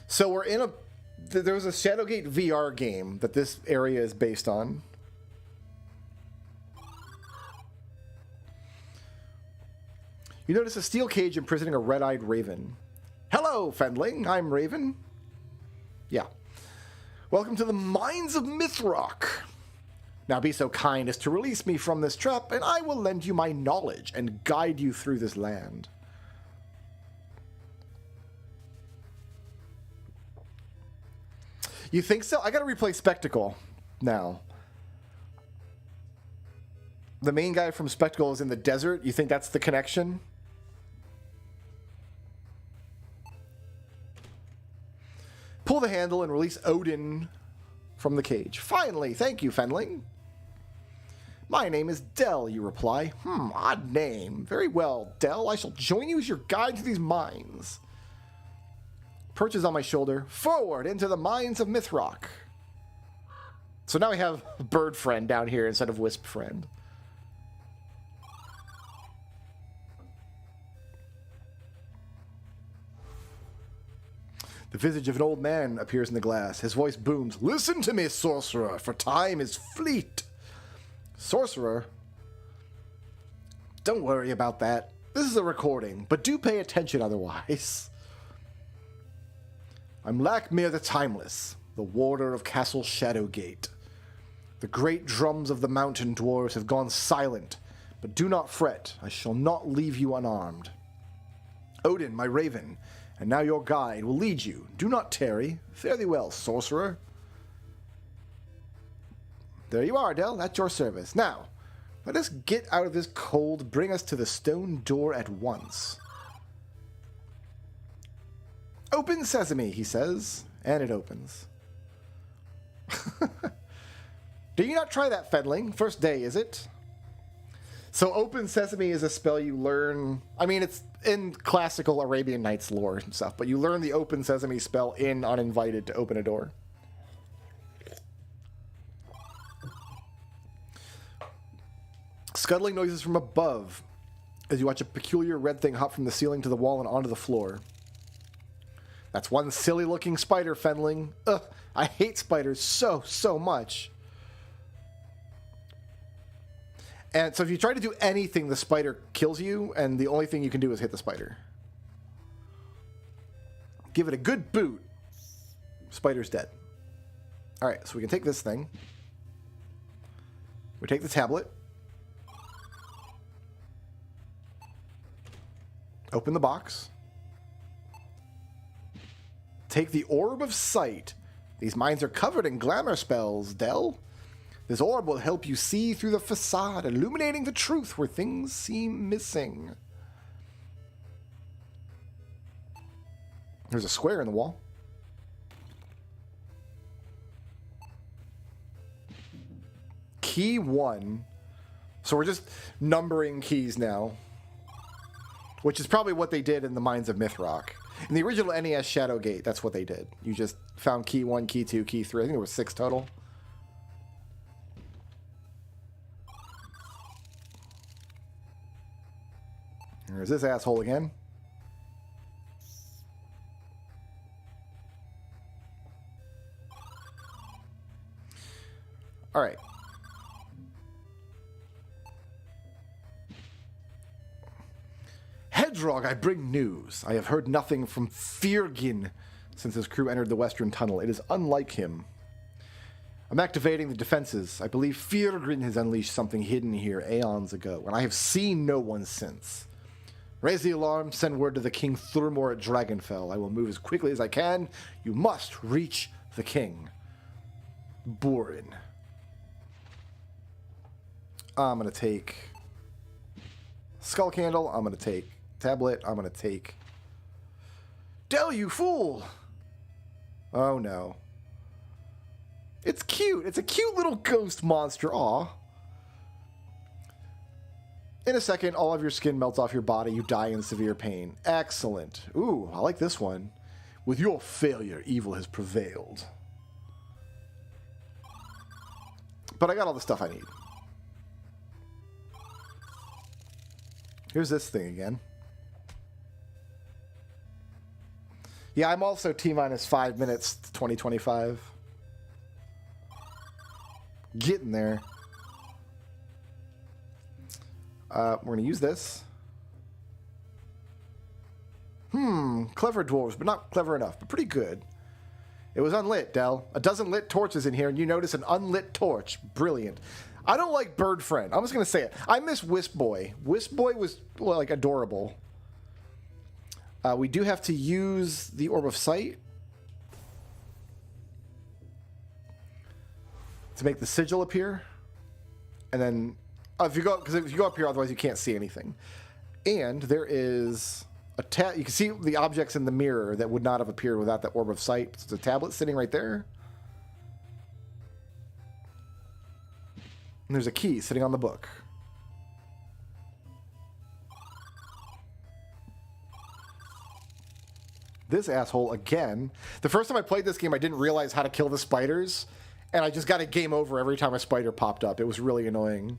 So we're in a... There was a Shadowgate VR game that this area is based on. You notice a steel cage imprisoning a red-eyed raven. Hello, Fendling. I'm Raven. Yeah. Welcome to the mines of Mythrock. Now be so kind as to release me from this trap, and I will lend you my knowledge and guide you through this land. You think so? I gotta replay Spectacle now. The main guy from Spectacle is in the desert. You think that's the connection? Pull the handle and release Odin from the cage. Finally, thank you, Fenling. My name is Del, you reply. Odd name. Very well, Del. I shall join you as your guide to these mines. Perches on my shoulder. Forward into the mines of Mythrock. So now we have Bird Friend down here instead of Wisp Friend. The visage of an old man appears in the glass. His voice booms. Listen to me, sorcerer, for time is fleet. Sorcerer? Don't worry about that. This is a recording, but do pay attention otherwise. I'm Lakmir the Timeless, the warder of Castle Shadowgate. The great drums of the mountain dwarves have gone silent, but do not fret. I shall not leave you unarmed. Odin, my raven, and now your guide, will lead you. Do not tarry. Fare thee well, sorcerer. There you are, Del. At your service. Now, let us get out of this cold. Bring us to the stone door at once. Open sesame, he says, and it opens. Do you not try that, Fedling? First day, is it? So open sesame is a spell you learn... I mean, it's in classical Arabian Nights lore and stuff, but you learn the open sesame spell in Uninvited to open a door. Scuttling noises from above as you watch a peculiar red thing hop from the ceiling to the wall and onto the floor. That's one silly-looking spider, Fenling. Ugh, I hate spiders so much. And so if you try to do anything, the spider kills you, and the only thing you can do is hit the spider. Give it a good boot. Spider's dead. All right, so we can take this thing. We take the tablet. Open the box. Take the Orb of Sight. These mines are covered in glamour spells, Del. This orb will help you see through the facade, illuminating the truth where things seem missing. There's a square in the wall. Key 1. So we're just numbering keys now, which is probably what they did in the Mines of Mythrock. In the original NES Shadowgate, that's what they did. You just found key 1, key 2, key 3. I think there was 6 total. There's this asshole again. All right. Hedrog, I bring news. I have heard nothing from Firgin since his crew entered the western tunnel. It is unlike him. I'm activating the defenses. I believe Firgin has unleashed something hidden here aeons ago, and I have seen no one since. Raise the alarm, send word to the King Thurmore at Dragonfell. I will move as quickly as I can. You must reach the king. Borin. I'm going to take Skull Candle. I'm going to take Tablet. I'm going to take Del, you fool! Oh no. It's cute. It's a cute little ghost monster. Aw. In a second, all of your skin melts off your body. You die in severe pain. Excellent. Ooh, I like this one. With your failure, evil has prevailed. But I got all the stuff I need. Here's this thing again. Yeah, I'm also T-minus 5 minutes to 2025. Getting there. We're going to use this. Clever dwarves, but not clever enough, but pretty good. It was unlit, Del. A dozen lit torches in here, and you notice an unlit torch. Brilliant. I don't like Bird Friend. I'm just going to say it. I miss Wisp Boy. Wisp Boy was, well, like, adorable. We do have to use the Orb of Sight to make the sigil appear. And then, if you go up here, otherwise you can't see anything. And there is a you can see the objects in the mirror that would not have appeared without that Orb of Sight. There's a tablet sitting right there. And there's a key sitting on the book. This asshole again. The first time I played this game, I didn't realize how to kill the spiders, and I just got a game over every time a spider popped up. It was really annoying.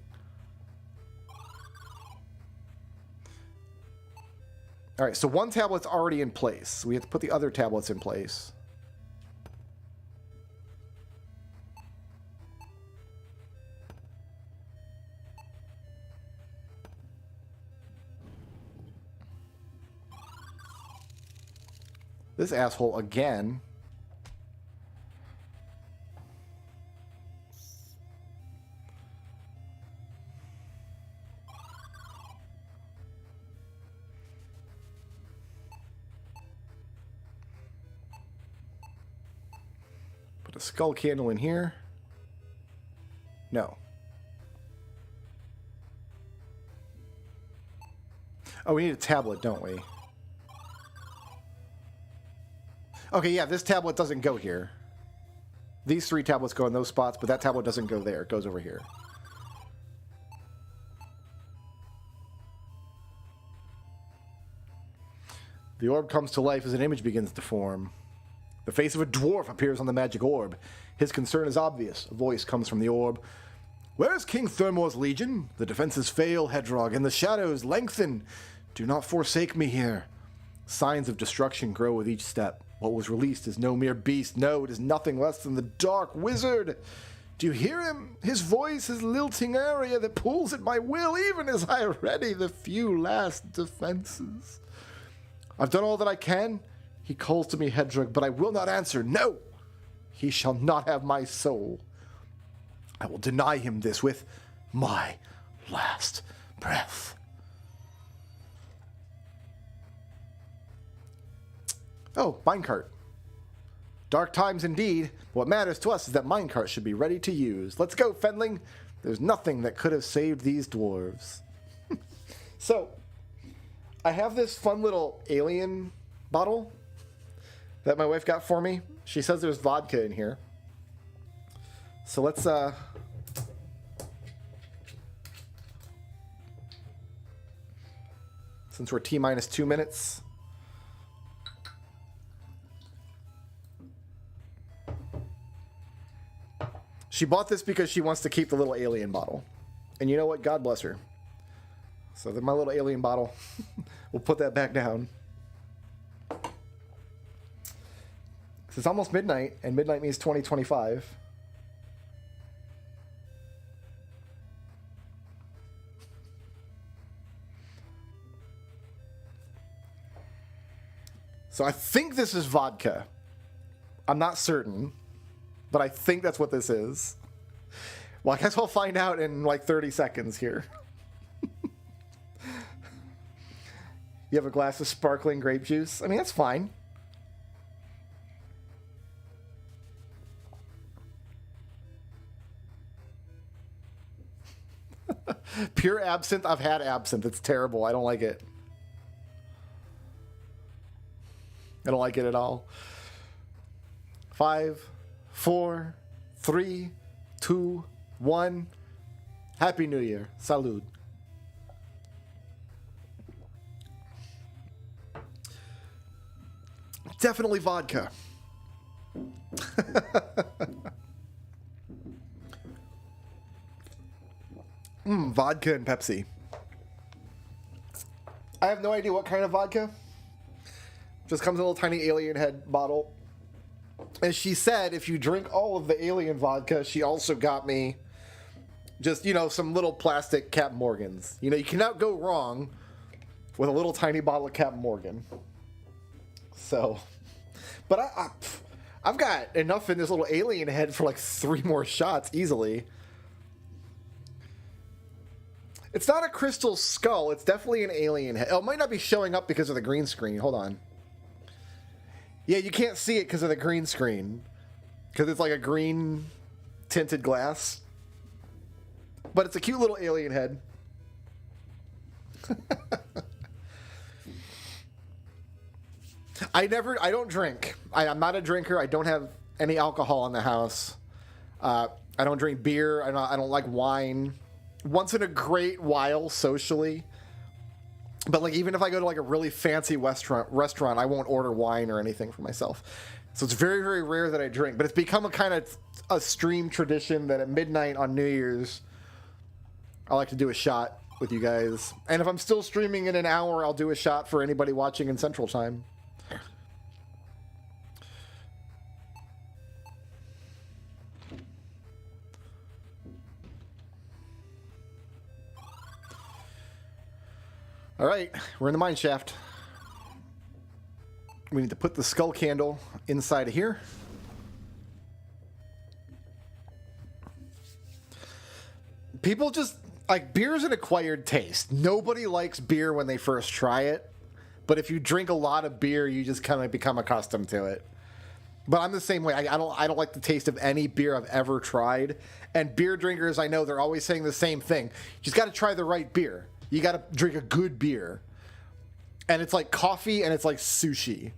All right, so one tablet's already in place. We have to put the other tablets in place. This asshole again. Put a skull candle in here. No. Oh, we need a tablet, don't we? Okay, yeah, this tablet doesn't go here. These 3 tablets go in those spots, but that tablet doesn't go there. It goes over here. The orb comes to life as an image begins to form. The face of a dwarf appears on the magic orb. His concern is obvious. A voice comes from the orb. Where is King Thurmore's legion? The defenses fail, Hedrog, and the shadows lengthen. Do not forsake me here. Signs of destruction grow with each step. What was released is no mere beast. No, it is nothing less than the Dark Wizard. Do you hear him? His voice is lilting aria that pulls at my will even as I ready the few last defenses. I've done all that I can. He calls to me, Hedrug, but I will not answer. No! He shall not have my soul. I will deny him this with my last breath. Oh, minecart. Dark times indeed. What matters to us is that minecart should be ready to use. Let's go, Fendling. There's nothing that could have saved these dwarves. So, I have this fun little alien bottle that my wife got for me. She says there's vodka in here. So let's since we're T-minus 2 minutes. She bought this because she wants to keep the little alien bottle. And you know what? God bless her. So then my little alien bottle, we'll put that back down. It's almost midnight, and midnight means 2025. So I think this is vodka. I'm not certain, but I think that's what this is. Well, I guess we'll find out in like 30 seconds here. You have a glass of sparkling grape juice? I mean, that's fine. Pure absinthe. I've had absinthe. It's terrible. I don't like it. I don't like it at all. 5, 4, 3, 2, 1. Happy New Year. Salud. Definitely vodka. Vodka and Pepsi. I have no idea what kind of vodka. Just comes in a little tiny alien head bottle. And she said if you drink all of the alien vodka, she also got me just, some little plastic Captain Morgans. You cannot go wrong with a little tiny bottle of Captain Morgan. So, but I've got enough in this little alien head for like 3 more shots easily. It's not a crystal skull. It's definitely an alien head. Oh, it might not be showing up because of the green screen. Hold on. Yeah, you can't see it because of the green screen. Because it's like a green tinted glass. But it's a cute little alien head. I don't drink. I'm not a drinker. I don't have any alcohol in the house. I don't drink beer. I don't like wine. Once in a great while socially. But like even if I go to like a really fancy restaurant, I won't order wine or anything for myself. So it's very, very rare that I drink. But it's become a kind of a stream tradition that at midnight on New Year's, I like to do a shot with you guys. And if I'm still streaming in an hour, I'll do a shot for anybody watching in Central Time. All right, we're in the mine shaft. We need to put the skull candle inside of here. People just, like, beer's an acquired taste. Nobody likes beer when they first try it. But if you drink a lot of beer, you just kind of become accustomed to it. But I'm the same way. I don't like the taste of any beer I've ever tried. And beer drinkers, I know they're always saying the same thing. You just got to try the right beer. You got to drink a good beer. And it's like coffee and it's like sushi.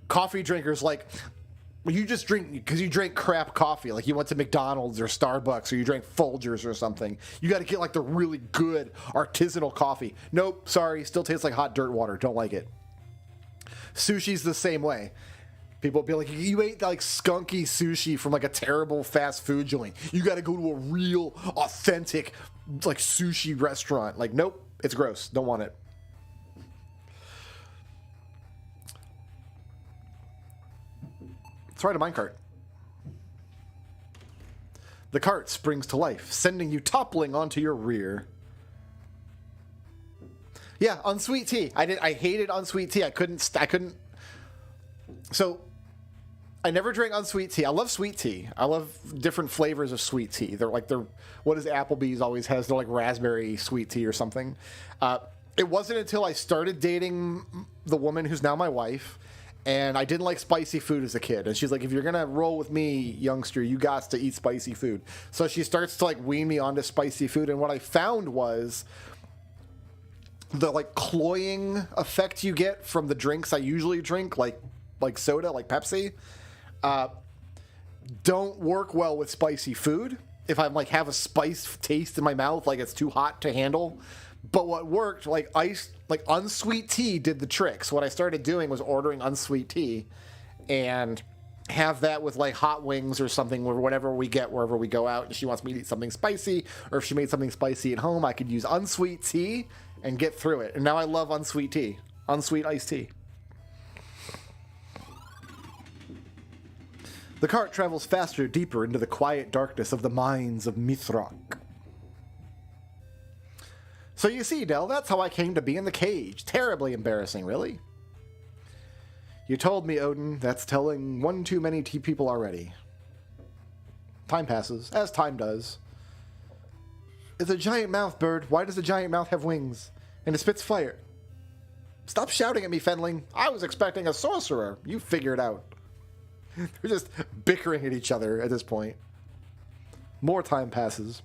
Coffee drinkers, like, you just drink because you drink crap coffee. Like you went to McDonald's or Starbucks or you drank Folgers or something. You got to get like the really good artisanal coffee. Nope, sorry. Still tastes like hot dirt water. Don't like it. Sushi's the same way. People be like, you ate like skunky sushi from like a terrible fast food joint. You got to go to a real, authentic, like sushi restaurant. Like, nope, it's gross. Don't want it. Let's ride a minecart. The cart springs to life, sending you toppling onto your rear. Yeah, unsweet tea. I hated unsweet tea. I couldn't. So, I never drank unsweet tea. I love sweet tea. I love different flavors of sweet tea. They're what is Applebee's always has? They're like raspberry sweet tea or something. It wasn't until I started dating the woman who's now my wife, and I didn't like spicy food as a kid. And she's like, if you're going to roll with me, youngster, you got to eat spicy food. So she starts to wean me onto spicy food. And what I found was the cloying effect you get from the drinks I usually drink, like soda, like Pepsi, don't work well with spicy food. If I'm have a spice taste in my mouth, it's too hot to handle. But what worked, unsweet tea did the trick. So what I started doing was ordering unsweet tea and have that with hot wings or something, or whatever we get wherever we go out. And she wants me to eat something spicy, or if she made something spicy at home, I could use unsweet tea and get through it. And now I love unsweet tea, unsweet iced tea. The cart travels faster, deeper into the quiet darkness of the mines of Mithrak. So you see, Del, that's how I came to be in the cage. Terribly embarrassing, really. You told me, Odin. That's telling one too many people already. Time passes, as time does. It's a giant mouth, bird. Why does a giant mouth have wings? And it spits fire. Stop shouting at me, Fenling. I was expecting a sorcerer. You figure it out. They're just bickering at each other at this point. More time passes.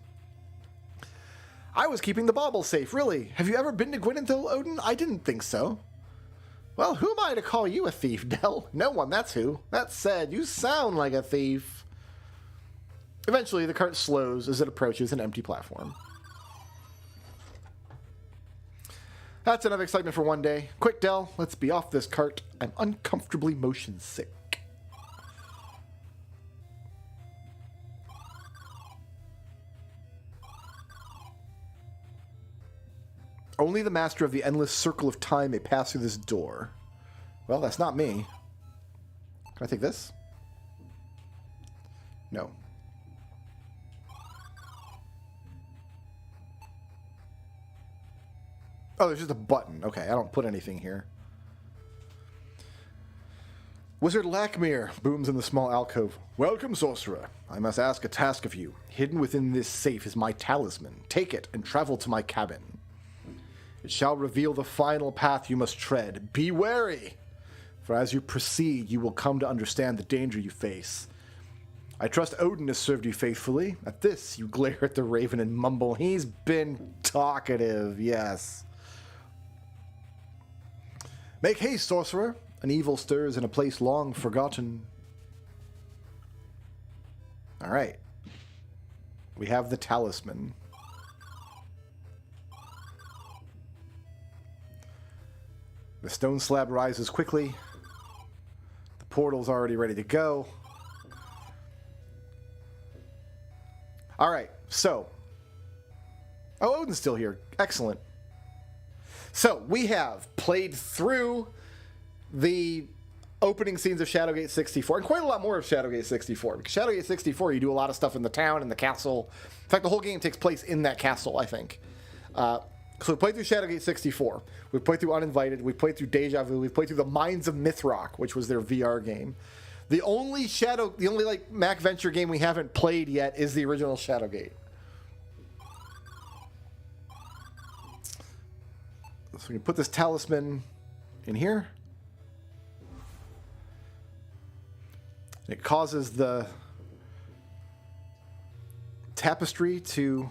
I was keeping the bauble safe, really. Have you ever been to Gwynethil, Odin? I didn't think so. Well, who am I to call you a thief, Del? No one, that's who. That said, you sound like a thief. Eventually, the cart slows as it approaches an empty platform. That's enough excitement for one day. Quick, Del, let's be off this cart. I'm uncomfortably motion sick. Only the master of the endless circle of time may pass through this door. Well, that's not me. Can I take this? No. Oh, there's just a button. Okay, I don't put anything here. Wizard Lackmere booms in the small alcove. Welcome, sorcerer. I must ask a task of you. Hidden within this safe is my talisman. Take it and travel to my cabin. It shall reveal the final path you must tread. Be wary, for as you proceed, you will come to understand the danger you face. I trust Odin has served you faithfully. At this, you glare at the raven and mumble. He's been talkative, yes. Make haste, sorcerer. An evil stirs in a place long forgotten. All right. We have the talisman. The stone slab rises quickly. The portal's already ready to go. All right, so. Oh, Odin's still here. Excellent. So, we have played through the opening scenes of Shadowgate 64, and quite a lot more of Shadowgate 64. Because Shadowgate 64, you do a lot of stuff in the town, in the castle. In fact, the whole game takes place in that castle, I think. So we played through Shadowgate 64. We played through Uninvited. We played through Deja Vu. We played through the Mines of Mithrak, which was their VR game. The only Mac Venture game we haven't played yet is the original Shadowgate. So we can put this talisman in here. It causes the tapestry to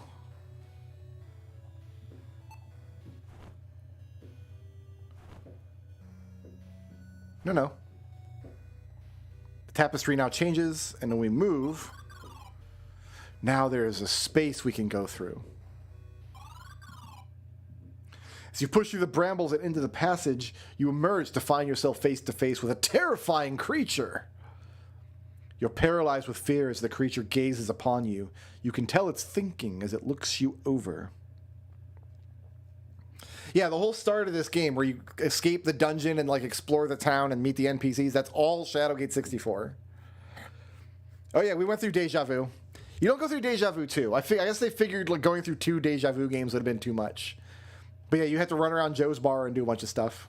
No. The tapestry now changes, and when we move, now there's a space we can go through. As you push through the brambles and into the passage, you emerge to find yourself face to face with a terrifying creature. You're paralyzed with fear as the creature gazes upon you. You can tell it's thinking as it looks you over. Yeah, the whole start of this game where you escape the dungeon and explore the town and meet the NPCs, that's all Shadowgate 64. Oh yeah, we went through Deja Vu. You don't go through Deja Vu 2. I guess they figured like going through 2 Deja Vu games would have been too much. But yeah, you have to run around Joe's bar and do a bunch of stuff.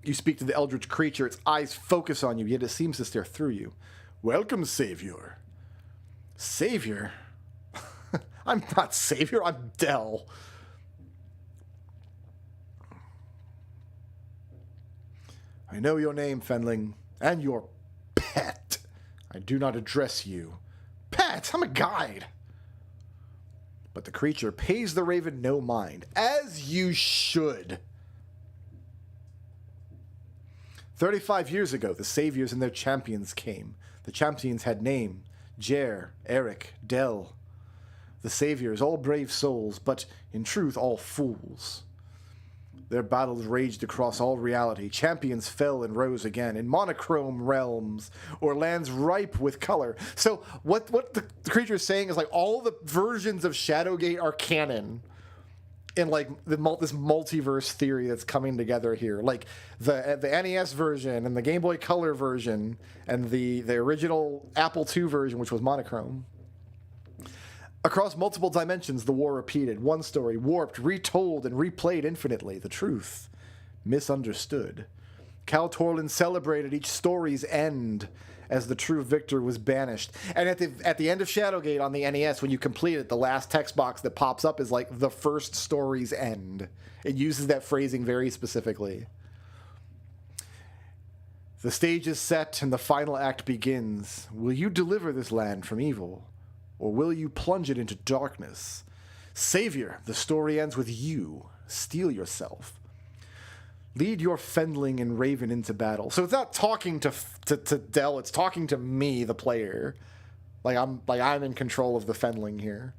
You speak to the eldritch creature. Its eyes focus on you, yet it seems to stare through you. Welcome, Savior. Savior? I'm not Savior, I'm Del. I know your name, Fenling, and your pet. I do not address you. Pet, I'm a guide. But the creature pays the raven no mind, as you should. 35 years ago, the saviors and their champions came. The champions had name, Jer, Eric, Del. The saviors, all brave souls, but in truth all fools. Their battles raged across all reality. Champions fell and rose again in monochrome realms or lands ripe with color. So what the creature is saying is like all the versions of Shadowgate are canon in like this multiverse theory that's coming together here. Like the NES version and the Game Boy Color version and the original Apple II version, which was monochrome. Across multiple dimensions, the war repeated. One story, warped, retold, and replayed infinitely. The truth, misunderstood. Cal Torlin celebrated each story's end as the true victor was banished. And at the end of Shadowgate on the NES, when you complete it, the last text box that pops up is like, the first story's end. It uses that phrasing very specifically. The stage is set and the final act begins. Will you deliver this land from evil? Or will you plunge it into darkness? Savior, the story ends with you. Steel yourself. Lead your Fendling and Raven into battle. So it's not talking to Del, it's talking to me, the player. I'm in control of the Fendling here.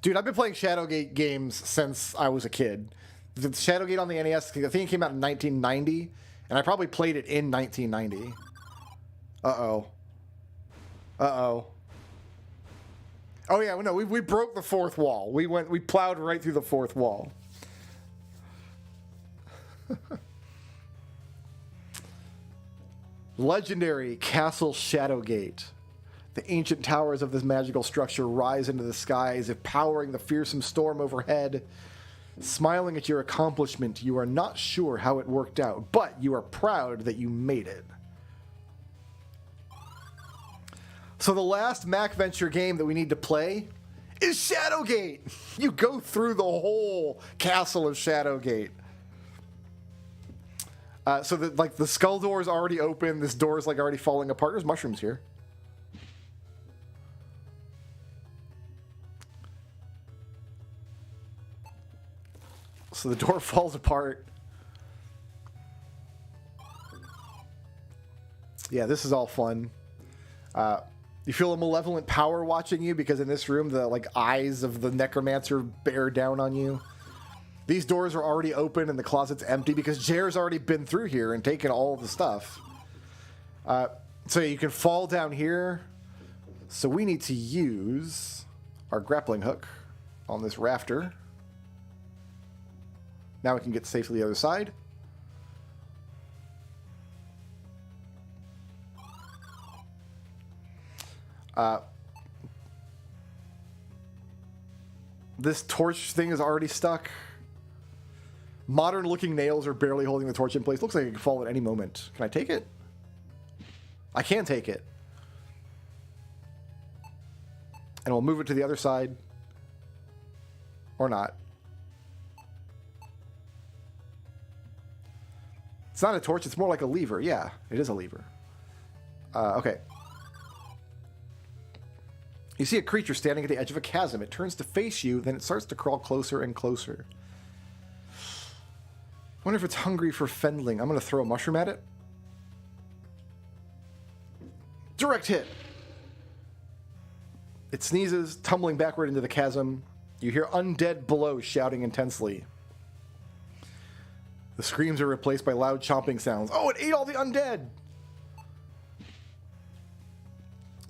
Dude, I've been playing Shadowgate games since I was a kid. The Shadowgate on the NES, I think it came out in 1990, and I probably played it in 1990. Uh-oh. Uh-oh. Oh, yeah, no, we broke the fourth wall. We plowed right through the fourth wall. Legendary Castle Shadowgate. The ancient towers of this magical structure rise into the skies, empowering the fearsome storm overhead. Smiling at your accomplishment, you are not sure how it worked out, but you are proud that you made it. So the last MacVenture game that we need to play is Shadowgate. You go through the whole castle of Shadowgate. So the skull door is already open. This door is already falling apart. There's mushrooms here. So the door falls apart. Yeah, this is all fun. You feel a malevolent power watching you because in this room the eyes of the necromancer bear down on you. These doors are already open and the closet's empty because Jer's already been through here and taken all the stuff. So you can fall down here. So we need to use our grappling hook on this rafter. Now we can get safely to the other side. This torch thing is already stuck. Modern looking nails are barely holding the torch in place. Looks like it can fall at any moment. Can I take it? I can take it. And we'll move it to the other side. Or not. It's not a torch, it's more like a lever. Yeah, it is a lever. Okay. You see a creature standing at the edge of a chasm. It turns to face you, then it starts to crawl closer and closer. I wonder if it's hungry for Fendling. I'm going to throw a mushroom at it. Direct hit. It sneezes, tumbling backward into the chasm. You hear undead below shouting intensely. The screams are replaced by loud chomping sounds. Oh, it ate all the undead!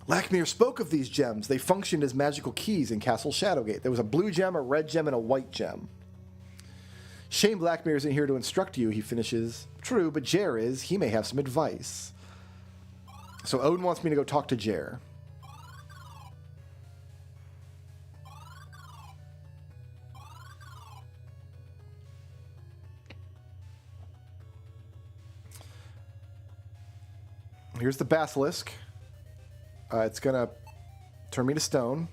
Lackmere spoke of these gems. They functioned as magical keys in Castle Shadowgate. There was a blue gem, a red gem, and a white gem. Shane Blackmere isn't here to instruct you, he finishes. True, but Jer is. He may have some advice. So Odin wants me to go talk to Jer. Here's the basilisk. It's going to turn me to stone.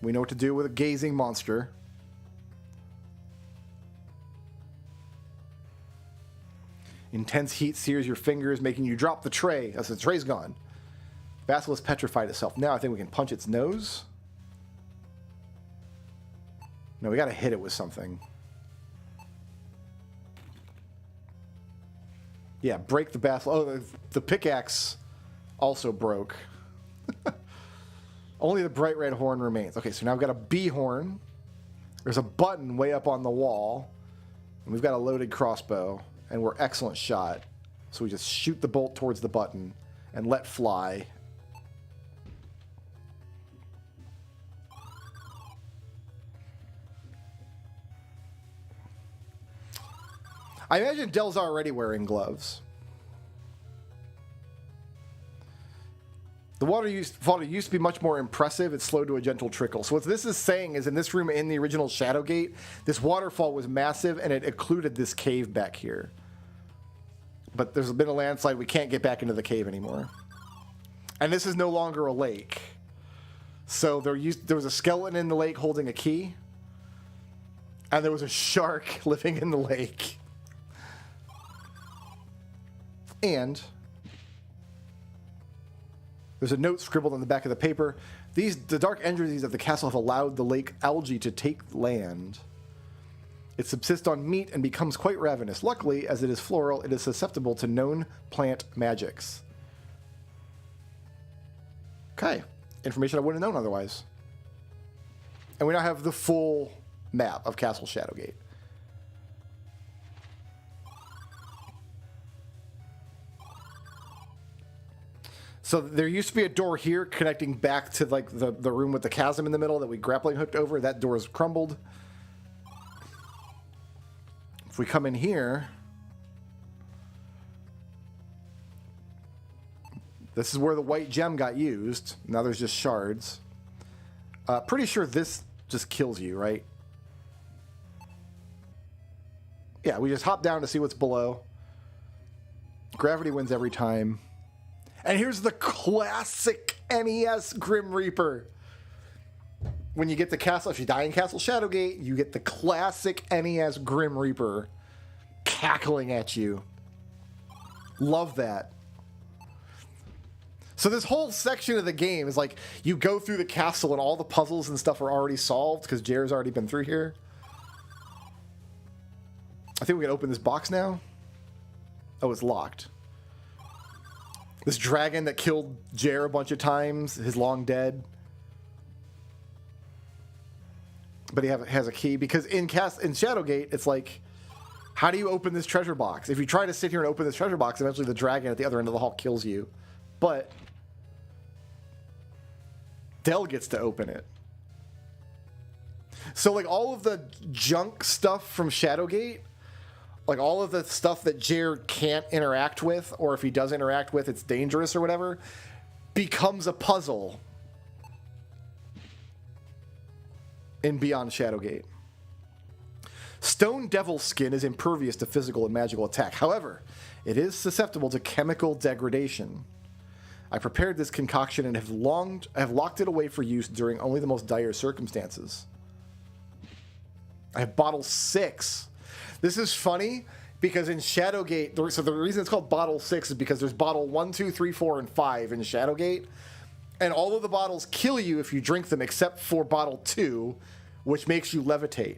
We know what to do with a gazing monster. Intense heat sears your fingers, making you drop the tray. As the tray's gone. Basilisk petrified itself. Now I think we can punch its nose. No, we got to hit it with something. Yeah, break the basilisk. Oh, the pickaxe also broke. Only the bright red horn remains. Okay, so now we've got a bee horn. There's a button way up on the wall. And we've got a loaded crossbow. And we're excellent shot. So we just shoot the bolt towards the button and let fly. I imagine Dell's already wearing gloves. The water used to be much more impressive. It's slowed to a gentle trickle. So what this is saying is in this room in the original Shadowgate, this waterfall was massive and it occluded this cave back here. But there's been a landslide. We can't get back into the cave anymore. And this is no longer a lake. So there was a skeleton in the lake holding a key. And there was a shark living in the lake. And there's a note scribbled on the back of the paper. The dark energies of the castle have allowed the lake algae to take land. It subsists on meat and becomes quite ravenous. Luckily, as it is floral, it is susceptible to known plant magics. Okay. Information I wouldn't have known otherwise. And we now have the full map of Castle Shadowgate. So there used to be a door here connecting back to like the room with the chasm in the middle that we grappling hooked over. That door is crumbled. If we come in here, this is where the white gem got used. Now there's just shards. Pretty sure this just kills you, right? Yeah, we just hop down to see what's below. Gravity wins every time. And here's the classic NES Grim Reaper. When you get the castle, if you die in Castle Shadowgate, you get the classic NES Grim Reaper cackling at you. Love that. So this whole section of the game is like you go through the castle and all the puzzles and stuff are already solved because Jer's already been through here. I think we can open this box now. Oh, it's locked. This dragon that killed Jer a bunch of times is long dead. But he has a key because in Shadowgate, it's like, how do you open this treasure box? If you try to sit here and open this treasure box, eventually the dragon at the other end of the hall kills you. But Dell gets to open it. So like all of the junk stuff from Shadowgate, like all of the stuff that Jer can't interact with, or if he does interact with, it's dangerous or whatever, becomes a puzzle in Beyond Shadowgate. Stone Devil Skin is impervious to physical and magical attack. However, it is susceptible to chemical degradation. I prepared this concoction and have locked it away for use during only the most dire circumstances. I have bottle 6. This is funny because in Shadowgate, so the reason it's called bottle 6 is because there's bottle 1, 2, 3, 4, and 5 in Shadowgate. And all of the bottles kill you if you drink them except for bottle 2, which makes you levitate.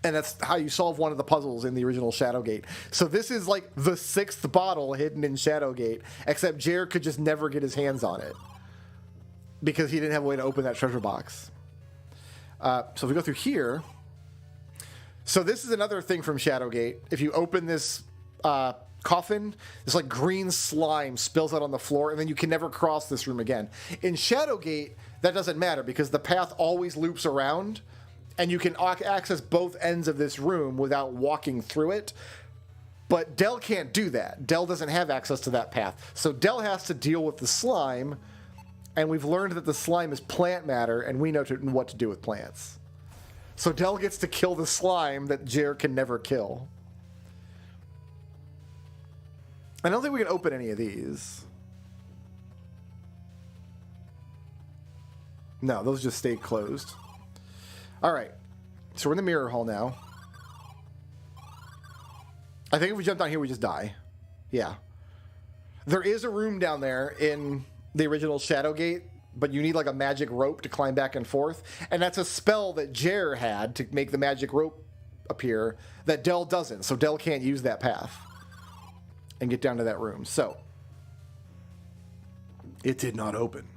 And that's how you solve one of the puzzles in the original Shadowgate. So this is like the 6th bottle hidden in Shadowgate, except Jer could just never get his hands on it because he didn't have a way to open that treasure box. So if we go through here, so this is another thing from Shadowgate. If you open this coffin, this like green slime spills out on the floor, and then you can never cross this room again. In Shadowgate, that doesn't matter because the path always loops around, And you can access both ends of this room without walking through it. But Del can't do that. Del doesn't have access to that path. So Del has to deal with the slime, and we've learned that the slime is plant matter, and we know what to do with plants. So Del gets to kill the slime that Jer can never kill. I don't think we can open any of these. No, those just stay closed. All right. So we're in the mirror hall now. I think if we jump down here, we just die. Yeah. There is a room down there in the original Shadowgate, but you need like a magic rope to climb back and forth. And that's a spell that Jer had to make the magic rope appear that Del doesn't. So Del can't use that path and get down to that room. So it did not open.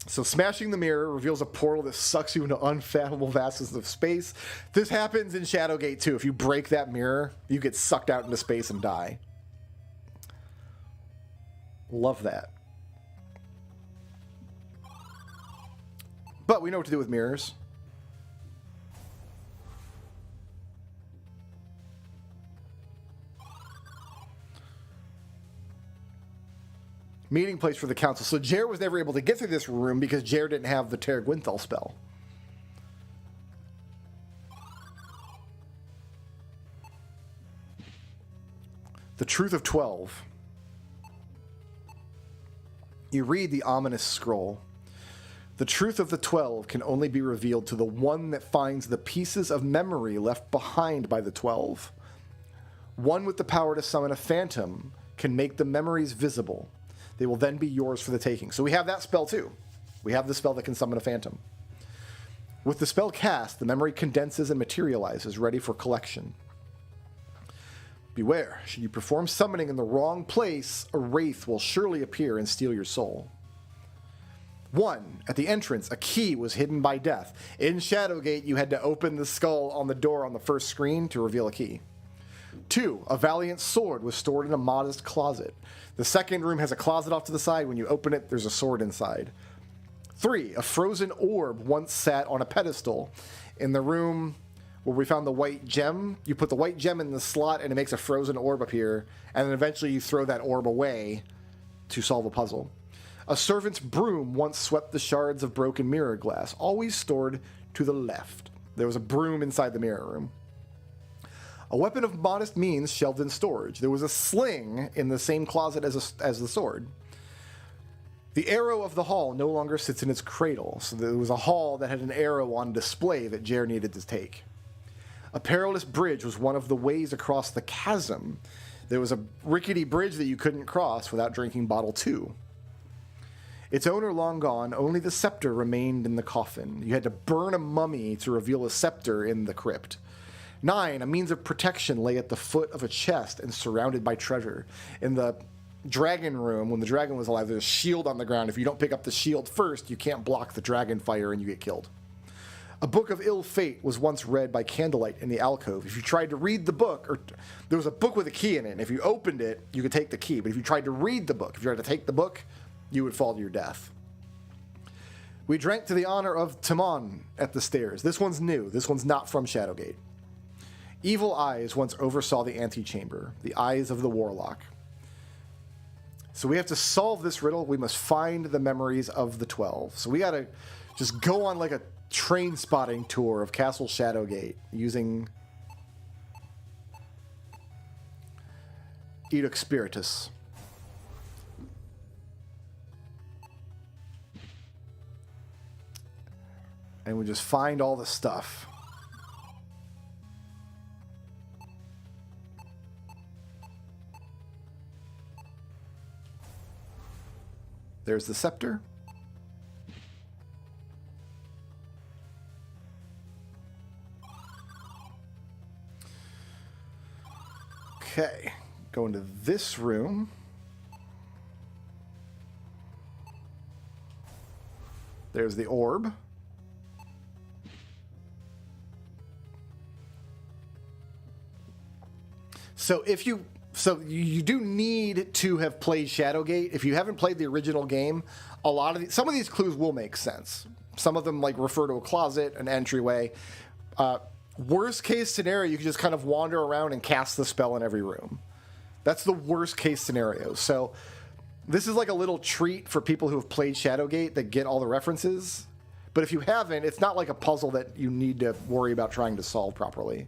So smashing the mirror reveals a portal that sucks you into unfathomable vastness of space. This happens in Shadowgate too. If you break that mirror, you get sucked out into space and die. Love that. But we know what to do with mirrors. Meeting place for the council. So Jer was never able to get through this room because Jer didn't have the Ter Gwynthal spell. The Truth of 12. You read the ominous scroll. The truth of the 12 can only be revealed to the one that finds the pieces of memory left behind by the 12. One with the power to summon a phantom can make the memories visible. They will then be yours for the taking. So we have that spell too. We have the spell that can summon a phantom. With the spell cast, the memory condenses and materializes, ready for collection. Beware, should you perform summoning in the wrong place, a wraith will surely appear and steal your soul. 1. At the entrance, a key was hidden by death. In Shadowgate, you had to open the skull on the door on the first screen to reveal a key. 2. A valiant sword was stored in a modest closet. The second room has a closet off to the side. When you open it, there's a sword inside. 3. A frozen orb once sat on a pedestal. In the room where we found the white gem, you put the white gem in the slot and it makes a frozen orb appear, and then eventually you throw that orb away to solve a puzzle. A servant's broom once swept the shards of broken mirror glass, always stored to the left. There was a broom inside the mirror room. A weapon of modest means shelved in storage. There was a sling in the same closet as the sword. The arrow of the hall no longer sits in its cradle, so there was a hall that had an arrow on display that Jer needed to take. A perilous bridge was one of the ways across the chasm. There was a rickety bridge that you couldn't cross without drinking bottle 2. Its owner long gone, only the scepter remained in the coffin. You had to burn a mummy to reveal a scepter in the crypt. 9, a means of protection lay at the foot of a chest and surrounded by treasure. In the dragon room, when the dragon was alive, there's a shield on the ground. If you don't pick up the shield first, you can't block the dragon fire and you get killed. A book of ill fate was once read by candlelight in the alcove. If you tried to read the book, or there was a book with a key in it, and if you opened it, you could take the key. But if you tried to read the book, if you tried to take the book, you would fall to your death. We drank to the honor of Timon at the stairs. This one's new. This one's not from Shadowgate. Evil eyes once oversaw the antechamber, the eyes of the warlock. So we have to solve this riddle. We must find the memories of the 12. So we got to just go on like a train spotting tour of Castle Shadowgate using Edux Spiritus. And we just find all the stuff. There's the scepter. Okay, go into this room. There's the orb. So if you So you do need to have played Shadowgate. If you haven't played the original game, some of these clues will make sense. Some of them like refer to a closet, an entryway. Worst case scenario, you can just kind of wander around and cast the spell in every room. That's the worst case scenario. So this is like a little treat for people who have played Shadowgate that get all the references. But if you haven't, it's not like a puzzle that you need to worry about trying to solve properly.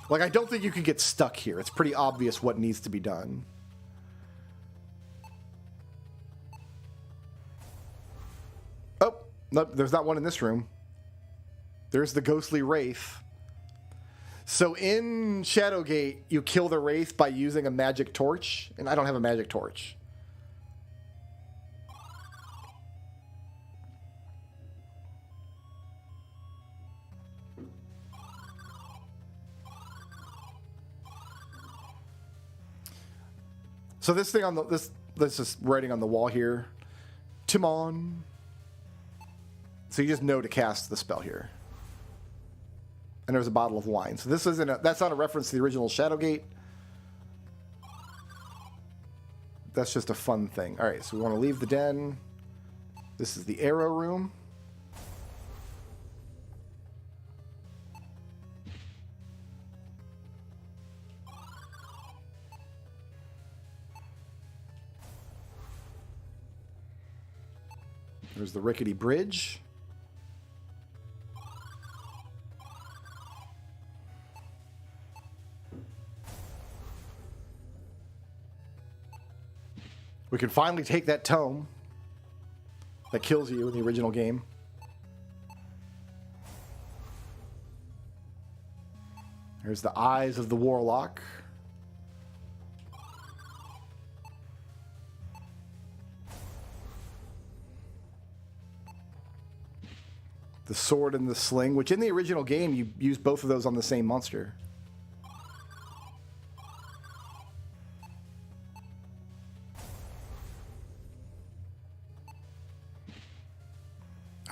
Like, I don't think you can get stuck here. It's pretty obvious what needs to be done. Oh, no, there's not one in this room. There's the ghostly wraith. So in Shadowgate, you kill the wraith by using a magic torch, and I don't have a magic torch. So this thing on this is writing on the wall here, Timon. So you just know to cast the spell here. And there's a bottle of wine. So this isn't that's not a reference to the original Shadowgate. That's just a fun thing. All right, so we want to leave the den. This is the arrow room. There's the rickety bridge. We can finally take that tome that kills you in the original game. There's the eyes of the warlock. The sword and the sling, which in the original game, you use both of those on the same monster.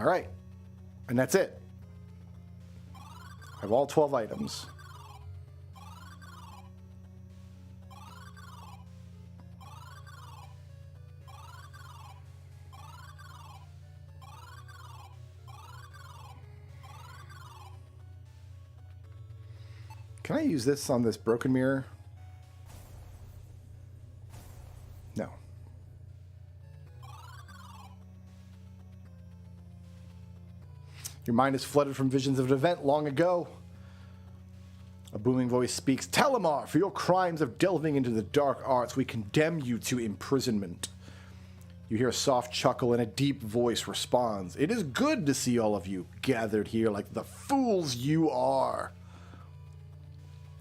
All right. And that's it. I have all 12 items. Can I use this on this broken mirror? No. Your mind is flooded from visions of an event long ago. A booming voice speaks, Talamar, for your crimes of delving into the dark arts, we condemn you to imprisonment. You hear a soft chuckle and a deep voice responds, It is good to see all of you gathered here like the fools you are.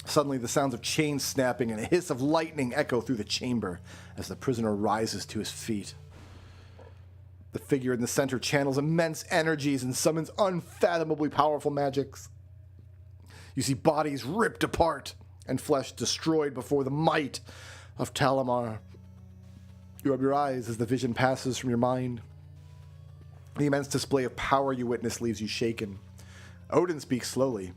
Suddenly, the sounds of chains snapping and a hiss of lightning echo through the chamber as the prisoner rises to his feet. The figure in the center channels immense energies and summons unfathomably powerful magics. You see bodies ripped apart and flesh destroyed before the might of Talamar. You rub your eyes as the vision passes from your mind. The immense display of power you witness leaves you shaken. Odin speaks slowly.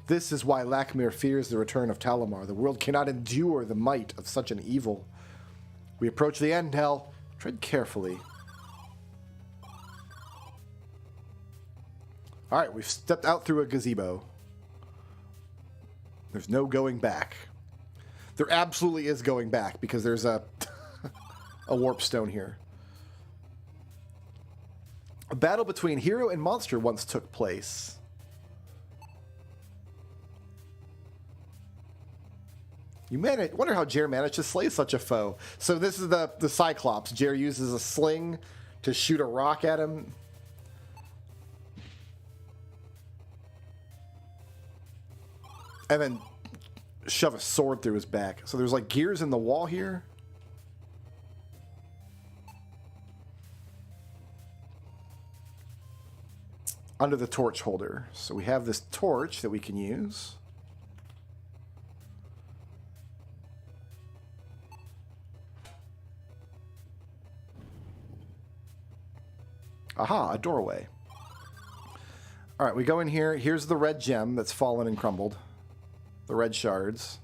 This is why Lakmir fears the return of Talamar. The world cannot endure the might of such an evil. We approach the end, Hel. Tread carefully. All right, we've stepped out through a gazebo. There's no going back. There absolutely is going back because there's a a warp stone here. A battle between hero and monster once took place. Wonder how Jer managed to slay such a foe. So this is the Cyclops. Jer uses a sling to shoot a rock at him. And then shove a sword through his back. So there's like gears in the wall here. Under the torch holder. So we have this torch that we can use. Aha, a doorway. All right, we go in here. Here's the red gem that's fallen and crumbled. The red shards.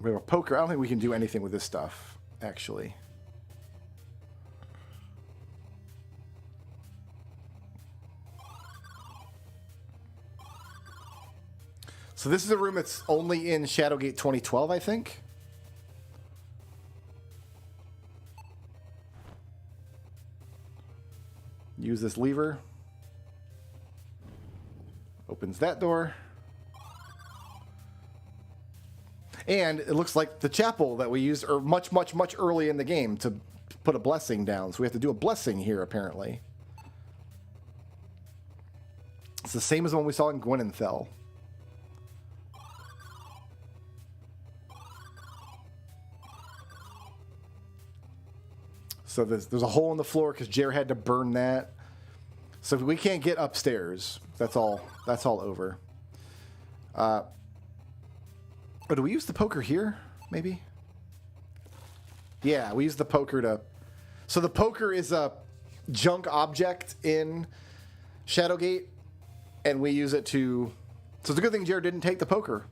We have a poker. I don't think we can do anything with this stuff, actually. So this is a room that's only in Shadowgate 2012, I think. Use this lever. Opens that door. And it looks like the chapel that we used much early in the game to put a blessing down. So we have to do a blessing here, apparently. It's the same as the one we saw in Gwynenthel. So there's a hole in the floor because Jer had to burn that. So we can't get upstairs. That's all over. Oh, do we use the poker here? Maybe? Yeah, we use the poker to... So the poker is a junk object in Shadowgate, and we use it to... So it's a good thing Jer didn't take the poker.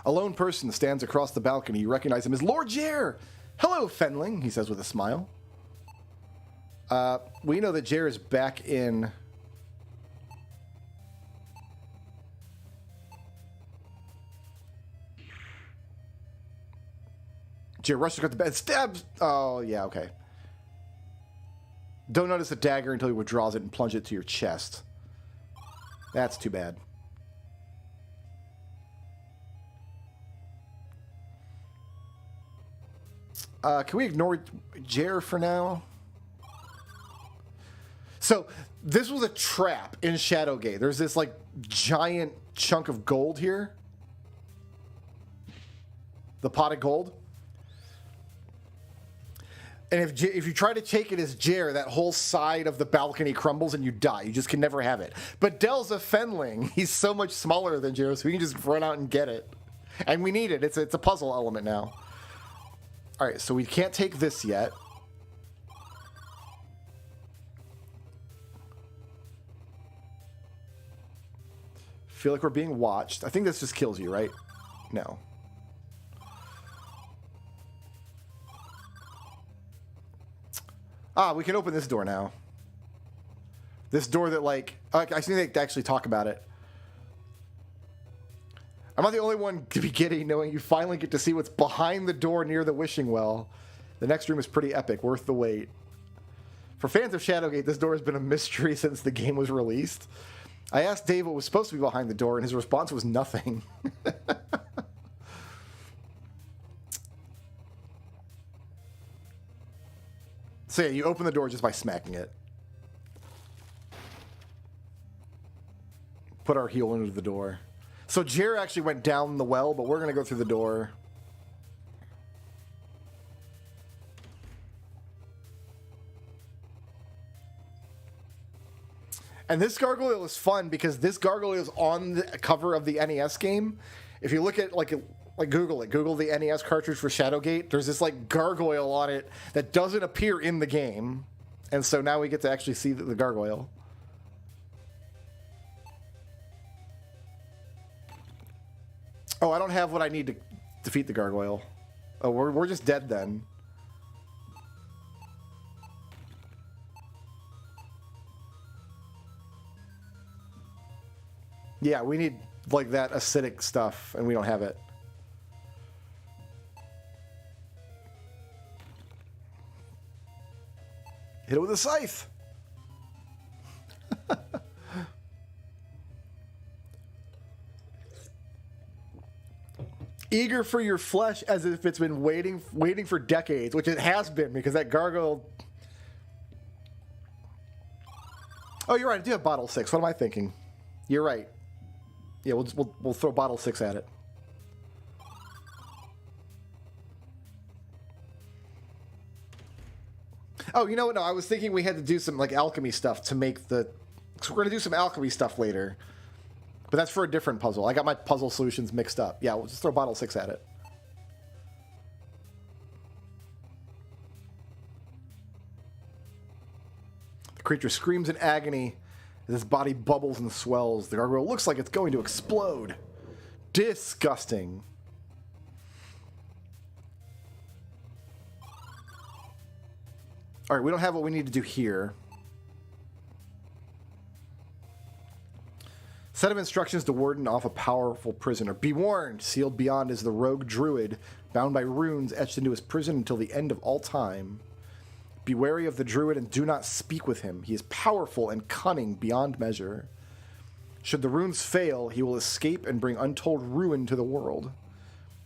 A lone person stands across the balcony. You recognize him as Lord Jer. Hello, Fenling, he says with a smile. We know that Jer is back in... Jer rushes across the bed, stabs... Oh, yeah, okay. Don't notice the dagger until he withdraws it and plunges it to your chest. That's too bad. Can we ignore Jer for now? So, this was a trap in Shadowgate. There's this, like, giant chunk of gold here. The pot of gold. And if you try to take it as Jer, that whole side of the balcony crumbles and you die. You just can never have it. But Del's a Fenling. He's so much smaller than Jer, so we can just run out and get it. And we need it. It's a puzzle element now. All right, so we can't take this yet. Feel like we're being watched. I think this just kills you, right? No. Ah, we can open this door now. This door that, like... I think they actually talk about it. I'm not the only one to be giddy knowing you finally get to see what's behind the door near the wishing well. The next room is pretty epic, worth the wait. For fans of Shadowgate, this door has been a mystery since the game was released. I asked Dave what was supposed to be behind the door, and his response was nothing. So yeah, you open the door just by smacking it. Put our heel into the door. So Jer actually went down the well, but we're going to go through the door. And this gargoyle is fun because this gargoyle is on the cover of the NES game. If you look at, like Google it. Google the NES cartridge for Shadowgate. There's this, like, gargoyle on it that doesn't appear in the game. And so now we get to actually see the gargoyle. Oh, I don't have what I need to defeat the gargoyle. Oh, we're just dead then. Yeah, we need, like, that acidic stuff, and we don't have it. Hit it with a scythe. Eager for your flesh as if it's been waiting for decades, which it has been because that gargoyle... Oh, you're right. I do have bottle 6. What am I thinking? You're right. Yeah, we'll throw bottle 6 at it. Oh, you know what? No, I was thinking we had to do some, like, alchemy stuff to make the... So we're going to do some alchemy stuff later. But that's for a different puzzle. I got my puzzle solutions mixed up. Yeah, we'll just throw bottle 6 at it. The creature screams in agony as his body bubbles and swells. The gargoyle looks like it's going to explode. Disgusting. All right, we don't have what we need to do here. Set of instructions to warden off a powerful prisoner. Be warned, sealed beyond is the rogue druid, bound by runes etched into his prison until the end of all time. Be wary of the druid and do not speak with him. He is powerful and cunning beyond measure. Should the runes fail, he will escape and bring untold ruin to the world.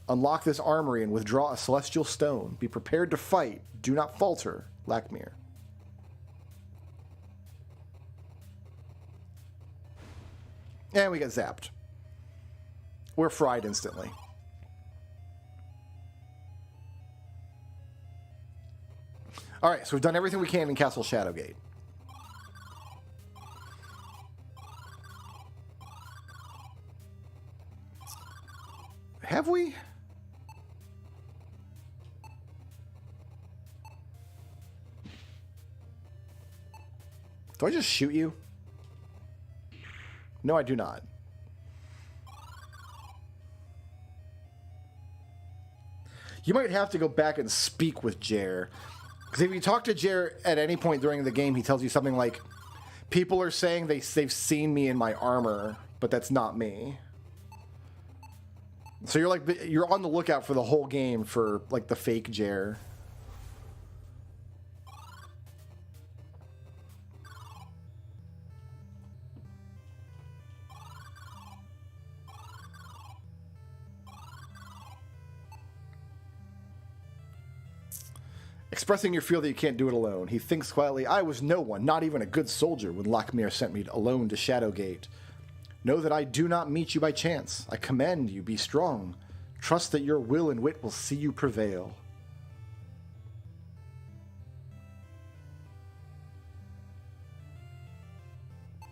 Unlock this armory and withdraw a celestial stone. Be prepared to fight. Do not falter, Lakmir. And we get zapped. We're fried instantly. All right, so we've done everything we can in Castle Shadowgate. Have we? Do I just shoot you? No, I do not. You might have to go back and speak with Jer. Because if you talk to Jer at any point during the game, he tells you something like, people are saying they've seen me in my armor, but that's not me. So you're on the lookout for the whole game for like the fake Jer. Expressing your feel that you can't do it alone. He thinks quietly, I was no one, not even a good soldier, when Lakmir sent me alone to Shadowgate. Know that I do not meet you by chance. I command you, be strong. Trust that your will and wit will see you prevail.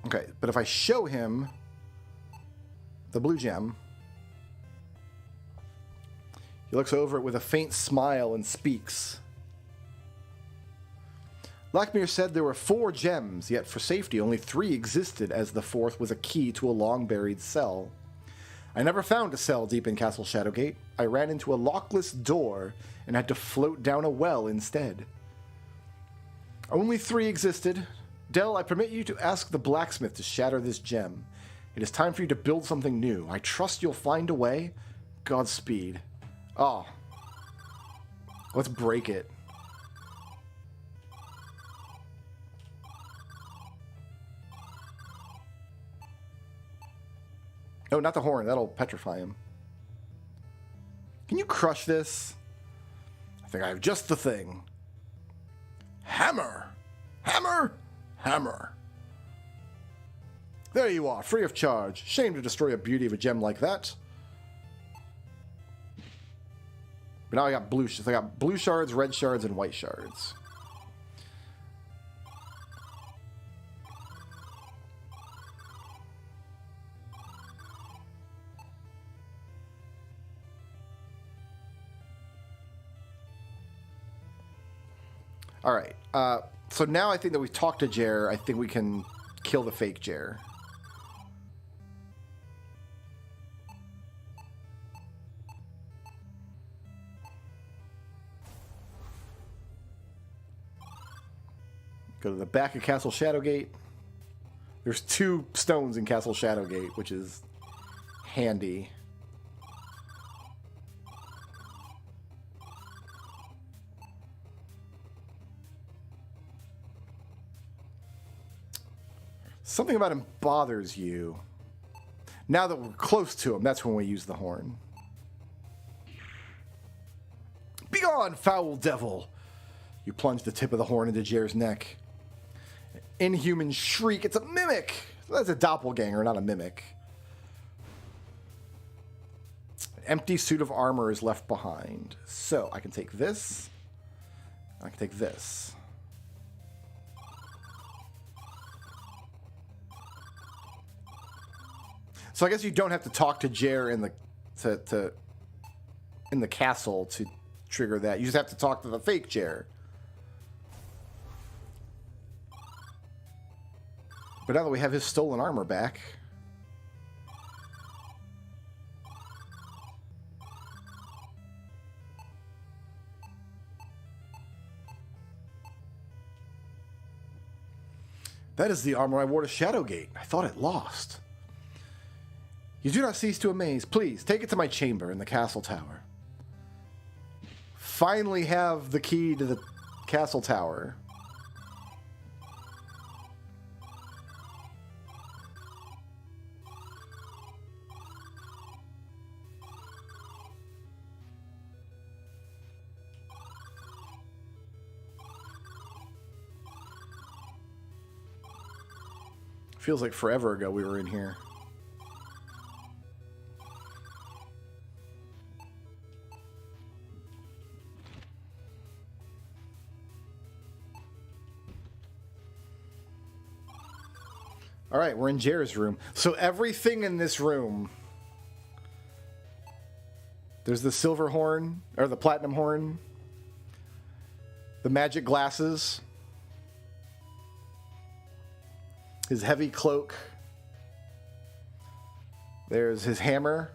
Okay, but if I show him the blue gem, he looks over it with a faint smile and speaks. Lakmir said there were 4 gems, yet for safety only 3 existed, as the 4th was a key to a long-buried cell. I never found a cell deep in Castle Shadowgate. I ran into a lockless door and had to float down a well instead. Only 3 existed. Del, I permit you to ask the blacksmith to shatter this gem. It is time for you to build something new. I trust you'll find a way. Godspeed. Oh. Let's break it. Oh, not the horn. That'll petrify him. Can you crush this? I think I have just the thing. Hammer! Hammer! Hammer! There you are, free of charge. Shame to destroy a beauty of a gem like that. But now I got blue shards, red shards, and white shards. All right. So now I think that we've talked to Jer. I think we can kill the fake Jer. Go to the back of Castle Shadowgate. There's 2 stones in Castle Shadowgate, which is handy. Something about him bothers you. Now that we're close to him, that's when we use the horn. Begone, foul devil! You plunge the tip of the horn into Jer's neck. Inhuman shriek. It's a mimic! That's a doppelganger, not a mimic. An empty suit of armor is left behind. So, I can take this. I can take this. So I guess you don't have to talk to Jer in the in the castle to trigger that. You just have to talk to the fake Jer. But now that we have his stolen armor back, that is the armor I wore to Shadowgate. I thought it lost. You do not cease to amaze. Please, take it to my chamber in the castle tower. Finally have the key to the castle tower. Feels like forever ago we were in here. All right, we're in Jer's room. So everything in this room, there's the silver horn, or the platinum horn, the magic glasses, his heavy cloak, there's his hammer,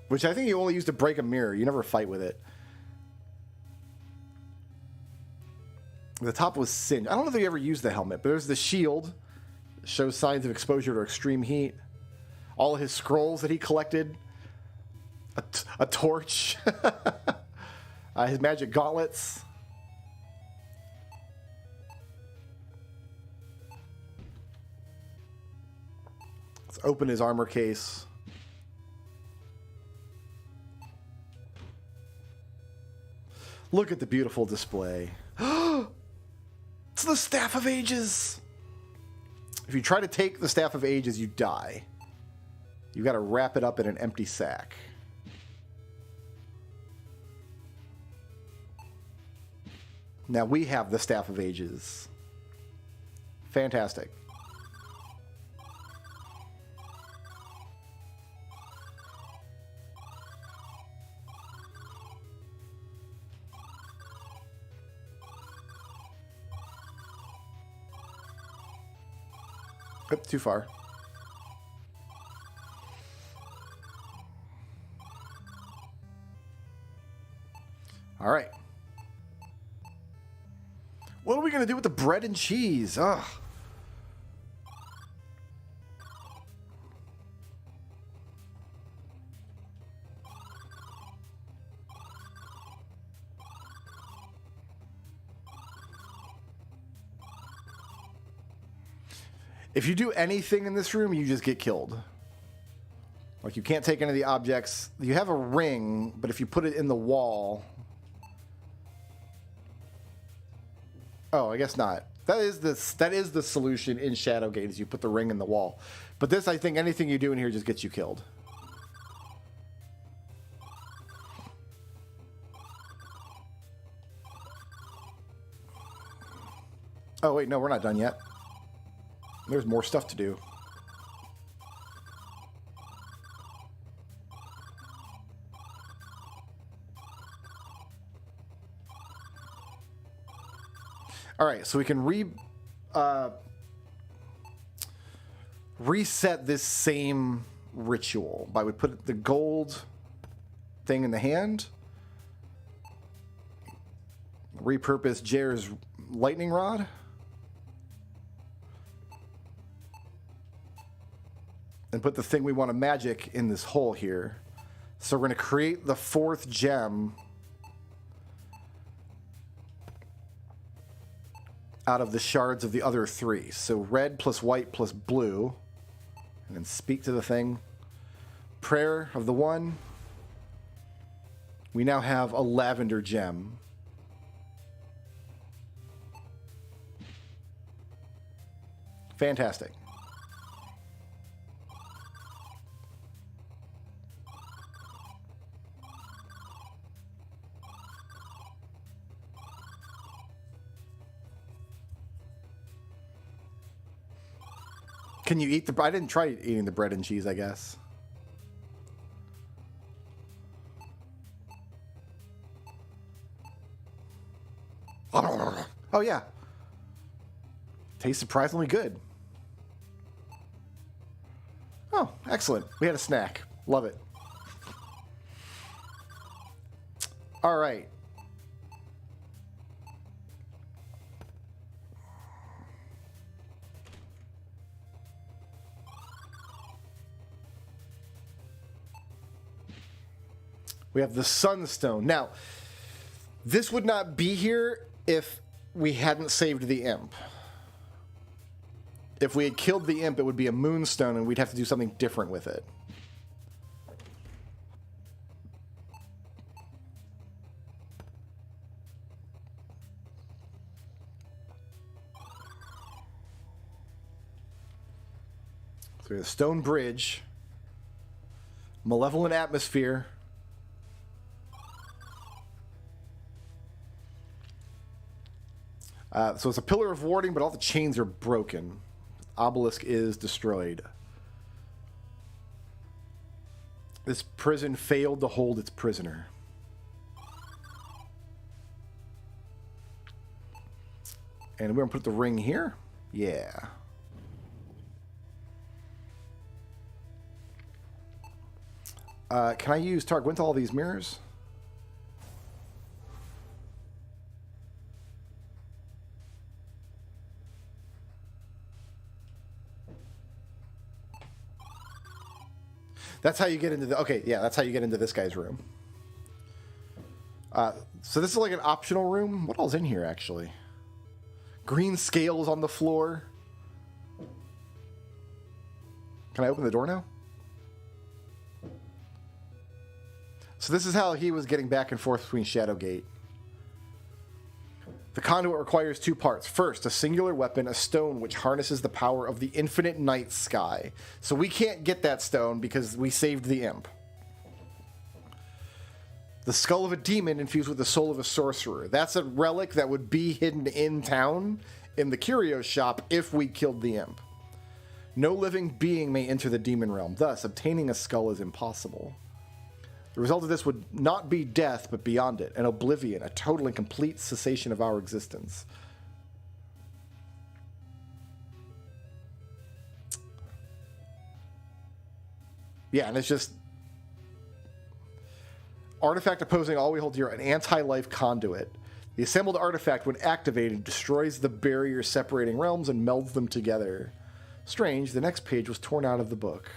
which I think you only use to break a mirror. You never fight with it. The top was singed. I don't know if they ever used the helmet, but there's the shield. It shows signs of exposure to extreme heat. All of his scrolls that he collected. A torch. His magic gauntlets. Let's open his armor case. Look at the beautiful display. It's the Staff of Ages. If you try to take the Staff of Ages, you die. You got to wrap it up in an empty sack. Now we have the Staff of Ages. Fantastic. Oh, too far. All right. What are we going to do with the bread and cheese? Ugh. If you do anything in this room, you just get killed. Like, you can't take any of the objects. You have a ring, but if you put it in the wall... Oh, I guess not. That is the solution in Shadowgate, is you put the ring in the wall. But this, I think, anything you do in here just gets you killed. Oh, wait, no, we're not done yet. There's more stuff to do. All right, so we can reset this same ritual by we put the gold thing in the hand, repurpose Jer's lightning rod, and put the thing we want to magic in this hole here. So we're going to create the fourth gem out of the shards of the other three. So red plus white plus blue. And then speak to the thing. Prayer of the one. We now have a lavender gem. Fantastic. Can you eat the... I didn't try eating the bread and cheese, I guess. Oh, yeah. Tastes surprisingly good. Oh, excellent. We had a snack. Love it. All right. We have the Sunstone. Now, this would not be here if we hadn't saved the imp. If we had killed the imp, it would be a moonstone, and we'd have to do something different with it. So we have a stone bridge, malevolent atmosphere. So it's a pillar of warding, but all the chains are broken. Obelisk is destroyed. This prison failed to hold its prisoner. And we're going to put the ring here. Yeah. Can I use Targ? Went to all these mirrors? That's how you get into the... Okay, yeah, that's how you get into this guy's room. So this is like an optional room. What all's in here, actually? Green scales on the floor. Can I open the door now? So this is how he was getting back and forth between Shadowgate. The conduit requires two parts. First, a singular weapon, a stone which harnesses the power of the infinite night sky. So we can't get that stone because we saved the imp. The skull of a demon infused with the soul of a sorcerer. That's a relic that would be hidden in town in the curio shop if we killed the imp. No living being may enter the demon realm. Thus, obtaining a skull is impossible. The result of this would not be death, but beyond it, an oblivion, a total and complete cessation of our existence. Yeah, and it's just... Artifact opposing all we hold dear, an anti-life conduit. The assembled artifact, when activated, destroys the barrier separating realms and melds them together. Strange, the next page was torn out of the book.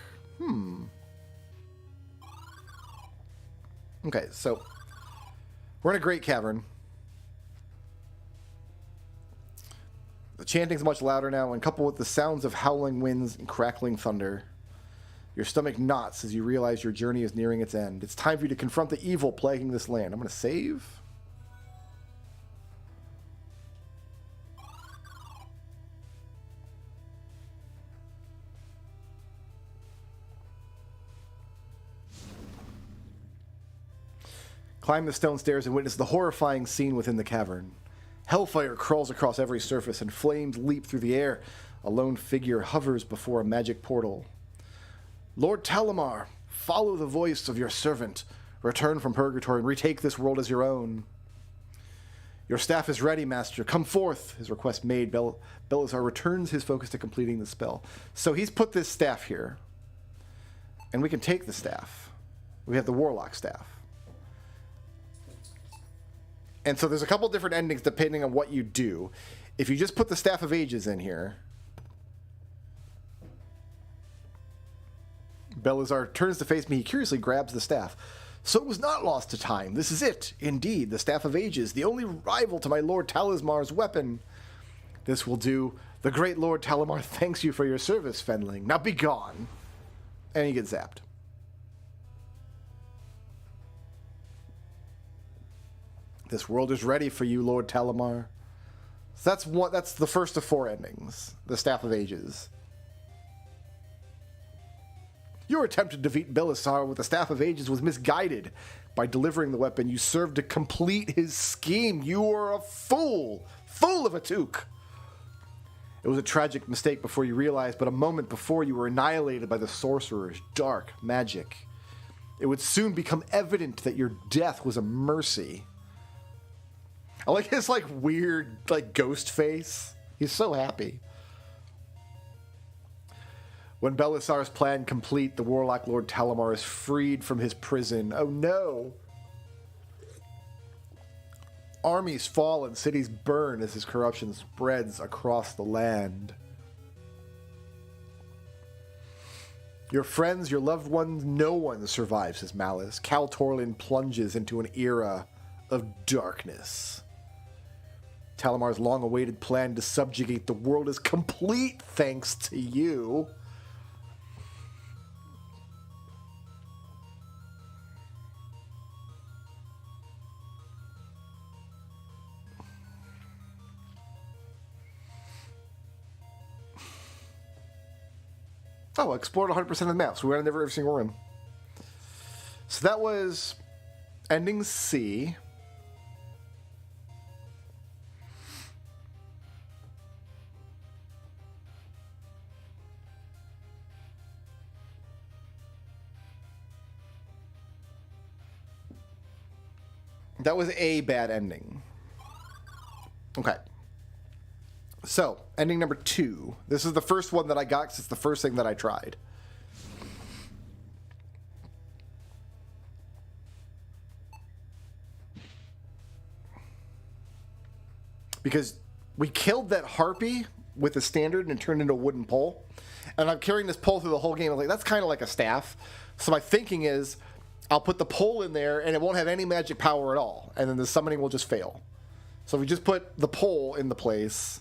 Okay, so we're in a great cavern. The chanting's much louder now, and coupled with the sounds of howling winds and crackling thunder, your stomach knots as you realize your journey is nearing its end. It's time for you to confront the evil plaguing this land. I'm going to save. Climb the stone stairs and witness the horrifying scene within the cavern. Hellfire crawls across every surface and flames leap through the air. A lone figure hovers before a magic portal. Lord Talamar, follow the voice of your servant. Return from purgatory and retake this world as your own. Your staff is ready, master. Come forth. His request made, Belazar returns his focus to completing the spell. So he's put this staff here. And we can take the staff. We have the warlock staff. And so there's a couple different endings depending on what you do. If you just put the Staff of Ages in here, Belazar turns to face me. He curiously grabs the staff. So it was not lost to time. This is it, indeed, the Staff of Ages, the only rival to my Lord Talismar's weapon. This will do. The great Lord Talamar thanks you for your service, Fenling. Now be gone. And he gets zapped. This world is ready for you, Lord Talamar. So that's the first of four endings. The Staff of Ages. Your attempt to defeat Belazar with the Staff of Ages was misguided. By delivering the weapon, you served to complete his scheme. You were a fool. Fool of a Took. It was a tragic mistake before you realized, but a moment before you were annihilated by the sorcerer's dark magic. It would soon become evident that your death was a mercy. I like his, like, weird, like, ghost face. He's so happy. When Belisar's plan complete, the Warlock Lord Talamar is freed from his prison. Oh no! Armies fall and cities burn as his corruption spreads across the land. Your friends, your loved ones, no one survives his malice. Kal Torlin plunges into an era of darkness. Talamar's long-awaited plan to subjugate the world is complete thanks to you. Oh, I explored 100% of the map, so we went in every single room. So that was ending C. That was a bad ending. Okay. So, ending number 2. This is the first one that I got because it's the first thing that I tried. Because we killed that harpy with a standard and it turned into a wooden pole. And I'm carrying this pole through the whole game. I'm like, that's kind of like a staff. So my thinking is, I'll put the pole in there and it won't have any magic power at all. And then the summoning will just fail. So if we just put the pole in the place...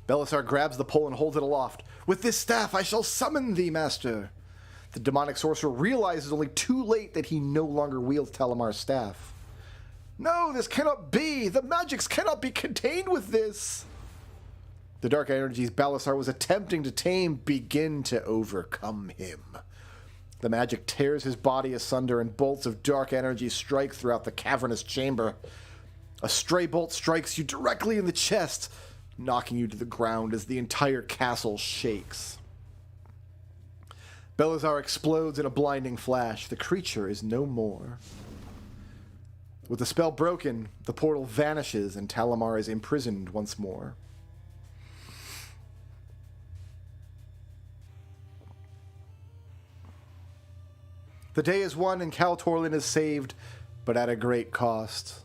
Belisar grabs the pole and holds it aloft. With this staff I shall summon thee, master. The demonic sorcerer realizes only too late that he no longer wields Talamar's staff. No, this cannot be. The magics cannot be contained with this. The dark energies Belisar was attempting to tame begin to overcome him. The magic tears his body asunder and bolts of dark energy strike throughout the cavernous chamber. A stray bolt strikes you directly in the chest, knocking you to the ground as the entire castle shakes. Belisar explodes in a blinding flash. The creature is no more. With the spell broken, the portal vanishes and Talamar is imprisoned once more. The day is won and Kal Torlin is saved, but at a great cost.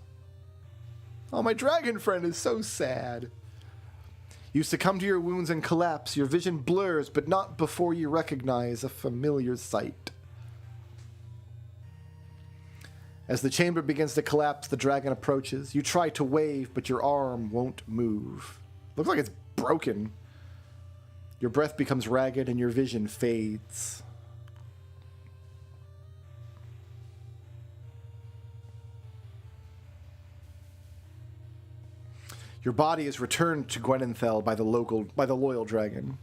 Oh, my dragon friend is so sad. You succumb to your wounds and collapse. Your vision blurs, but not before you recognize a familiar sight. As the chamber begins to collapse, the dragon approaches. You try to wave, but your arm won't move. Looks like it's broken. Your breath becomes ragged and your vision fades. Your body is returned to Gwenenthel by the loyal dragon.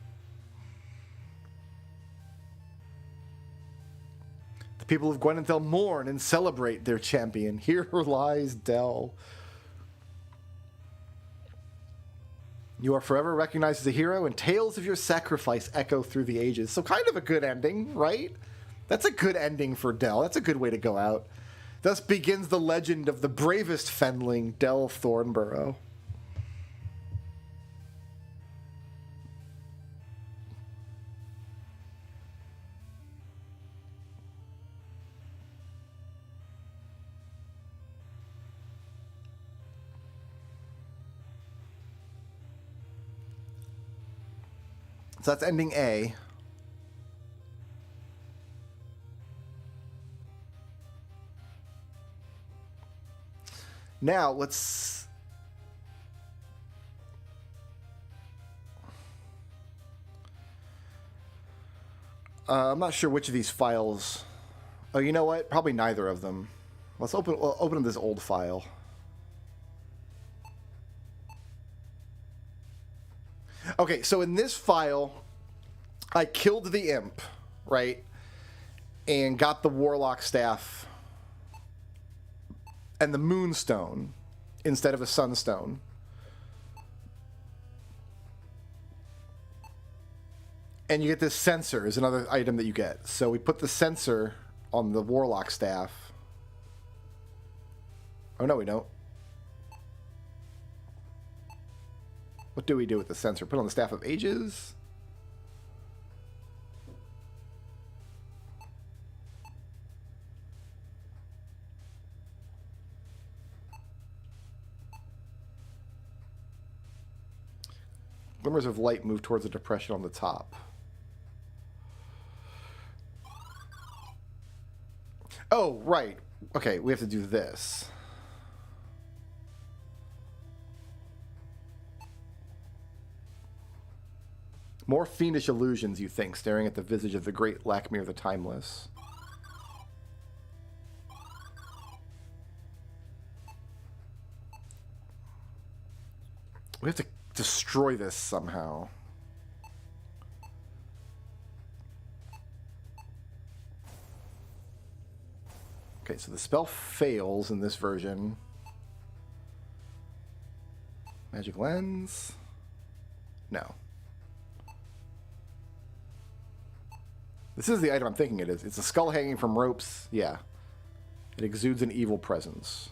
The people of Gwenenthel mourn and celebrate their champion. Here lies Del. You are forever recognized as a hero, and tales of your sacrifice echo through the ages. So kind of a good ending, right? That's a good ending for Del. That's a good way to go out. Thus begins the legend of the bravest fenling, Del Thornborough. So that's ending A. Now let's... I'm not sure which of these files... Oh, you know what? Probably neither of them. Let's open this old file. Okay, so in this file, I killed the imp, right? And got the warlock staff and the moonstone instead of a sunstone. And you get this sensor is another item that you get. So we put the sensor on the Warlock staff. Oh, no, we don't. What do we do with the sensor? Put it on the Staff of Ages? Glimmers of light move towards the depression on the top. Oh, right. Okay, we have to do this. More fiendish illusions, you think, staring at the visage of the great Lakmir the Timeless. We have to destroy this somehow. Okay, so the spell fails in this version. Magic Lens? No. This is the item I'm thinking it is. It's a skull hanging from ropes. Yeah. It exudes an evil presence.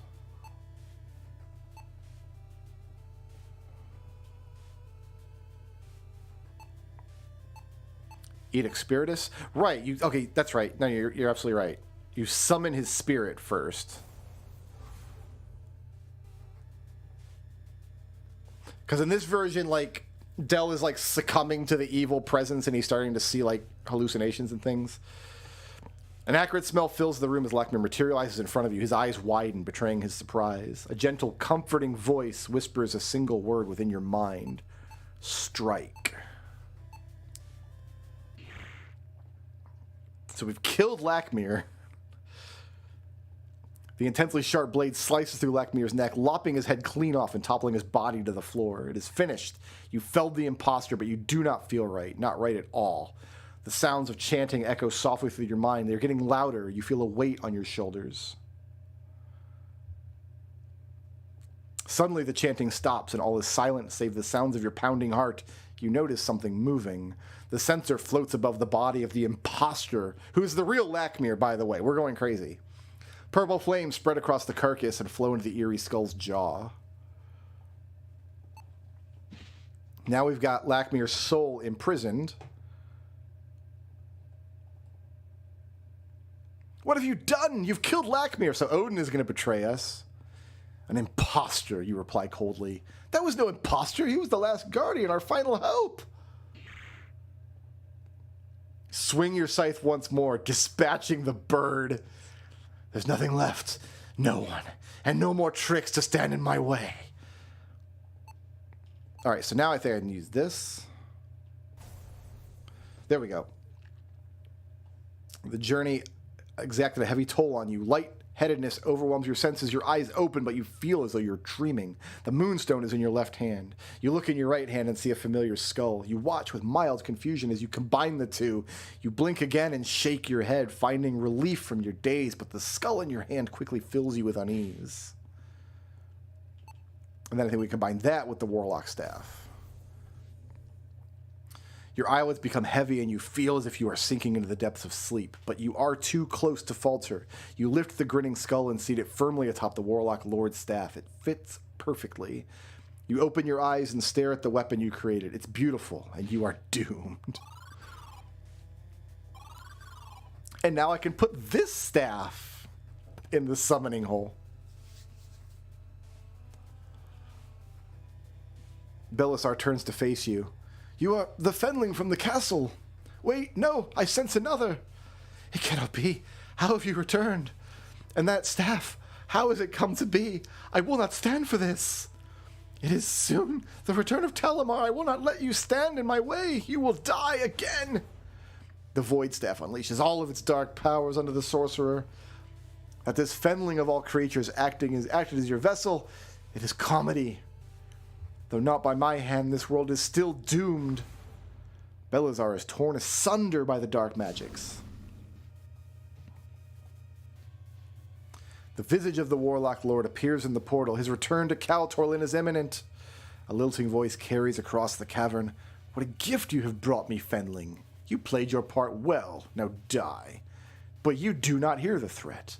Edict Spiritus? Right. You okay, that's right. No, you're absolutely right. You summon his spirit first. Because in this version, like, Del is, like, succumbing to the evil presence and he's starting to see, like, hallucinations and things. An acrid smell fills the room as Lakmir materializes in front of you. His eyes widen, betraying his surprise. A gentle, comforting voice whispers a single word within your mind. Strike. So we've killed Lakmir. The intensely sharp blade slices through Lakmir's neck, lopping his head clean off and toppling his body to the floor. It is finished. You felled the imposter, but you do not feel right. Not right at all. The sounds of chanting echo softly through your mind. They're getting louder. You feel a weight on your shoulders. Suddenly the chanting stops and all is silent save the sounds of your pounding heart. You notice something moving. The sensor floats above the body of the imposter, who's the real Lakmir, by the way. We're going crazy. Purple flames spread across the carcass and flow into the eerie skull's jaw. Now we've got Lakmir's soul imprisoned. What have you done? You've killed Lakmir, so Odin is going to betray us. An imposter, you reply coldly. That was no imposter. He was the last guardian, our final hope. Swing your scythe once more, dispatching the bird. There's nothing left. No one. And no more tricks to stand in my way. All right, so now I think I can use this. There we go. The journey exacted a heavy toll on you. Lightheadedness overwhelms your senses. Your eyes open, but you feel as though you're dreaming. The moonstone is in your left hand. You look in your right hand and see a familiar skull. You watch with mild confusion as you combine the two. You blink again and shake your head, finding relief from your daze, but the skull in your hand quickly fills you with unease. And then I think we combine that with the Warlock staff. Your eyelids become heavy and you feel as if you are sinking into the depths of sleep, but you are too close to falter. You lift the grinning skull and seat it firmly atop the Warlock Lord's staff. It fits perfectly. You open your eyes and stare at the weapon you created. It's beautiful, and you are doomed. And now I can put this staff in the summoning hole. Belisar turns to face you. You are the Fenling from the castle. Wait, no, I sense another. It cannot be. How have you returned? And that staff, how has it come to be? I will not stand for this. It is soon the return of Talamar. I will not let you stand in my way. You will die again. The Void Staff unleashes all of its dark powers under the sorcerer. That this Fenling of all creatures acted as your vessel, it is comedy. Though not by my hand, this world is still doomed. Belisar is torn asunder by the dark magics. The visage of the Warlock Lord appears in the portal. His return to Kal Torlin is imminent. A lilting voice carries across the cavern. What a gift you have brought me, Fenling. You played your part well. Now die. But you do not hear the threat.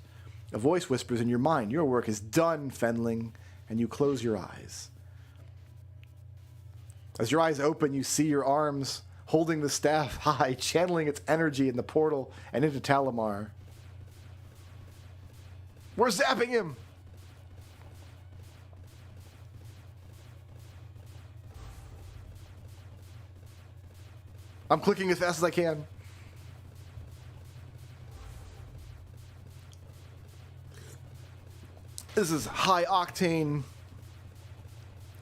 A voice whispers in your mind, your work is done, Fenling, and you close your eyes. As your eyes open, you see your arms holding the staff high, channeling its energy in the portal and into Talamar. We're zapping him! I'm clicking as fast as I can. This is high octane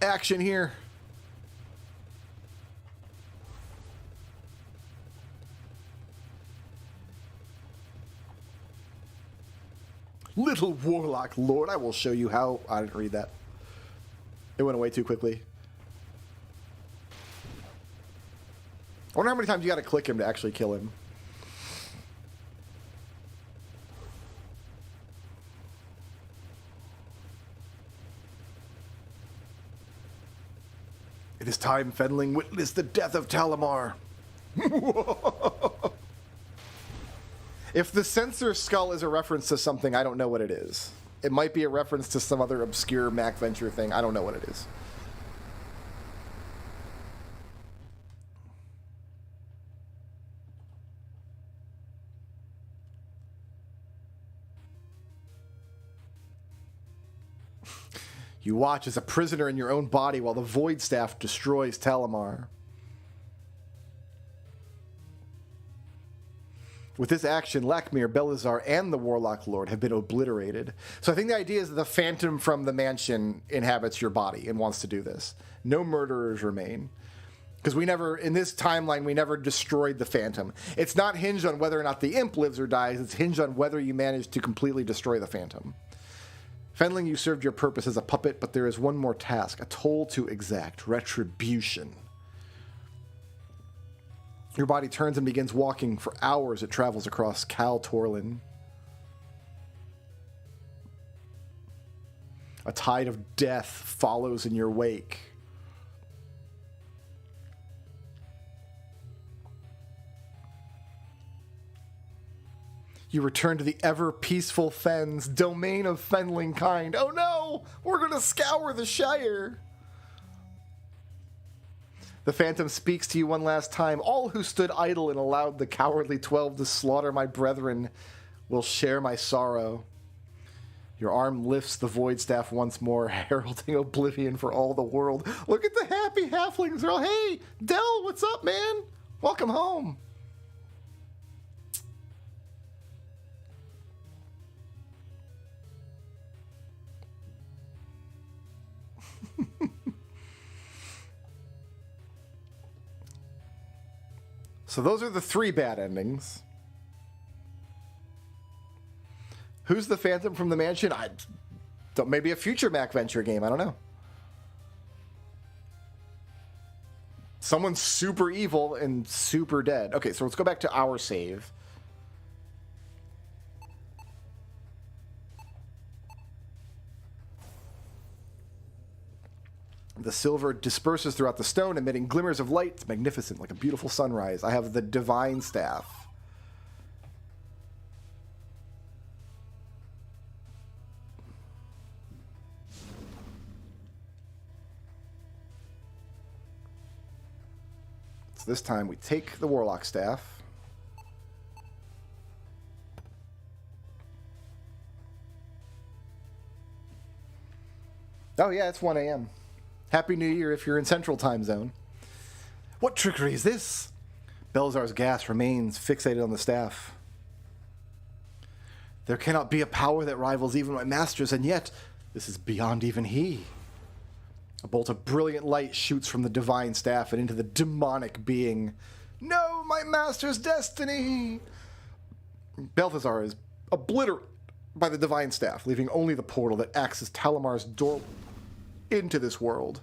action here. Little Warlock Lord, I will show you how. I didn't read that. It went away too quickly. I wonder how many times you gotta click him to actually kill him. It is time, Fenling, witness the death of Talamar. If the censor skull is a reference to something, I don't know what it is. It might be a reference to some other obscure Mac Venture thing. I don't know what it is. You watch as a prisoner in your own body while the Void Staff destroys Talamar. With this action, Lakmir, Belazar, and the Warlock Lord have been obliterated. So I think the idea is that the Phantom from the mansion inhabits your body and wants to do this. No murderers remain. Because we never, in this timeline, we never destroyed the Phantom. It's not hinged on whether or not the Imp lives or dies. It's hinged on whether you manage to completely destroy the Phantom. Fenling, you served your purpose as a puppet, but there is one more task, a toll to exact, retribution. Your body turns and begins walking. For hours, it travels across Cal Torlin. A tide of death follows in your wake. You return to the ever-peaceful Fens, domain of Fenling kind. Oh no! We're going to scour the Shire! The Phantom speaks to you one last time. All who stood idle and allowed the cowardly 12 to slaughter my brethren will share my sorrow. Your arm lifts the Void Staff once more, heralding oblivion for all the world. Look at the happy halflings. They're all, hey, Del, what's up, man? Welcome home. So those are the 3 bad endings. Who's the Phantom from the mansion? I don't, maybe a future Mac Venture game. I don't know. Someone's super evil and super dead. Okay, so let's go back to our save. The silver disperses throughout the stone, emitting glimmers of light. It's magnificent, like a beautiful sunrise. I have the Divine Staff. So this time we take the Warlock Staff. Oh yeah, it's 1 a.m. Happy New Year if you're in Central Time Zone. What trickery is this? Belzar's gas remains fixated on the staff. There cannot be a power that rivals even my master's, and yet this is beyond even he. A bolt of brilliant light shoots from the Divine Staff and into the demonic being. No, my master's destiny! Balthazar is obliterated by the Divine Staff, leaving only the portal that acts as Talamar's door into this world.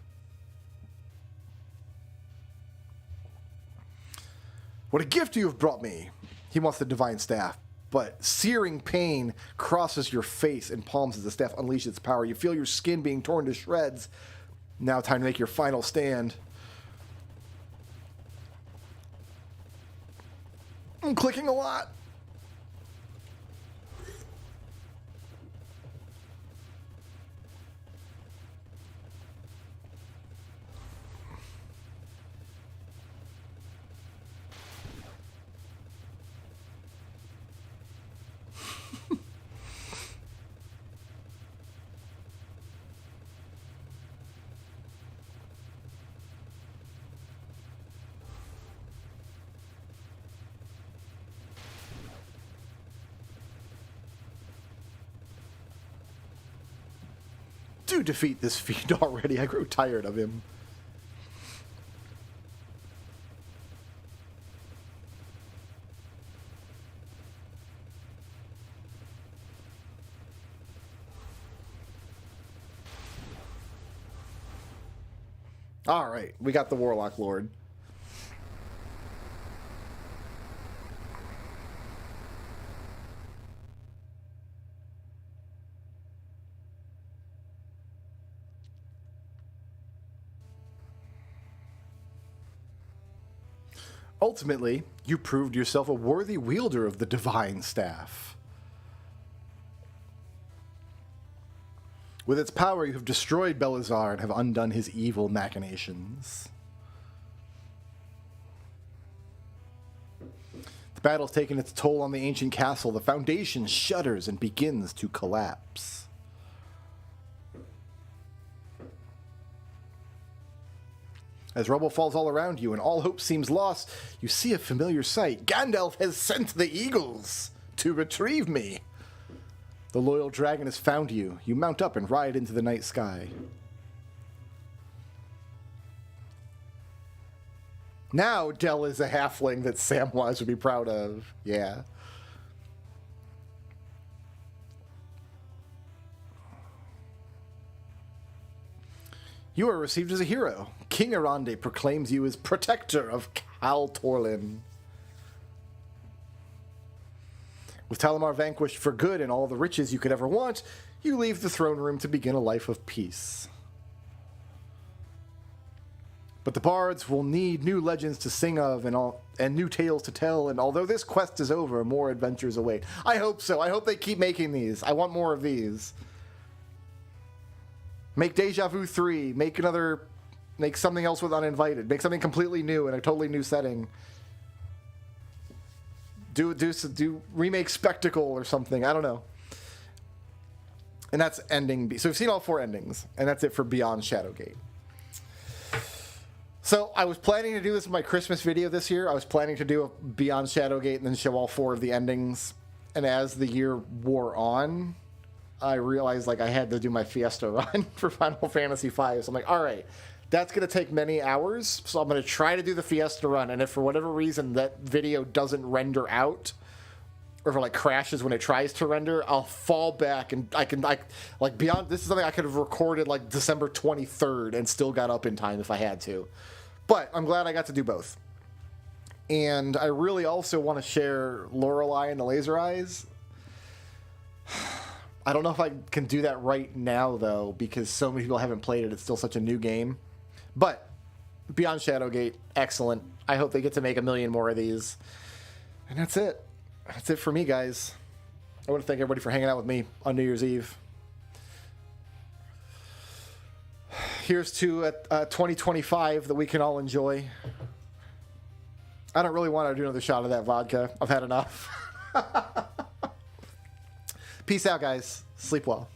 What a gift you have brought me! He wants the Divine Staff, but searing pain crosses your face and palms as the staff unleashes its power. You feel your skin being torn to shreds. Now time to make your final stand. I'm clicking a lot. Do defeat this fiend already. I grew tired of him. All right, we got the Warlock Lord. Ultimately, you proved yourself a worthy wielder of the divine staff. With its power, you have destroyed Belazar and have undone his evil machinations. The battle's taken its toll on the ancient castle. The foundation shudders and begins to collapse. As rubble falls all around you and all hope seems lost, you see a familiar sight. Gandalf has sent the eagles to retrieve me. The loyal dragon has found you. You mount up and ride into the night sky. Now Del is a halfling that Samwise would be proud of. Yeah. You are received as a hero. King Arande proclaims you as protector of Cal Torlin. With Talamar vanquished for good and all the riches you could ever want, you leave the throne room to begin a life of peace. But the bards will need new legends to sing of and new tales to tell, and although this quest is over, more adventures await. I hope so. I hope they keep making these. I want more of these. Make Deja Vu 3. Make something else with Uninvited. Make something completely new in a totally new setting. Do remake Spectacle or something. I don't know. And that's ending B. So we've seen all 4 endings, and that's it for Beyond Shadowgate. So I was planning to do this in my Christmas video this year. I was planning to do a Beyond Shadowgate and then show all 4 of the endings. And as the year wore on, I realized I had to do my Fiesta run for Final Fantasy V. So I'm like, all right, that's going to take many hours. So I'm going to try to do the Fiesta run. And if for whatever reason that video doesn't render out, or if it crashes when it tries to render, I'll fall back and I can Beyond. This is something I could have recorded December 23rd and still got up in time if I had to. But I'm glad I got to do both. And I really also want to share Lorelei and the Laser Eyes. I don't know if I can do that right now, though, because so many people haven't played it. It's still such a new game. But Beyond Shadowgate, excellent. I hope they get to make a million more of these. And that's it. That's it for me, guys. I want to thank everybody for hanging out with me on New Year's Eve. Here's to 2025 that we can all enjoy. I don't really want to do another shot of that vodka. I've had enough. Peace out, guys. Sleep well.